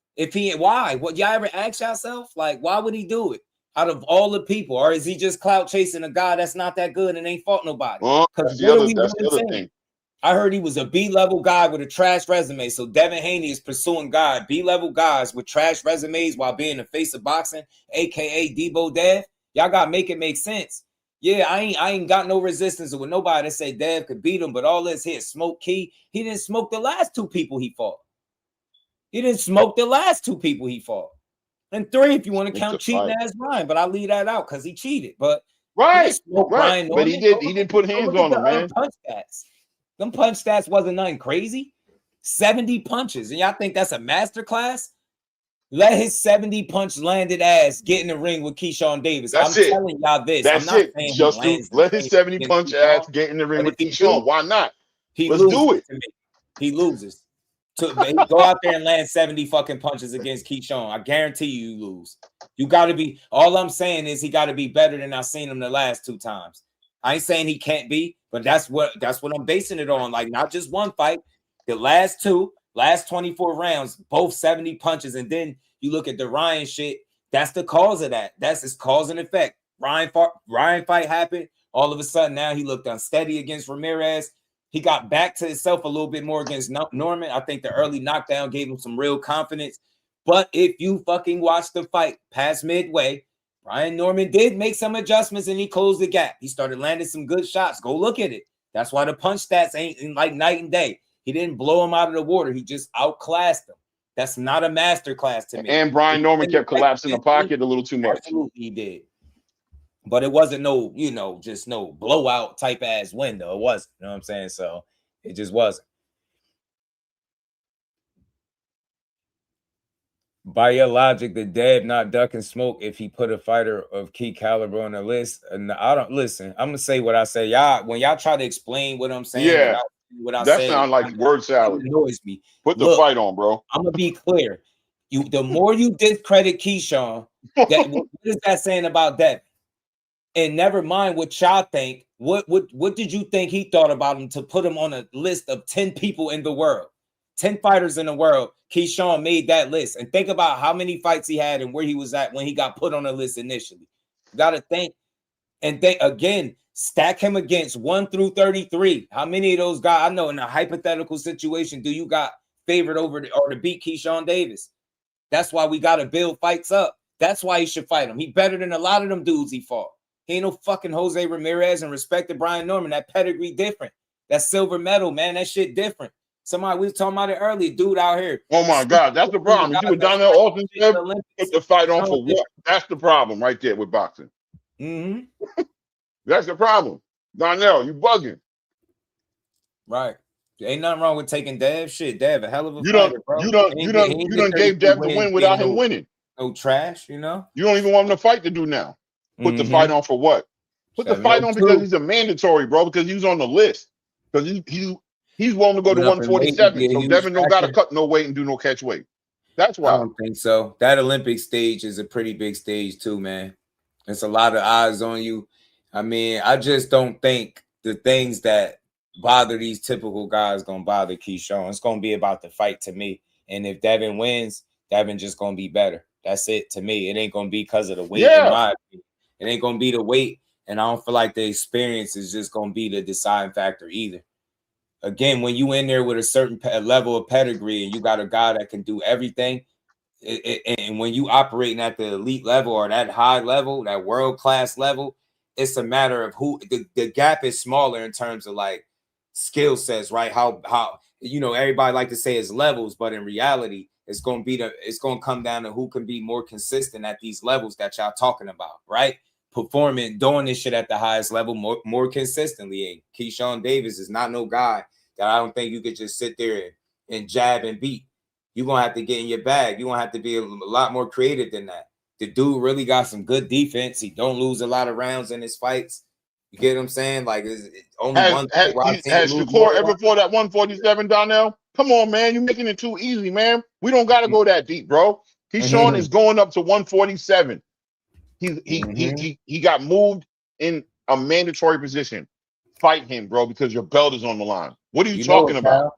Why? What y'all ever ask yourself? Like, why would he do it out of all the people? Or is he just clout chasing a guy that's not that good and ain't fought nobody? That's the other thing. I heard he was a B-level guy with a trash resume. So Devin Haney is pursuing B-level guys with trash resumes while being the face of boxing, aka Debo Dev. Y'all gotta make it make sense. Yeah, I ain't got no resistance with nobody that say Dev could beat him, but all this here, Smoke Key, he didn't smoke the last 2 people he fought. And 3 if you want to count cheating as Ryan, but I'll leave that out because he cheated. But right. But he didn't put hands on him, man. Punch stats. Them punch stats wasn't nothing crazy. 70 punches, and y'all think that's a masterclass? Let his 70 punch landed ass get in the ring with Keyshawn Davis. Telling y'all this. That's it. Let his 70 punch ass get in the ring with Keyshawn. Why not? Let's do it. He loses. Go out there and land 70 fucking punches against Keyshawn. I guarantee you lose. You got to be. All I'm saying is he got to be better than I've seen him the last 2 times. I ain't saying he can't be, but that's what I'm basing it on. Like, not just one fight. The last 24 rounds, both 70 punches, and then you look at the Ryan shit. That's the cause of that. That's his cause and effect. Ryan fight happened. All of a sudden, now he looked unsteady against Ramirez. He got back to himself a little bit more against Norman. I think the early knockdown gave him some real confidence. But if you fucking watch the fight past midway, Brian Norman did make some adjustments and he closed the gap. He started landing some good shots. Go look at it. That's why the punch stats ain't like night and day. He didn't blow him out of the water. He just outclassed him. That's not a master class to me. And Brian Norman kept collapsing the pocket a little too much. Absolutely, he did. But it wasn't no, just no blowout type ass win, though. It wasn't. You know what I'm saying? So it just wasn't. By your logic, the Dev not ducking smoke if he put a fighter of key caliber on the list. And I don't listen. I'm gonna say what I say. Y'all, when y'all try to explain what I'm saying, that sounds like word salad. It annoys me. Put the fight on, bro. I'm gonna be clear. The more you discredit Keyshawn, what is that saying about Devin? And never mind what y'all think. What did you think he thought about him to put him on a list of 10 people in the world? 10 fighters in the world. Keyshawn made that list. And think about how many fights he had and where he was at when he got put on the list initially. You got to think. And think again, stack him against 1 through 33. How many of those guys, I know in a hypothetical situation, do you got favored over to beat Keyshawn Davis? That's why we got to build fights up. That's why he should fight him. He better than a lot of them dudes he fought. He ain't no fucking Jose Ramirez, and respect to Brian Norman. That pedigree different. That silver medal, man, that shit different. Somebody, we was talking about it earlier, dude out here. Oh my God, that's the problem. You see what Donnell Austin said? Put the fight on for what? That's the problem right there with boxing. Mm-hmm. That's the problem. Donnell, you bugging. Right. Ain't nothing wrong with taking Dev. Shit, Dev, a hell of a fighter, bro. You done gave Dev the win without him winning. No trash, You don't even want him to fight to do now. Put the fight on for what? Put the fight on because he's a mandatory, bro, because he was on the list. Because he's willing to go to 147. So Devin don't got to cut no weight and do no catch weight. That's why. I don't think so. That Olympic stage is a pretty big stage too, man. It's a lot of eyes on you. I mean, I just don't think the things that bother these typical guys gonna bother Keyshawn. It's gonna be about the fight to me. And if Devin wins, Devin just gonna be better. That's it to me. It ain't gonna be because of the weight. In my opinion. It ain't gonna be the weight, and I don't feel like the experience is just gonna be the deciding factor either. Again, when you in there with a certain level of pedigree and you got a guy that can do everything, and when you operating at the elite level or that high level, that world-class level, it's a matter of who the gap is smaller in terms of like skill sets, right? How you know, everybody like to say it's levels, but in reality, it's gonna come down to who can be more consistent at these levels that y'all talking about, right? Performing, doing this shit at the highest level more consistently. And Keyshawn Davis is not no guy that I don't think you could just sit there and jab and beat. You're gonna have to get in your bag. You're gonna have to be a lot more creative than that. The dude really got some good defense. He don't lose a lot of rounds in his fights. You get what I'm saying? Like, it's only one thing where I've seen has him lose Shakur ever fought at 147, Donnell? Come on, man. You're making it too easy, man. We don't got to go that deep, bro. Keyshawn is going up to 147. He got moved in a mandatory position. Fight him, bro, because your belt is on the line. What are you talking about?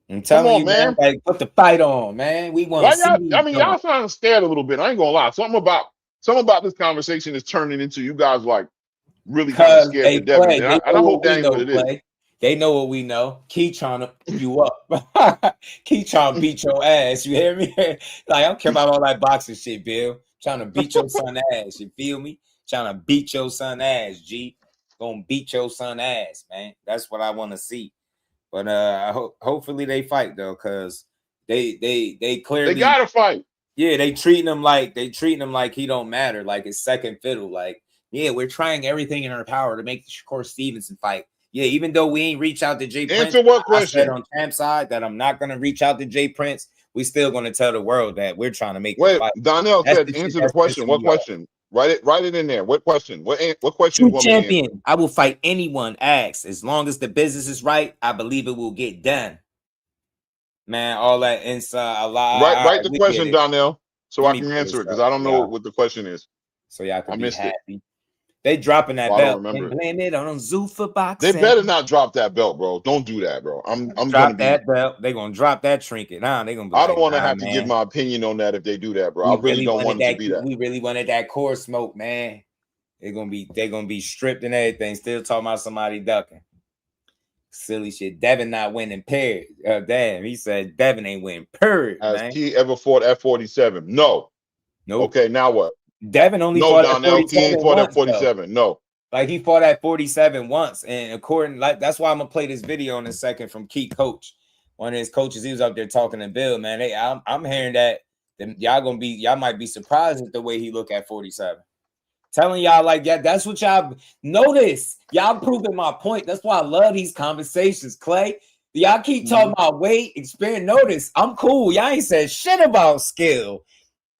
I'm telling you, man. Like, put the fight on, man. We want to see. I mean, y'all sound scared a little bit. I ain't gonna lie. Something about this conversation is turning into you guys like really kind of scared to Devin. And I hope that ain't what it is. They know what we know. Key trying to you up. Key trying to beat your ass. You hear me? Like, I don't care about all that boxing shit, Bill. Trying to beat your son ass. You feel me? Trying to beat your son ass, G. Gonna beat your son ass, man. That's what I want to see. But hopefully they fight though, because they clearly gotta fight. Yeah, they treating him like he don't matter, like it's second fiddle. Like, yeah, we're trying everything in our power to make the Shakur Stevenson fight. Yeah, even though we ain't reach out to Jay Prince, answer what question? I said on Champ side that I'm not gonna reach out to Jay Prince. We still gonna tell the world that we're trying to make the fight. Donnell said answer the question. What question? Write it in there. What question? What question? True champion. I will fight anyone asks. As long as the business is right, I believe it will get done. Man, all that inside a lot. Write the question, Donnell, so I can answer it because I don't know what the question is. So y'all can be happy. They dropping that belt and blame it on Zuffa boxing. They better not drop that belt, bro. Don't do that, bro. I'm drop that belt. They're gonna drop that trinket. They gonna be I don't want to have to give my opinion on that if they do that, bro. I really don't want it to be that. We really wanted that core smoke, man. They're gonna be stripped and everything. Still talking about somebody ducking. Silly shit. Devin not winning period. Damn, he said Devin ain't winning period. Has he ever fought at 47? No. Nope. Okay, now what? Devin only fought at 47. He ain't fought at 47. No. Like, he fought at 47 once. And according, like, that's why I'm gonna play this video in a second from Key Coach. One of his coaches, he was up there talking to Bill, man. I'm hearing that y'all might be surprised at the way he look at 47. Telling y'all like that. That's what y'all notice. Y'all proving my point. That's why I love these conversations, Clay. Y'all keep talking about weight, experience. Notice I'm cool. Y'all ain't said shit about skill.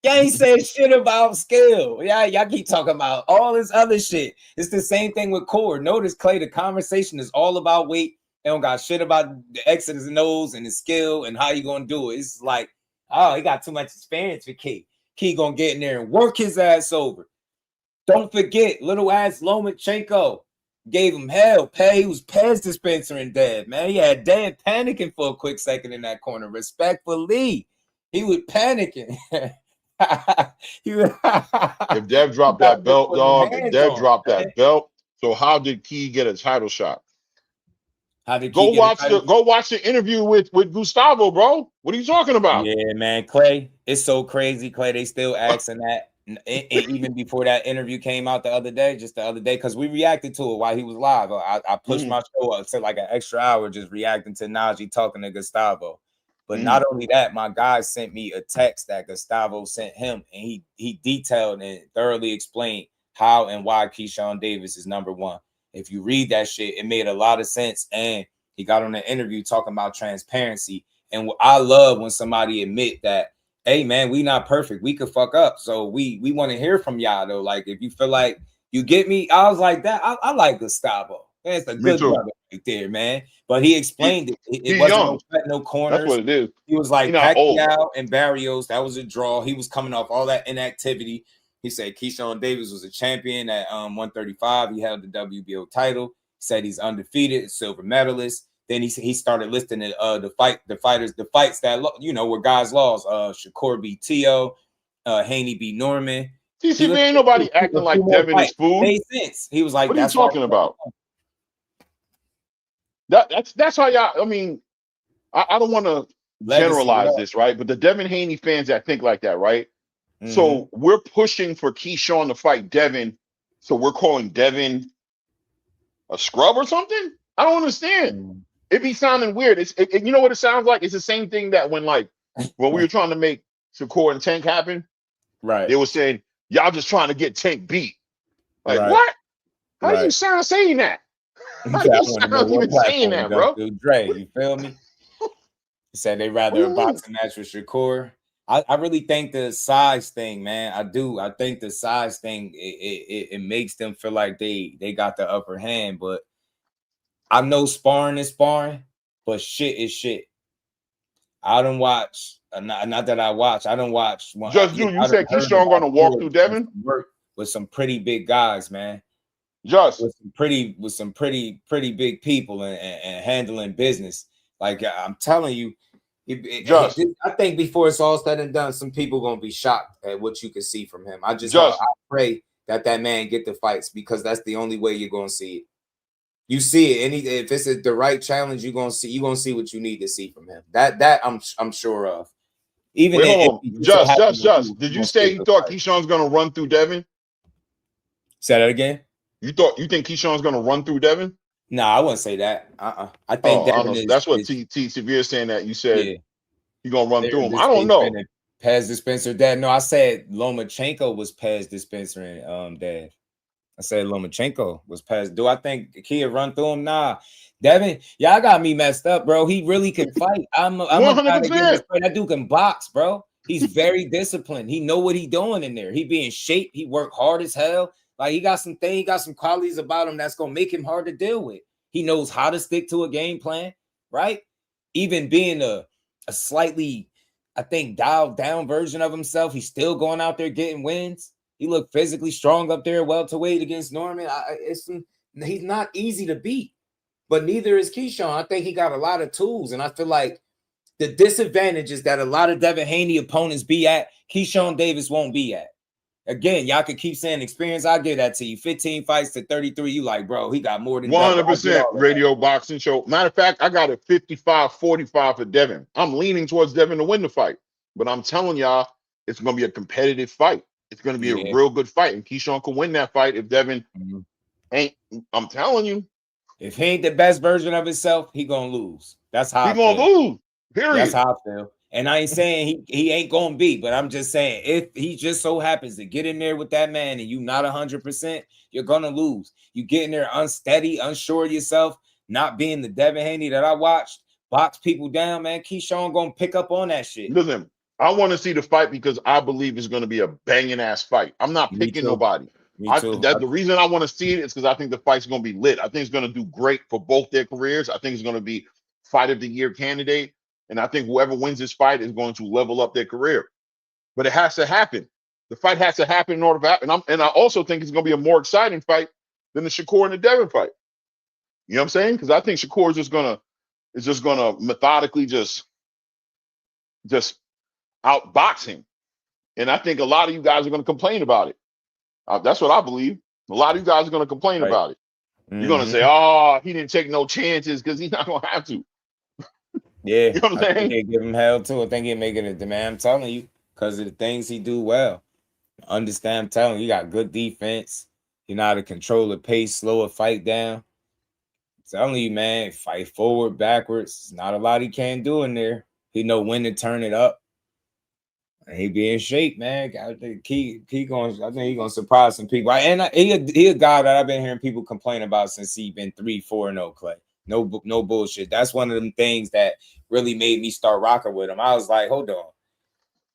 Y'all ain't said shit about skill. Y'all keep talking about all this other shit. It's the same thing with core. Notice, Clay, the conversation is all about weight. They don't got shit about the X's and O's and the skill and how you gonna do it. It's like, oh, he got too much experience for Key. Key gonna get in there and work his ass over. Don't forget, little ass Lomachenko gave him hell. He was Pez dispensering dead, man. He had Dev panicking for a quick second in that corner. Respectfully, he was panicking. If Dev dropped that belt, dog, if Dev dropped that belt, so how did Key get a title shot? How did go watch the interview with Gustavo, bro? What are you talking about? Yeah, man, Clay, it's so crazy, Clay. They still asking that. And even before that interview came out the other day, because we reacted to it while he was live. I pushed my show up to like an extra hour just reacting to Najee talking to Gustavo. But not only that, my guy sent me a text that Gustavo sent him, and he detailed and thoroughly explained how and why Keyshawn Davis is number one. If you read that shit, it made a lot of sense. And he got on the interview talking about transparency. And I love when somebody admit that, hey, man, we not perfect. We could fuck up. So we want to hear from y'all, though. Like, if you feel like you get me, I was like that. I like Gustavo. That's a good brother right there, man. But he explained it. It wasn't no corners. That's what it is. He was like Pacquiao and Barrios. That was a draw. He was coming off all that inactivity. He said Keyshawn Davis was a champion at 135. He held the WBO title. said he's undefeated, silver medalist. Then he started listing the fights that where guys lost. Shakur beat Tio, Haney beat Norman. TCB ain't nobody acting like Devin is food. Made sense. He was like, "What are you talking about?" That's how y'all. I mean, I don't want to generalize this, right? But the Devin Haney fans that think like that, right? Mm-hmm. So we're pushing for Keyshawn to fight Devin. So we're calling Devin a scrub or something? I don't understand. Mm-hmm. It be sounding weird. You know what it sounds like? It's the same thing that when we were trying to make Shakur and Tank happen, right? They were saying, y'all just trying to get Tank beat. Like, what? How do you sound saying that? How do you sound even saying that, bro? Dre, you feel me? He said they rather a boxing match with Shakur. I really think the size thing, man. I do. I think the size thing it makes them feel like they got the upper hand. But I know sparring is sparring, but shit is shit. I don't watch. Not that I watch. I don't watch. Just you said Keyshawn going to walk through Devin with some pretty big guys, man. Just with some pretty big people and handling business. Like I'm telling you. I think before it's all said and done, some people gonna be shocked at what you can see from him. I pray that man get the fights because that's the only way you're gonna see it. You see it, if it's the right challenge, you're gonna see what you need to see from him. That I'm sure of. Even just did you say you thought Keyshawn's gonna run through Devin? Say that again. You think Keyshawn's gonna run through Devin? No, I wouldn't say that. I think that's what T Severe saying that you said you're gonna run through him. I don't know. Pez Dispenser dad. No, I said Lomachenko was Pez Dispenser dad. I said Lomachenko was Pez. Do I think Kia run through him? Nah. Devin, y'all got me messed up, bro. He really can fight. I'm 100%. That dude can box, bro. He's very disciplined. He know what he doing in there. He be in shape. He work hard as hell. Like he got some qualities about him that's gonna make him hard to deal with. He knows how to stick to a game plan, right? Even being a slightly, I think, dialed down version of himself, he's still going out there getting wins. He looked physically strong up there, welterweight against Norman. He's not easy to beat, but neither is Keyshawn. I think he got a lot of tools, and I feel like the disadvantages that a lot of Devin Haney opponents be at, Keyshawn Davis won't be at. Again, y'all could keep saying experience. I'll give that to you. 15 fights to 33. You like, bro, he got more than 100% radio boxing show. Matter of fact, I got a 55-45 for Devin. I'm leaning towards Devin to win the fight. But I'm telling y'all, it's going to be a competitive fight. It's going to be a real good fight. And Keyshawn can win that fight if Devin ain't. I'm telling you. If he ain't the best version of himself, he going to lose. That's how he going to lose. Period. That's how I feel. And I ain't saying he ain't gonna be, but I'm just saying if he just so happens to get in there with that man and you not 100%, you're gonna lose. You get in there unsteady, unsure of yourself, not being the Devin Haney that I watched, box people down, man. Keyshawn gonna pick up on that shit. Listen, I want to see the fight because I believe it's gonna be a banging ass fight. I'm not picking nobody. The reason I want to see it is because I think the fight's gonna be lit. I think it's gonna do great for both their careers. I think it's gonna be fight of the year candidate. And I think whoever wins this fight is going to level up their career. But it has to happen. The fight has to happen in order to happen. And I also think it's going to be a more exciting fight than the Shakur and the Devin fight. You know what I'm saying? Because I think Shakur is just gonna methodically just outbox him. And I think a lot of you guys are going to complain about it. That's what I believe. A lot of you guys are going to complain about it. You're going to say, "Oh, he didn't take no chances because he's not going to have to." Yeah, you know what I'm saying? They give him hell too. I think he'll make it a demand. I'm telling you, because of the things he do well. Understand? I'm telling you, he got good defense. You know how to control the pace, slow a fight down. I'm telling you, man, fight forward, backwards. Not a lot he can't do in there. He know when to turn it up. And he be in shape, man. I think he gonna surprise some people. And he a guy that I've been hearing people complain about since he been 3-4-0, Clay. No bullshit. That's one of them things that really made me start rocking with him. I was like, hold on.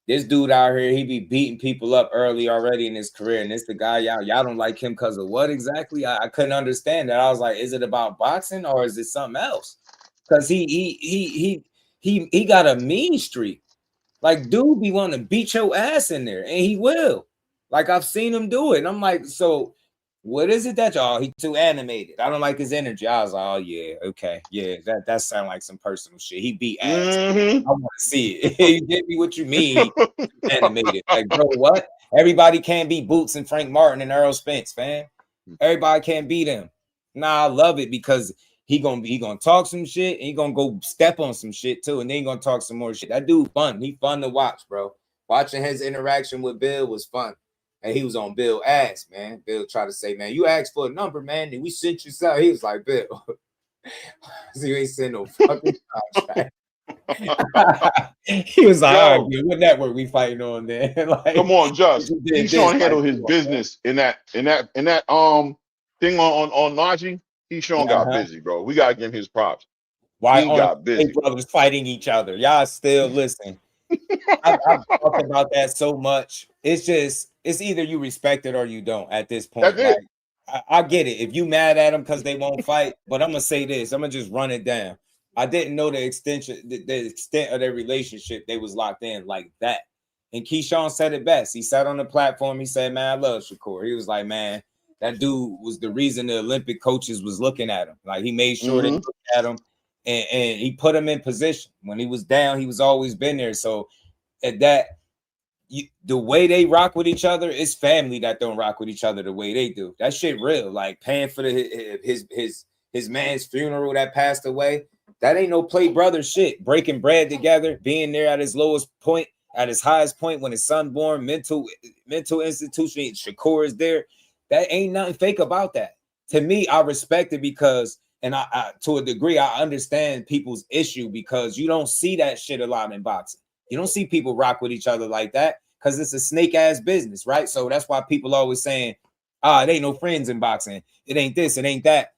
This dude out here, he be beating people up early already in his career. And it's the guy, y'all don't like him because of what exactly? I couldn't understand that. I was like, is it about boxing or is it something else? Because he got a mean streak. Like, dude be wanting to beat your ass in there, and he will. Like, I've seen him do it. And I'm like, so what is it that y'all? He too animated. I don't like his energy. I was like, oh yeah, okay, yeah, that sounds like some personal shit. He beat ass. I want to see it. You get me? What you mean? Animated? Like, bro, what? Everybody can't beat Boots and Frank Martin and Earl Spence, fam. Everybody can't beat him. Nah, I love it because he gonna talk some shit and he gonna go step on some shit too, and then he gonna talk some more shit. That dude fun. He fun to watch, bro. Watching his interaction with Bill was fun. And he was on Bill ass, man. Bill tried to say, man, you asked for a number, man, and we sent you something. He was like, Bill, so you ain't send no fucking contract. He was like, all right, dude, what network we fighting on there? Like, come on, Just. Keyshawn handled his business in that thing on Najee. Keyshawn got busy, bro. We gotta give him his props. Why he got busy? Brothers fighting each other. Y'all still listen. I've talked about that so much. It's either you respect it or you don't at this point. That's like, I get it. If you mad at them because they won't fight, but I'm gonna say this. I'm gonna just run it down. I didn't know the extent of their relationship. They was locked in like that. And Keyshawn said it best. He sat on the platform. He said, man, I love Shakur. He was like, man, that dude was the reason the Olympic coaches was looking at him. Like, he made sure they looked at him and he put him in position. When he was down, he was always been there. So at that, the way they rock with each other is family that don't rock with each other the way they do. That shit real. Like, paying for his man's funeral that passed away. That ain't no play brother shit. Breaking bread together, being there at his lowest point, at his highest point when his son born, mental institution, Shakur is there. That ain't nothing fake about that. To me, I respect it because, and I to a degree, I understand people's issue because you don't see that shit a lot in boxing. You don't see people rock with each other like that because it's a snake ass business, right? So that's why people always saying, it ain't no friends in boxing. It ain't this, it ain't that.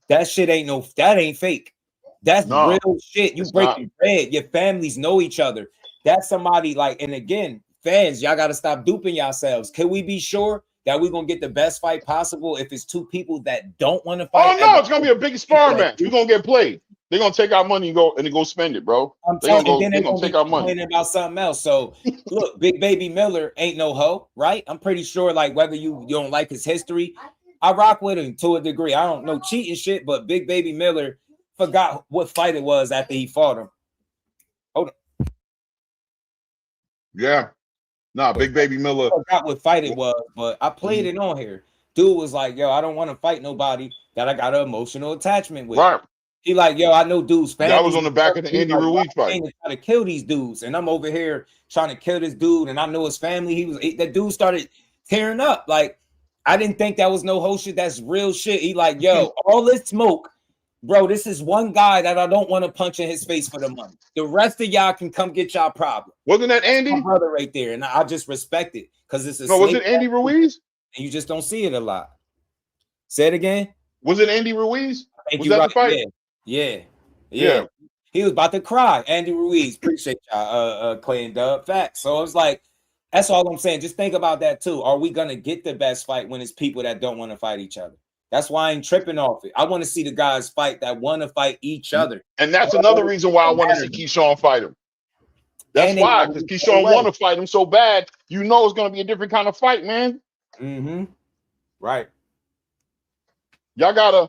That shit that ain't fake. That's real shit. You breaking bread. Your families know each other. That's somebody like, and again, fans, y'all got to stop duping yourselves. Can we be sure that we're going to get the best fight possible if it's two people that don't want to fight? Oh, no, it's going to be a big sparring match. We're going to get played. They're going to take our money and go spend it, bro. They're going to take our money. About something else. So, look, Big Baby Miller ain't no hoe, right? I'm pretty sure, like, whether you don't like his history, I rock with him to a degree. I don't know cheating shit, but Big Baby Miller forgot what fight it was after he fought him. Hold on. Yeah. Nah, Big Baby Miller. I forgot what fight it was, but I played it on here. Dude was like, yo, I don't want to fight nobody that I got an emotional attachment with. Right. He like, yo, I know dudes. That was on the back of the Andy Ruiz fight. Trying to kill these dudes, and I'm over here trying to kill this dude, and I know his family. That dude started tearing up. Like, I didn't think that was no whole shit. That's real shit. He like, yo, all this smoke. Bro, this is one guy that I don't want to punch in his face for the money. The rest of y'all can come get y'all problem. Wasn't that Andy? My brother right there, and I just respect it because it's a. No, was it Andy Ruiz? And you just don't see it a lot. Say it again. Was it Andy Ruiz? Was that the fight? Yeah. He was about to cry. Andy Ruiz. Appreciate y'all, Clay and Dub. Facts. So it's like, that's all I'm saying. Just think about that too. Are we gonna get the best fight when it's people that don't want to fight each other? That's why I ain't tripping off it. I want to see the guys fight that want to fight each other. And that's another reason why I want to see Keyshawn fight him. That's why, because Keyshawn want to fight him so bad. You know it's going to be a different kind of fight, man. Mm-hmm. Right. Y'all gotta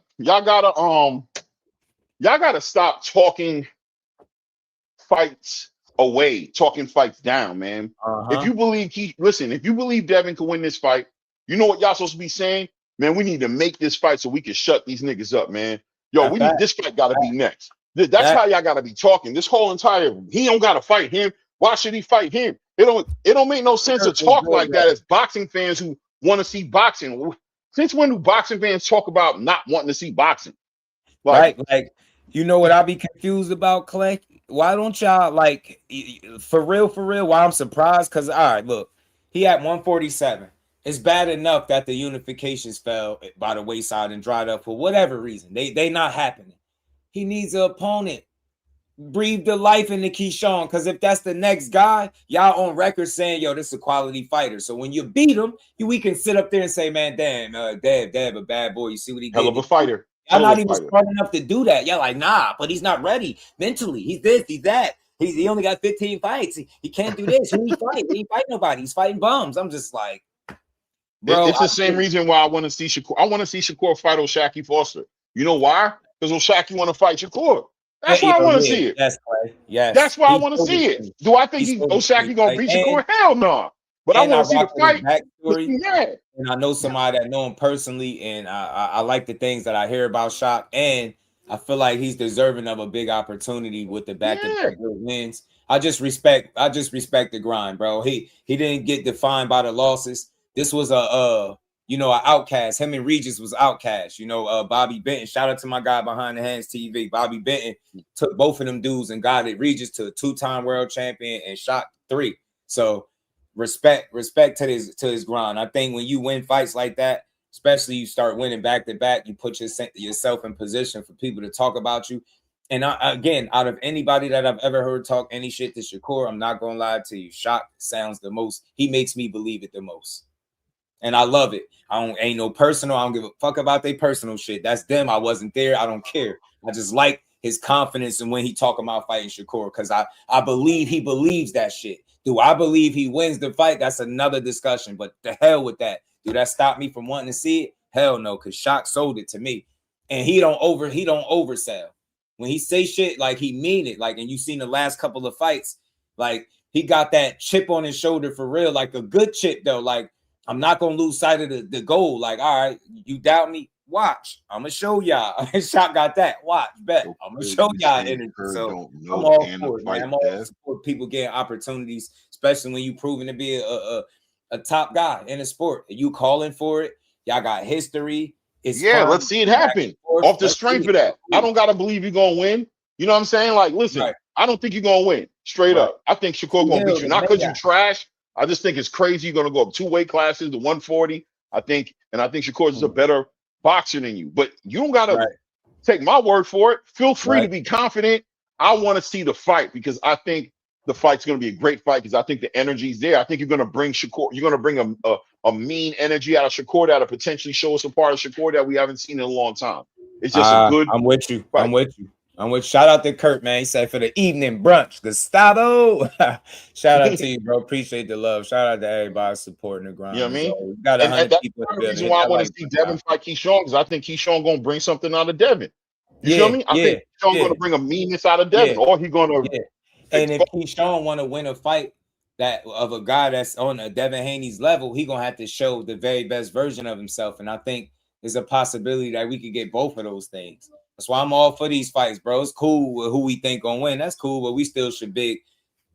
stop talking fights away, talking fights down, man. If you believe if you believe Devin can win this fight, you know what y'all supposed to be saying? Man, we need to make this fight so we can shut these niggas up, man. Yo, we need this fight gotta be next. That's how y'all gotta be talking. This whole entire he don't gotta fight him. Why should he fight him? It don't make no sense to talk like that as boxing fans who want to see boxing. Since when do boxing fans talk about not wanting to see boxing? Like, you know what I be confused about, Clay? Why don't y'all like for real? Why I'm surprised? Because all right, look, he at 147. It's bad enough that the unifications fell by the wayside and dried up for whatever reason. They not happening. He needs an opponent. Breathe the life into Keyshawn, because if that's the next guy, y'all on record saying, yo, this is a quality fighter. So when you beat him, we can sit up there and say, man, damn, Dab, a bad boy. You see what he did? Hell of a fighter. I'm not even smart enough to do that. Y'all like, nah, but he's not ready mentally. He's this, he's that. He only got 15 fights. He can't do this. Who he fight? He ain't fight nobody. He's fighting bums. I'm just like, Bro, it's the same reason why I want to see Shakur. I want to see Shakur fight O'Shaquie Foster. You know why? Because O'Shaquie want to fight Shakur. That's why I want to see it. Yes, Clay. Yes. That's why I want to see it. Do I think O'Shaquie gonna beat Shakur? Hell no. But I want to see the fight. Yeah. And I know somebody that know him personally, and I like the things that I hear about Shaq, and I feel like he's deserving of a big opportunity with the back-to-back wins. I just respect the grind, bro. He didn't get defined by the losses. This was an outcast. Him and Regis was outcast. Bobby Benton. Shout out to my guy behind the hands TV. Bobby Benton took both of them dudes and got it. Regis to a 2-time world champion and Shaq 3. So respect to his grind. I think when you win fights like that, especially you start winning back to back, you put yourself in position for people to talk about you. And again, out of anybody that I've ever heard talk any shit to Shakur, I'm not gonna lie to you. Shaq sounds the most. He makes me believe it the most, and I love it. Ain't no personal. I don't give a fuck about their personal shit. That's them. I wasn't there. I don't care. I just like his confidence and when he talking about fighting Shakur, because I believe he believes that shit. Do I believe he wins the fight? That's another discussion. But the hell with that. Do that stop me from wanting to see it? Hell no, because Shaq sold it to me, and he don't oversell. When he say shit, like he mean it. Like, and you seen the last couple of fights, like he got that chip on his shoulder for real, like a good chip though. Like, I'm not gonna lose sight of the goal. Like, all right, you doubt me? Watch, I'm gonna show y'all. Shot got that. Watch, bet. I'm gonna show y'all energy. So I'm all for it, man. I'm all for people getting opportunities, especially when you proven to be a top guy in the sport. You calling for it? Y'all got history. Let's see it happen off the strength of that. I don't gotta believe you're gonna win. You know what I'm saying? Like, listen, I don't think you're gonna win straight up. I think Shakur gonna beat you, not because you trash. I just think it's crazy. You're gonna go up 2 weight classes to 140. I think Shakur is a better boxer than you, but you don't gotta take my word for it. Feel free to be confident. I want to see the fight because I think the fight's going to be a great fight because I think the energy's there. I think you're going to bring Shakur. You're going to bring a mean energy out of Shakur that'll potentially show us a part of Shakur that we haven't seen in a long time. It's just a good. I'm with you. Fight. I'm with. Shout out to Kurt, man. He said for the evening brunch, Gustavo. Shout out to you, bro. Appreciate the love. Shout out to everybody supporting the grind. You know what I mean? So we got 100 people. That's the reason why I want to see Devin fight Keyshawn because I think Keyshawn gonna bring something out of Devin. You feel me? I think Keyshawn gonna bring a meanness out of Devin, or he gonna. And if Keyshawn want to win a fight that of a guy that's on a Devin Haney's level, he gonna have to show the very best version of himself. And I think there's a possibility that we could get both of those things. That's why I'm all for these fights, bro. It's cool with who we think gonna win. That's cool, but we still should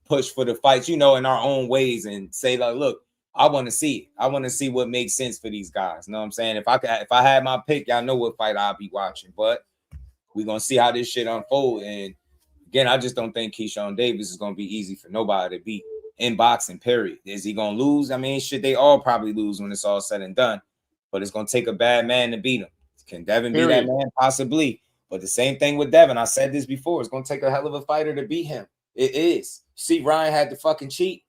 push for the fights, in our own ways and say, like, look, I want to see it. I want to see what makes sense for these guys. You know what I'm saying? If I had my pick, y'all know what fight I'll be watching. But we're gonna see how this shit unfold. And again, I just don't think Keyshawn Davis is gonna be easy for nobody to beat in boxing, period. Is he gonna lose? I mean, shit, they all probably lose when it's all said and done. But it's gonna take a bad man to beat him. Can Devin be that man? Possibly. But the same thing with Devin. I said this before. It's going to take a hell of a fighter to beat him. It is. See, Ryan had to fucking cheat.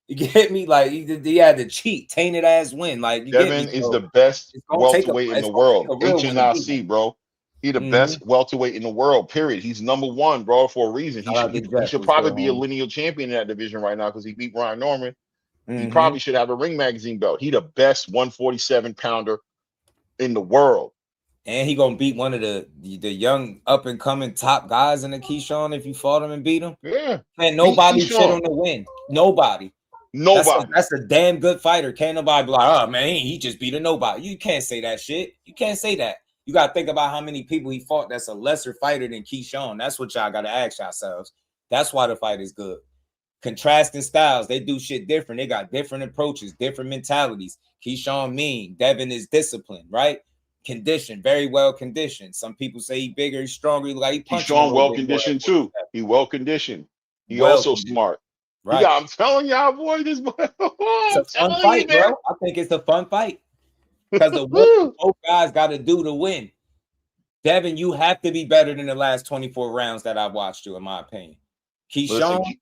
You get me? Like, he had to cheat. Tainted ass win. Like, Devin is the best welterweight in the world. HNIC, bro. He the best welterweight in the world, period. He's number one, bro, for a reason. He should probably be a lineal champion in that division right now because he beat Ryan Norman. He probably should have a Ring Magazine belt. He the best 147-pounder in the world. And he gonna beat one of the young up and coming top guys in the Keyshawn if you fought him and beat him. Yeah. And nobody shit on the win. Nobody. That's a damn good fighter. Can't nobody be like, oh man, he just beat a nobody. You can't say that shit. You can't say that. You gotta think about how many people he fought that's a lesser fighter than Keyshawn. That's what y'all gotta ask yourselves. That's why the fight is good. Contrasting styles, they do shit different. They got different approaches, different mentalities. Keyshawn mean, Devin is disciplined, right? Conditioned, very well conditioned. Some people say he bigger, he's stronger. Like Keyshawn well conditioned too. He well conditioned. He also smart. Right. Yeah, I'm telling y'all, boy, this boy. It's a fun fight, bro. I think it's a fun fight because the work both guys got to do to win. Devin, you have to be better than the last 24 rounds that I've watched you, in my opinion. Keyshawn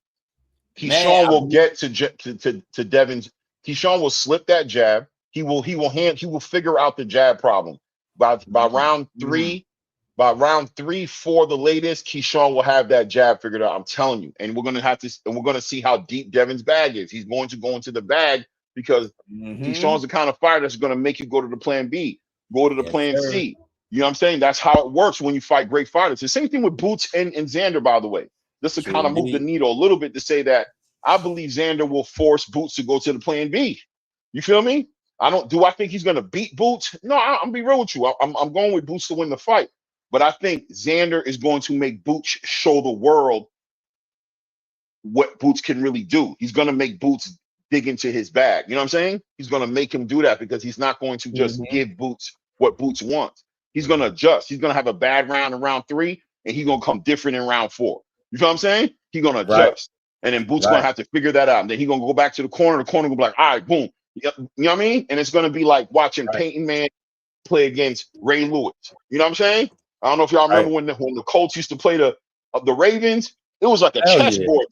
will get to Devin's. Keyshawn will slip that jab. He will figure out the jab problem. By round 3, 4 the latest, Keyshawn will have that jab figured out. I'm telling you. And we're gonna see how deep Devin's bag is. He's going to go into the bag because Keyshawn's the kind of fighter that's going to make you go to the plan B, go to the plan C. You know what I'm saying? That's how it works when you fight great fighters. The same thing with Boots and Xander, by the way. Just to kind of move the needle a little bit to say that I believe Xander will force Boots to go to the plan B. You feel me? Do I think he's going to beat Boots? No, I'm be real with you. I'm going with Boots to win the fight. But I think Xander is going to make Boots show the world what Boots can really do. He's going to make Boots dig into his bag. You know what I'm saying? He's going to make him do that because he's not going to just give Boots what Boots wants. He's going to adjust. He's going to have a bad round in round 3, and he's going to come different in round 4. You feel what I'm saying? He's going to adjust. And then Boots going to have to figure that out. And then he's going to go back to the corner. The corner going to be like, all right, boom. You know what I mean? And it's going to be like watching Peyton Manning play against Ray Lewis. You know what I'm saying? I don't know if y'all remember when the Colts used to play the Ravens. It was like a chessboard.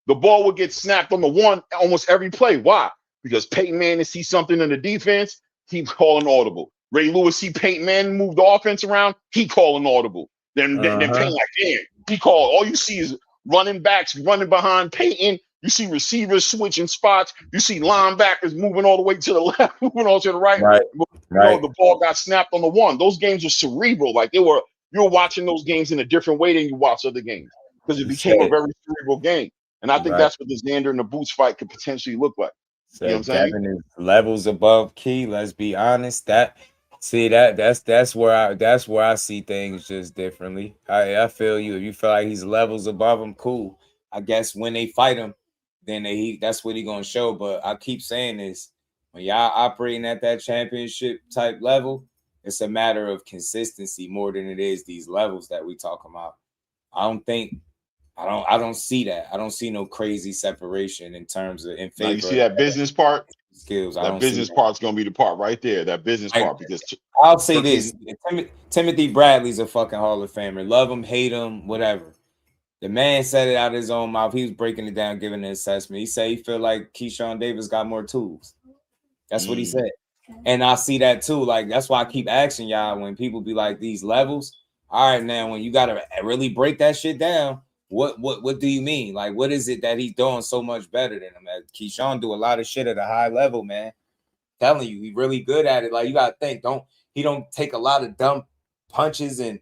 The ball would get snapped on the one almost every play. Why? Because Peyton Manning see something in the defense, he calling audible. Ray Lewis see Peyton Manning move the offense around, he calling audible. Then Peyton like, damn, he called. All you see is running backs running behind Peyton. You see receivers switching spots. You see linebackers moving all the way to the left, moving all to the right. You know, the ball got snapped on the one. Those games were cerebral. Like you're watching those games in a different way than you watch other games because it became a very cerebral game. And I think that's what the Xander and the Boots fight could potentially look like. So you know what I'm saying? Devin is levels above Key. Let's be honest. That's where I see things just differently. I feel you. If you feel like he's levels above him, cool. I guess when they fight him, then that's what he's gonna show. But I keep saying this: when y'all operating at that championship type level, it's a matter of consistency more than it is these levels that we talk about. I don't see that. I don't see no crazy separation in terms of in favor. Now you see that business part? Skills. That business part's gonna be the part right there. That business part, because I'll say this: Timothy Bradley's a fucking Hall of Famer. Love him, hate him, whatever. The man said it out of his own mouth. He was breaking it down, giving an assessment. He said he feel like Keyshawn Davis got more tools. That's what he said. And I see that too. Like, that's why I keep asking y'all when people be like, these levels. All right, now, when you got to really break that shit down, what do you mean? Like, what is it that he's doing so much better than him? Keyshawn do a lot of shit at a high level, man. I'm telling you, he really good at it. Like, you got to think, he don't take a lot of dumb punches, and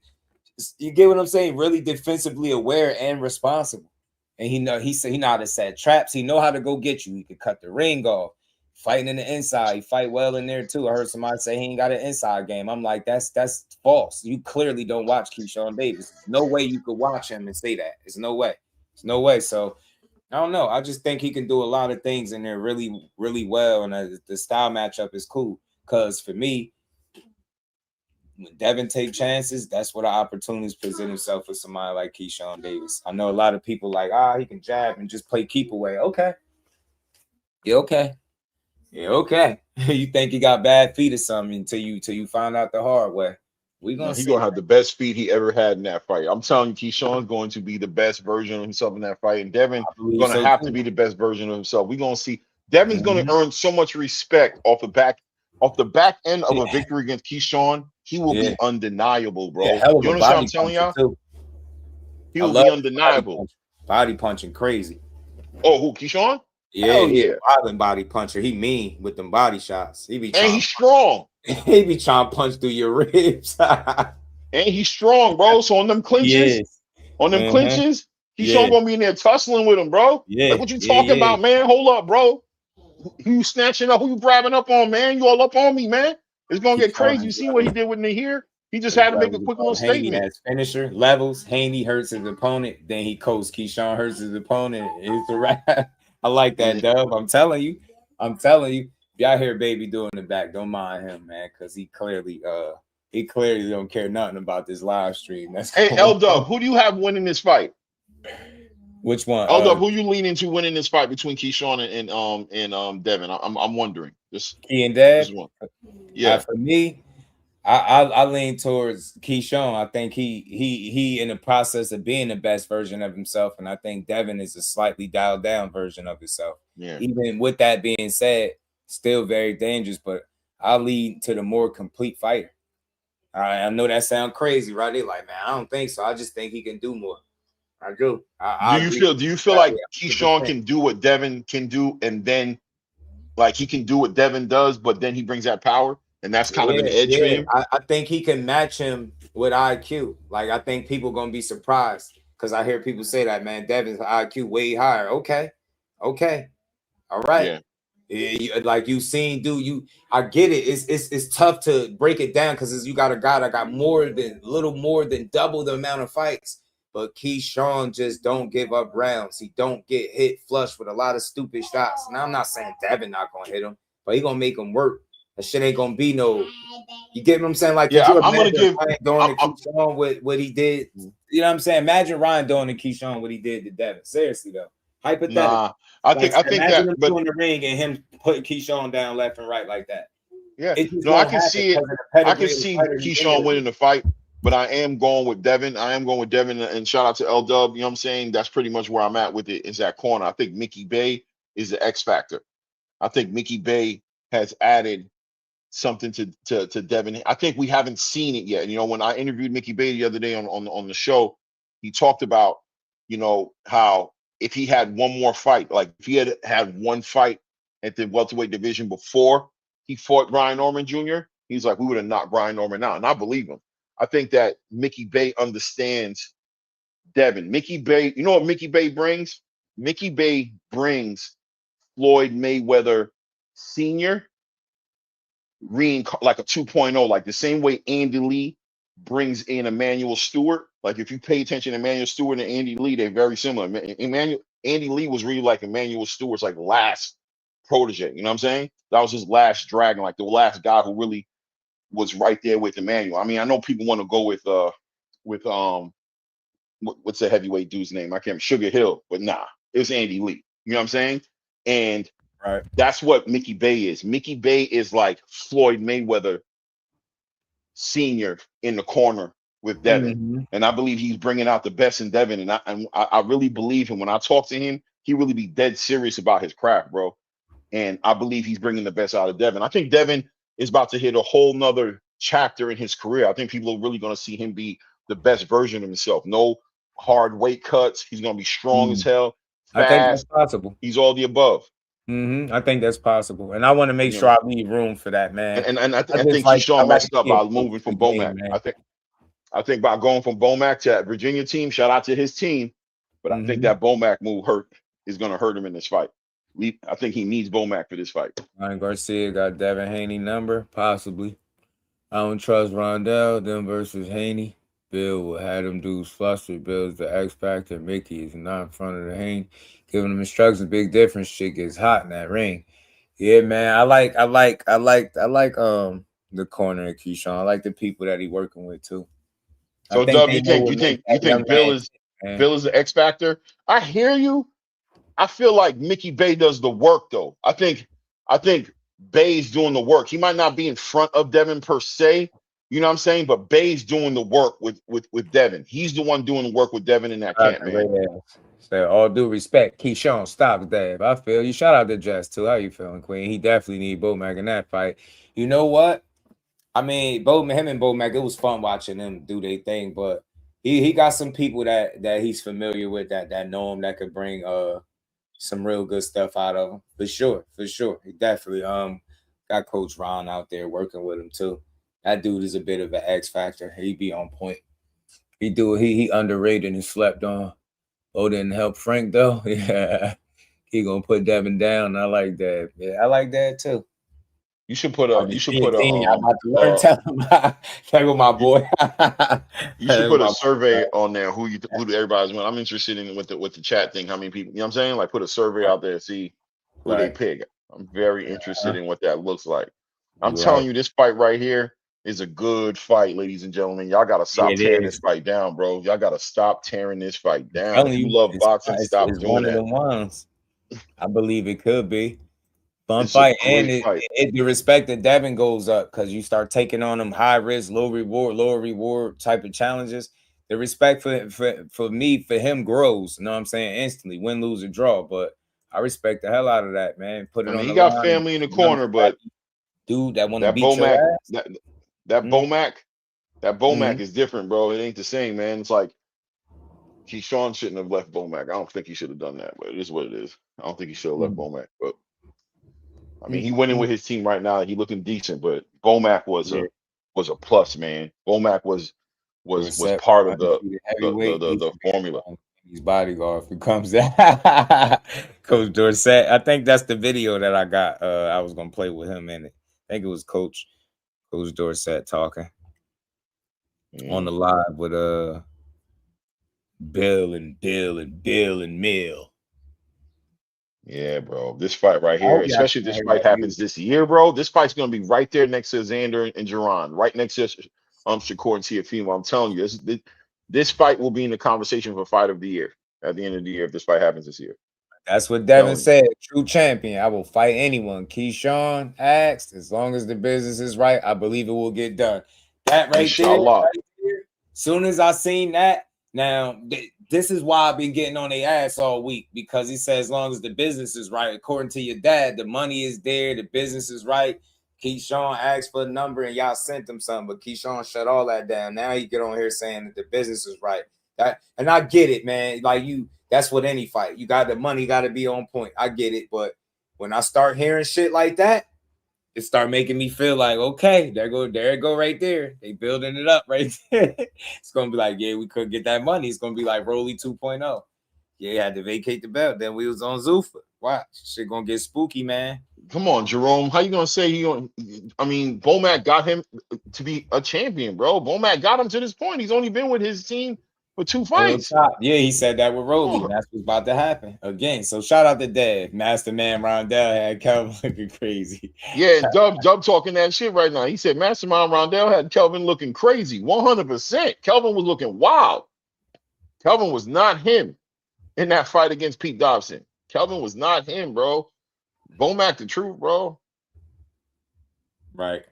you get what I'm saying? Really defensively aware and responsible. And he know how to set traps. He know how to go get you. He could cut the ring off. Fighting in the inside. He fight well in there too. I heard somebody say he ain't got an inside game. I'm like, that's false. You clearly don't watch Keyshawn Davis. There's no way you could watch him and say that. There's no way. There's no way. So I don't know. I just think he can do a lot of things in there really, really well. And the style matchup is cool. Because for me, when Devin take chances, that's where the opportunities present himself for somebody like Keyshawn Davis. I know a lot of people like, he can jab and just play keep away. Okay. Yeah, okay. Yeah, okay. You think he got bad feet or something until you find out the hard way. He's gonna have the best feet he ever had in that fight. I'm telling you, Keyshawn's going to be the best version of himself in that fight, and Devin gonna have to be the best version of himself. We're gonna see Devin's gonna earn so much respect off the back end of a victory against Keyshawn. He will be undeniable, bro. You understand what I'm telling y'all? He will be undeniable. Body punching crazy. Oh, who, Keyshawn? Yeah. Violent body puncher. He mean with them body shots. And he's strong. He be trying to punch through your ribs. And he's strong, bro. So on them clinches, clinches, Keyshawn gonna be in there tussling with him, bro. Yeah. Like, what you talking about, man? Hold up, bro. Who you snatching up? Who you grabbing up on, man? You all up on me, man. It's gonna get crazy. You see what he did with Nahir? He just had to make a quick little statement. As finisher levels, Haney hurts his opponent, then he coasts. Keyshawn hurts his opponent. It's a wrap. I like that, Dub. I'm telling you. Y'all hear Baby doing the back, don't mind him, man, because he clearly don't care nothing about this live stream. Hey, L-Dub, who do you have winning this fight? Which one? L-Dub, who you leaning to winning this fight between Keyshawn and Devin? I'm wondering. Key and Dev? Yeah. For me, I lean towards Keyshawn. I think he in the process of being the best version of himself, and I think Devin is a slightly dialed down version of himself. Yeah. Even with that being said, still very dangerous, but I lean to the more complete fighter. I know that sounds crazy, right? They're like, man, I don't think so. I just think he can do more. I do. Do you feel like Keyshawn can do what Devin can do, and then Like he can do what Devin does, but then he brings that power, and that's kind of an edge for him. I think he can match him with IQ. Like I think people gonna be surprised because I hear people say that, man, Devin's IQ way higher. Okay, all right. Yeah, like you seen, dude. I get it. It's tough to break it down because you got a guy that got little more than double the amount of fights. But Keyshawn just don't give up rounds. He don't get hit flush with a lot of stupid shots. Now I'm not saying Devin not gonna hit him, but he gonna make him work. That shit ain't gonna be no. You get what I'm saying? Like, Yeah, could you I'm gonna give Ryan doing to Keyshawn what he did? You know what I'm saying? Imagine Ryan doing to Keyshawn what he did to Devin. Seriously though, hypothetically. Nah, I think imagine that, him but doing the ring and him putting Keyshawn down left and right like that. yeah, no, I can see it. I can see Keyshawn winning the fight, but I am going with Devin. And shout out to L-Dub. You know what I'm saying? That's pretty much where I'm at with it. Is that corner? I think Mickey Bay is the X factor. I think Mickey Bay has added something to Devin. I think we haven't seen it yet. You know, when I interviewed Mickey Bay the other day on the show, he talked about, you know, how if he had one more fight, like if he had one fight at the welterweight division before he fought Brian Norman Jr., he's like, we would have knocked Brian Norman out. And I believe him. I think that Mickey Bay understands Devin. Mickey Bay, you know what Mickey Bay brings? Mickey Bay brings Floyd Mayweather Sr. like a 2.0, like the same way Andy Lee brings in Emmanuel Stewart. Like if you pay attention to Emmanuel Stewart and Andy Lee, they're very similar. Andy Lee was really like Emmanuel Stewart's like last protege. You know what I'm saying? That was his last dragon, like the last guy who really was right there with Emmanuel. I mean, I know people want to go with what's the heavyweight dude's name? I can't remember, Sugar Hill, but nah, it was Andy Lee. You know what I'm saying? And that's what Mickey Bay is. Mickey Bay is like Floyd Mayweather Sr. in the corner with Devin. And I believe he's bringing out the best in Devin. And I really believe him. When I talk to him, he really be dead serious about his craft, bro. And I believe he's bringing the best out of Devin. I think Devin is about to hit a whole nother chapter in his career. I think people are really going to see him be the best version of himself. No hard weight cuts. He's going to be strong as hell. Fast. I think that's possible. He's all the above. I think that's possible, and I want to make sure I leave room for that, man. And I think Keyshawn messed up by moving from Bomac. I think by going from Bomac to that Virginia team, shout out to his team, but I think that Bomac move is going to hurt him in this fight. I think he needs Bomac for this fight. Ryan Garcia got Devin Haney number, possibly. I don't trust Rondell. Them versus Haney. Bill will have them dudes flustered. Bill's the X factor. Mickey is not in front of the Haney. Giving them instructions, big difference. Shit gets hot in that ring. Yeah, man. I like the corner of Keyshawn. I like the people that he working with too. So Dub, you think Bill is the X factor? I hear you. I feel like Mickey Bay does the work though. I think Bay's doing the work. He might not be in front of Devin per se, you know what I'm saying? But Bay's doing the work with Devin. He's the one doing the work with Devin in that camp, man. So all due respect, Keyshawn stops Dave. I feel you. Shout out to Jess too. How you feeling, Queen? He definitely need Bomac in that fight. You know what? I mean, him and Bomac, it was fun watching them do their thing, but he got some people that he's familiar with that know him that could bring some real good stuff out of him. For sure. He definitely got Coach Ron out there working with him too. That dude is a bit of an X factor. He be on point. He underrated and slept on. Oh, didn't help Frank though. Yeah, he gonna put Devin down. I like that. Yeah, I like that too. You should put a. I'm about to learn. Tell my boy. You should put a survey on there. Who everybody's winning. I'm interested in with the chat thing. How many people? You know what I'm saying? Like put a survey out there. See who they pick. I'm very interested in what that looks like. I'm telling you, this fight right here is a good fight, ladies and gentlemen. Y'all gotta stop tearing this fight down, bro. Y'all gotta stop tearing this fight down. If you love boxing, stop doing one that. Of the ones. I believe it could be fun fight, and the respect that Devin goes up because you start taking on them high risk, low reward type of challenges. The respect for him grows. You know what I'm saying? Instantly, win, lose, or draw. But I respect the hell out of that, man. Put it on. He got family in the corner, but dude, that want to beat your ass. That Bomac is different, bro. It ain't the same, man. It's like Keyshawn shouldn't have left Bomac. I don't think he should have done that, but it is what it is. I don't think he should have left Bomac. But I mean, he went in with his team right now. He looking decent, but Bomac was a plus, man. Bomac was part of the formula. His bodyguard if it comes out. Coach Dorsett. I think that's the video that I got. I was gonna play with him in it. I think it was Coach Dorsett talking on the live with Bill and Mill. Yeah, bro. This fight right here, especially if this fight happens this year, bro. This fight's gonna be right there next to Xander and Jerron, right next to Shakur and Teofimo. I'm telling you, this fight will be in the conversation for fight of the year at the end of the year if this fight happens this year. That's what Devin said. True champion. I will fight anyone. Keyshawn asked, as long as the business is right, I believe it will get done. That right there. Soon as I seen that, now this is why I've been getting on their ass all week, because he said as long as the business is right, according to your dad, the money is there, the business is right. Keyshawn asked for a number and y'all sent him something, but Keyshawn shut all that down. Now he get on here saying that the business is right. And I get it, man. Like that's what any fight. You got the money, got to be on point. I get it, but when I start hearing shit like that, it start making me feel like, okay, there it go right there. They building it up right there. It's gonna be like, yeah, we couldn't get that money. It's gonna be like Rolly 2.0. Yeah, you had to vacate the belt. Then we was on Zuffa. Watch, shit gonna get spooky, man. Come on, Jerome. How you gonna say Bomac got him to be a champion, bro? Bomac got him to this point. He's only been with his team for 2 fights. Yeah, he said that with Rolly. That's what's about to happen again. So shout out to Dad. Master Man Rondell had Kelvin looking crazy. Yeah, Dub talking that shit right now. He said Mastermind Rondell had Kelvin looking crazy. 100%. Kelvin was looking wild. Kelvin was not him in that fight against Pete Dobson. Kelvin was not him, bro. Bomac the truth, bro. Right.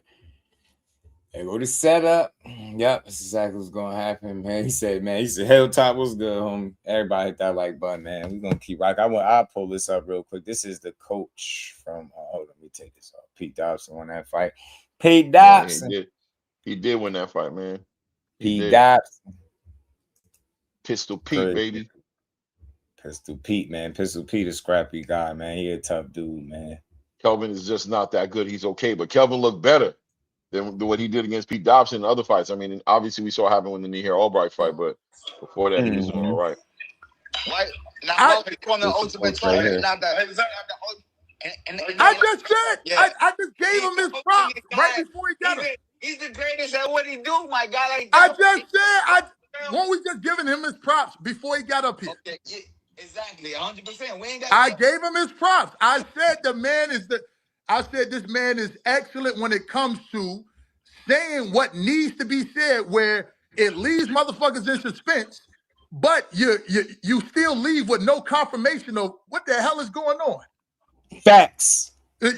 They go to set up. Yep, that's exactly what's gonna happen, man. He said, Hilltop was good, homie. Everybody hit that like button, man. We're gonna keep rocking. I'll pull this up real quick. This is the coach from hold on, let me take this off. Pete Dobson won that fight. Pete Dobson. Yeah, he did win that fight, man. Pete Dobson. Pistol Pete, baby. Pistol Pete, man. Pistol Pete, a scrappy guy, man. He a tough dude, man. Kelvin is just not that good. He's okay, but Kelvin looked better than what he did against Pete Dobson and other fights. I mean, obviously we saw what happened with the Nihir Albright fight, but before that, he was doing all right. Right? I just gave him his props right before he got him. He's the greatest at what he do, my guy. Like I just said, when we just giving him his props before he got up here. Okay, yeah, exactly, 100%. I gave him his props. I said this man is excellent when it comes to saying what needs to be said, where it leaves motherfuckers in suspense, but you still leave with no confirmation of what the hell is going on. Facts. You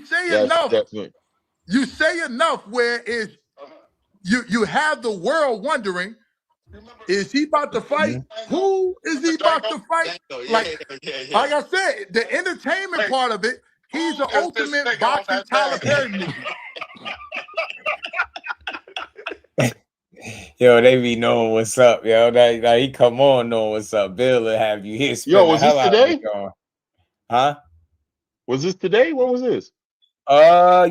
say enough. Definitely. You say enough where you have the world wondering, is he about to fight? Who is he about to fight? Like I said, the entertainment part of it, he's the ultimate boxing Tyler Perry movie. Yo, they be knowing what's up, yo. Like he come on knowing what's up. Bill will have you here. Yo, was this today? Huh? Was this today? What was this? Yeah.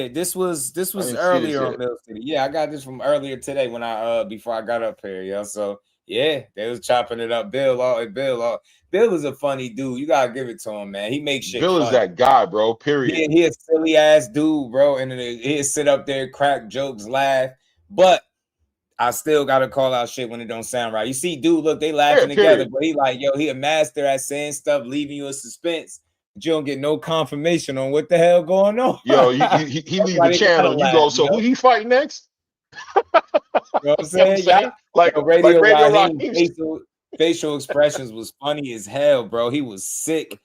This was earlier on Mill City. Yeah, I got this from earlier today when I before I got up here, yo. So yeah, they was chopping it up. Bill is a funny dude. You gotta give it to him, man. He makes shit. Bill is that guy, bro. Period. Yeah, he a silly ass dude, bro. And he'll sit up there, crack jokes, laugh. But I still gotta call out shit when it don't sound right. You see, dude, look, they laughing together, but he like, yo, he a master at saying stuff, leaving you in suspense. But you don't get no confirmation on what the hell going on. Yo, he leave the channel. You go, so who he fight next? You know what I'm saying? Yeah. Like Radio Raheem. Facial expressions was funny as hell, bro. He was sick.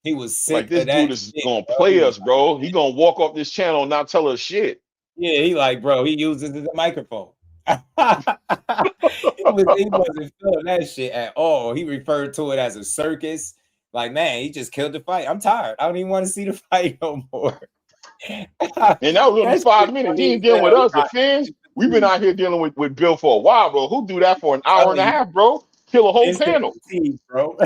He was sick. Like this dude is gonna play us, bro. He gonna walk off this channel and not tell us shit. Yeah, he like, bro, he uses the microphone. he wasn't feeling that shit at all. He referred to it as a circus. Like, man, he just killed the fight. I'm tired. I don't even want to see the fight no more. And that was only 5 minutes. He ain't dealing with us, the fans. We've been out here dealing with Bill for a while, bro. Who do that for an hour and a half, bro? Kill a whole panel, bro.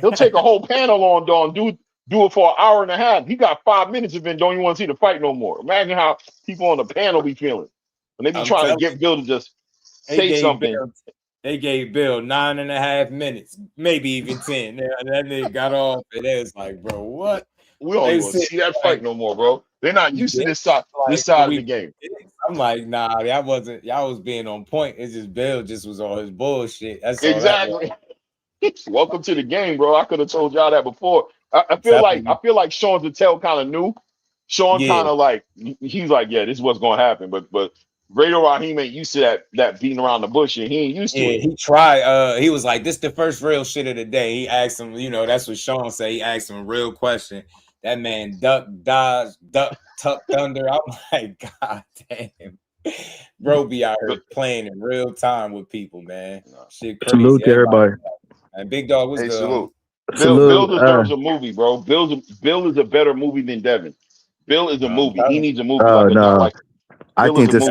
He'll take a whole panel on Dawn, do it for an hour and a half. He got 5 minutes of it, don't even want to see the fight no more. Imagine how people on the panel be feeling. And they be trying to get Bill to just say something. They gave Bill 9.5 minutes, maybe even 10. That nigga got off, and it was like, bro, what? We don't even see that fight no more, bro. They're not used to this side of the game. I'm like, nah, y'all was being on point. It's just Bill just was on his bullshit. That's exactly. Welcome to the game, bro. I could have told y'all that before. I feel like Sean Zattel kind of knew. Sean kind of like he's like, yeah, this is what's gonna happen. But Rado Raheem ain't used to that beating around the bush, and he ain't used to it. He tried. He was like, this the first real shit of the day. He asked him, that's what Sean said. He asked him a real question. That man duck, dodge, duck, tuck, thunder. I'm like, God damn. Bro be out here playing in real time with people, man. Shit crazy. Salute to everybody. And Big Dog was good. Salute. Bill deserves a movie, bro. Bill is a better movie than Devin. Bill is a movie. He needs a movie. I think this.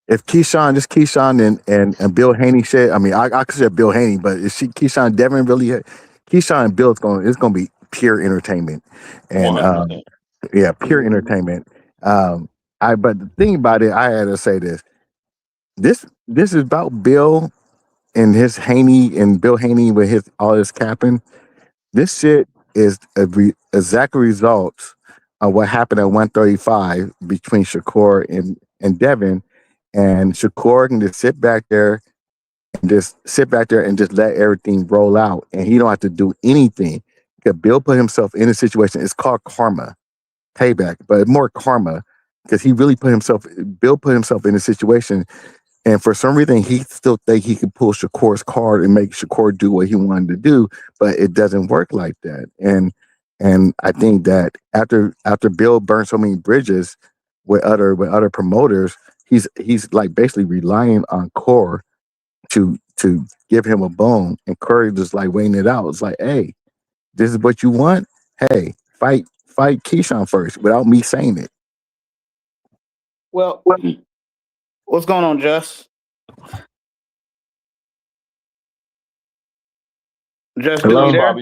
If Keyshawn and Bill Haney said, I mean, I could say Bill Haney, but is Keyshawn Devin really? Keyshawn and Bill it's going to be pure entertainment, and pure entertainment. But the thing about it, I had to say this. This is about Bill and his Haney and Bill Haney with all his capping. This shit is exact results of what happened at 135 between Shakur and Devin. And Shakur can just sit back there and just let everything roll out, and he don't have to do anything. Because Bill put himself in a situation. It's called karma, payback, but more karma because Bill put himself in a situation, and for some reason he still think he could pull Shakur's card and make Shakur do what he wanted to do, but it doesn't work like that. And I think that after Bill burned so many bridges with other promoters, he's like basically relying on Core to give him a bone, and Curry just like waiting it out. It's like, hey, this is what you want. Hey, fight Keyshawn first without me saying it. Well, what's going on, Just? Hello, you there?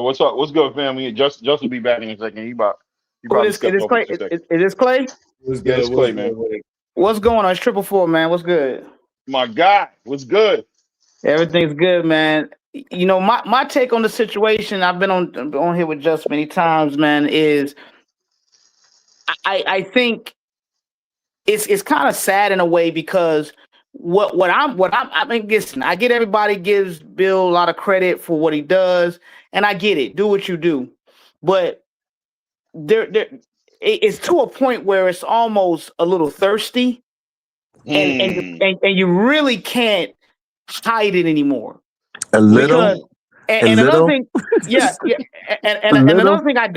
What's up? What's good, family? Just will be back in a second. He probably stepped over. Is this Clay? Yeah, it's Clay, man. What's going on? It's 444, man. What's good? My guy, what's good? Everything's good, man. My take on the situation, I've been on here with Just many times, man, is I think it's kind of sad in a way because I mean, listen, I get everybody gives Bill a lot of credit for what he does, and I get it. Do what you do, but it's to a point where it's almost a little thirsty, and you really can't hide it anymore. A little. And another thing, another thing I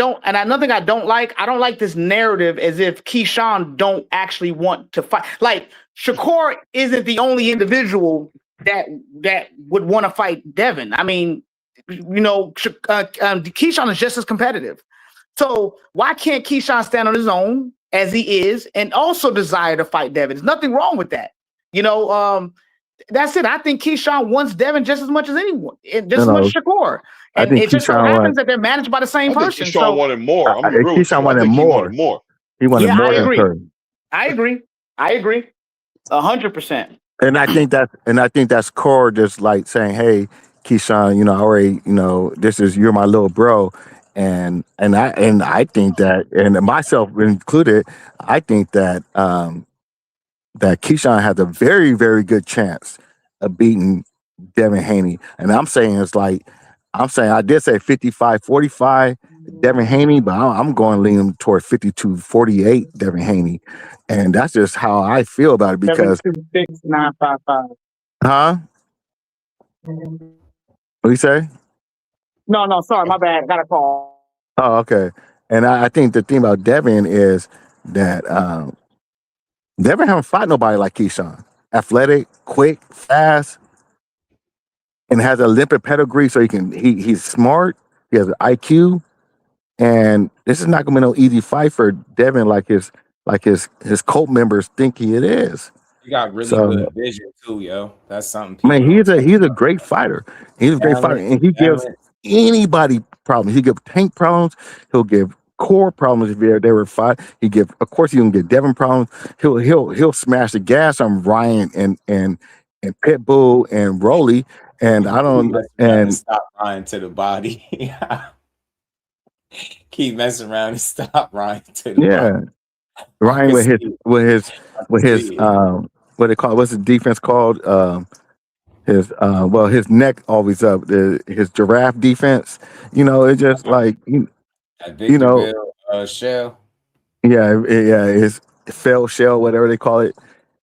don't like this narrative as if Keyshawn don't actually want to fight. Like Shakur isn't the only individual that would want to fight Devin. I mean, Keyshawn is just as competitive. So why can't Keyshawn stand on his own as he is and also desire to fight Devin? There's nothing wrong with that. That's it. I think Keyshawn wants Devin just as much as anyone, as much as Shakur. And it just so happens that they're managed by the same person. Keyshawn wanted more. Keyshawn wanted more. He wanted more than Curry. I agree. 100%. And I think that's Core just like saying, hey, Keyshawn, I already, you're my little bro. And I think that, and myself included, I think that that Keyshawn has a very, very good chance of beating Devin Haney. And I did say 55-45 Devin Haney, but I'm going to lean him toward 52-48 Devin Haney. And that's just how I feel about it because 726-955. Huh? What do you say? No, sorry, my bad. Got a call. Oh, okay. And I think the thing about Devin is that Devin haven't fought nobody like Keyshawn. Athletic, quick, fast, and has an Olympic pedigree. So he's smart. He has an IQ, and this is not gonna be no easy fight for Devin like his cult members think it is. He got really good vision too, yo. That's something. He's a great fighter. He's a great fighter, and he gives anybody problems. He'll give Tank problems. He'll give Core problems if they were fight. Of course, he can get Devin problems. He'll smash the gas on Ryan and Pitbull and Rolly. And I don't and stop Ryan to the body. Keep messing around and stop Ryan to the body. Ryan with his what they call it, what's the defense called? His neck always up. His giraffe defense. It's just like shell. Yeah, his fell shell, whatever they call it.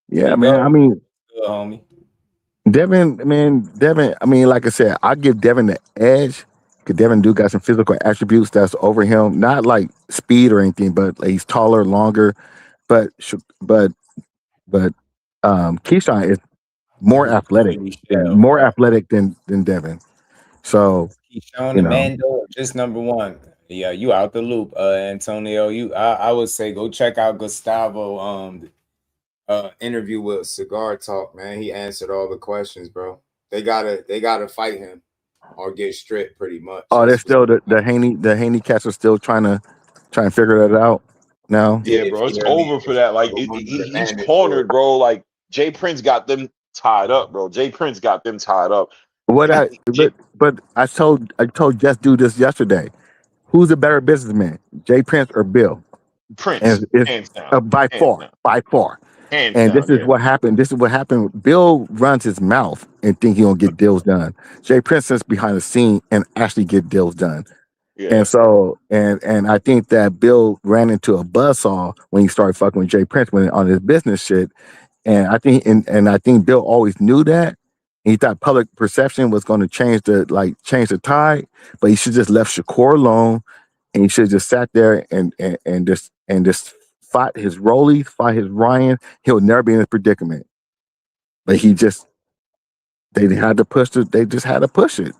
Yeah, man. I mean, homie. Devin. I mean, like I said, I give Devin the edge because Devin got some physical attributes that's over him. Not like speed or anything, but like, he's taller, longer. But Keyshawn is more athletic, than Devin. So Keyshawn and Mando just number one. Yeah, you out the loop, Antonio. I would say go check out Gustavo interview with Cigar Talk, man. He answered all the questions, bro. They gotta fight him or get stripped pretty much. Oh, they're still the Haney cats are still trying to figure that out now. Yeah, bro, it's over for that. Like he's cornered, bro. Like Jay Prince got them tied up, bro. Jay Prince got them tied up. But I told Just Do this yesterday. Who's a better businessman, Jay Prince or Bill? Prince, hands down. By far. Hands and down, this is what happened. This is what happened. Bill runs his mouth and think he gonna get deals done. Jay Prince sits behind the scene and actually get deals done. Yeah. And so, and I think that Bill ran into a buzzsaw when he started fucking with Jay Prince on his business shit. And I think Bill always knew that. He thought public perception was going to change the tide, but he should just left Shakur alone, and he should just sat there and just fought his Rolly, fought his Ryan. He'll never be in this predicament. But they just had to push it. They just had to push it.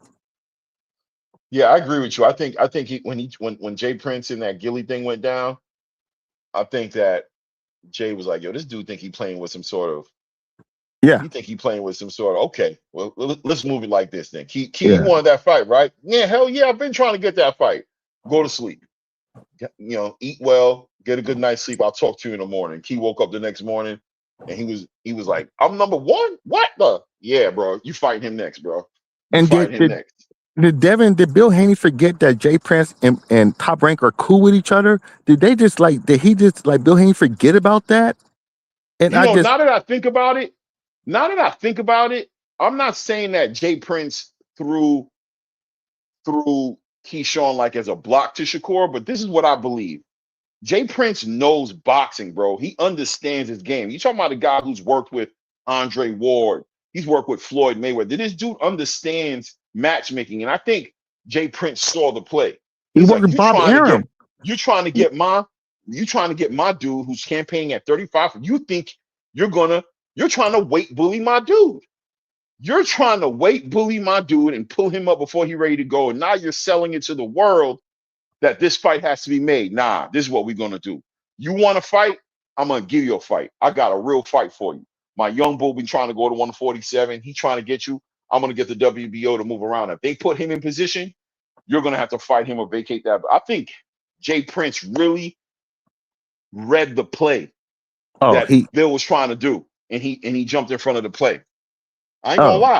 Yeah, I agree with you. I think when Jay Prince and that Gilly thing went down, I think that Jay was like, "Yo, this dude think he playing with some sort of." Yeah. You think he playing with some sort of, okay, well, let's move it like this then. Key wanted that fight, right? Yeah, hell yeah, I've been trying to get that fight. Go to sleep. Eat well, get a good night's sleep. I'll talk to you in the morning. Key woke up the next morning and he was like, I'm number one? What the? Yeah, bro, you fighting him next, bro. Did Bill Haney forget that Jay Prince and Top Rank are cool with each other? Did he just Bill Haney forget about that? And now that I think about it, I'm not saying that Jay Prince threw Keyshawn like as a block to Shakur, but this is what I believe. Jay Prince knows boxing, bro. He understands his game. You talking about a guy who's worked with Andre Ward. He's worked with Floyd Mayweather. This dude understands matchmaking, and I think Jay Prince saw the play. He worked with Bob Arum. You're trying to get my dude who's campaigning at 35. You think you're trying to weight bully my dude. You're trying to weight bully my dude and pull him up before he's ready to go. And now you're selling it to the world that this fight has to be made. Nah, this is what we're going to do. You want to fight? I'm going to give you a fight. I got a real fight for you. My young bull been trying to go to 147. He's trying to get you. I'm going to get the WBO to move around. If they put him in position, you're going to have to fight him or vacate that. But I think Jay Prince really read the play that Bill was trying to do. And he jumped in front of the play. I ain't gonna lie.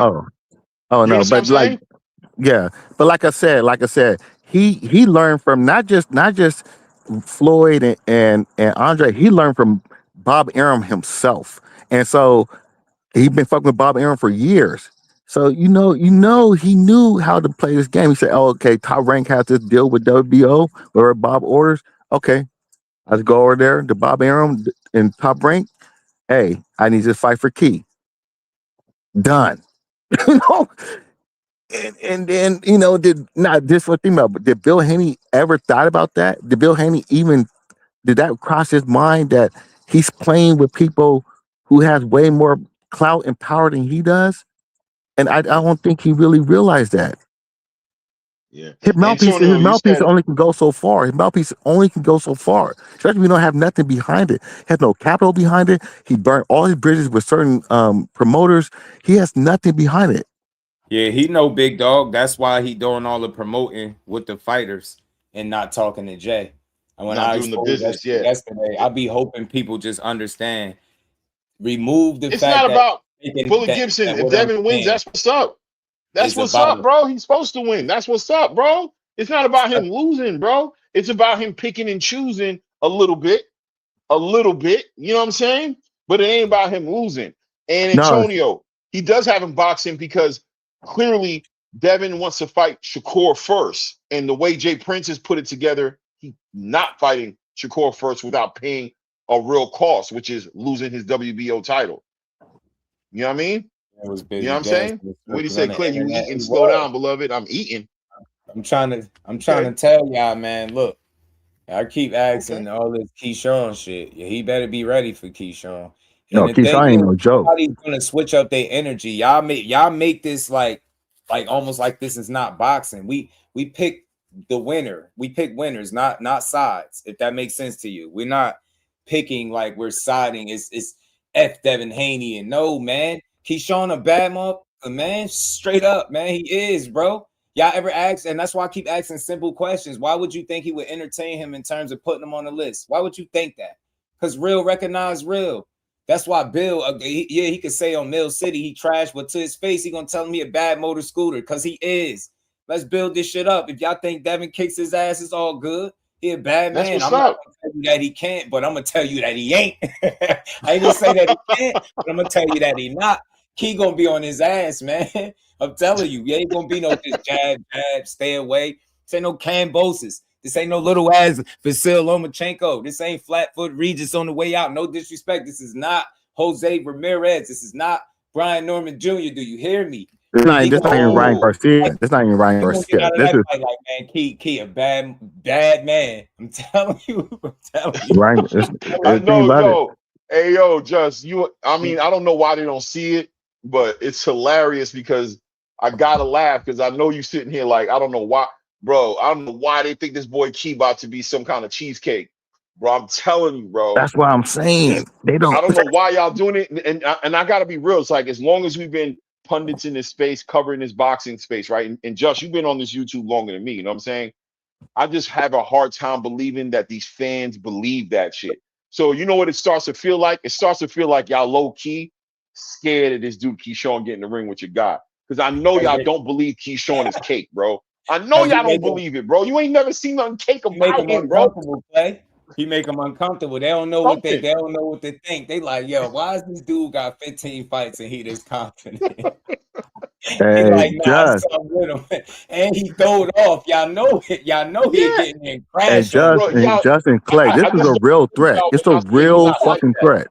No, but like I said, he learned from not just Floyd and Andre. He learned from Bob Arum himself, and so he's been fucking with Bob Arum for years. So he knew how to play this game. He said, "Oh, okay, Top Rank has this deal with WBO where Bob orders. Okay, let's go over there to Bob Arum and Top Rank. Hey, I need to fight for Key. Done." And then did Bill Haney ever thought about that? Did Bill Haney did that cross his mind that he's playing with people who has way more clout and power than he does? And I don't think he really realized that. Yeah, his mouthpiece only can go so far. His mouthpiece only can go so far. Especially when we don't have nothing behind it. He has no capital behind it. He burnt all his bridges with certain promoters. He has nothing behind it. Yeah, he know big dog. That's why he doing all the promoting with the fighters and not talking to Jay. And when Not I doing the exposed that business. shit Yeah. yesterday, I be hoping people just understand. Remove the It's fact not that about Bully Gibson. that If what I'm Devin wins, saying that's what's up. That's is what's up, about bro. He's supposed to win. That's what's up, bro. It's not about him losing, bro. It's about him picking and choosing a little bit. You know what I'm saying? But it ain't about him losing. And No, Antonio, he does have him boxing because clearly Devin wants to fight Shakur first. And the way Jay Prince has put it together, he's not fighting Shakur first without paying a real cost, which is losing his WBO title. You know what I mean? I was You know busy what I'm saying? dancing What do you on say, the Clay? You internet. eating? He Slow was. down, beloved. I'm eating. I'm trying to Okay. tell y'all, man. Look, I keep Okay. asking all this Keyshawn shit. Yeah, he better be ready for Keyshawn. And no, the thing Keyshawn ain't is, no joke. nobody's gonna switch up their energy. Y'all make this like almost like this is not boxing. We pick the winner. We pick winners, not sides. If that makes sense to you, we're not picking like we're siding. It's F Devin Haney and no man. Keyshawn a bad motherfucker, man. Straight up, man. He is, bro. Y'all ever ask, and that's why I keep asking simple questions. Why would you think he would entertain him in terms of putting him on the list? Why would you think that? Because real recognize real. That's why Bill, he could say on Mill City he trash, but to his face, he gonna tell me a bad motor scooter because he is. Let's build this shit up. If y'all think Devin kicks his ass, it's all good. He a bad That's man. what's I'm not up. gonna tell you that he can't, but I'm gonna tell you that he ain't. I ain't gonna say that he can't, but I'm gonna tell you that he not. He gonna be on his ass, man. I'm telling you, you ain't gonna be no just jab, stay away. This ain't no Cambosis. This ain't no little ass Vasil Lomachenko. This ain't Flatfoot Regis on the way out. No disrespect. This is not Jose Ramirez. This is not Brian Norman Jr. Do you hear me? This not even Ryan Oh, Garcia. This not even Ryan He gonna get Garcia. out of This that is fight like, man, Key a bad man. I'm telling you. I'm telling you. Ryan. I The thing know, about it, yo. Hey, yo, just you. I mean, I don't know why they don't see it, but it's hilarious because I gotta laugh because I know you sitting here like I don't know why, bro. I don't know why they think this boy Key about to be some kind of cheesecake, bro. I'm telling you, bro. that's what I'm saying. They I don't. don't know why y'all doing it, and I gotta be real. It's like as long as we've been pundits in this space, covering this boxing space, right? And Josh, you've been on this YouTube longer than me. You know what I'm saying? I just have a hard time believing that these fans believe that shit. So you know what it starts to feel like? It starts to feel like y'all low key scared of this dude Keyshawn getting in the ring with your guy. Because I know y'all don't believe Keyshawn is cake, bro. I know y'all don't believe it, bro. You ain't never seen nothing cake Make about them him, bro. uncomfortable, Clay. He make them uncomfortable. They don't know what they Something. don't know what they think. They like, yo, why is this dude got 15 fights and he this confident? He Hey, like, nah, Just, something with him. And he throw it off. Y'all know it. Y'all know he'll Yeah, get in and crash on Just, bro. you. and Y'all, Justin Clay. This I is just a don't real believe threat. y'all It's when a y'all say he real not like fucking that. threat.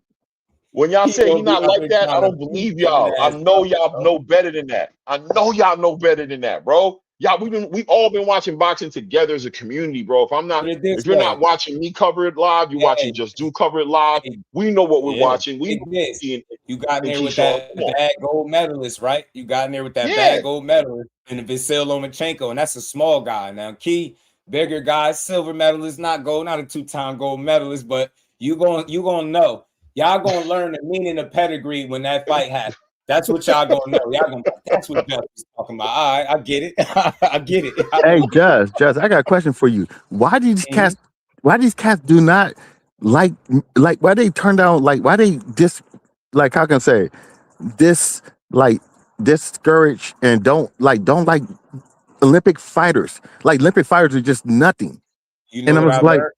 When y'all He say he gonna be not up like there that, I trying to don't beat believe Devin y'all. I ass know up, y'all bro. know better than that. I know y'all know better than that, bro. Y'all, we've all been watching boxing together as a community, bro. Put it this If you're not way. watching me cover it live, you're watching Hey, Just Do cover it live. hey, We know what we're yeah. watching. We Take know this. and, You got in and there with Keyshawn. that Come on. bad gold medalist, right? You got in there with that Yeah. bad gold medalist and the Vasil Lomachenko, and that's a small guy. Now, Key, bigger guy, silver medalist, not gold, not a two-time gold medalist, but you gonna know. Y'all gonna learn the meaning of pedigree when that fight happens. That's what y'all gonna know. Y'all gonna that's what Jeff was talking about. All right, I get it. I get it. Hey, Just, I got a question for you. Mhm. Why these cats do not like, why they turn down, why they how can I say, this, like, discourage and don't like Olympic fighters. Like, Olympic fighters are just nothing. You know And I what I was like, learned?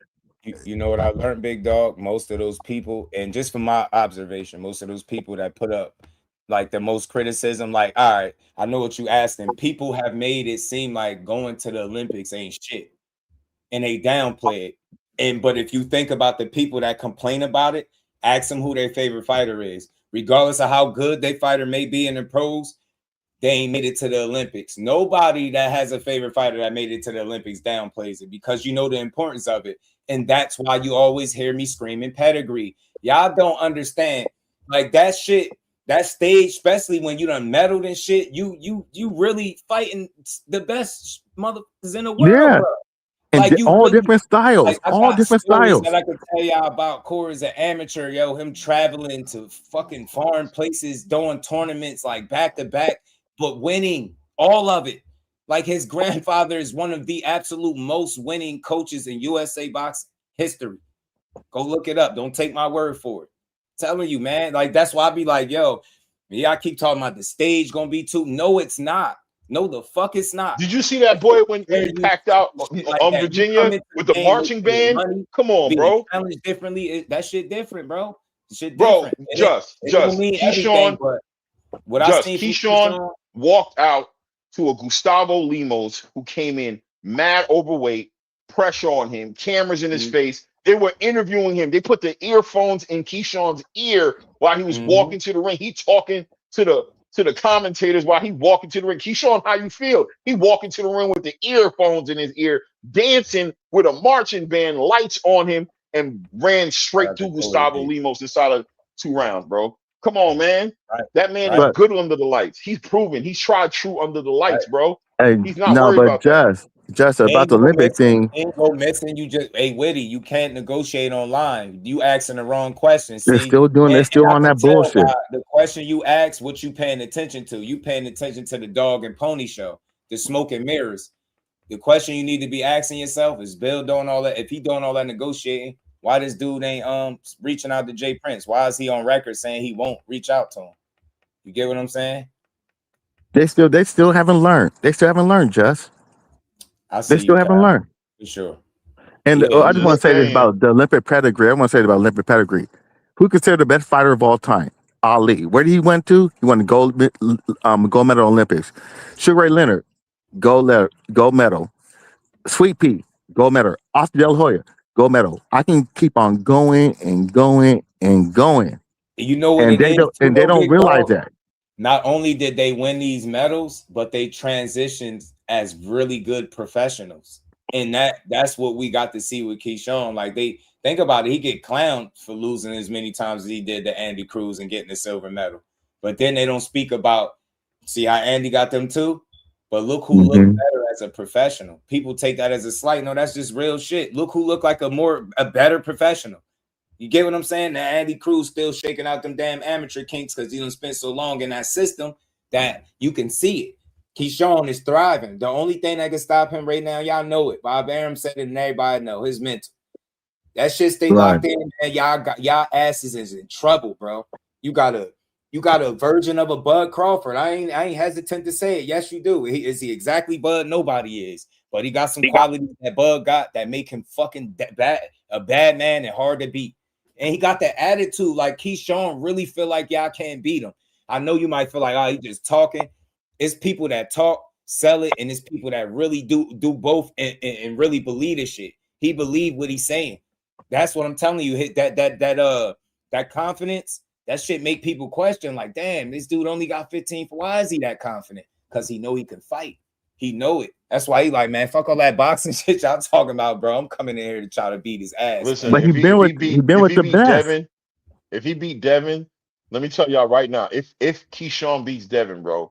You know what I learned, big dog? Most of those people, and just from my observation, most of those people that put up like the most criticism, like, all right, I know what you asked them. People have made it seem like going to the Olympics ain't shit. And they downplay it. But if you think about the people that complain about it, ask them who their favorite fighter is. Regardless of how good their fighter may be in the pros, they ain't made it to the Olympics. Nobody that has a favorite fighter that made it to the Olympics downplays it because you know the importance of it. And that's why you always hear me screaming pedigree. Y'all don't understand. Like that shit, that stage, especially when you done medaled and shit, you really fighting the best motherfuckers in the world, yeah. bro. And Like you all really different styles, like I all got different stories that styles. I could tell y'all about Corey as an amateur, yo, him traveling to fucking foreign places, doing tournaments like back to back. but winning, all of it. Like his grandfather is one of the absolute most winning coaches in USA boxing history. Go look it up. Don't take my word for it. I'm telling you, man. Like that's why I be like, yo, yeah, I keep talking about the stage gonna be too. No, it's not. No, the fuck it's not. Did you see that boy when he packed out on Virginia with the marching band? Come on, bro. Differently, that shit different, bro. Shit bro, different. Just Keyshawn, what I seen Keyshawn walked out to a Gustavo Limos who came in mad overweight, pressure on him, cameras in his face. They were interviewing him. They put the earphones in Keyshawn's ear while he was walking to the ring. He talking to the commentators while he walking to the ring. Keyshawn, how you feel? He walking to the ring with the earphones in his ear, dancing with a marching band, lights on him, and ran straight through Gustavo Limos inside of 2 rounds, bro. Come on, man. That man is good under the lights. He's proven. He's tried true under the lights, bro. He's not worried about that. Just about the Olympic thing. Ain't go missing. You just, hey, Witty, you can't negotiate online. You asking the wrong question. They're still on that bullshit. The question you ask, what you paying attention to? You paying attention to the dog and pony show, the smoke and mirrors. The question you need to be asking yourself is Bill doing all that? If he doing all that negotiating, why this dude ain't reaching out to Jay Prince? Why is he on record saying he won't reach out to him? You get what I'm saying? They still haven't learned. They still haven't learned, Just. They still haven't learned. For sure. And I just want to say this about the Olympic pedigree. I want to say about Olympic pedigree. Who considered the best fighter of all time? Ali. Where did he went to? He won the gold medal Olympics. Sugar Ray Leonard, gold medal. Sweet Pea, gold medal. Oscar De La Hoya, gold medal. I can keep on going and going and going. You know what? And they don't realize that. Not only did they win these medals, but they transitioned as really good professionals. And that's what we got to see with Keyshawn. Like, they think about it, he get clowned for losing as many times as he did to Andy Cruz and getting the silver medal. But then they don't speak about, see how Andy got them too? But look who looked better as a professional. People take that as a slight. No, that's just real shit. Look who looked like a better professional. You get what I'm saying? That Andy Cruz still shaking out them damn amateur kinks because he done spent so long in that system that you can see it. Keyshawn is thriving. The only thing that can stop him right now, y'all know it. Bob Arum said it and everybody know his mental. That shit stay locked in, man. Y'all asses is in trouble, bro. You got a version of a Bud Crawford. I ain't hesitant to say it. Yes, you do. Is he exactly Bud? Nobody is. But he got some qualities that Bud got that make him fucking a bad man and hard to beat. And he got that attitude like Keyshawn really feel like y'all can't beat him. I know you might feel like, oh, he just talking. It's people that talk, sell it, and it's people that really do both and really believe this shit. He believe what he's saying. That's what I'm telling you. Hit that confidence, that shit make people question, like, damn, this dude only got 15. Why is he that confident? Because he know he can fight. He know it. That's why he like, man, fuck all that boxing shit y'all talking about, bro. I'm coming in here to try to beat his ass. Listen, but he been with the best. If he beat Devin, let me tell y'all right now, if Keyshawn beats Devin, bro,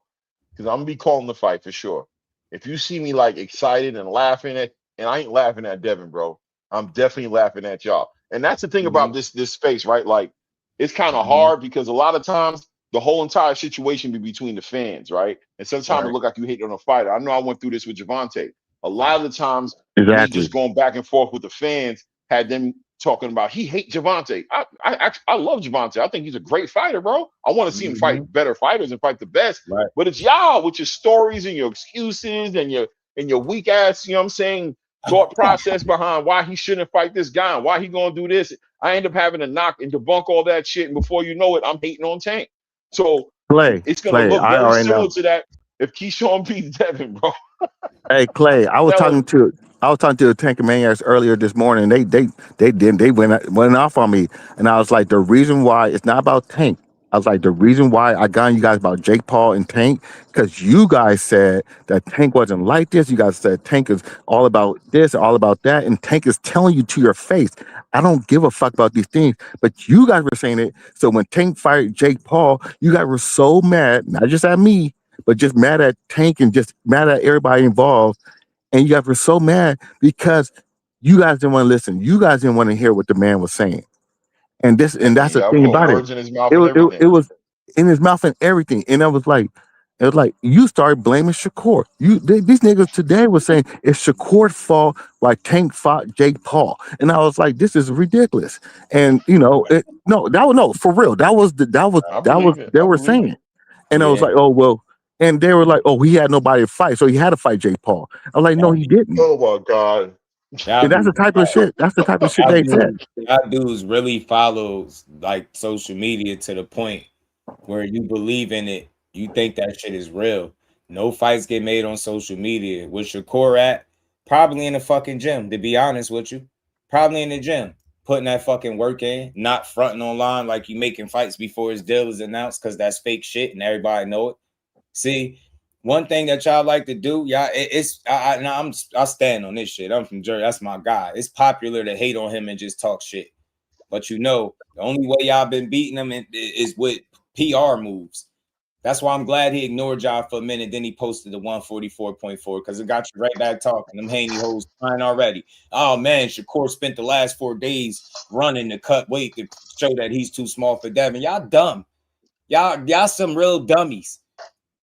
because I'm gonna be calling the fight for sure. If you see me like excited and laughing and I ain't laughing at Devin, bro, I'm definitely laughing at y'all. And that's the thing about this space, right? Like, it's kind of hard because a lot of times the whole entire situation be between the fans, right? And sometimes it look like you hate on a fighter. I know I went through this with Javante. A lot of the times, me just going back and forth with the fans had them talking about he hate Javante. I love Javante. I think he's a great fighter, bro. I want to see him fight better fighters and fight the best. Right. But it's y'all with your stories and your excuses and your weak ass, you know what I'm saying, thought process behind why he shouldn't fight this guy and why he gonna do this. I end up having to knock and debunk all that shit, and before you know it, I'm hating on Tank. So it's gonna look very similar to that if Keyshawn beats Devin, bro. Hey Clay, I was talking to the Tanker Maniacs earlier this morning. They went off on me, and I was like, the reason why it's not about Tank. I was like, the reason why I got on you guys about Jake Paul and Tank, because you guys said that Tank wasn't like this. You guys said Tank is all about this, all about that, and Tank is telling you to your face, I don't give a fuck about these things. But you guys were saying it. So when Tank fired Jake Paul, you guys were so mad, not just at me, but just mad at Tank and just mad at everybody involved. And you guys were so mad because you guys didn't want to listen. You guys didn't want to hear what the man was saying. And that's the thing about it. It was in his mouth and everything. And I was like, It was like you started blaming Shakur. These niggas today were saying it's Shakur's fault, like Tank fought Jake Paul, and I was like, this is ridiculous. And no, for real, that was they were saying, and I was like, oh well, and they were like, oh, he had nobody to fight, so he had to fight Jake Paul. I was like, no, he didn't. Oh my God. And that's the type of shit. That's the type of shit they said. Y'all dudes really follows like social media to the point where you believe in it. You think that shit is real. No fights get made on social media. Where Shakur at? Probably in the fucking gym, to be honest with you. Probably in the gym. Putting that fucking work in. Not fronting online like you making fights before his deal is announced, because that's fake shit and everybody know it. See, one thing that y'all like to do, y'all, I stand on this shit. I'm from Jersey. That's my guy. It's popular to hate on him and just talk shit. But the only way y'all been beating him is with PR moves. That's why I'm glad he ignored y'all for a minute. Then he posted the 144.4 because it got you right back talking. Them Haney hoes crying already. Oh man, Shakur spent the last 4 days running to cut weight to show that he's too small for Devin. Y'all dumb. Y'all some real dummies.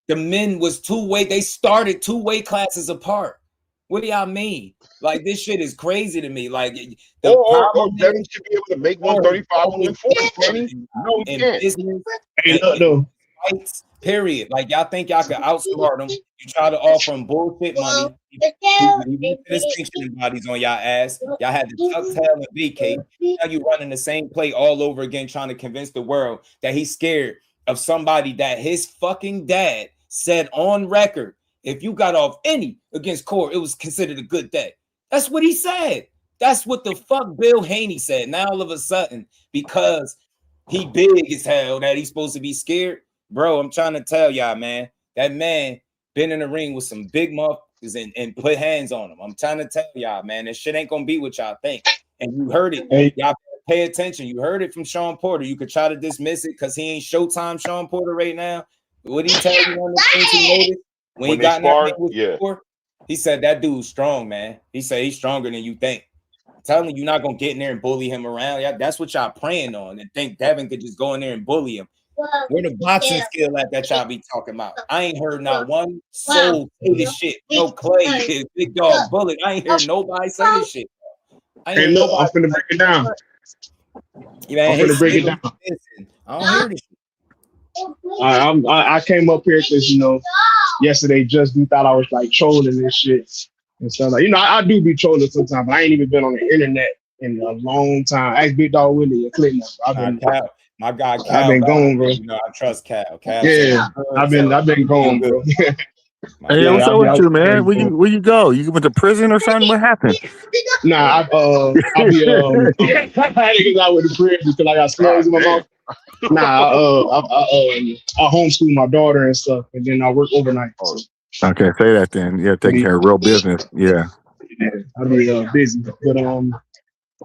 The men was 2 weight. They started 2 weight classes apart. What do y'all mean? Like, this shit is crazy to me. Like, or Devin should be able to make 135, 140. No, he can't. Business, fights, period. Like, y'all think y'all could outsmart them. You try to offer them bullshit money. Distinction bodies on y'all ass. Y'all had the Chuck Tail and BK. Now you running the same play all over again, trying to convince the world that he's scared of somebody that his fucking dad said on record, if you got off any against Core, it was considered a good day. That's what he said. That's what the fuck Bill Haney said. Now all of a sudden, because he big as hell, that he's supposed to be scared. Bro, I'm trying to tell y'all, man, that man been in the ring with some big motherfuckers and put hands on him. I'm trying to tell y'all, man, this shit ain't gonna be what y'all think. And you heard it. Hey. Y'all pay attention. You heard it from Sean Porter. You could try to dismiss it because he ain't Showtime Sean Porter right now. What did he tell you on the things he noticed? When he got sparred, with Shakur, he said that dude's strong, man. He said he's stronger than you think. I'm telling you, you're not gonna get in there and bully him around. Yeah, that's what y'all praying on, and think Devin could just go in there and bully him. Where the boxing skill at that y'all be talking about? I ain't heard not one soul say this shit. No Clay, Big Dog Bullet. I ain't heard nobody say this shit. Hey, look, I'm finna break it down. Yeah, I'm finna break it down. I don't hear this shit. I came up here because, yesterday just thought I was like trolling this shit and stuff. Like, I do be trolling sometimes, but I ain't even been on the internet in a long time. Ask Big Dog Willie and Clinton. My guy Cal. I've been gone, bro. I trust Cal. Yeah, I've been gone, bro. Hey, what's up with you, man? Where you go? You went to prison or something? What happened? Nah, I'll be niggas out with the prison because I got slugs in my mouth. Nah, I homeschool my daughter and stuff, and then I work overnight. So. Okay, say that then. Yeah, taking care of real business. Yeah, I'll be busy, but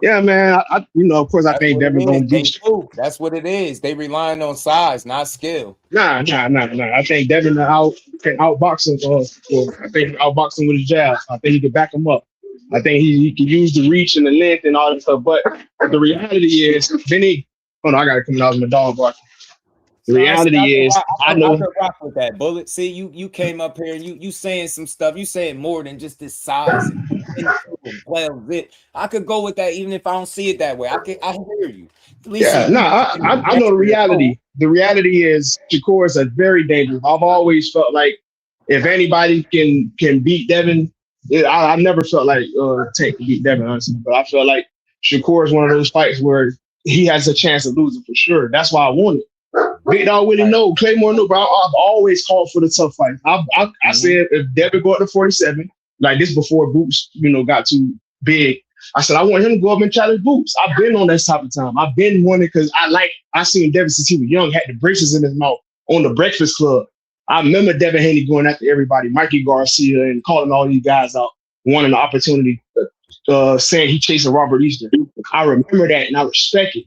yeah, man. I of course, I think Devin gonna beat you. That's what it is. They relying on size, not skill. Nah. I think Devin can outbox him. I think he can outbox him with his jab. I think he can back him up. I think he can use the reach and the length and all that stuff. But the reality is, Benny. Oh no, I gotta come out with my dog barking. The reality is, I know. I could rock with that, Bullet. See, you came up here and you saying some stuff. You saying more than just this size. I could go with that even if I don't see it that way. I hear you. I know the reality. The reality is, Shakur is a very dangerous. I've always felt like if anybody can beat Devin, I never felt like Tank can beat Devin, honestly. But I felt like Shakur is one of those fights where he has a chance of losing for sure. That's why I want it. Big Dog Willie no, Claymore no, bro. I've always called for the tough fight. I said if Devin go up to 47, like this before Boots, got too big. I said I want him to go up and challenge Boots. I've been on that type of time. I've been wanting because I seen Devin since he was young, had the braces in his mouth on the Breakfast Club. I remember Devin Haney going after everybody, Mikey Garcia, and calling all these guys out, wanting the opportunity, saying he chasing Robert Easter. I remember that and I respect it.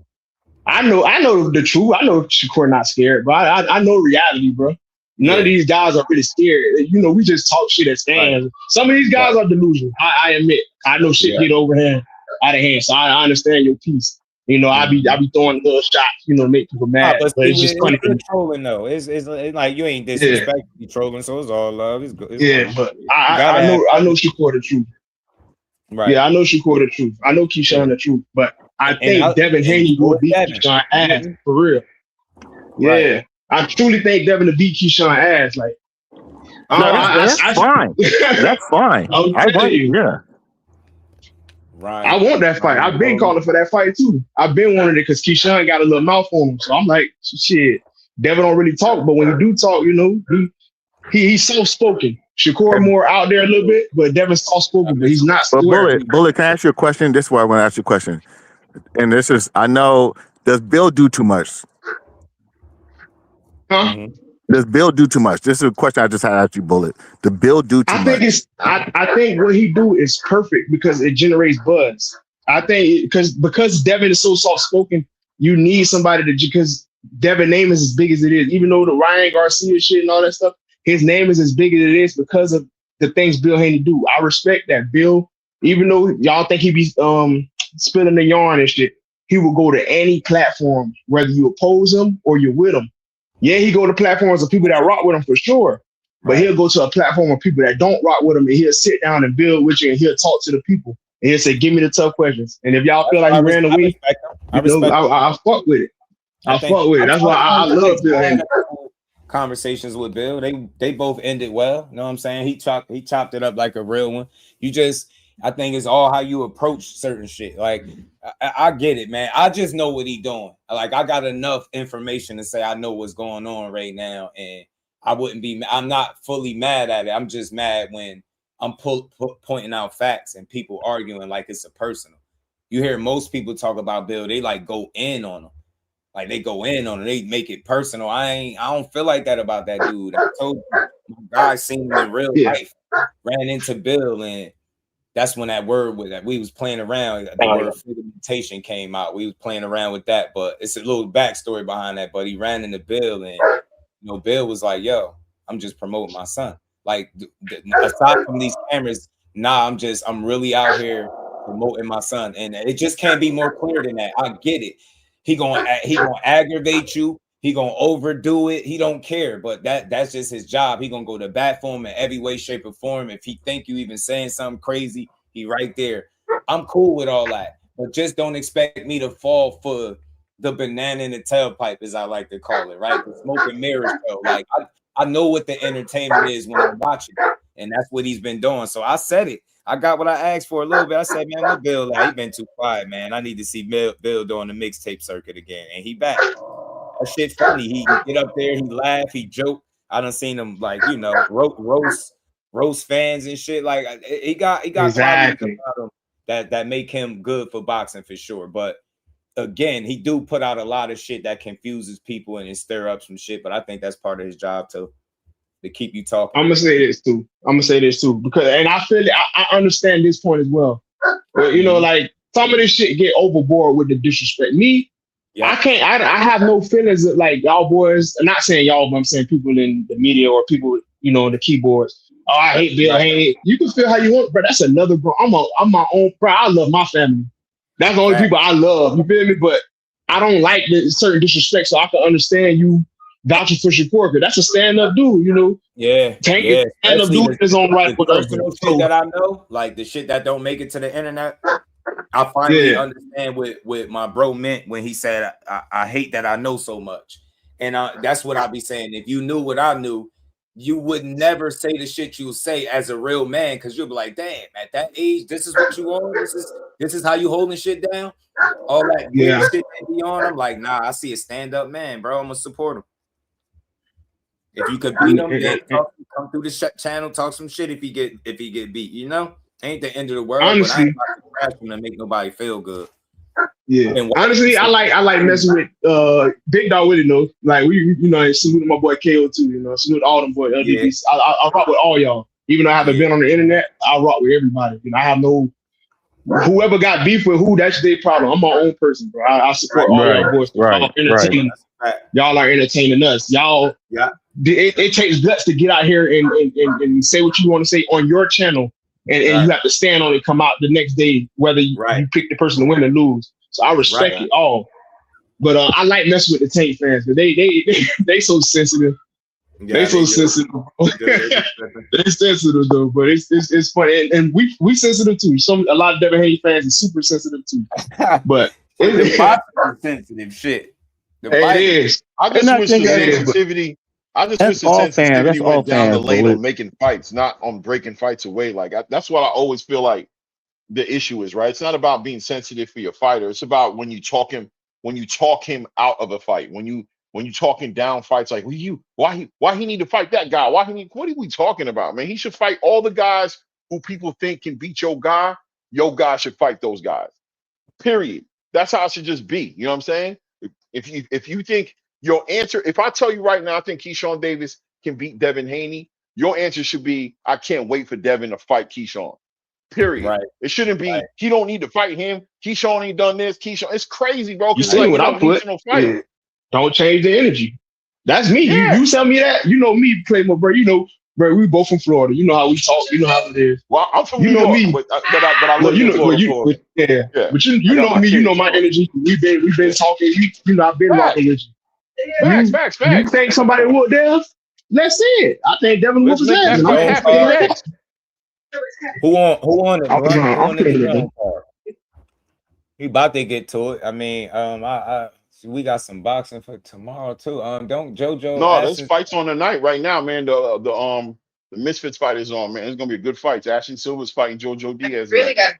I know the truth. I know Shakur not scared, but I know reality, bro. None of these guys are really scared. We just talk shit as fans. Right. Some of these guys are delusional. I admit. I know shit get out of hand. So I understand your piece. You know, I be throwing little shots, you know, make people mad. But it's just funny. It's trolling though. It's like you ain't disrespecting trolling, so it's all love. It's good. But I know Shakur the truth. Right. Yeah, I know Shakur the truth. I know Keyshawn the truth, but I think Devin Haney will beat Keyshawn ass for real. Yeah, right. I truly think Devin will beat Keyshawn ass. Like, that's fine. That's fine. Yeah. Right. I want that fight. I've been calling for that fight too. I've been wanting it because Keyshawn got a little mouth on him. So I'm like, shit, Devin don't really talk, but when he do talk, you know, he's soft spoken. Shakur more out there a little bit, but Devin's soft spoken, but he's not. But Bullet, can I ask you a question? This is why I want to ask you a question. And this is, I know, does Bill do too much? Huh? Does Bill do too much? This is a question I just had to ask you, Bullet. Does Bill do too much? I think what he do is perfect because it generates buzz. I think because Devin is so soft spoken, you need somebody because Devin name is as big as it is. Even though the Ryan Garcia shit and all that stuff, his name is as big as it is because of the things Bill Haney do. I respect that. Bill, even though y'all think he be spilling the yarn and shit, he will go to any platform, whether you oppose him or you're with him. Yeah, he go to platforms of people that rock with him for sure, but he'll go to a platform of people that don't rock with him, and he'll sit down and build with you, and he'll talk to the people, and he'll say, "Give me the tough questions." And if y'all feel like he ran away, I fuck with it. I fuck with it. That's why I love Bill Haney. Conversations with Bill, they both ended well. You know what I'm saying? He chopped it up like a real one. I think it's all how you approach certain shit. Like, I get it, man. I just know what he doing. Like, I got enough information to say I know what's going on right now, and I'm not fully mad at it. I'm just mad when I'm pointing out facts and people arguing like it's a personal. You hear most people talk about Bill, they like go in on him. Like, they go in on it, they make it personal. I don't feel like that about that dude. I told you, my guy seen him in real life, ran into Bill, and that's when that word with that we was playing around. The word fragmentation came out. We was playing around with that, but it's a little backstory behind that. But he ran into Bill, and Bill was like, "Yo, I'm just promoting my son." Like, aside from these cameras, I'm really out here promoting my son, and it just can't be more clear than that. I get it. He gonna aggravate you. He gonna overdo it. He don't care, but that's just his job. He gonna go to bat for him in every way, shape, or form. If he think you even saying something crazy, he right there. I'm cool with all that, but just don't expect me to fall for the banana in the tailpipe, as I like to call it, right? The smoke and mirrors show. Like, I know what the entertainment is when I'm watching it, and that's what he's been doing. So I said it. I got what I asked for a little bit. I said, man, what Bill? He been too quiet, man. I need to see Bill doing the mixtape circuit again, and he back. That shit funny. He get up there, he laugh, he joke. I done seen him roast fans and shit. Like, he got exactly about him that make him good for boxing for sure. But again, he do put out a lot of shit that confuses people and stir up some shit. But I think that's part of his job to keep you talking. I'm gonna say this too because, and I feel I understand this point as well. But, like, some of this shit get overboard with the disrespect. I have no feelings that, like, y'all boys. I'm not saying y'all, but I'm saying people in the media or people, on the keyboards. Oh, I hate Bill Haney. You can feel how you want, but that's another bro. I'm my own bro. I love my family. That's the only people I love. You feel me? But I don't like the certain disrespect, so I can understand you vouching for Shakur, because that's a stand-up dude, Yeah. Stand-up dude in his own right. The personal shit that I know, like the shit that don't make it to the internet, I finally understand with my bro Mint when he said, I hate that I know so much. And that's what I be saying. If you knew what I knew, you would never say the shit you say as a real man, because you'll be like, damn, at that age, this is what you on? This is how you holding shit down? All that shit that be on. I'm like, nah, I see a stand-up man, bro. I'm gonna support him. If you could beat him, then come through the channel, talk some shit if he get beat, Ain't the end of the world. Honestly, but I ain't about to crash him to make nobody feel good. Yeah. Honestly, I like messing with Big Dog with it, though. Like, we salute my boy KO too, salute all them boys. Yeah. I rock with all y'all. Even though I haven't been on the internet, I rock with everybody. I have no whoever got beef with who, that's their problem. I'm my own person, bro. I support all y'all boys. Y'all are entertaining us. Y'all, it takes guts to get out here and say what you want to say on your channel, and you have to stand on it, come out the next day, whether you pick the person to win or lose. So I respect it all. But I like messing with the Tank fans because they so sensitive. Yeah, they so sensitive. They're sensitive though, but it's fun, and we sensitive too. A lot of Devin Haney fans are super sensitive too. But the boxing sensitive shit. It is. I just wish the sensitivity. I just wish the sensitivity went down the lane on making fights, not on breaking fights away. Like that's what I always feel like the issue is, right? It's not about being sensitive for your fighter. It's about when you talk him out of a fight. When you talking down fights, like why he need to fight that guy? What are we talking about, man? He should fight all the guys who people think can beat your guy. Your guy should fight those guys. Period. That's how it should just be. You know what I'm saying? If you think your answer, if I tell you right now, I think Keyshawn Davis can beat Devin Haney, your answer should be, I can't wait for Devin to fight Keyshawn. Period. Right. It shouldn't be, he don't need to fight him. Keyshawn ain't done this. Keyshawn, it's crazy, bro. You see what I put? Don't change the energy. That's me. Yeah. You tell me that. You know me, Claymore, bro. You know, bro, we both from Florida. You know how we talk. You know how it is. Well, I'm from New York, me. But I live in Florida. But you know me. You know my energy. We've been talking. You know I've been rocking with you. Facts. You think somebody would Dev? Let's see it. I think Devin whooped his ass. Who on it? He about to get to it. I mean, we got some boxing for tomorrow too. Don't JoJo? No, there's fights on the night right now, man. The Misfits fight is on, man. It's gonna be a good fight. Ashley Silver's fighting JoJo Diaz. Really got.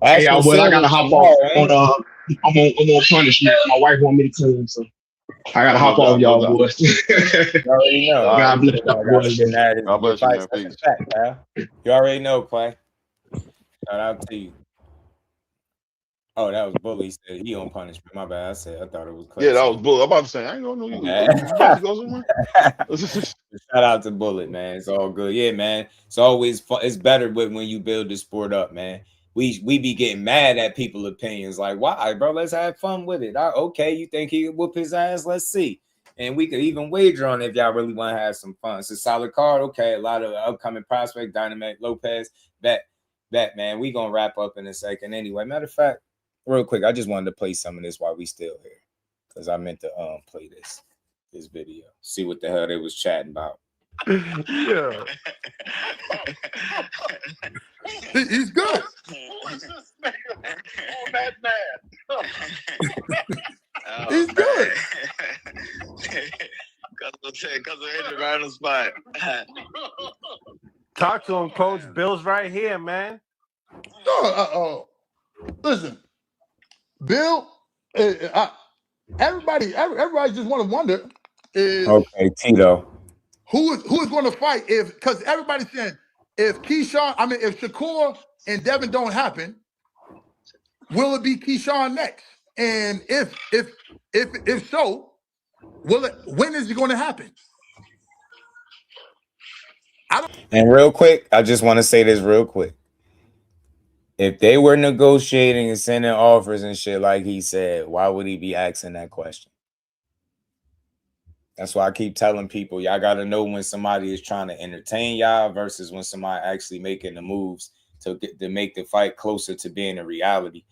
Hey, I gotta hop off. I'm on punishment. My wife want me to tell him, so I gotta hop off, y'all boys. You already know. God bless y'all boys. God bless you, man. Peace. You already know, Clay. Shout out to you. Oh, that was Bully. He said he on punishment. My bad. I thought it was Clay. Yeah, that was Bullet. I'm about to say, I ain't gonna know you. Shout out to Bullet, man. It's all good. Yeah, man. It's always fun. It's better when you build the sport up, man. We be getting mad at people's opinions. Like, why, bro? Let's have fun with it. Okay, you think he could whoop his ass? Let's see. And we could even wager on it if y'all really want to have some fun. It's a solid card. Okay, a lot of upcoming prospects, Dynamite Lopez. Bet, man. We gonna wrap up in a second anyway. Matter of fact, real quick, I just wanted to play some of this while we still here, because I meant to play this video. See what the hell they was chatting about. Yeah. He's good. He's good. Because of Andrew right on the spot. Talk to him, Coach. Bill's right here, man. Listen, Bill, everybody just want to wonder is okay, Tito. Who is going to fight because everybody's saying if Shakur and Devin don't happen, will it be Keyshawn next? And if so, when is it going to happen? And real quick, I just want to say this real quick. If they were negotiating and sending offers and shit like he said, why would he be asking that question? That's why I keep telling people, y'all got to know when somebody is trying to entertain y'all versus when somebody actually making the moves to make the fight closer to being a reality.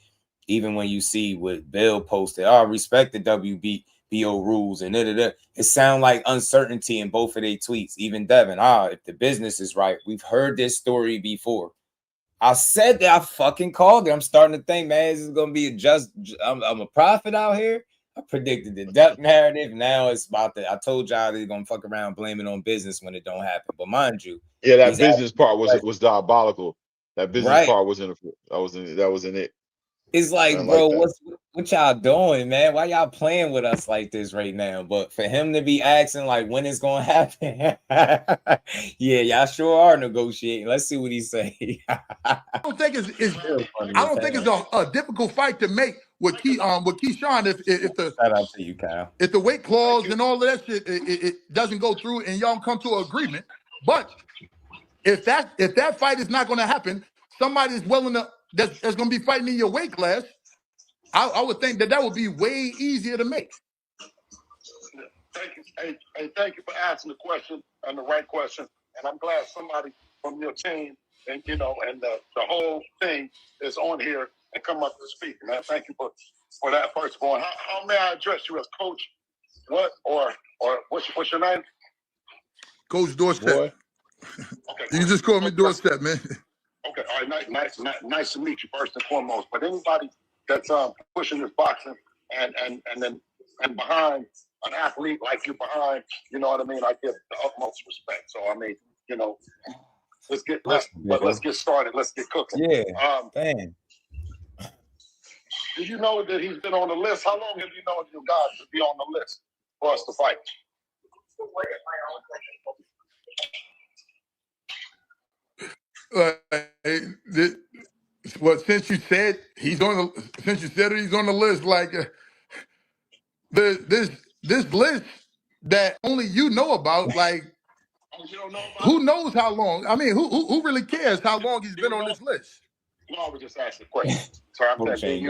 Even when you see what Bill posted, respect the WBO rules and it sounds like uncertainty in both of their tweets. Even Devin, if the business is right, we've heard this story before. I said that I fucking called it. I'm starting to think, man, this is gonna be I'm a prophet out here. I predicted the duck narrative. Now it's about I told y'all they're gonna fuck around, blame it on business when it don't happen. But mind you, yeah, that business part was diabolical. That business part wasn't it. It's like, bro, what y'all doing, man? Why y'all playing with us like this right now? But for him to be asking like when it's gonna happen, yeah, y'all sure are negotiating. Let's see what he say. I don't think it's a difficult fight to make with Keyshawn shout out to you, Kyle. If the weight clause and all of that shit it doesn't go through and y'all come to an agreement. But if that fight is not going to happen, somebody's willing to that's going to be fighting in your weight class. I would think that would be way easier to make. Thank you. Hey, thank you for asking the question and the right question. And I'm glad somebody from your team and the whole thing is on here and come up to speak, man. Thank you for that. First of all, how may I address you as coach? What or what's your name? Coach Doorstep. Okay, You can just call me Doorstep, man. Okay, all right, nice to meet you first and foremost. But anybody that's pushing this boxing and behind an athlete like you behind, you know what I mean? I give the utmost respect. So I mean, you know, let's get started. Let's get cooking. Yeah. Damn. Do you know that he's been on the list? How long have you known you guys to be on the list for us to fight? Well, since you said he's on the list, like this list that only you know about, like who knows how long? I mean, who really cares how long he's been on this list? No, I was just asking a question. So I'm saying,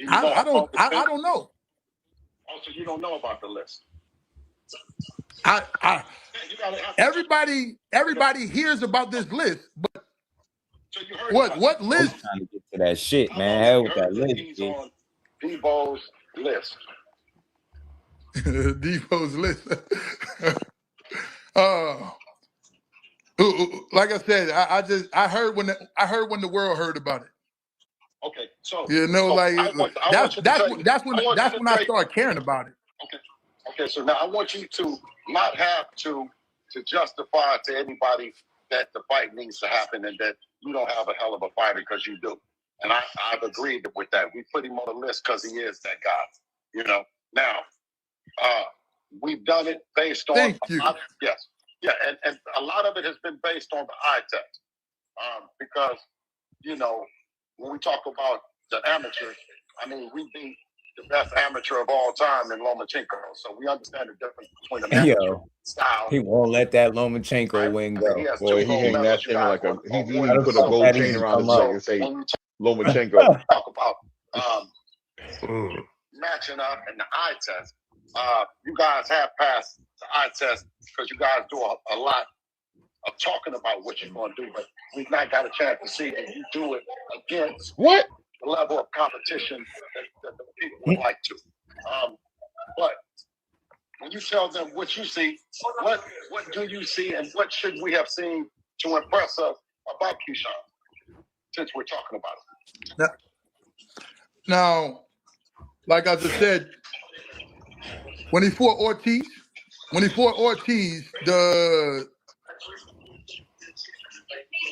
I don't know. Also, you don't know about the list. Everybody hears about this list, but what list? I'm trying to get to that shit, man. Hell with that list. He's on Debo's list. Debo's list. Like I said, I heard when the world heard about it. Okay, so you know, so that's when I started caring about it. Okay, so now I want you to not have to justify to anybody that the fight needs to happen and that you don't have a hell of a fighter because you do. And I've agreed with that. We put him on the list because he is that guy. You know. Now, we've done it based on yes. Yeah, and a lot of it has been based on the eye test. Because, you know, when we talk about the amateurs, I mean, we beat the best amateur of all time in Lomachenko. So we understand the difference between an amateur style. He won't let that Lomachenko win go. Boy, he hang that thing like a he put a gold chain around his neck and say Lomachenko. Talk about matching up and the eye test. You guys have passed the eye test because you guys do a lot of talking about what you're going to do, but we've not got a chance to see that you do it against the level of competition that the people would like to. But when you tell them what you see, what do you see, and what should we have seen to impress us about Keyshawn, since we're talking about it? Now, like I just said, when he fought Ortiz,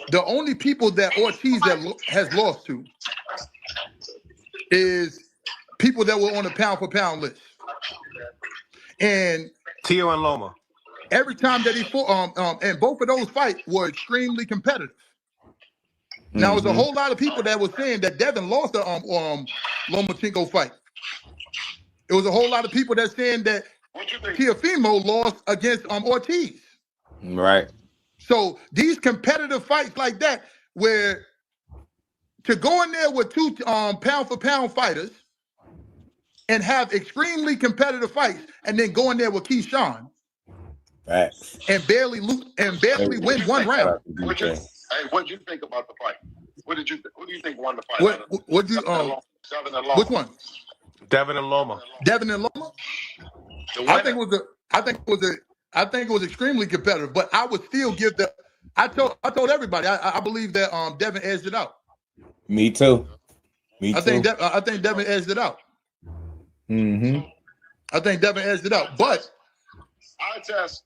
the only people that Ortiz has lost to is people that were on the pound for pound list. And Tio and Loma. Every time that he fought, and both of those fights were extremely competitive. Now, there's a whole lot of people that were saying that Devin lost the Lomachenko fight. It was a whole lot of people that saying that Teofimo lost against Ortiz. Right. So these competitive fights like that, where to go in there with two pound for pound fighters and have extremely competitive fights, and then go in there with Keyshawn and barely win one round. What did you think about the fight? Who do you think won the fight? Which one? Devin and Loma. Devin and Loma. I think it was extremely competitive, but I would still give the. I told everybody I believe that Devin edged it out. Me too. I think Devin edged it out. I think Devin edged it out, but I test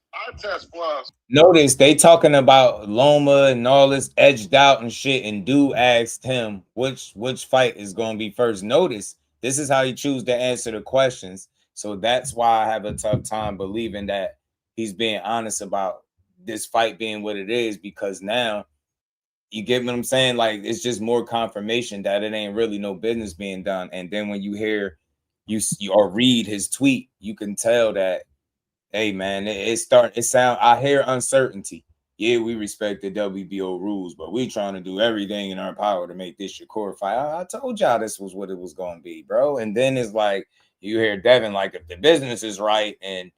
plus. Notice they talking about Loma and all this edged out and shit, and dude asked him which fight is going to be first. Notice this is how he choose to answer the questions. So that's why I have a tough time believing that he's being honest about this fight being what it is, because now you get what I'm saying? Like, it's just more confirmation that it ain't really no business being done. And then when you hear you or read his tweet, you can tell that, hey man, I hear uncertainty. Yeah, we respect the WBO rules, but we trying to do everything in our power to make this Shakur fight. I told y'all this was what it was going to be, bro. And then it's like, you hear Devin, like, if the business is right, and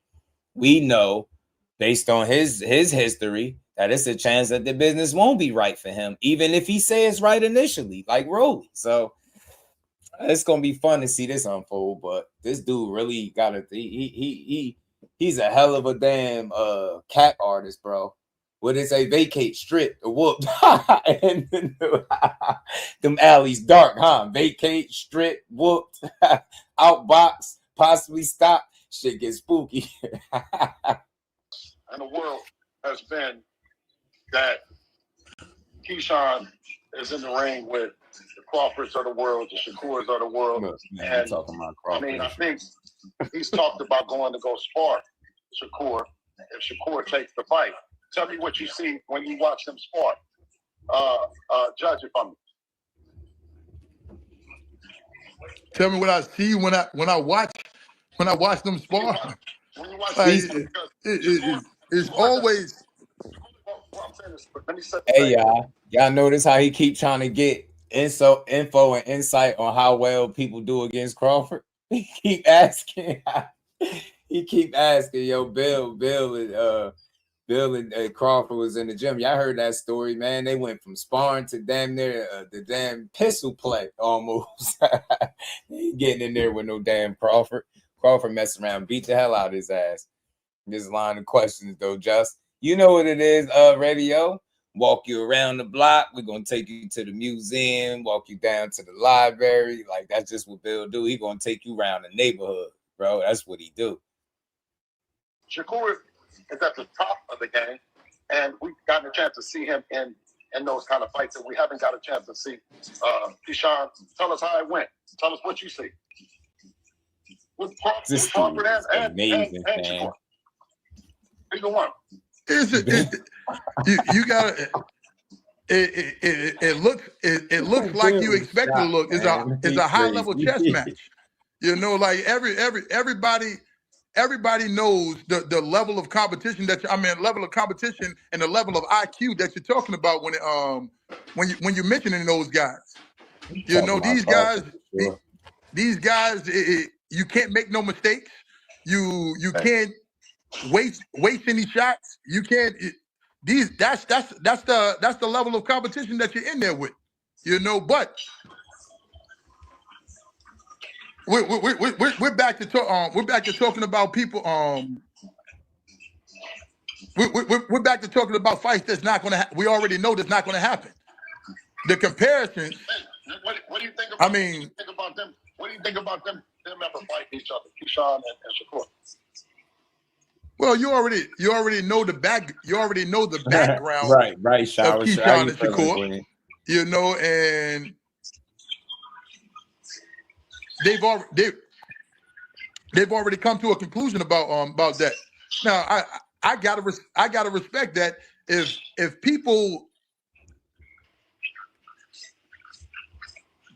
we know based on his history that it's a chance that the business won't be right for him, even if he says right initially, like Rolly. So It's gonna be fun to see this unfold, but this dude really got a he's a hell of a damn cat artist, bro. What they say, vacate, strip, or whoop. And them alleys dark, huh? Vacate, strip, whooped, outbox, possibly stop. Shit gets spooky. And the world has been that Keyshawn is in the ring with the Crawfords of the world, the Shakurs of the world. And I mean, I think he's talked about going to go spar Shakur if Shakur takes the fight. Tell me what you see when you watch them spar. Judge it for me. Tell me what I see when I watch them spar. When you watch it's always. Hey y'all notice how he keep trying to get info and insight on how well people do against Crawford? He keep asking, yo, Bill and Crawford was in the gym. Y'all heard that story, man. They went from sparring to damn near the damn pistol play almost. They ain't getting in there with no damn Crawford. Crawford messing around, beat the hell out of his ass. This line of questions though, Just. You know what it is, radio. Walk you around the block. We're gonna take you to the museum, walk you down to the library. Like that's just what Bill do. He gonna take you around the neighborhood, bro. That's what he do. Shakur is at the top of the game, and we've gotten a chance to see him in those kind of fights that we haven't got a chance to see. Keyshawn, tell us how it went. Tell us what you see. With Crawford and amazing, man. Shakur. Either one. You got it looks like you expect it to look. It's a high level chess match. You know, like everybody knows the level of competition level of competition and the level of IQ that you're talking about when you're mentioning those guys. You know, these guys, you can't make no mistakes. You can't waste any shots. You can't. That's the level of competition that you're in there with. You know, but we're back to talking about people. We're back to talking about fights that's not going to. We already know that's not going to happen. The comparisons. What do you think about? What do you think about them ever fighting each other, Keyshawn and Shakur? Well, you already know the background right, of Keyshawn and Shakur. You know, and they've already come to a conclusion about that. Now, I gotta respect that. If people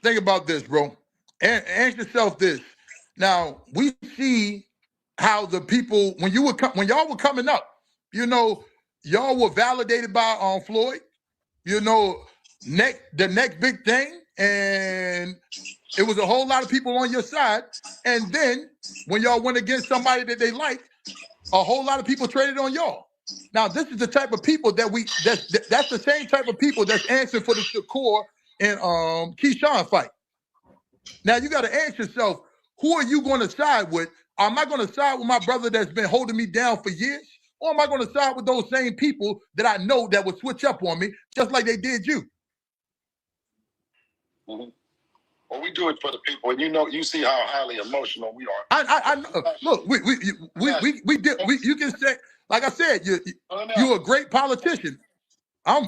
think about this, bro, and ask yourself this. Now, we see how the people when y'all were coming up, you know, y'all were validated by Floyd, you know, the next big thing, and it was a whole lot of people on your side. And then when y'all went against somebody that they liked, a whole lot of people traded on y'all. Now, this is the type of people that's the same type of people that's answering for the Shakur and Keyshawn fight. Now you got to ask yourself, who are you going to side with? Am I going to side with my brother that's been holding me down for years? Or am I going to side with those same people that I know that would switch up on me just like they did you? Mm-hmm. Well, we do it for the people, and you see how highly emotional we are. I know. Look, we did. You can say, like I said, you're a great politician. I'm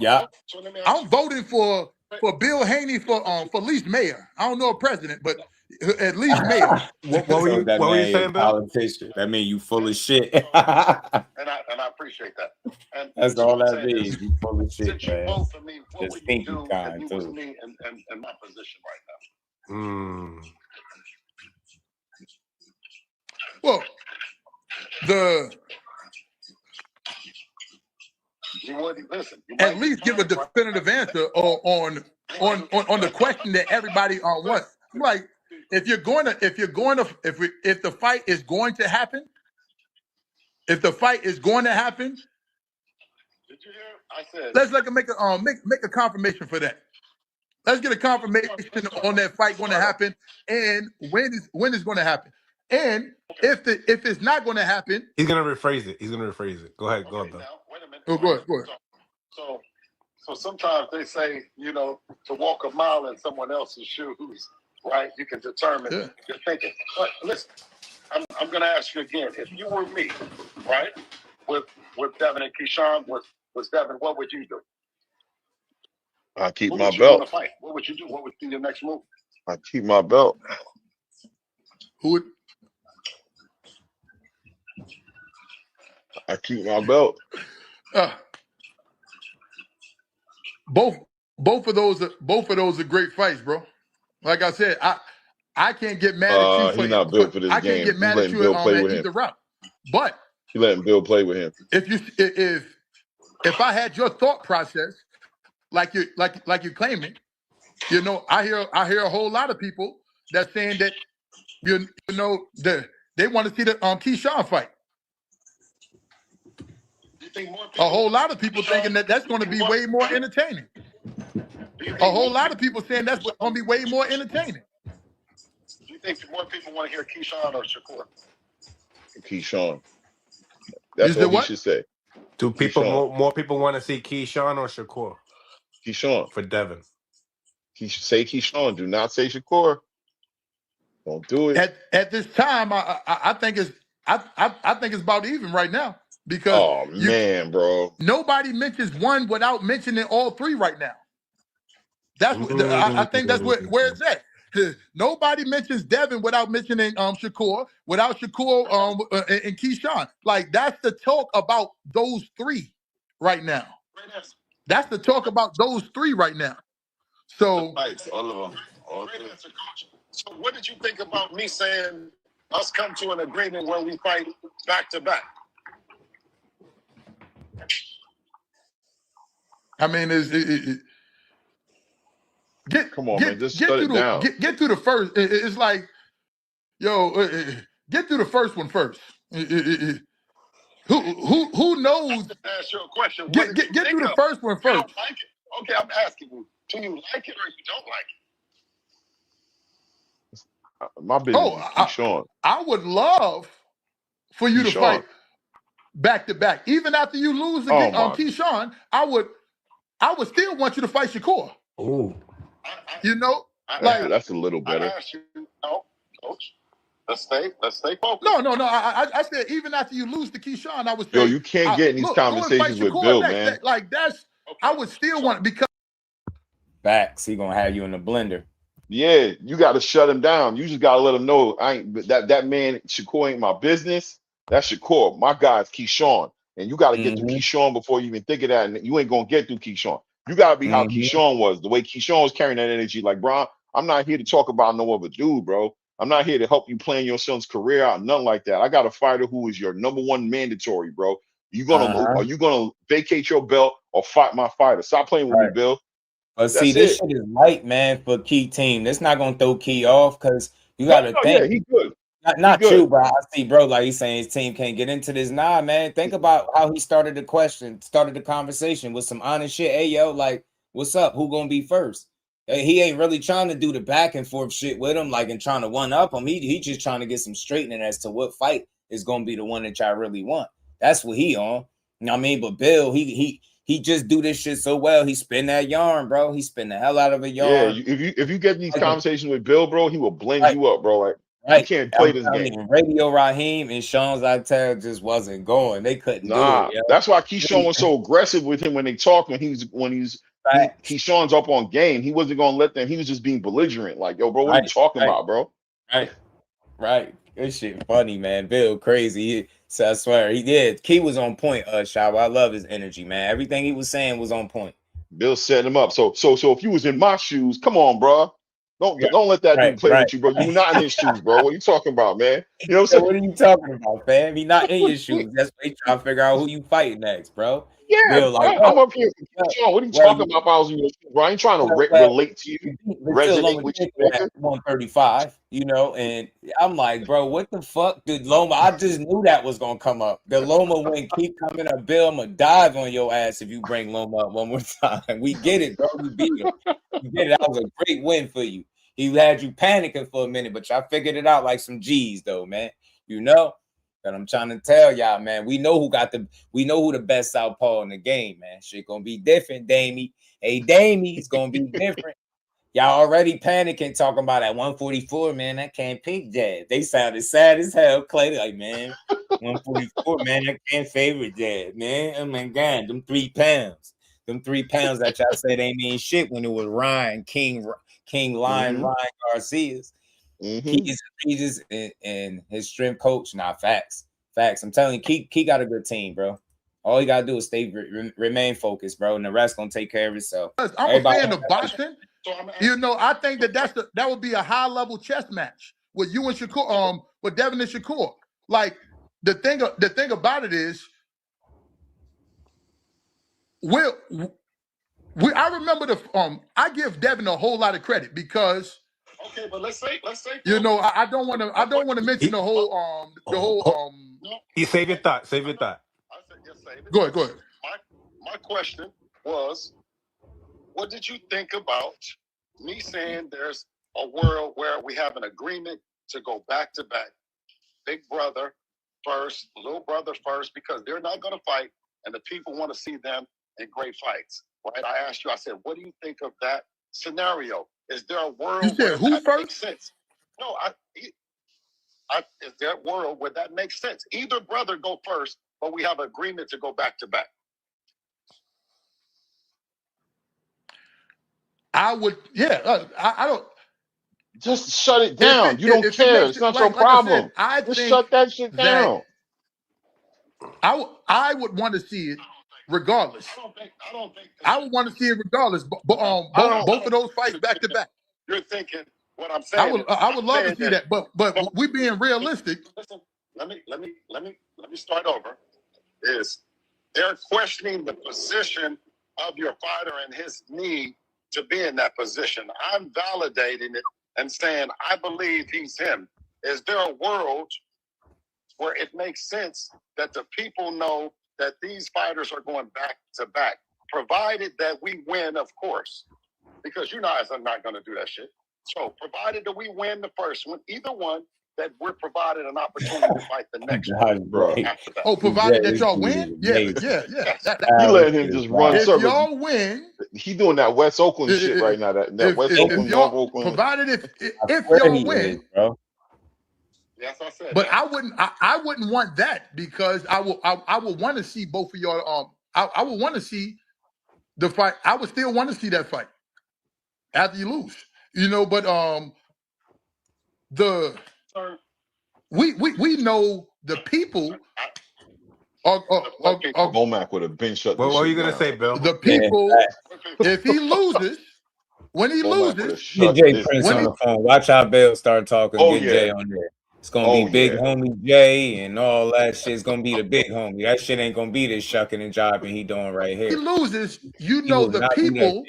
voting for Bill Haney for least mayor. I don't know a president, but at least mayor. What were you saying, Bill? Politician. That means you full of shit. and I appreciate that. And that's all that means. You full of shit, since you man. vote for me, what would you do if you was too. me in my position right now? Well, at least give a definitive answer on the question that everybody wants. Like, if the fight is going to happen, did you hear? I said, let's make a confirmation for that. Let's get a confirmation on that fight going to happen, and when it's going to happen, and if it's not going to happen, he's gonna rephrase it. Go ahead, go ahead. Now, wait a minute. Oh, go ahead. So sometimes they say, to walk a mile in someone else's shoes, right? You can determine your thinking. But listen, I'm going to ask you again. If you were me, right, with Devin and Keyshawn, with Devin, what would you do? I keep What my would you do in belt. a fight? What would you do? What would be your next move? I keep my belt. Who would? I keep my belt. Both of those are great fights, bro. Like I said, I can't get mad at you for He's not built for this I game. can't get He's mad at letting you Bill play at with either him. route. But He letting Bill play with him. If I had your thought process, like you're claiming, I hear a whole lot of people that's saying that they want to see the Keyshawn fight. A whole lot of people thinking that's going to be way more entertaining. A whole lot of people saying that's going to be way more entertaining. Do you think more people want to hear Keyshawn or Shakur? Keyshawn. That's what he should say. Do people more people want to see Keyshawn or Shakur? Keyshawn. For Devin. Say Keyshawn. Do not say Shakur. Don't do it. At this time, I think it's about even right now because bro. Nobody mentions one without mentioning all three right now. That's I think that's where it's at. Nobody mentions Devin without mentioning Shakur, without Shakur and Keyshawn. Like that's the talk about those three right now. That's the talk about those three right now. So all of them. So what did you think about me saying us come to an agreement where we fight back to back? I mean, come on, man, just shut it down. Get through the first. It's like, get through the first one first. Who knows? Ask you a question. Get through the first one first. You don't like it? Okay, I'm asking you. Do you like it or you don't like it? My business is Keyshawn. I would love for you to fight back to back. Even after you lose against Keyshawn, I would still want you to fight Shakur. Ooh. That's a little better. I asked you, no, coach. Let's stay focused. No. I said even after you lose to Keyshawn, I would say, you can't get in these conversations with Bill, man. I would still want because facts. He gonna have you in the blender. Yeah, you got to shut him down. You just got to let him know that man Shakur ain't my business. That's Shakur. My guy's Keyshawn, and you got to get through Keyshawn before you even think of that. And you ain't gonna get through Keyshawn. You got to be how Keyshawn was, the way Keyshawn was carrying that energy. Like, bro, I'm not here to talk about no other dude, bro. I'm not here to help you plan your son's career out, nothing like that. I got a fighter who is your number one mandatory, bro. Are you gonna vacate your belt or fight my fighter? Stop playing with me, Bill. But see, this shit is light, man, for Key team. That's not gonna throw Key off because you gotta think. Yeah, he good. Not true, bro. I see, bro. Like he's saying, his team can't get into this. Nah, man. Think about how he started the conversation with some honest shit. Hey, yo, like, what's up? Who gonna be first? He ain't really trying to do the back and forth shit with him, like, and trying to one up him. He just trying to get some straightening as to what fight is gonna be the one that y'all really want. That's what he on. You know what I mean? But Bill, he just do this shit so well. He spin that yarn, bro. He spin the hell out of a yarn. Yeah, if you get these conversations with Bill, bro, he will blend you up, bro. Like, you can't play this game. Radio Raheem and Sean's Octave just wasn't going. They couldn't do it. Yo. That's why Keyshawn was so aggressive with him when they talked. Keyshawn's up on game. He wasn't gonna let them. He was just being belligerent. Like, yo, bro, what are you talking about, bro? Right. This shit funny, man. Bill crazy. So I swear he did. Key was on point. Shaw. I love his energy, man. Everything he was saying was on point. Bill set him up. So if you was in my shoes, come on, bro. Don't let that dude play with you, bro. You're not in his shoes, bro. What are you talking about, man? You know what I'm saying? What are you talking about, fam? He not in your shoes. That's why he trying to figure out who you fighting next, bro. Yeah, Bill, like, I'm up here. Keyshawn, what are you talking about? If I was in your shoes, bro? I ain't trying to relate to you, resonate with you. 135, you know, and I'm like, bro, what the fuck did Loma? I just knew that was gonna come up. The Loma wouldn't keep coming up. Bill, I'm gonna dive on your ass if you bring Loma up one more time. We get it, bro. We beat him. You did it. That was a great win for you. He had you panicking for a minute, but y'all figured it out like some G's, though, man. You know? But I'm trying to tell y'all, man, we know who the best southpaw in the game, man. Shit gonna be different, Damie. Hey, Damie, it's gonna be different. Y'all already panicking, talking about that 144, man. I can't pick jab. They sounded sad as hell. Clay, like, man, 144, man, I can't favorite jab, man. Oh my God, them 3 pounds. Them 3 pounds that y'all said ain't mean shit when it was Ryan, King Lion, Ryan Garcia's. Keys and his strength coach. Nah, facts. I'm telling you, Key got a good team, bro. All you gotta do is remain focused, bro, and the rest gonna take care of itself. I'm a fan of boxing. You know, I think that would be a high level chess match with you and Shakur, with Devin and Shakur. Like the thing about it is, I remember I give Devin a whole lot of credit because. Okay, but let's say. You know, I don't want to mention the whole You save your thought. Save your thought. I said just save it. Go ahead. My question was, what did you think about me saying there's a world where we have an agreement to go back to back, big brother first, little brother first, because they're not going to fight, and the people want to see them in great fights, right? I asked you. I said, what do you think of that scenario? Is there a world where that makes sense? No, is there a world where that makes sense? Either brother go first, but we have agreement to go back to back. I would, I don't. Just shut it down. You don't care. It's not your problem. Just shut that shit down. I would want to see it regardless. I would want to see it regardless. But both of those fights back to back. You're thinking what I'm saying. I would love to see that. But we being realistic. Listen, let me start over. They're questioning the position of your fighter and his need to be in that position. I'm validating it and saying I believe he's him. Is there a world where it makes sense that the people know that these fighters are going back to back, provided that we win, of course, because you guys are not going to do that shit. So provided that we win the first one, either one, that we're provided an opportunity to fight the next one. Bro. Oh, provided that y'all win? Yeah. You let him just run if circles. Y'all win. He doing that West Oakland shit right now. That West Oakland, North Oakland. Provided if y'all win, bro. Yes, I said. But I wouldn't want that because I would want to see both of y'all. I would want to see the fight. I would still want to see that fight after you lose. You know, but we know the people are Womack would have been shut. What were you gonna say, Bill? The people, if he loses, when he loses, get Jay Prince on the phone. Watch how Bill start talking. Get Jay on there. It's gonna be big homie Jay and all that shit. It's gonna be the big homie. That shit ain't gonna be this shucking and jiving he doing right here. He loses, you know the people.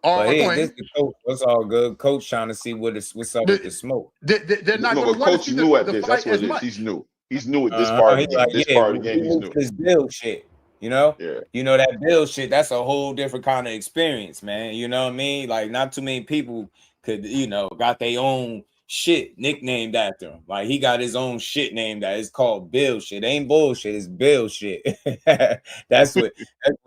But hey, this the coach. It's all good. Coach trying to see what's up with the smoke. They're not going to want to see new at the this. fight That's what as it is. much. He's new. He's new at this part. This part of the game. He's new. This Bill shit. You know. Yeah. You know that Bill shit. That's a whole different kind of experience, man. You know what I mean? Like not too many people could, got their own shit nicknamed after him. Like he got his own shit named that. It's called Bill shit. Ain't bullshit. It's Bill shit. That's what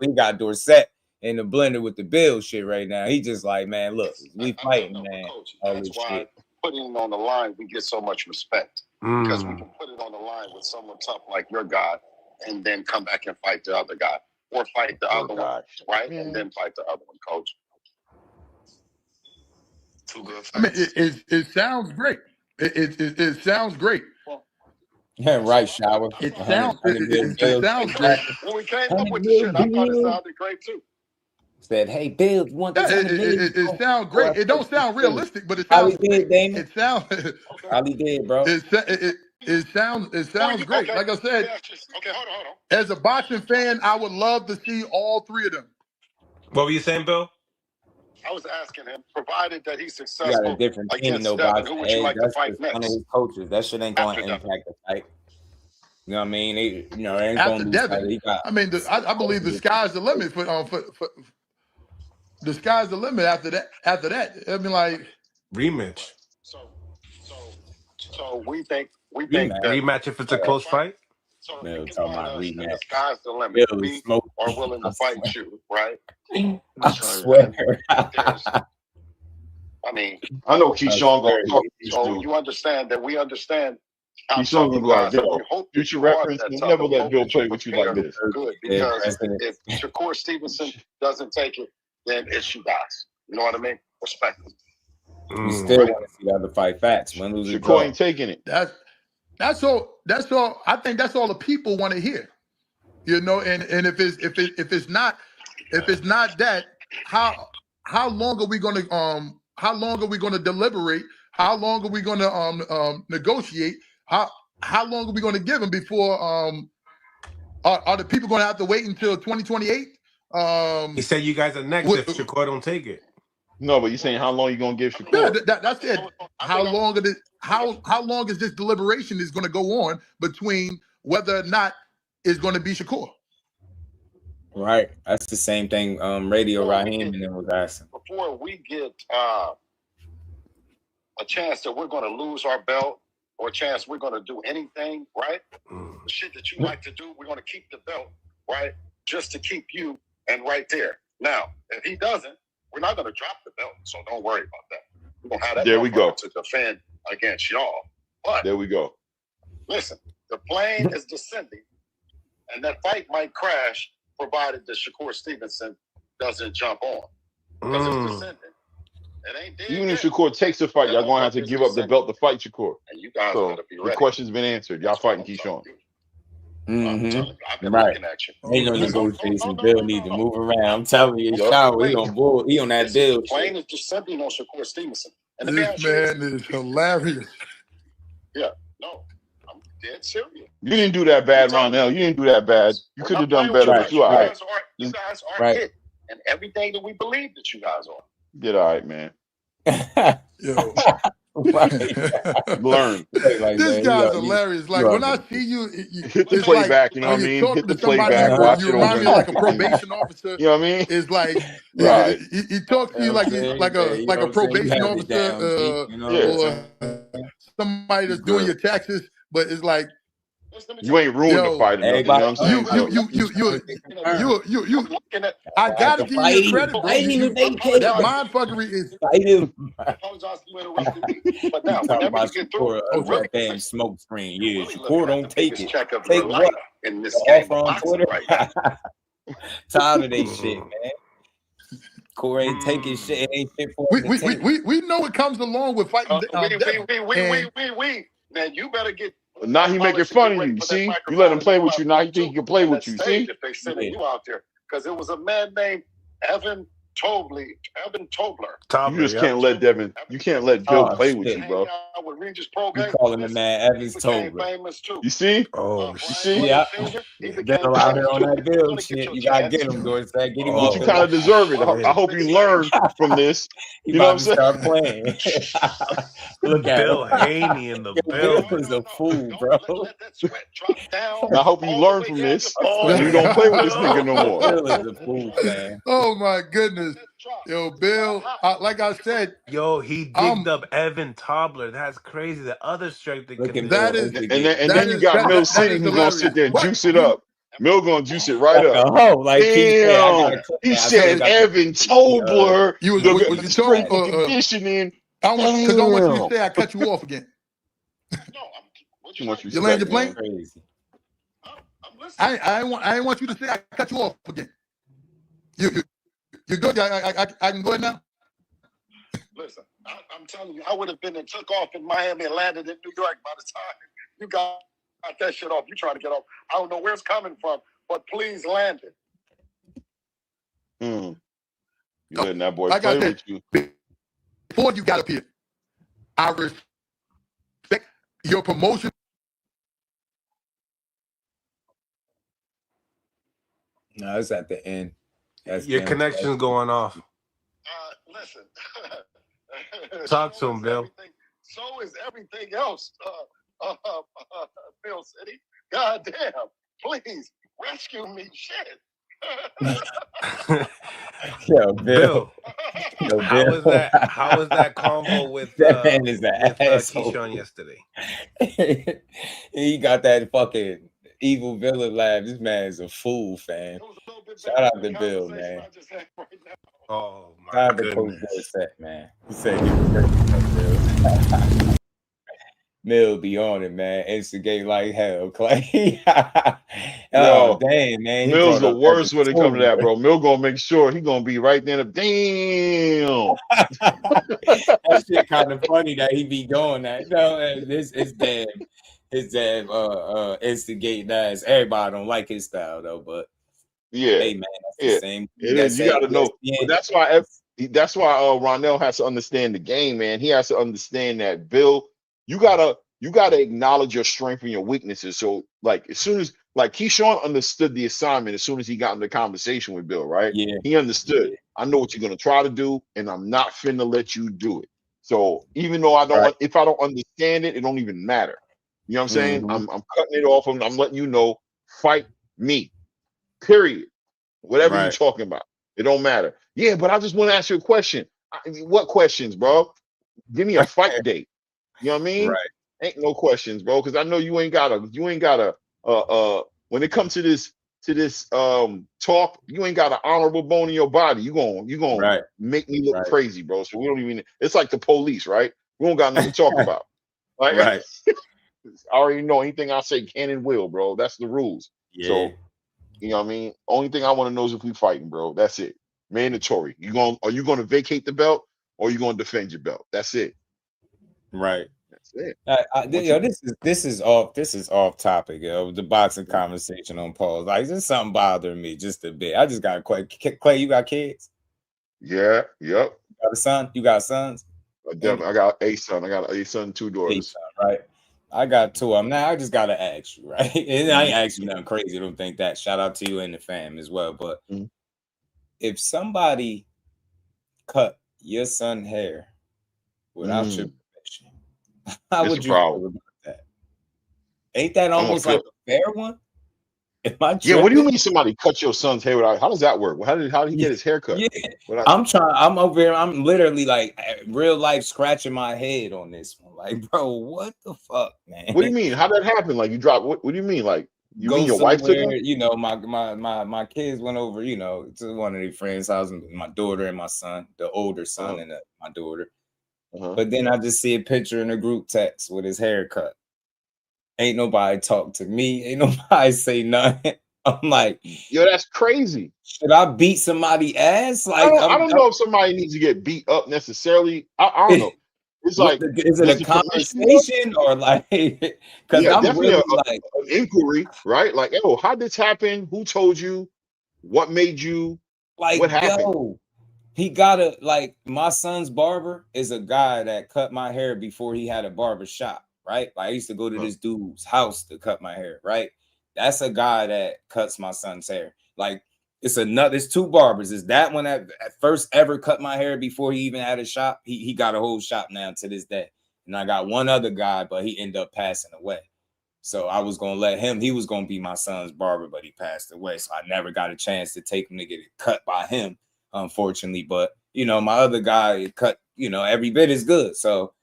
he got Dorsett in the blender with the Bill shit right now. He just like, man, look, we fighting, man. Coach, that's why putting it on the line, we get so much respect because we can put it on the line with someone tough like your guy, and then come back and fight the other guy, or fight the other one, right, and then fight the other one, Coach. Too good. I mean, it sounds great. It sounds great. Yeah, right, Shower. It sounds great. When we came up with the shit, I thought it sounded great too. Said, hey, Bill, you want this? It sounds great. It don't sound realistic, but it sounds great. It sounds. Probably did, bro. It sounds great. Like I said, hold on. As a boxing fan, I would love to see all three of them. What were you saying, Bill? I was asking him, provided that he's successful. You got a different team, who would you like to fight next? One of his coaches. That shit ain't going to impact the fight. You know what I mean? It ain't After going Devin, I believe the sky's the limit for the sky's the limit after that. I mean, like rematch. So we think that Rematch if it's a close fight. So Bill if talking you about fight us and the rematch. sky's the limit, Bill is we smoking. are willing to fight you, right? I swear. I mean, I know Keyshawn gonna talk to this so dude. you understand that we understand Keyshawn gonna be like, guys, yo, we hope that future you are reference, that you'll tough, never and we let hope Bill that you play with you like prepare this. good, because if Shakur Stevenson doesn't take it, then it's you guys. You know what I mean? Respect it. You still want to see the other fight facts. Win, lose, or Shakur draw. ain't taking it. that's all. I think that's all the people want to hear. You know, and if it's not that, how long are we gonna deliberate? How long are we gonna negotiate? How long are we gonna give them before are the people gonna have to wait until 2028? He said you guys are next if Shakur don't take it. No, but you saying how long you gonna give Shakur? Yeah, that's it. How long is this deliberation is going to go on between whether or not it's going to be Shakur? Right. That's the same thing. Radio Raheem and then was asking. Before we get a chance that we're going to lose our belt, or a chance we're going to do anything, right? The shit that you like to do, we're going to keep the belt, right? Just to keep you and right there. Now, if he doesn't, we're not going to drop the belt, so don't worry about that. We're going to have that There we go. to defend against y'all. But there we go. Listen, the plane is descending, and that fight might crash, provided that Shakur Stevenson doesn't jump on. Because it's descending. It ain't dead Even if yet. Shakur takes the fight, y'all gonna have to give up the belt to fight Shakur. And you guys So gotta be the ready. question's been answered. Y'all fighting Keyshawn. I've been Right. looking at you. Ain't no negotiation. Bill need to move around. I'm telling you, Sean, he on bull. He on that Bill The plane shit. is descending on Shakur Stevenson. And This man is hilarious. Yeah, no, I'm dead serious. You didn't do that bad, Ronell. You didn't do that bad. You could have done better, but you all right. You guys are hit, and everything that we believe that you guys are. Get all right, man. Yo. Learn. This guy's hilarious. Like when I see you, hit the it's playback, like you know what I when mean? you're talking Hit the to somebody, playback, watch you it remind over me and like a over again. probation officer. You know what I mean? It's like Right. he talks to you like a probation officer or somebody that's doing your taxes, but it's like you ain't ruined the fight or nothing. You know what I'm saying? You. I gotta give you credit, bro. That mind fuckery is. I apologize for interrupting me, but now whenever you get through, that damn smoke screen. Yeah, Shakur don't take it. check of Take your life what? in this game Offer of on boxing Twitter. right now. Tired of they shit, man. Corey ain't taking shit. It ain't fit for him to take. We know it comes along with fighting. We. Now you better get. Now he making fun of you. You see? You let him play with you. Now he think he can play with you. See? If they sending you out there, because it was a man named Evan Tobler. You just can't let Devin. You can't let Bill play with you, bro. You calling the man Evans Tobler. You see? Oh, you see? Yeah. Bill out here on that Bill shit. You gotta get him, Dorsey. Get him off. But you kind of deserve it. I hope you learn from this. He You know about what I'm to saying? start playing. Look at Bill him. Haney in the building. Bill is a fool, bro. And I hope you learn from this. And you don't play with this nigga no more. Bill is a fool, man. Oh my goodness, yo, Bill. Like I said, yo, he digged up Evan Tobler. That's crazy. The other strength that is, and then you got Mill City who's gonna sit there and juice it up. Mill gonna juice it right up. Damn, he said Evan Tobler. Was you strength talking and conditioning. Because I don't want you to say I cut you off again. You land your plane? Crazy. I ain't want you to say I cut you off again. You good? I can go ahead now. Listen, I'm telling you, I would have been and took off in Miami and landed in New York by the time you got that shit off. You trying to get off? I don't know where it's coming from, but please land it. You letting that boy play with you. Before you got up here, I respect your promotion. No, it's at the end. That's your connection's going off. Listen. Talk to him, Bill. So is everything else, Bill City. God damn. Please rescue me. Shit. Yo, Bill. Yo, How Bill. was that? How was that convo with That man is an asshole. Keyshawn yesterday? He got that fucking evil villain laugh. This man is a fool, fam. Shout out to Bill, man. Oh my Shout out to Coach Dorsett, man. He said he was Bill. Mill be on it, man. Instigate like hell, Clay. Oh, damn, man. He Mill's the brought up worst when it comes to that, bro. Mill gonna make sure he gonna be right there. Damn. That shit kind of funny that he be doing that. No, this is damn. His damn instigating ass. Everybody don't like his style though, but yeah, hey man, that's the same. It is. You gotta know. But that's why Ronell has to understand the game, man. He has to understand that Bill, you gotta acknowledge your strength and your weaknesses. So like as soon as like Keyshawn understood the assignment as soon as he got in the conversation with Bill, right? Yeah. He understood. I know what you're gonna try to do, and I'm not finna let you do it. So even though if I don't understand it, it don't even matter. You know what I'm saying? I'm cutting it off. I'm letting you know, fight me. Period. Whatever you're talking about. It don't matter. Yeah, but I just want to ask you a question. What questions, bro? Give me a fight date. You know what I mean? Right. Ain't no questions, bro. Because I know you ain't got a when it comes to this talk, you ain't got an honorable bone in your body. You gonna make me look crazy, bro. So we don't even. It's like the police, right? We don't got nothing to talk about. Like, right. I already know anything I say can and will, bro. That's the rules. Yeah. So you know what I mean? Only thing I want to know is if we fighting, bro. That's it. Mandatory. Are you gonna vacate the belt or are you gonna defend your belt? That's it. Right. That's it. This is off topic, yo. The boxing conversation on pause. Like, there's something bothering me just a bit. I just got a question. Clay, you got kids? Yeah. Yep. You got a son? You got sons? I got a son. I got a son, 2 daughters. Right. I got 2 of them. Now I just gotta ask you, right? And I ain't asking you nothing crazy. Don't think that. Shout out to you and the fam as well. But if somebody cut your son's hair without your permission, how would you feel about that? Ain't that almost like a fair one? Yeah, what do you mean somebody cut your son's hair without? How does that work? How did he get his hair cut? Yeah. I'm over here. I'm literally like real life scratching my head on this one. Like, bro, what the fuck, man? What do you mean? How did that happen? Like you dropped? What do you mean? Like you mean your wife took him? You know, my kids went over, you know, to one of their friends' house. My daughter and my son, the older son and my daughter. But then I just see a picture in a group text with his haircut. Ain't nobody talk to me. Ain't nobody say nothing. I'm like, yo, that's crazy. Should I beat somebody's ass? Like, I don't know if somebody needs to get beat up necessarily. I don't know. It's like, is it a conversation or like? Because I'm definitely really like an inquiry, right? Like, oh, how did this happen? Who told you? What made you? Like, what happened? Yo, he gotta like. My son's barber is a guy that cut my hair before he had a barber shop. Right? Like, I used to go to this dude's house to cut my hair, right? That's a guy that cuts my son's hair. Like, it's 2 barbers. It's that one that at first ever cut my hair before he even had a shop. He got a whole shop now to this day. And I got one other guy, but he ended up passing away. So I was gonna let him, he was gonna be my son's barber, but he passed away. So I never got a chance to take him to get it cut by him, unfortunately. But you know, my other guy cut, you know, every bit as good. So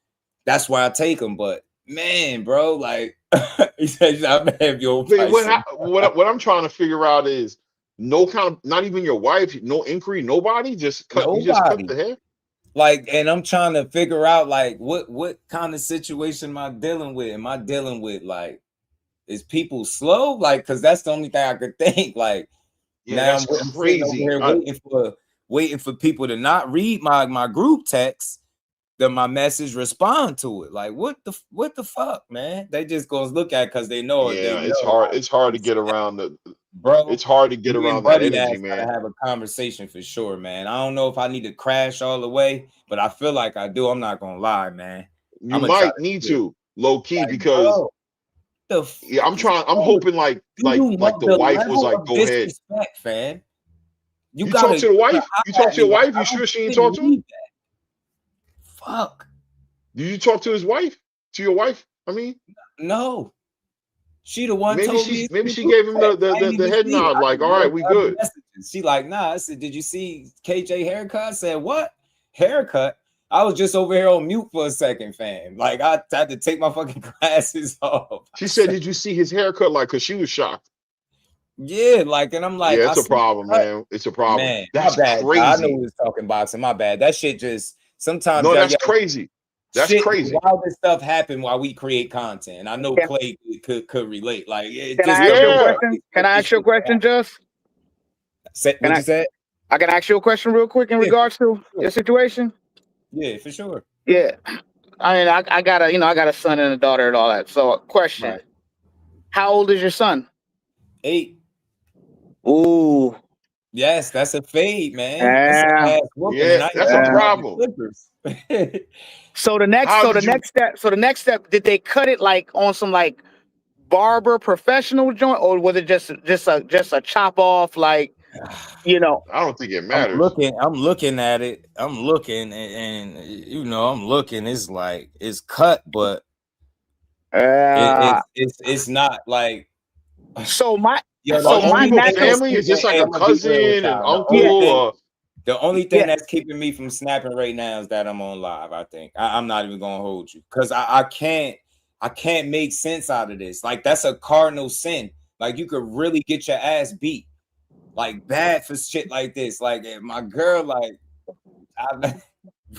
that's why I take him. But man, bro, like he said, what I'm trying to figure out is no kind of, not even your wife, no inquiry, nobody, just cut. You just cut the hair. Like, and I'm trying to figure out like what kind of situation am I dealing with? Am I dealing with like, is people slow? Like, because that's the only thing I could think. Like, yeah, now I'm crazy. Here waiting for people to not read my group text. That my message respond to it. Like, what the fuck, man? They just go look at it because they know it. Yeah, it's hard. It's hard to get around bro. It's hard to get around that energy, man. Gotta have a conversation for sure, man. I don't know if I need to crash all the way, but I feel like I do. I'm not gonna lie, man. You might need to low key because I'm hoping like the wife was like, go ahead. Fam. You talk to the wife? You talk to your wife? You sure she ain't talk to him? Fuck. Did you talk to his wife? To your wife? I mean, no. She the one Maybe told me. maybe she gave him the head nod, like, all right, we good. She like, nah. I said, did you see KJ haircut? I said, what haircut? I was just over here on mute for a second, fam. Like I had to take my fucking glasses off. She said, did you see his haircut? Like, cause she was shocked. Yeah, like, and I'm like, yeah, it's a problem, man. It's a problem. Man, that's bad. crazy. I know we was talking boxing. My bad. That shit just sometimes. No, that's crazy. That's crazy. All this stuff happen while we create content. And I know Clay could relate. Like, can I ask you a question? Can I ask you a question, Just? What you said? I can ask you a question real quick in regards to your situation. Yeah, for sure. Yeah, I mean, I got a son and a daughter and all that. So, a question: right. How old is your son? 8. Ooh. Yes, that's a fade, man. That's a problem. So the next step, did they cut it like on some like barber professional joint, or was it just a chop off, like, you know? I don't think it matters. I'm looking at it. I'm looking and you know, I'm looking. It's like it's cut, but it's not like. So my family is just like a cousin and uncle. The only thing that's keeping me from snapping right now is that I'm on live. I think I'm not even gonna hold you because I can't make sense out of this. Like, that's a cardinal sin. Like, you could really get your ass beat, like, bad for shit like this. Like, my girl, like,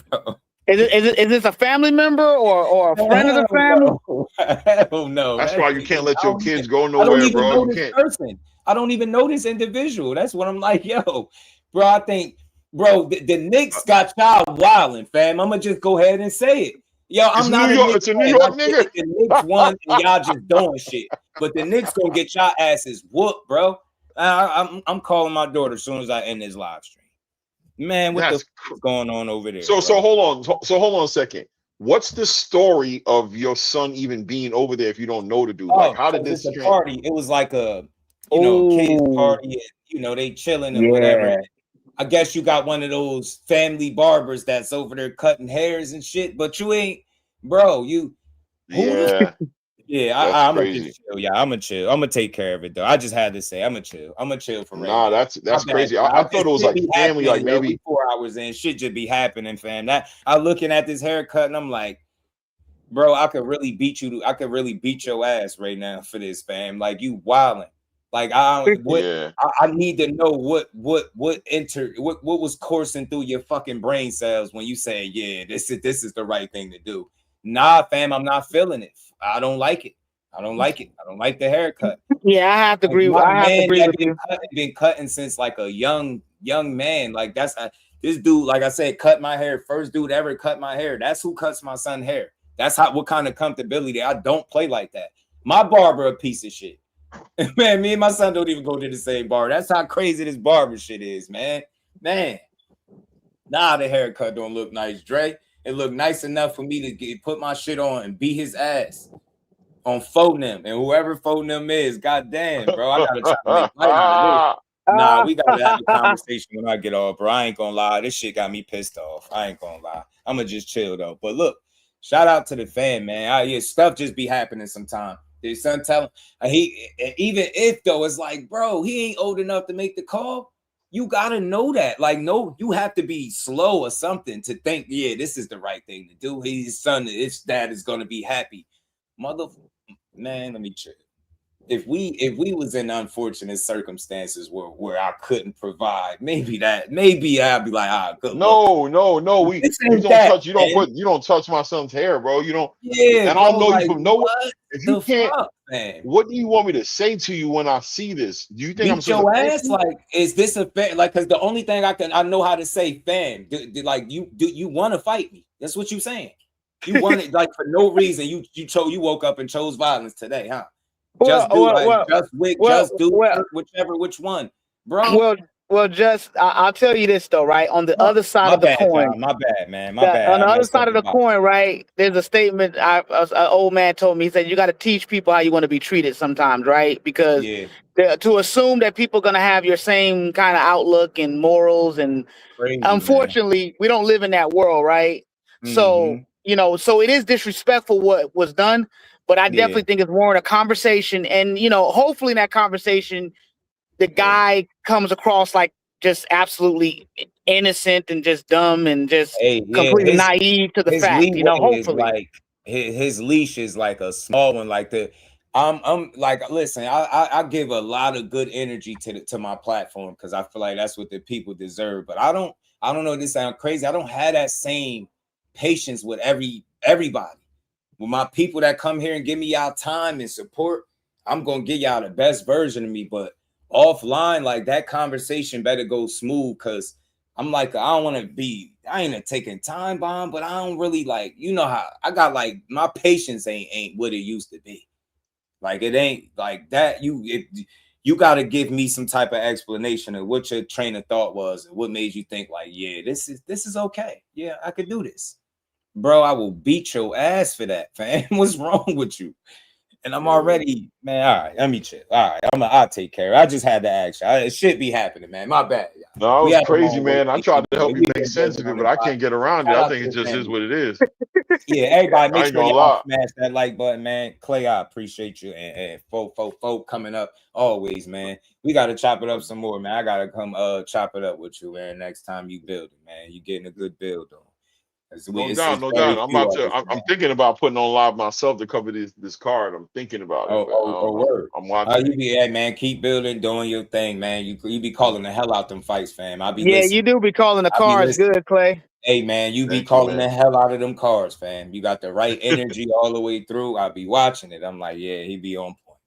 bro. Is this a family member or a friend of the family? Oh no. That's why you can't let your kids go nowhere, bro. You can't. I don't even know this individual. That's what I'm like, yo, bro. I think, bro, the Knicks got y'all wilding, fam. I'm gonna just go ahead and say it. Yo, I'm not it's a New York nigga. The Knicks won and y'all just doing shit. But the Knicks gonna get y'all asses whooped, bro. I'm calling my daughter as soon as I end this live stream. Man, what's going on over there? So hold on a second. What's the story of your son even being over there if you don't know the dude? Like, how did this party? It was like a kids party, and they chilling and whatever. I guess you got one of those family barbers that's over there cutting hairs and shit, but you ain't, bro. I'm gonna just chill. Yeah, I'm gonna chill. I'm gonna take care of it though. I just had to say, I'm gonna chill. I'm gonna chill for right now. Nah, that's crazy. I thought it was like family, like maybe 4 hours in, shit just be happening, fam. That I looking at this haircut and I'm like, bro, I could really beat you. I could really beat your ass right now for this, fam. Like, you wilding. Like, I need to know what was coursing through your fucking brain cells when you say, yeah, this is the right thing to do. Nah, fam, I'm not feeling it. I don't like it. I don't like the haircut. Yeah, I have to agree. I have to agree with you. Been cutting since like a young man. Like, that's this dude. Like I said, cut my hair. First dude ever cut my hair. That's who cuts my son hair. That's what kind of comfortability. I don't play like that. My barber a piece of shit. Man, me and my son don't even go to the same bar. That's how crazy this barber shit is, man. Nah, the haircut don't look nice, Dre. It looked nice enough for me to put my shit on and beat his ass on Phonem, and whoever Phonem is, goddamn, bro, I gotta try to make light out of this. Nah, we gotta have a conversation when I get off, bro. I ain't gonna lie, this shit got me pissed off. I ain't gonna lie. I'm gonna just chill though. But look, shout out to the fan, man. Stuff just be happening sometimes. His son tell him even if though it's like, bro, he ain't old enough to make the call. You gotta know that. Like, no, you have to be slow or something to think, yeah, this is the right thing to do. His son, his dad is gonna be happy. Man, let me check. If we was in unfortunate circumstances where I couldn't provide, maybe I'd be like, good. No. You don't touch my son's hair, bro. You don't. Yeah, and I don't know you from nowhere. If you can't, man, what do you want me to say to you when I see this? Do you think I'm supposed to ass? Like, is this a fan? Like, because the only thing I know how to say, fan. Like, you want to fight me? That's what you saying. You want it like for no reason. You woke up and chose violence today, huh? Which one, bro? Well, I'll tell you this though, right? On the other side of the coin, my bad, man. My bad. On the other side of the coin, right? There's a statement. An old man told me. He said, "You got to teach people how you want to be treated sometimes, right? Because to assume that people are gonna have your same kind of outlook and morals, and unfortunately, we don't live in that world, right? Mm-hmm. So so it is disrespectful what was done." but I definitely think it's warrant a conversation. And, you know, hopefully in that conversation, the guy comes across like just absolutely innocent and just dumb and just completely naive to the fact, you know, hopefully. Like his leash is like a small one, like I'm like, listen, I give a lot of good energy to my platform because I feel like that's what the people deserve. But I don't know, this sounds crazy. I don't have that same patience with everybody. With my people that come here and give me y'all time and support, I'm gonna give y'all the best version of me. But offline, like that conversation better go smooth because I'm like, I ain't a taking time bomb, but I don't really like, you know how I got like my patience ain't what it used to be. Like it ain't like that. You got to give me some type of explanation of what your train of thought was and what made you think like, yeah, this is okay. Yeah, I could do this, bro. I will beat your ass for that, fam. What's wrong with you? And I'm already, man. All right, let me chill. All right, I'll take care. I just had to ask you. It should be happening, man. My bad. No, it was crazy, man. I tried to help you make sense of it, but I can't get around it. I think it just is what it is. Yeah, everybody, make I ain't sure gonna y'all lie. smash that like button, man. Clay, I appreciate you, and folk coming up always, man. We gotta chop it up some more, man. I gotta come chop it up with you, man. Next time you build it, man. You getting a good build on. No doubt, no doubt. I'm thinking about putting on live myself to cover this card. I'm thinking about it, but word. I'm watching. You be, man, keep building, doing your thing, man. You be calling the hell out them fights, fam. I be Yeah, listening. you do be calling the cards good, Clay. Hey, man, you be calling the hell out of them cards, fam. You got the right energy all the way through. I'll be watching it. I'm like, yeah, he be on point,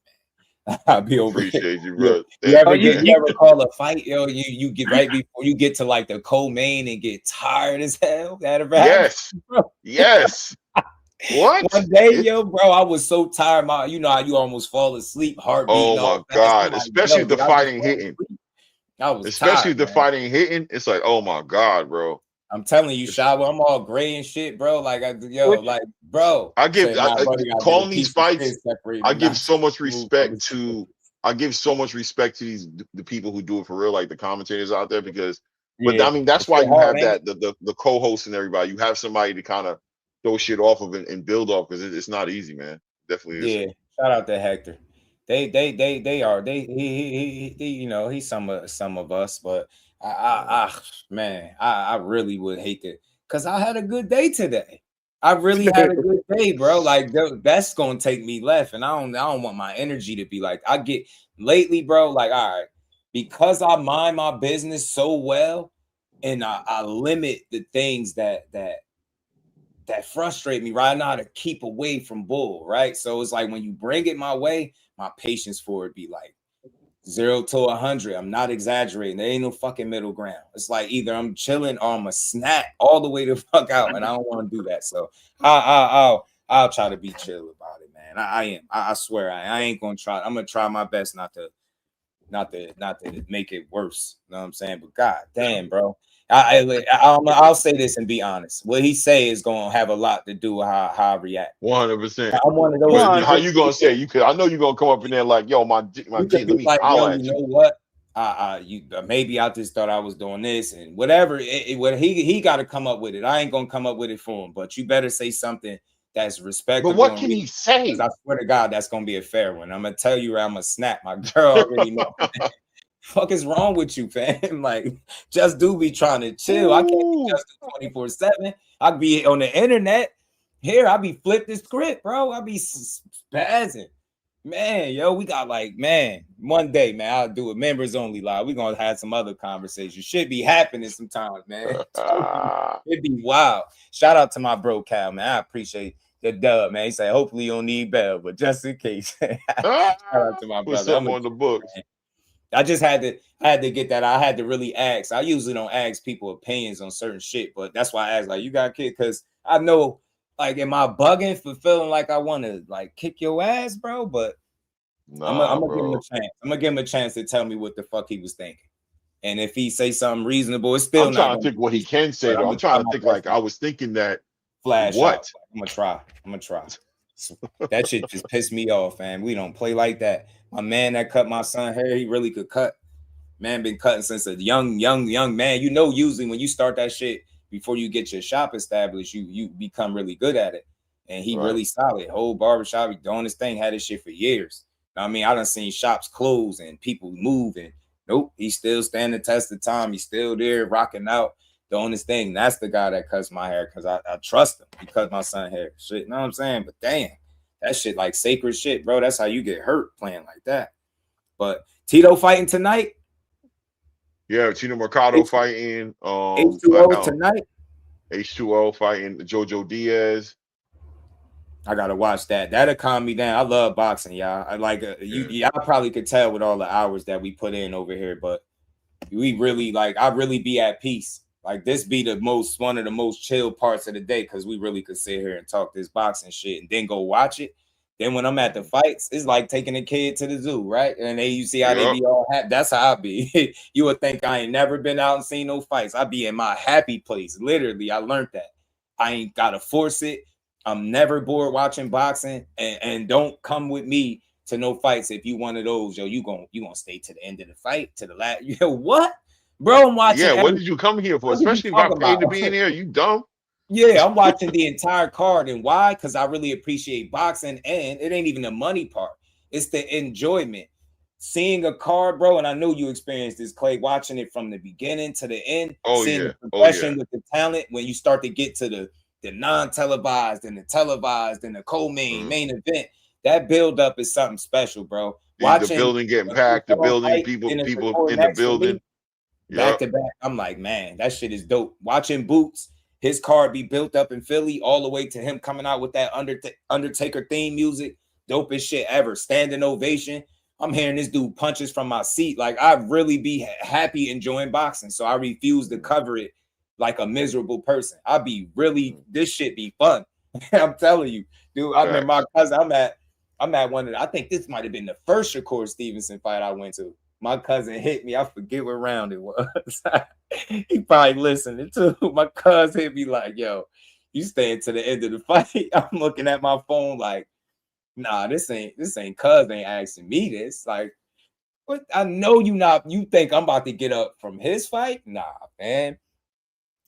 man. I'll be over here. Appreciate you, bro. You ever call a fight, yo? You get right before you get to like the co-main and get tired as hell. That ever happened? Yes. What? One day, yo, bro, I was so tired. You know how you almost fall asleep, heart beating. Oh my God! Especially the fighting hitting. I was especially tired, the man. fighting hitting. It's like, oh my God, bro. I'm telling you, Shakur, I'm all gray and shit, bro. Like, bro. Calling these fights. I give so much respect to. I give so much respect to the people who do it for real, like the commentators out there, because. But I mean, that's why you have that the co-hosts and everybody. You have somebody to kind of throw shit off of and build off, because it's not easy, man. Definitely is. Yeah, shout out to Hector. They are he you know, he's some of us, but I really would hate to, because I had a good day today. I really had a good day, bro. Like that's gonna take me left, and I don't want my energy to be like I get lately, bro. Like, all right, because I mind my business so well, and I limit the things that frustrate me, right? I know how to keep away from bull, right? So it's like when you bring it my way, my patience for it be like 0 to 100. I'm not exaggerating. There ain't no fucking middle ground. It's like either I'm chilling or I'm a snap all the way the fuck out, and I don't want to do that. So I'll try to be chill about it, man. I am. I swear I ain't gonna try. I'm gonna try my best not to make it worse. You know what I'm saying? But god damn, bro. I'll say this and be honest. What he say is gonna have a lot to do with how I react. 100%. I'm one of those. How you gonna say? I know you're gonna come up in there like, yo, my G, let me holler at you. Know what? Maybe I just thought I was doing this and whatever. What he got to come up with it. I ain't gonna come up with it for him. But you better say something that's respectable. But what can he say? I swear to God, that's gonna be a fair one. I'm gonna tell you, I'm gonna snap. My girl already know. Fuck is wrong with you, fam? Like, just do be trying to chill. Ooh. I can't be just 24/7. I'll be on the internet. Here, I be flip the script, bro. I be spazzing. Man, yo, we got like, man, one day, man, I'll do a members only live. We're gonna have some other conversations. Should be happening sometimes, man. It'd be wild. Shout out to my bro Cal, man. I appreciate the dub, man. He said, hopefully you don't need bail, but just in case. Shout out to my brother. I'm on the books. Man. I just had to get that. I had to really ask. I usually don't ask people opinions on certain shit, but that's why I asked, like, you got a kid? Because I know, like, am I bugging for feeling like I want to like kick your ass, bro? But I'm gonna give him a chance. I'm gonna give him a chance to tell me what the fuck he was thinking. And if he say something reasonable, it's still I'm trying to think what he can say, though. I'm trying to think like I was thinking that flash. What? I'm gonna try. That shit just pissed me off, man. We don't play like that. My man that cut my son hair, he really could cut. Man, been cutting since a young man. You know, usually when you start that shit before you get your shop established, you become really good at it. and he really solid. Whole barbershop, he doing his thing, had this shit for years. I mean, I done seen shops close and people move, and nope, he's still standing the test of time. He's still there, rocking out, doing his thing. That's the guy that cuts my hair because I trust him. He cut my son hair. Shit, you know what I'm saying? But damn, that shit like sacred shit, bro. That's how you get hurt playing like that. But Tito fighting tonight. Yeah, Tito Mercado fighting. H2O tonight. H2O fighting Jojo Diaz. I gotta watch that. That'll calm me down. I love boxing, y'all. I like y'all probably could tell with all the hours that we put in over here, but we really I really be at peace. Like this be one of the most chill parts of the day because we really could sit here and talk this boxing shit and then go watch it. Then when I'm at the fights, it's like taking a kid to the zoo, right? And then you see how they be all happy. That's how I be. You would think I ain't never been out and seen no fights. I be in my happy place. Literally, I learned that. I ain't gotta force it. I'm never bored watching boxing, and don't come with me to no fights if you one of those. Yo, you gonna stay to the end of the fight, to the last. Yo, what, bro? I'm watching. Yeah, what did you come here for? Especially if I paid to be in here. You dumb. Yeah, I'm watching the entire card, and why? Because I really appreciate boxing, and it ain't even the money part. It's the enjoyment. Seeing a card, bro, and I know you experienced this, Clay, watching it from the beginning to the end. Seeing the progression with the talent when you start to get to the non-televised and the televised and the co-main main event, that build up is something special, bro. Watching the building getting packed, the building, people in the building. Back to back. I'm like, man, that shit is dope. Watching Boots, his card be built up in Philly all the way to him coming out with that Undertaker theme music. Dopest shit ever. Standing ovation. I'm hearing this dude punches from my seat. Like, I really be happy enjoying boxing. So I refuse to cover it like a miserable person. I be really, this shit be fun. I'm telling you, dude. I remember my cousin. I'm at one of I think this might have been the first Shakur Stevenson fight I went to. My cousin hit me. I forget what round it was. He probably listening too. My cousin hit me like, yo, you staying to the end of the fight. I'm looking at my phone like, nah, this ain't cuz ain't asking me this. Like, what? I know you think I'm about to get up from his fight? Nah, man.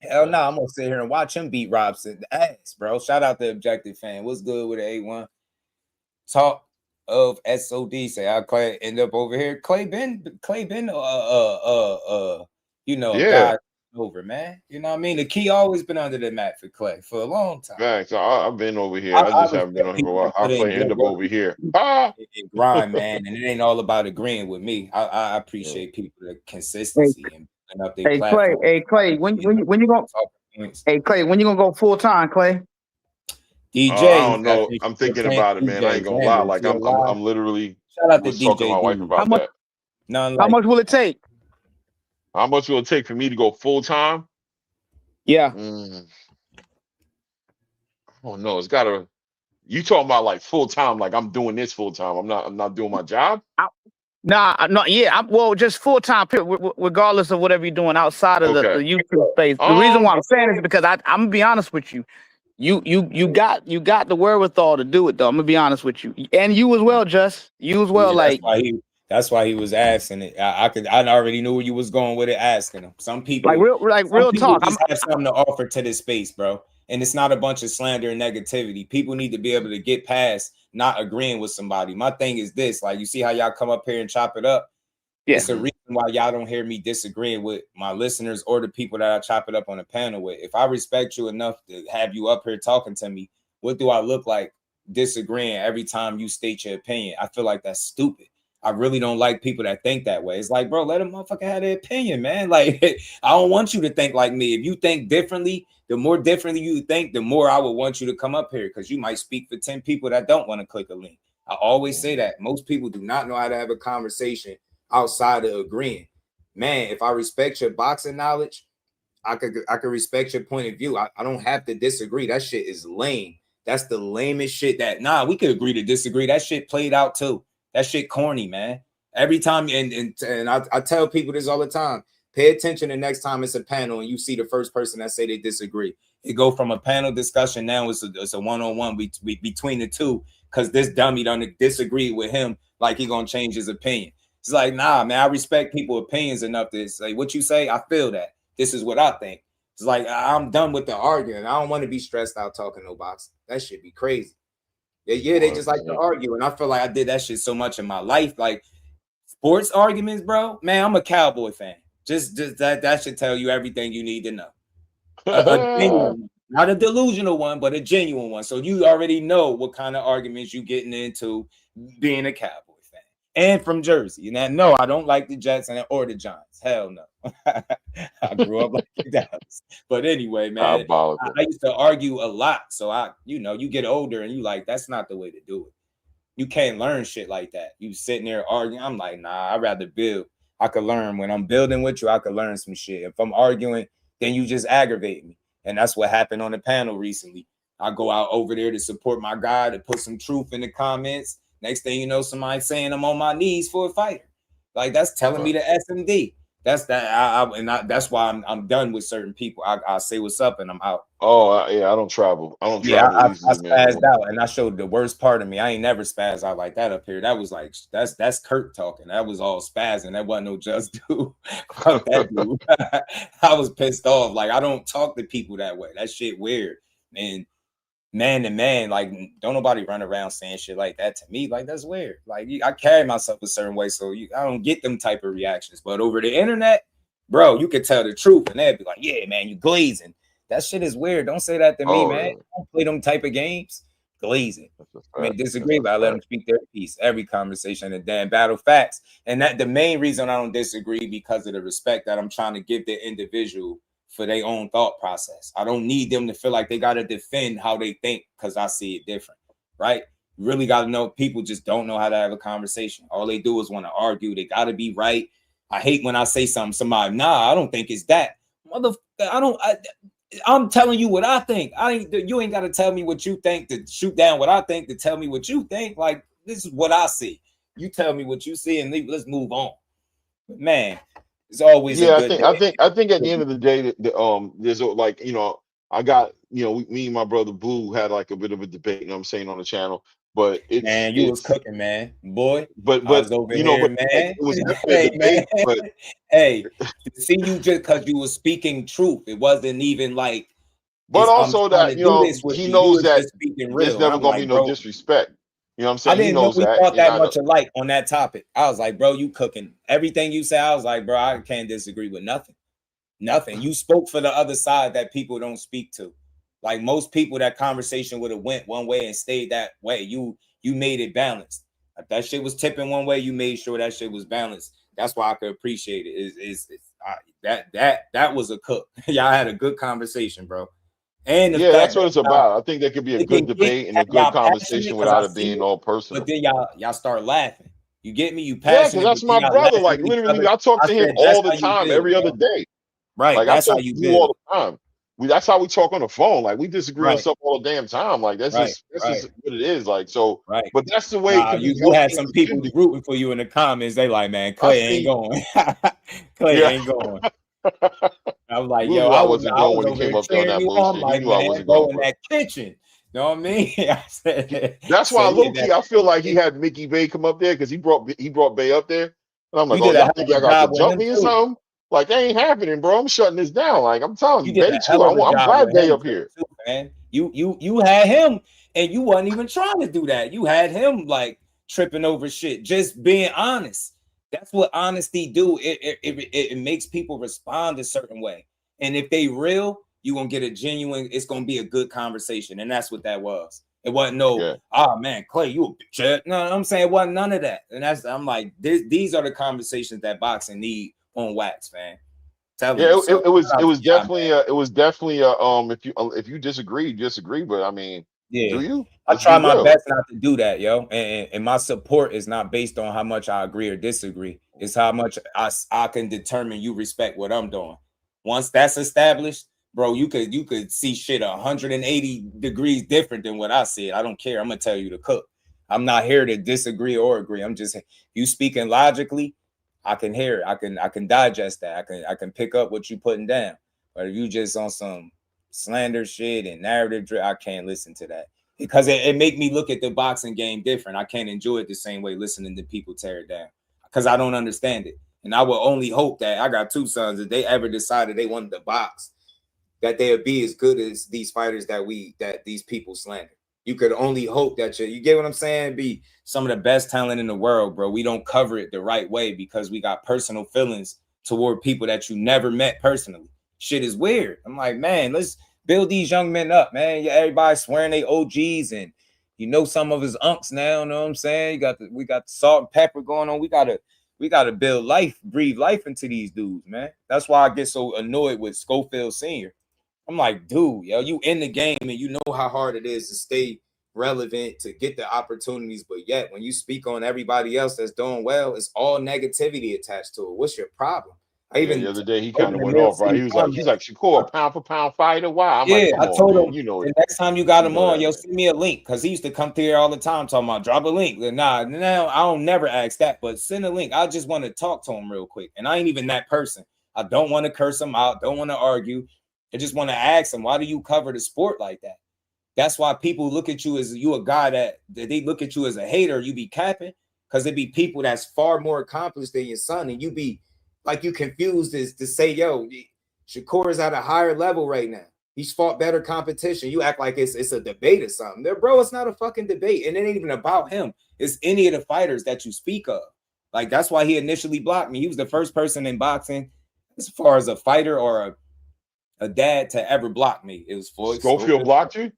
Hell no, I'm gonna sit here and watch him beat Robson ass, bro. Shout out to Objective Fan. What's good with the A1? Talk of SOD. Say I Clay end up over here. Clay been guy over, man. You know what I mean? The key always been under the mat for Clay for a long time. Right. So I've been over here. I just haven't been on here for a while. I Clay end up over here. It grind, man, and it ain't all about agreeing with me. I appreciate people the consistency and up their platform. Clay, when you gonna go full time, Clay? DJ, I don't know. I'm thinking about it, man. I ain't gonna lie. Like I'm literally shout out to DJ talking to my wife about that. How much will it take? How much will it take for me to go full time? Yeah. Oh no, it's gotta. You talking about like full time? Like I'm doing this full time. I'm not doing my job. Well, just full time, regardless of whatever you're doing outside of the YouTube space. The reason why I'm saying is because I'm gonna be honest with you. You got the wherewithal to do it though. I'm gonna be honest with you, and you as well, Just you as well. Yeah, that's why he was asking it. I already knew where you was going with it. Asking him. Some people real talk. Just have something to offer to this space, bro. And it's not a bunch of slander and negativity. People need to be able to get past not agreeing with somebody. My thing is this: like, you see how y'all come up here and chop it up. Yeah. It's a reason why y'all don't hear me disagreeing with my listeners or the people that I chop it up on the panel with. If I respect you enough to have you up here talking to me, what do I look like disagreeing every time you state your opinion? I feel like that's stupid. I really don't like people that think that way. It's like, bro, let a motherfucker have their opinion, man. Like, I don't want you to think like me. If you think differently, the more differently you think, the more I would want you to come up here, because you might speak for 10 people that don't want to click a link. I always say that. Most people do not know how to have a conversation outside of agreeing. Man, if I respect your boxing knowledge, I could respect your point of view. I don't have to disagree. That shit is lame. That's the lamest shit we could agree to disagree. That shit played out too. That shit corny, man. Every time, and I tell people this all the time. Pay attention the next time it's a panel and you see the first person that say they disagree. It go from a panel discussion, now it's a one-on-one between the two, because this dummy done disagree with him like he gonna change his opinion. It's like, nah, man, I respect people's opinions enough to say what you say. I feel that. This is what I think. It's like I'm done with the arguing. I don't want to be stressed out talking no boxing. That shit be crazy. Yeah, they just like to argue, and I feel like I did that shit so much in my life. Like sports arguments, bro. Man, I'm a Cowboy fan. Just that should tell you everything you need to know. A genuine, not a delusional one, but a genuine one. So you already know what kind of arguments you getting into being a Cowboy fan. And from Jersey. And no, I don't like the Jets or the Giants. Hell no. I grew up like Dallas. But anyway, man, I used to argue a lot. So you get older and you like, that's not the way to do it. You can't learn shit like that. You sitting there arguing. I'm like, nah, I'd rather build. I could learn. When I'm building with you, I could learn some shit. If I'm arguing, then you just aggravate me. And that's what happened on the panel recently. I go out over there to support my guy, to put some truth in the comments. Next thing you know, somebody saying I'm on my knees for a fighter. Like, that's telling me the SMD. That's that. That's why I'm done with certain people. I say what's up and I'm out. Oh yeah, I don't travel. I spazzed out, and I showed the worst part of me. I ain't never spazzed out like that up here. That was like that's Kurt talking. That was all spazzing. That wasn't no just dude. Fuck that dude. I was pissed off. Like, I don't talk to people that way. That shit weird. And man to man, like, don't nobody run around saying shit like that to me. Like, that's weird. Like, I carry myself a certain way, so I don't get them type of reactions. But over the internet, bro, you could tell the truth, and they'd be like, "Yeah, man, you glazing." That shit is weird. Don't say that to me, man. Yeah. Don't play them type of games. Glazing. I mean, disagree, but I let them speak their piece. Every conversation and damn battle facts. And that the main reason I don't disagree because of the respect that I'm trying to give the individual for their own thought process. I don't need them to feel like they got to defend how they think because I see it different, right? You really got to know people just don't know how to have a conversation. All they do is want to argue. They got to be right. I hate when I say something, somebody, nah, I don't think it's that. I'm telling you what I think. You ain't got to tell me what you think to shoot down what I think to tell me what you think. Like, this is what I see. You tell me what you see and let's move on. But man, it's always I think at the end of the day that there's like, I got, me and my brother Boo had like a bit of a debate, you know what I'm saying, on the channel. But you was cooking, man, boy. But I was over here, man. It was hey, debate, man. but hey, to see you just because you were speaking truth, it wasn't even like. But also that he knows that there's never gonna be no disrespect. You know what I'm saying? I didn't know we thought that much alike on that topic. I was like, bro, you cooking. Everything you say, I was like, bro, I can't disagree with nothing. Nothing. You spoke for the other side that people don't speak to. Like, most people, that conversation would have went one way and stayed that way. You made it balanced. If that shit was tipping one way, you made sure that shit was balanced. That's why I could appreciate it. That was a cook. Y'all had a good conversation, bro. And that's what it's about. I think there could be a good debate and a good conversation without it being all personal. But then y'all start laughing. You get me? You Yeah, passionate. because that's my brother. Like, literally, I talk to him all the time, every other day. Right. Like, that's I how talk you to you all the time. That's how we talk on the phone. Like, we disagree on stuff all the damn time. Like, that's just what it is. Like, so. Right. But that's the way. You had some people rooting for you in the comments. They like, man, Clay ain't going. Clay ain't going. I was like, yo, I wasn't going when he came up there on that bullshit. Like, he knew I wasn't going in that kitchen. You know what I mean? I said, that's why low-key, I feel like he had Mickey Bay come up there because he brought Bay up there. And I'm like, oh, y'all think y'all got to jump me or something? Like, that ain't happening, bro. I'm shutting this down. Like, I'm telling you, Bay too. I'm glad Bay up here. Too, man. You had him, and you wasn't even trying to do that. You had him like tripping over shit, just being honest. That's what honesty do. It makes people respond a certain way. And if they real, you're going to get a genuine, it's going to be a good conversation. And that's what that was. It wasn't oh man, Clay, you a bitch. No, I'm saying it wasn't none of that. And I'm like, these are the conversations that boxing need on wax, man. It was definitely if you disagree, you disagree. But I mean, do you? I try my best not to do that, yo. And my support is not based on how much I agree or disagree. It's how much I can determine you respect what I'm doing. Once that's established, bro, you could see shit 180 degrees different than what I said. I don't care. I'm gonna tell you to cook. I'm not here to disagree or agree. I'm just, you speaking logically, I can hear it. I can digest that. I can pick up what you putting down. But if you just on some slander shit and narrative, I can't listen to that because it make me look at the boxing game different. I can't enjoy it the same way listening to people tear it down because I don't understand it. And I will only hope that I got two sons. If they ever decided they wanted to box, that they'll be as good as these fighters that these people slander. You could only hope that you get what I'm saying? Be some of the best talent in the world, bro. We don't cover it the right way because we got personal feelings toward people that you never met personally. Shit is weird. I'm like, man, let's build these young men up, man. Yeah, everybody swearing they OGs, and you know some of his unks now. You know what I'm saying? We got the salt and pepper going on. We gotta build life, breathe life into these dudes, man. That's why I get so annoyed with Schofield Sr. I'm like, dude, yo, you in the game and you know how hard it is to stay relevant, to get the opportunities, but yet when you speak on everybody else that's doing well, it's all negativity attached to it. What's your problem? The other day he kind of went off, right? He's like Shakur, pound for pound fighter. Why? I'm like, come I told on, man. him, You know, the next time you got him on, that, send me a link, because he used to come through here all the time talking about drop a link. Nah, I don't never ask that, but send a link. I just want to talk to him real quick, and I ain't even that person. I don't want to curse him out, don't want to argue. I just want to ask him, why do you cover the sport like that? That's why people look at you as you a guy that they look at you as a hater. You be capping, because it be people that's far more accomplished than your son, and you be like, you confused as to say, yo, Shakur is at a higher level right now. He's fought better competition. You act like it's a debate or something. There, bro, it's not a fucking debate, and it ain't even about him. It's any of the fighters that you speak of. Like, that's why he initially blocked me. He was the first person in boxing, as far as a fighter or a dad, to ever block me. It was Floyd Schofield blocked you?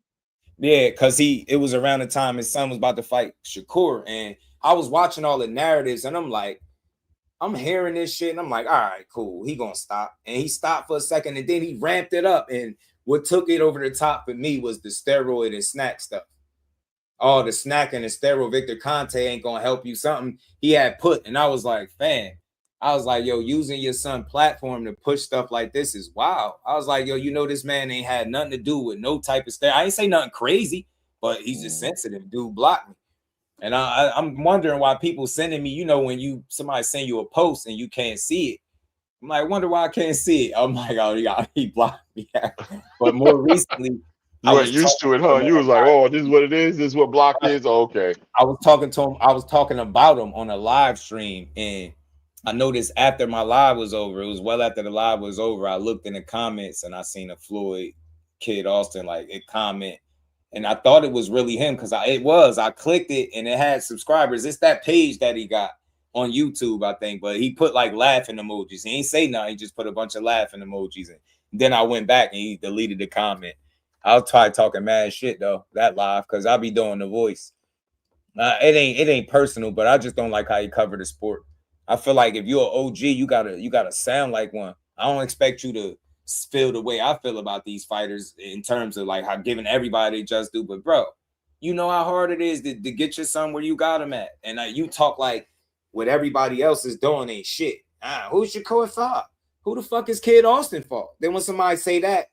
Yeah, because it was around the time his son was about to fight Shakur, and I was watching all the narratives, and I'm like, I'm hearing this shit, and I'm like, all right, cool. He gonna stop. And he stopped for a second, and then he ramped it up. And what took it over the top for me was the steroid and snack stuff. Oh, the snack and the steroid, Victor Conte ain't gonna help you. Something he had put, and I was like, fam. I was like, yo, using your son platform to push stuff like this is wild. I was like, yo, you know, this man ain't had nothing to do with no type of steroid. I ain't say nothing crazy, but he's just sensitive. Dude blocked me. And I'm wondering why people sending me, when somebody send you a post and you can't see it. I'm like, I wonder why I can't see it. I'm like, oh, yeah, he blocked me. But more recently, you weren't used to it, huh? You was like, oh, this is what it is. This is what block is. Oh, okay. I was talking to him. I was talking about him on a live stream, and I noticed after my live was over, it was well after the live was over, I looked in the comments and I seen a Floyd Kid Austin comment. And I thought it was really him, because I clicked it and it had subscribers. It's that page that he got on YouTube, I think. But he put like laughing emojis. He ain't say nothing. He just put a bunch of laughing emojis in. Then I went back and he deleted the comment. I'll try talking mad shit though, that live, because I'll be doing the voice. It ain't personal, but I just don't like how he covered the sport. I feel like if you're an OG, you gotta sound like one. I don't expect you to feel the way I feel about these fighters in terms of like how giving everybody just do, but bro, you know how hard it is to get your son where you got him at, and you talk like what everybody else is doing ain't shit. Who's Shakur fought? Who the fuck is Kid Austin fought? Then when somebody say that,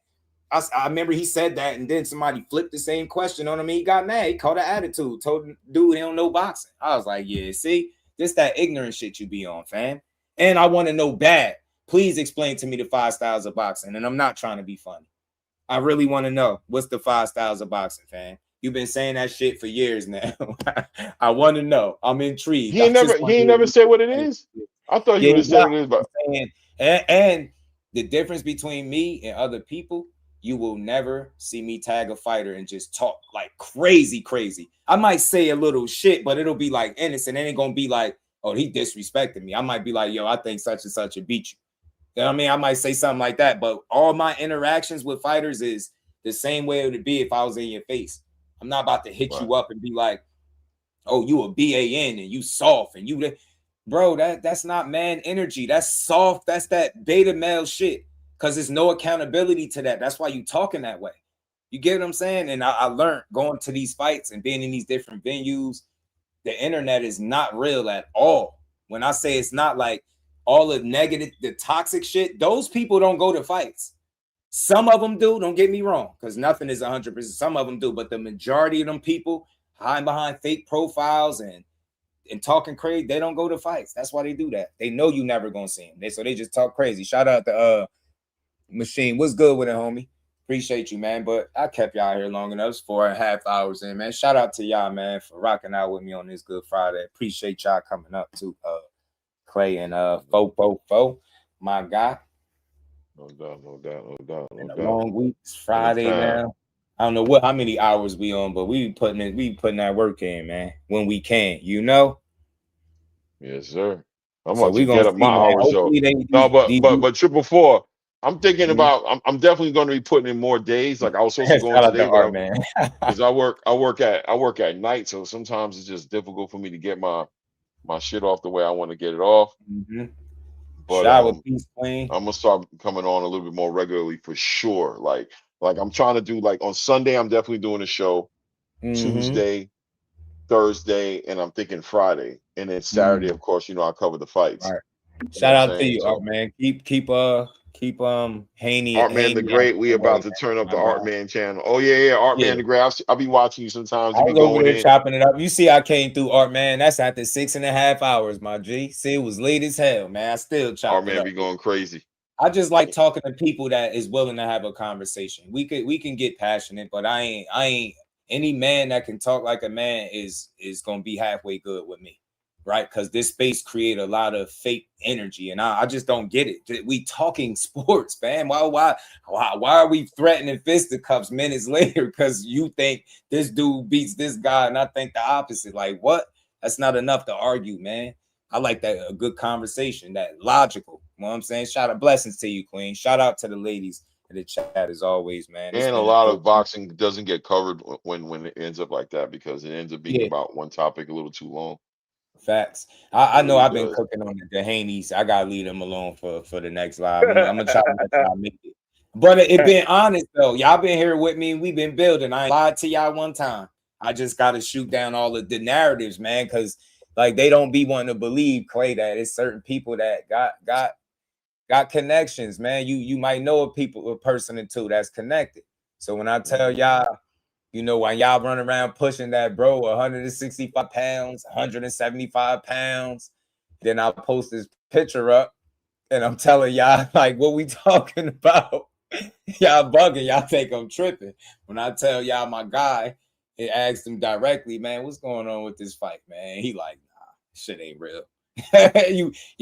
I remember he said that, and then somebody flipped the same question on him. He got mad. He caught an attitude. Told dude he don't know boxing. I was like, yeah, see, this that ignorant shit you be on, fam. And I want to know bad. Please explain to me the 5 styles of boxing. And I'm not trying to be funny. I really want to know what's the 5 styles of boxing, fam. You've been saying that shit for years now. I want to know. I'm intrigued. He ain't never said what it is. I thought he would have said what it is, but and the difference between me and other people, you will never see me tag a fighter and just talk like crazy. I might say a little shit, but it'll be like innocent. It ain't gonna be like, oh, he disrespected me. I might be like, yo, I think such and such would beat you. You know what I mean? I might say something like that, but all my interactions with fighters is the same way it would be if I was in your face. I'm not about to hit you up and be like, oh, you a BAN and you soft and you, bro, that's not man energy. That's soft. That's that beta male shit, because there's no accountability to that. That's why you talking that way. You get what I'm saying? And I learned going to these fights and being in these different venues, the internet is not real at all. When I say it's not, like all the negative, the toxic shit, those people don't go to fights. Some of them do, don't get me wrong, because nothing is 100%. Some of them do, but the majority of them people hiding behind fake profiles and talking crazy, they don't go to fights. That's why they do that. They know you never gonna see them. So they just talk crazy. Shout out to Machine. What's good with it, homie? Appreciate you, man. But I kept y'all here long enough. It's 4.5 hours in, man. Shout out to y'all, man, for rocking out with me on this Good Friday. Appreciate y'all coming up too. Clay and Fo, my guy. No doubt. Long weeks, Friday now. I don't know how many hours we on, but we putting that work in, man. When we can, you know. Yes, sir. I'm So about to we gonna get up see, my man. hours though. No, but 444. I'm thinking about. I'm definitely going to be putting in more days. Like I was supposed to go in Shout out today, to but Art, man. because I work at night, so sometimes it's just difficult for me to get my shit off the way I want to get it off. But Shower peace, Queen. I'm gonna start coming on a little bit more regularly for sure. Like I'm trying to do like on Sunday, I'm definitely doing a show. Tuesday, Thursday, and I'm thinking Friday, and then Saturday, of course, I cover the fights. Right. Shout out to you, Art, man. Keep Haney. Art Man the Great. We about to turn up the Art Man channel. Oh yeah, Art Man the Great. I'll be watching you sometimes. I was over there chopping it up. You see, I came through, Art Man. That's after 6.5 hours, my G. See, it was late as hell, man. I still chopped Art Man it up. be going crazy. I just like talking to people that is willing to have a conversation. We can get passionate, but I ain't any man that can talk like a man is gonna be halfway good with me, right? Because this space create a lot of fake energy, and I just don't get it. We talking sports, man. Why are we threatening fisticuffs minutes later because you think this dude beats this guy and I think the opposite? Like what? That's not enough to argue, man. I like that a good conversation, that logical. You know what I'm saying? Shout out, blessings to you, Queen. Shout out to the ladies in the chat as always, man. And a lot of boxing doesn't get covered when it ends up like that because it ends up being about one topic a little too long. Facts. I know I've been cooking on the Haneys. I gotta leave them alone for the next live. I'm gonna try to let y'all make it. But it been honest though. Y'all been here with me. We've been building. I ain't lied to y'all one time. I just gotta shoot down all of the narratives, man, because like they don't be wanting to believe, Clay, that it's certain people that got connections, man. You might know a person or two that's connected. So when I tell y'all, when y'all run around pushing that bro 165 pounds, 175 pounds, then I'll post this picture up and I'm telling y'all like what we talking about. Y'all bugging, y'all think I'm tripping. When I tell y'all my guy, it asked him directly, man, what's going on with this fight, man? He like, nah, shit ain't real.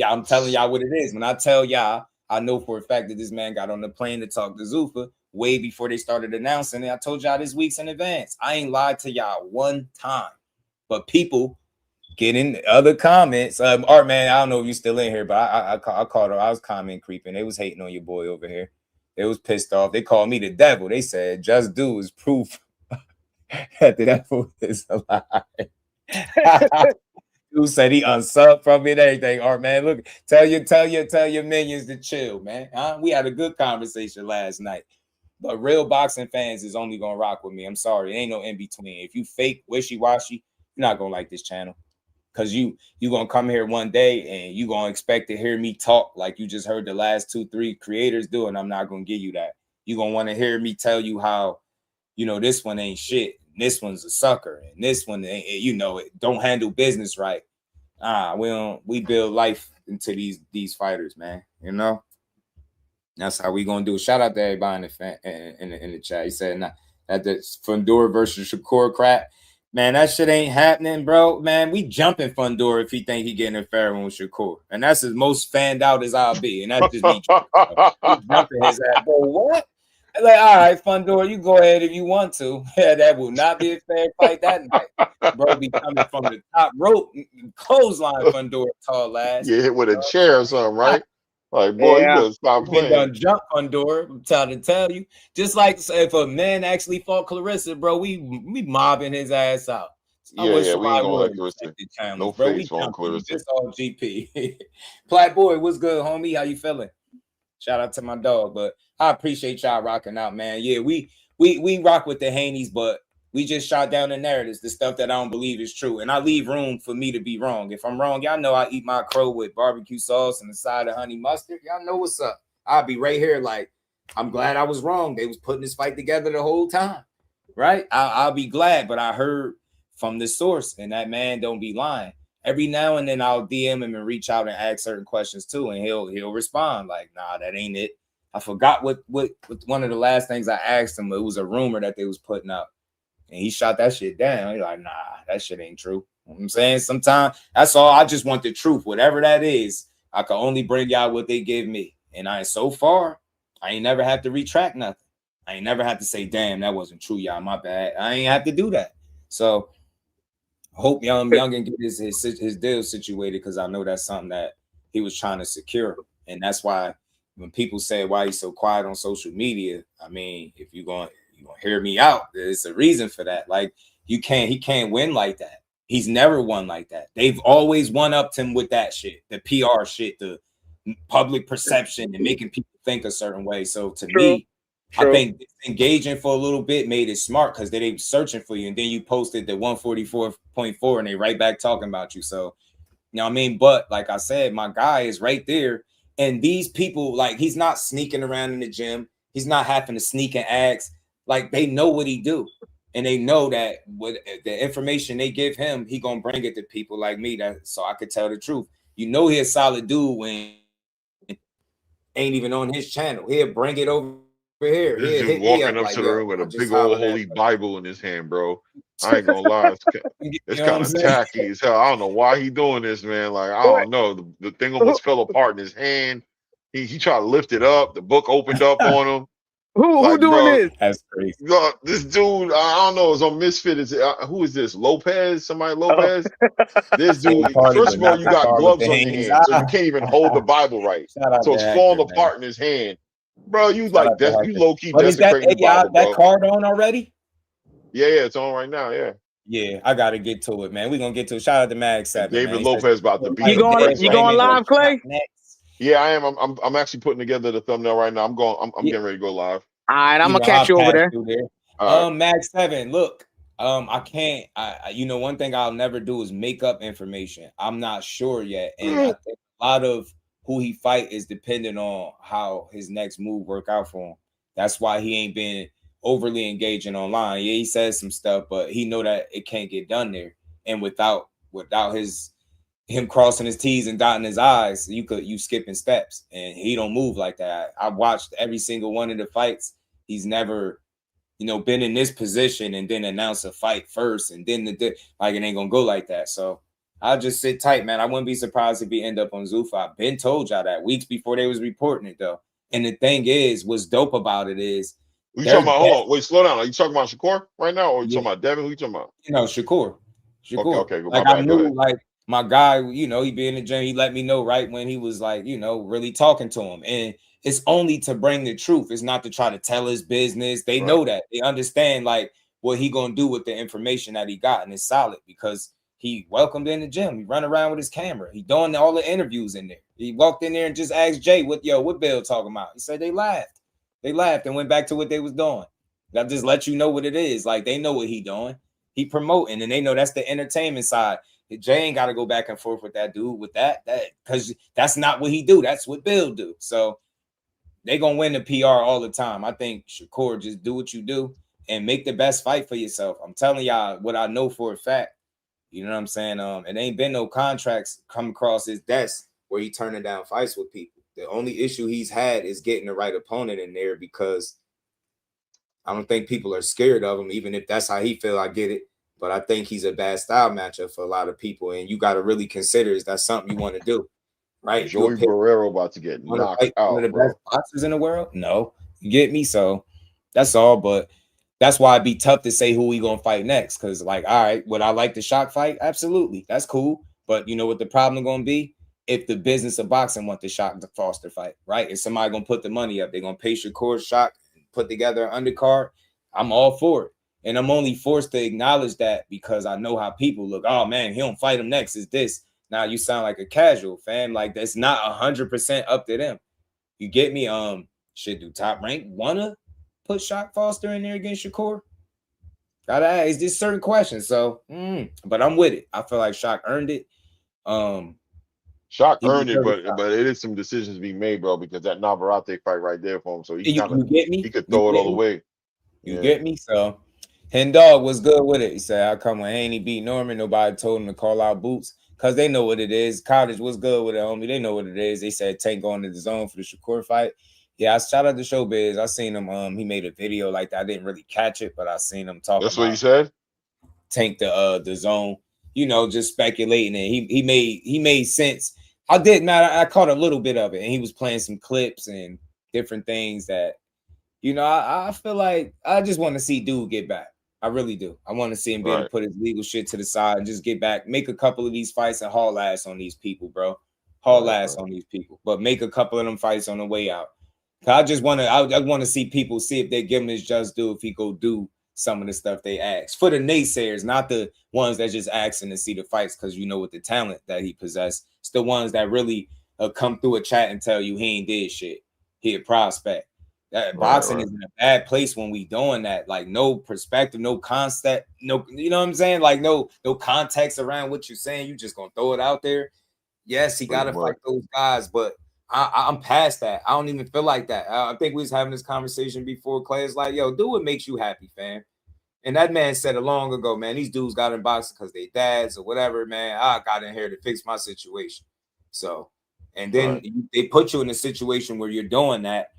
I'm telling y'all what it is. When I tell y'all, I know for a fact that this man got on the plane to talk to Zuffa way before they started announcing it. I told y'all this weeks in advance. I ain't lied to y'all one time. But people get in other comments. Art man, I don't know if you're still in here, but I called her. I was comment creeping. They was hating on your boy over here. They was pissed off. They called me the devil. They said, just do is proof that the devil is a lie. Who said he unsubbed from it? Everything, Art man. Look, tell your minions to chill, man. We had a good conversation last night. But real boxing fans is only gonna rock with me. I'm sorry, it ain't no in between. If you fake wishy-washy, you're not gonna like this channel. Cause you gonna come here one day and you gonna expect to hear me talk like you just heard the last 2-3 creators do, and I'm not gonna give you that. You're gonna want to hear me tell you how, this one ain't shit. This one's a sucker, and this one, it don't handle business right. We build life into these fighters, man. That's how we gonna do it. Shout out to everybody in the chat. He said that the Fundora versus Shakur crap, man. That shit ain't happening, bro. Man, we jumping Fundora if he think he getting a fair one with Shakur, and that's as most fanned out as I'll be, and that's just me jumping his ass. Bro, what? Like, all right, Fundora, you go ahead if you want to. Yeah, that will not be a fair fight that night. Bro, be coming from the top rope, clothesline Fundora tall ass. Get hit with a chair or something, right? Like, boy, you better stop playing. Done jump Fundora, I'm trying to tell you. Just like if a man actually fought Clarissa, bro, we mobbing his ass out. We ain't gonna let Clarissa. No bro. face on Clarissa. It's all GP. Plat boy, what's good, homie? How you feeling? Shout out to my dog, but I appreciate y'all rocking out, man. Yeah, we rock with the Haneys, but we just shot down the narratives, the stuff that I don't believe is true. And I leave room for me to be wrong. If I'm wrong, y'all know I eat my crow with barbecue sauce and a side of honey mustard. Y'all know what's up. I'll be right here like, I'm glad I was wrong. They was putting this fight together the whole time, right? I'll be glad, but I heard from the source, and that man don't be lying. Every now and then I'll DM him and reach out and ask certain questions too, and he'll respond like, nah, that ain't it. I forgot what one of the last things I asked him. It was a rumor that they was putting out, and he shot that shit down. He's like, nah, that shit ain't true. You know what I'm saying? Sometimes that's all. I just want the truth, whatever that is. I can only bring y'all what they give me, and so far, I ain't never have to retract nothing. I ain't never have to say, damn, that wasn't true, y'all. My bad. I ain't have to do that. So hope Youngin get his deal situated, because I know that's something that he was trying to secure. And that's why when people say why he's so quiet on social media, I mean, if you're gonna hear me out, there's a reason for that. Like, he can't win like that. He's never won like that. They've always one-upped him with that shit, the PR shit, the public perception, and making people think a certain way. So to me, I think engaging for a little bit made it smart, because they were searching for you, and then you posted the 144.4 and they right back talking about you. So, you know what I mean? But like I said, my guy is right there. And these people, like, he's not sneaking around in the gym. He's not having to sneak and ask. Like, they know what he do. And they know that with the information they give him, he gonna bring it to people like me, that so I could tell the truth. You know, he's a solid dude when ain't even on his channel. He'll bring it over here. This dude walking up to the room with a big old holy Bible in his hand, bro. I ain't gonna lie, it's kind of tacky as hell. I don't know why he doing this, man. Like, I don't know. The thing almost fell apart in his hand. He tried to lift it up. The book opened up on him. Who doing this? That's crazy. This dude, I don't know, is on Misfit. Who is this? Lopez? Somebody Lopez? This dude, first of all, you got gloves on your hands, so you can't even hold the Bible right. So it's falling apart in his hand. Bro, you like that? You low key desecrating the Bible, bro. That card on already? Yeah, it's on right now. Yeah, I gotta get to it, man. We're gonna get to it. Shout out to Mag 7. David Lopez about to be. You going live, Clay? Yeah, I am. I'm actually putting together the thumbnail right now. I'm getting ready to go live. All right, I'm gonna catch you over there. Mag 7. Look, I can't. One thing I'll never do is make up information. I'm not sure yet, and I think a lot of who he fight is dependent on how his next move work out for him. That's why he ain't been overly engaging online. Yeah, he says some stuff, but he know that it can't get done there. And without him crossing his T's and dotting his I's, you skipping steps, and he don't move like that. I watched every single one of the fights. He's never, been in this position and then announce a fight first, and then it ain't gonna go like that. So I'll just sit tight, man. I wouldn't be surprised if he end up on Zuffa. I've been told y'all that weeks before they was reporting it, though. And the thing is, what's dope about it is, you talking about? Hold on, wait, slow down. Are you talking about Shakur right now, or you talking about Devin? Who you talking about? Shakur. Okay, like I knew, like my guy, he be in the gym. He let me know right when he was like, really talking to him, and it's only to bring the truth. It's not to try to tell his business. They know that. They understand like what he gonna do with the information that he got, and it's solid because he welcomed in the gym. He run around with his camera. He doing all the interviews in there. He walked in there and just asked Jay, what Bill talking about? He said they laughed. They laughed and went back to what they was doing. That just let you know what it is. Like, they know what he doing. He promoting, and they know that's the entertainment side. Jay ain't got to go back and forth with that dude with that because that's not what he do. That's what Bill do. So they gonna win the PR all the time. I think Shakur, just do what you do and make the best fight for yourself. I'm telling y'all what I know for a fact. You know what I'm saying? It ain't been no contracts come across his desk where he turning down fights with people. The only issue he's had is getting the right opponent in there, because I don't think people are scared of him, even if that's how he feel. I get it. But I think he's a bad style matchup for a lot of people. And you got to really consider, is that something you want to do? Right? Joey Barrero about to get knocked out. One of the best boxers in the world? No. You get me? So that's all. But that's why it'd be tough to say who we going to fight next. Because, like, all right, would I like the Shock fight? Absolutely. That's cool. But you know what the problem going to be? If the business of boxing want the Shock the Foster fight, right? If somebody going to put the money up, they're going to pay Shakur Shock, put together an undercard, I'm all for it. And I'm only forced to acknowledge that because I know how people look. Oh, man, he don't fight him next. Is this? Now you sound like a casual fan. Like, that's not 100% up to them. You get me? Do Top Rank want to put Shock Foster in there against Shakur? Gotta ask this certain questions. So, but I'm with it. I feel like Shock earned it. Shock earned it, but it is some decisions being made, bro, because that Navarrete fight right there for him. So he could throw it all the way. You get me? So Hendog was good with it. He said, "How come when Haney beat Norman, nobody told him to call out Boots? Because they know what it is." Cottage was good with it, homie. They know what it is. They said Tank going to the zone for the Shakur fight. Yeah, I shout out to Showbiz. I seen him. He made a video like that. I didn't really catch it, but I seen him talking. That's what he said. Tank the zone. Just speculating, and he made sense. I didn't matter. I caught a little bit of it, and he was playing some clips, and different things that, you know, I feel like I just want to see dude get back. I really do. I want to see him be able to put his legal shit to the side and just get back, make a couple of these fights and haul ass on these people, bro. Haul ass on these people, but make a couple of them fights on the way out. I just want to, I want to see people see if they give him his just due, if he go do some of the stuff they ask. For the naysayers, not the ones that just asking to see the fights because you know what the talent that he possessed. It's the ones that really come through a chat and tell you he ain't did shit. He a prospect. That boxing is in a bad place when we doing that. Like no perspective, no concept, no, you know what I'm saying? Like no context around what you're saying. You just gonna throw it out there. Yes, he gotta fight those guys, but I'm past that. I don't even feel like that. I think we was having this conversation before. Clay is like, yo, do what makes you happy, fam. And that man said it long ago, man. These dudes got in boxing because they dads or whatever, man. I got in here to fix my situation. So, and then they put you in a situation where you're doing that.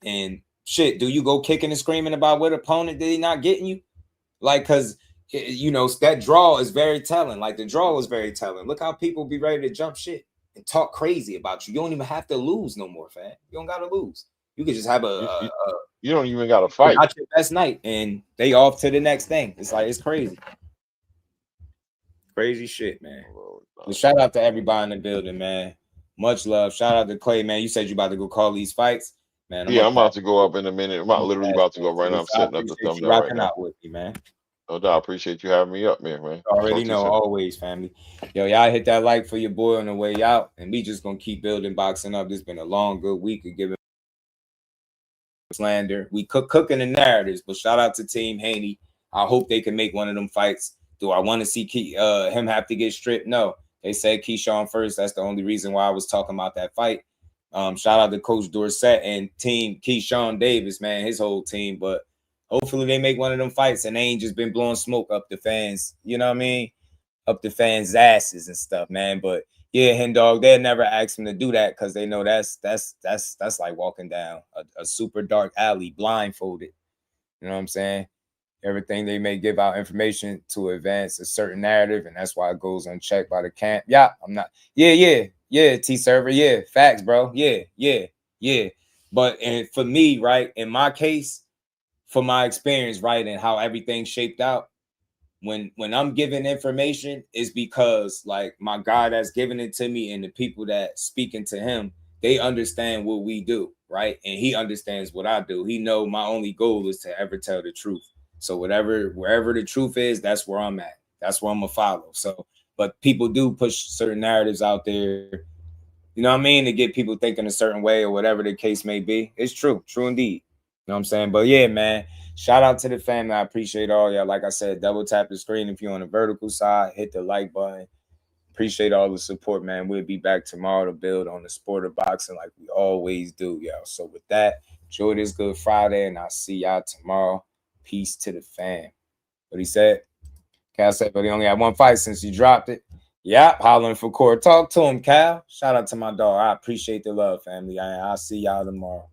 And shit, do you go kicking and screaming about what opponent did he not getting you? Like, because, you know, that draw is very telling. Like, the draw is very telling. Look how people be ready to jump shit and talk crazy about you. You don't even have to lose no more, fam. You don't got to lose. You could just have you don't even got to fight. Not your best night, and they off to the next thing. It's like, it's crazy. Crazy shit, man. Well, shout out to everybody in the building, man. Much love. Shout out to Clay, man. You said you about to go call these fights. Man, I'm about to go up in a minute. I'm literally about to go right now. I'm setting up the thumbnail right now. Out with me, man. No doubt. I appreciate you having me up, man. Already know, always, family. Yo, y'all hit that like for your boy on the way out, and we just gonna keep building boxing up. This has been a long, good week of giving slander. We cooking the narratives, but shout out to Team Haney. I hope they can make one of them fights. Do I want to see him have to get stripped? No. They said Keyshawn first. That's the only reason why I was talking about that fight. Shout out to Coach Dorsett and team Keyshawn Davis, man, his whole team. But hopefully they make one of them fights and they ain't just been blowing smoke up the fans, you know what I mean? Up the fans' asses and stuff, man. But yeah, Hen Dog, they'll never ask him to do that because they know that's like walking down a super dark alley blindfolded. You know what I'm saying? Everything they may give out information to advance a certain narrative, and that's why it goes unchecked by the camp. Yeah, I'm not. Yeah, T-Server. Yeah, facts, bro. Yeah. But and for me, right, in my case, for my experience, right, and how everything shaped out, when I'm giving information, is because like my guy that's giving it to me and the people that speaking to him, they understand what we do, right? And he understands what I do. He know my only goal is to ever tell the truth. So wherever the truth is, that's where I'm at. That's where I'm gonna follow. So, but people do push certain narratives out there, you know what I mean, to get people thinking a certain way or whatever the case may be. It's true indeed. You know what I'm saying? But yeah, man, shout out to the family. I appreciate all y'all. Like I said, double tap the screen if you're on the vertical side, hit the like button. Appreciate all the support, man. We'll be back tomorrow to build on the sport of boxing like we always do, y'all. So with that, enjoy this Good Friday, and I'll see y'all tomorrow. Peace to the fam. What he said? Cal said, but he only had one fight since he dropped it. Yep, hollering for court. Talk to him, Cal. Shout out to my dog. I appreciate the love, family. I'll see y'all tomorrow.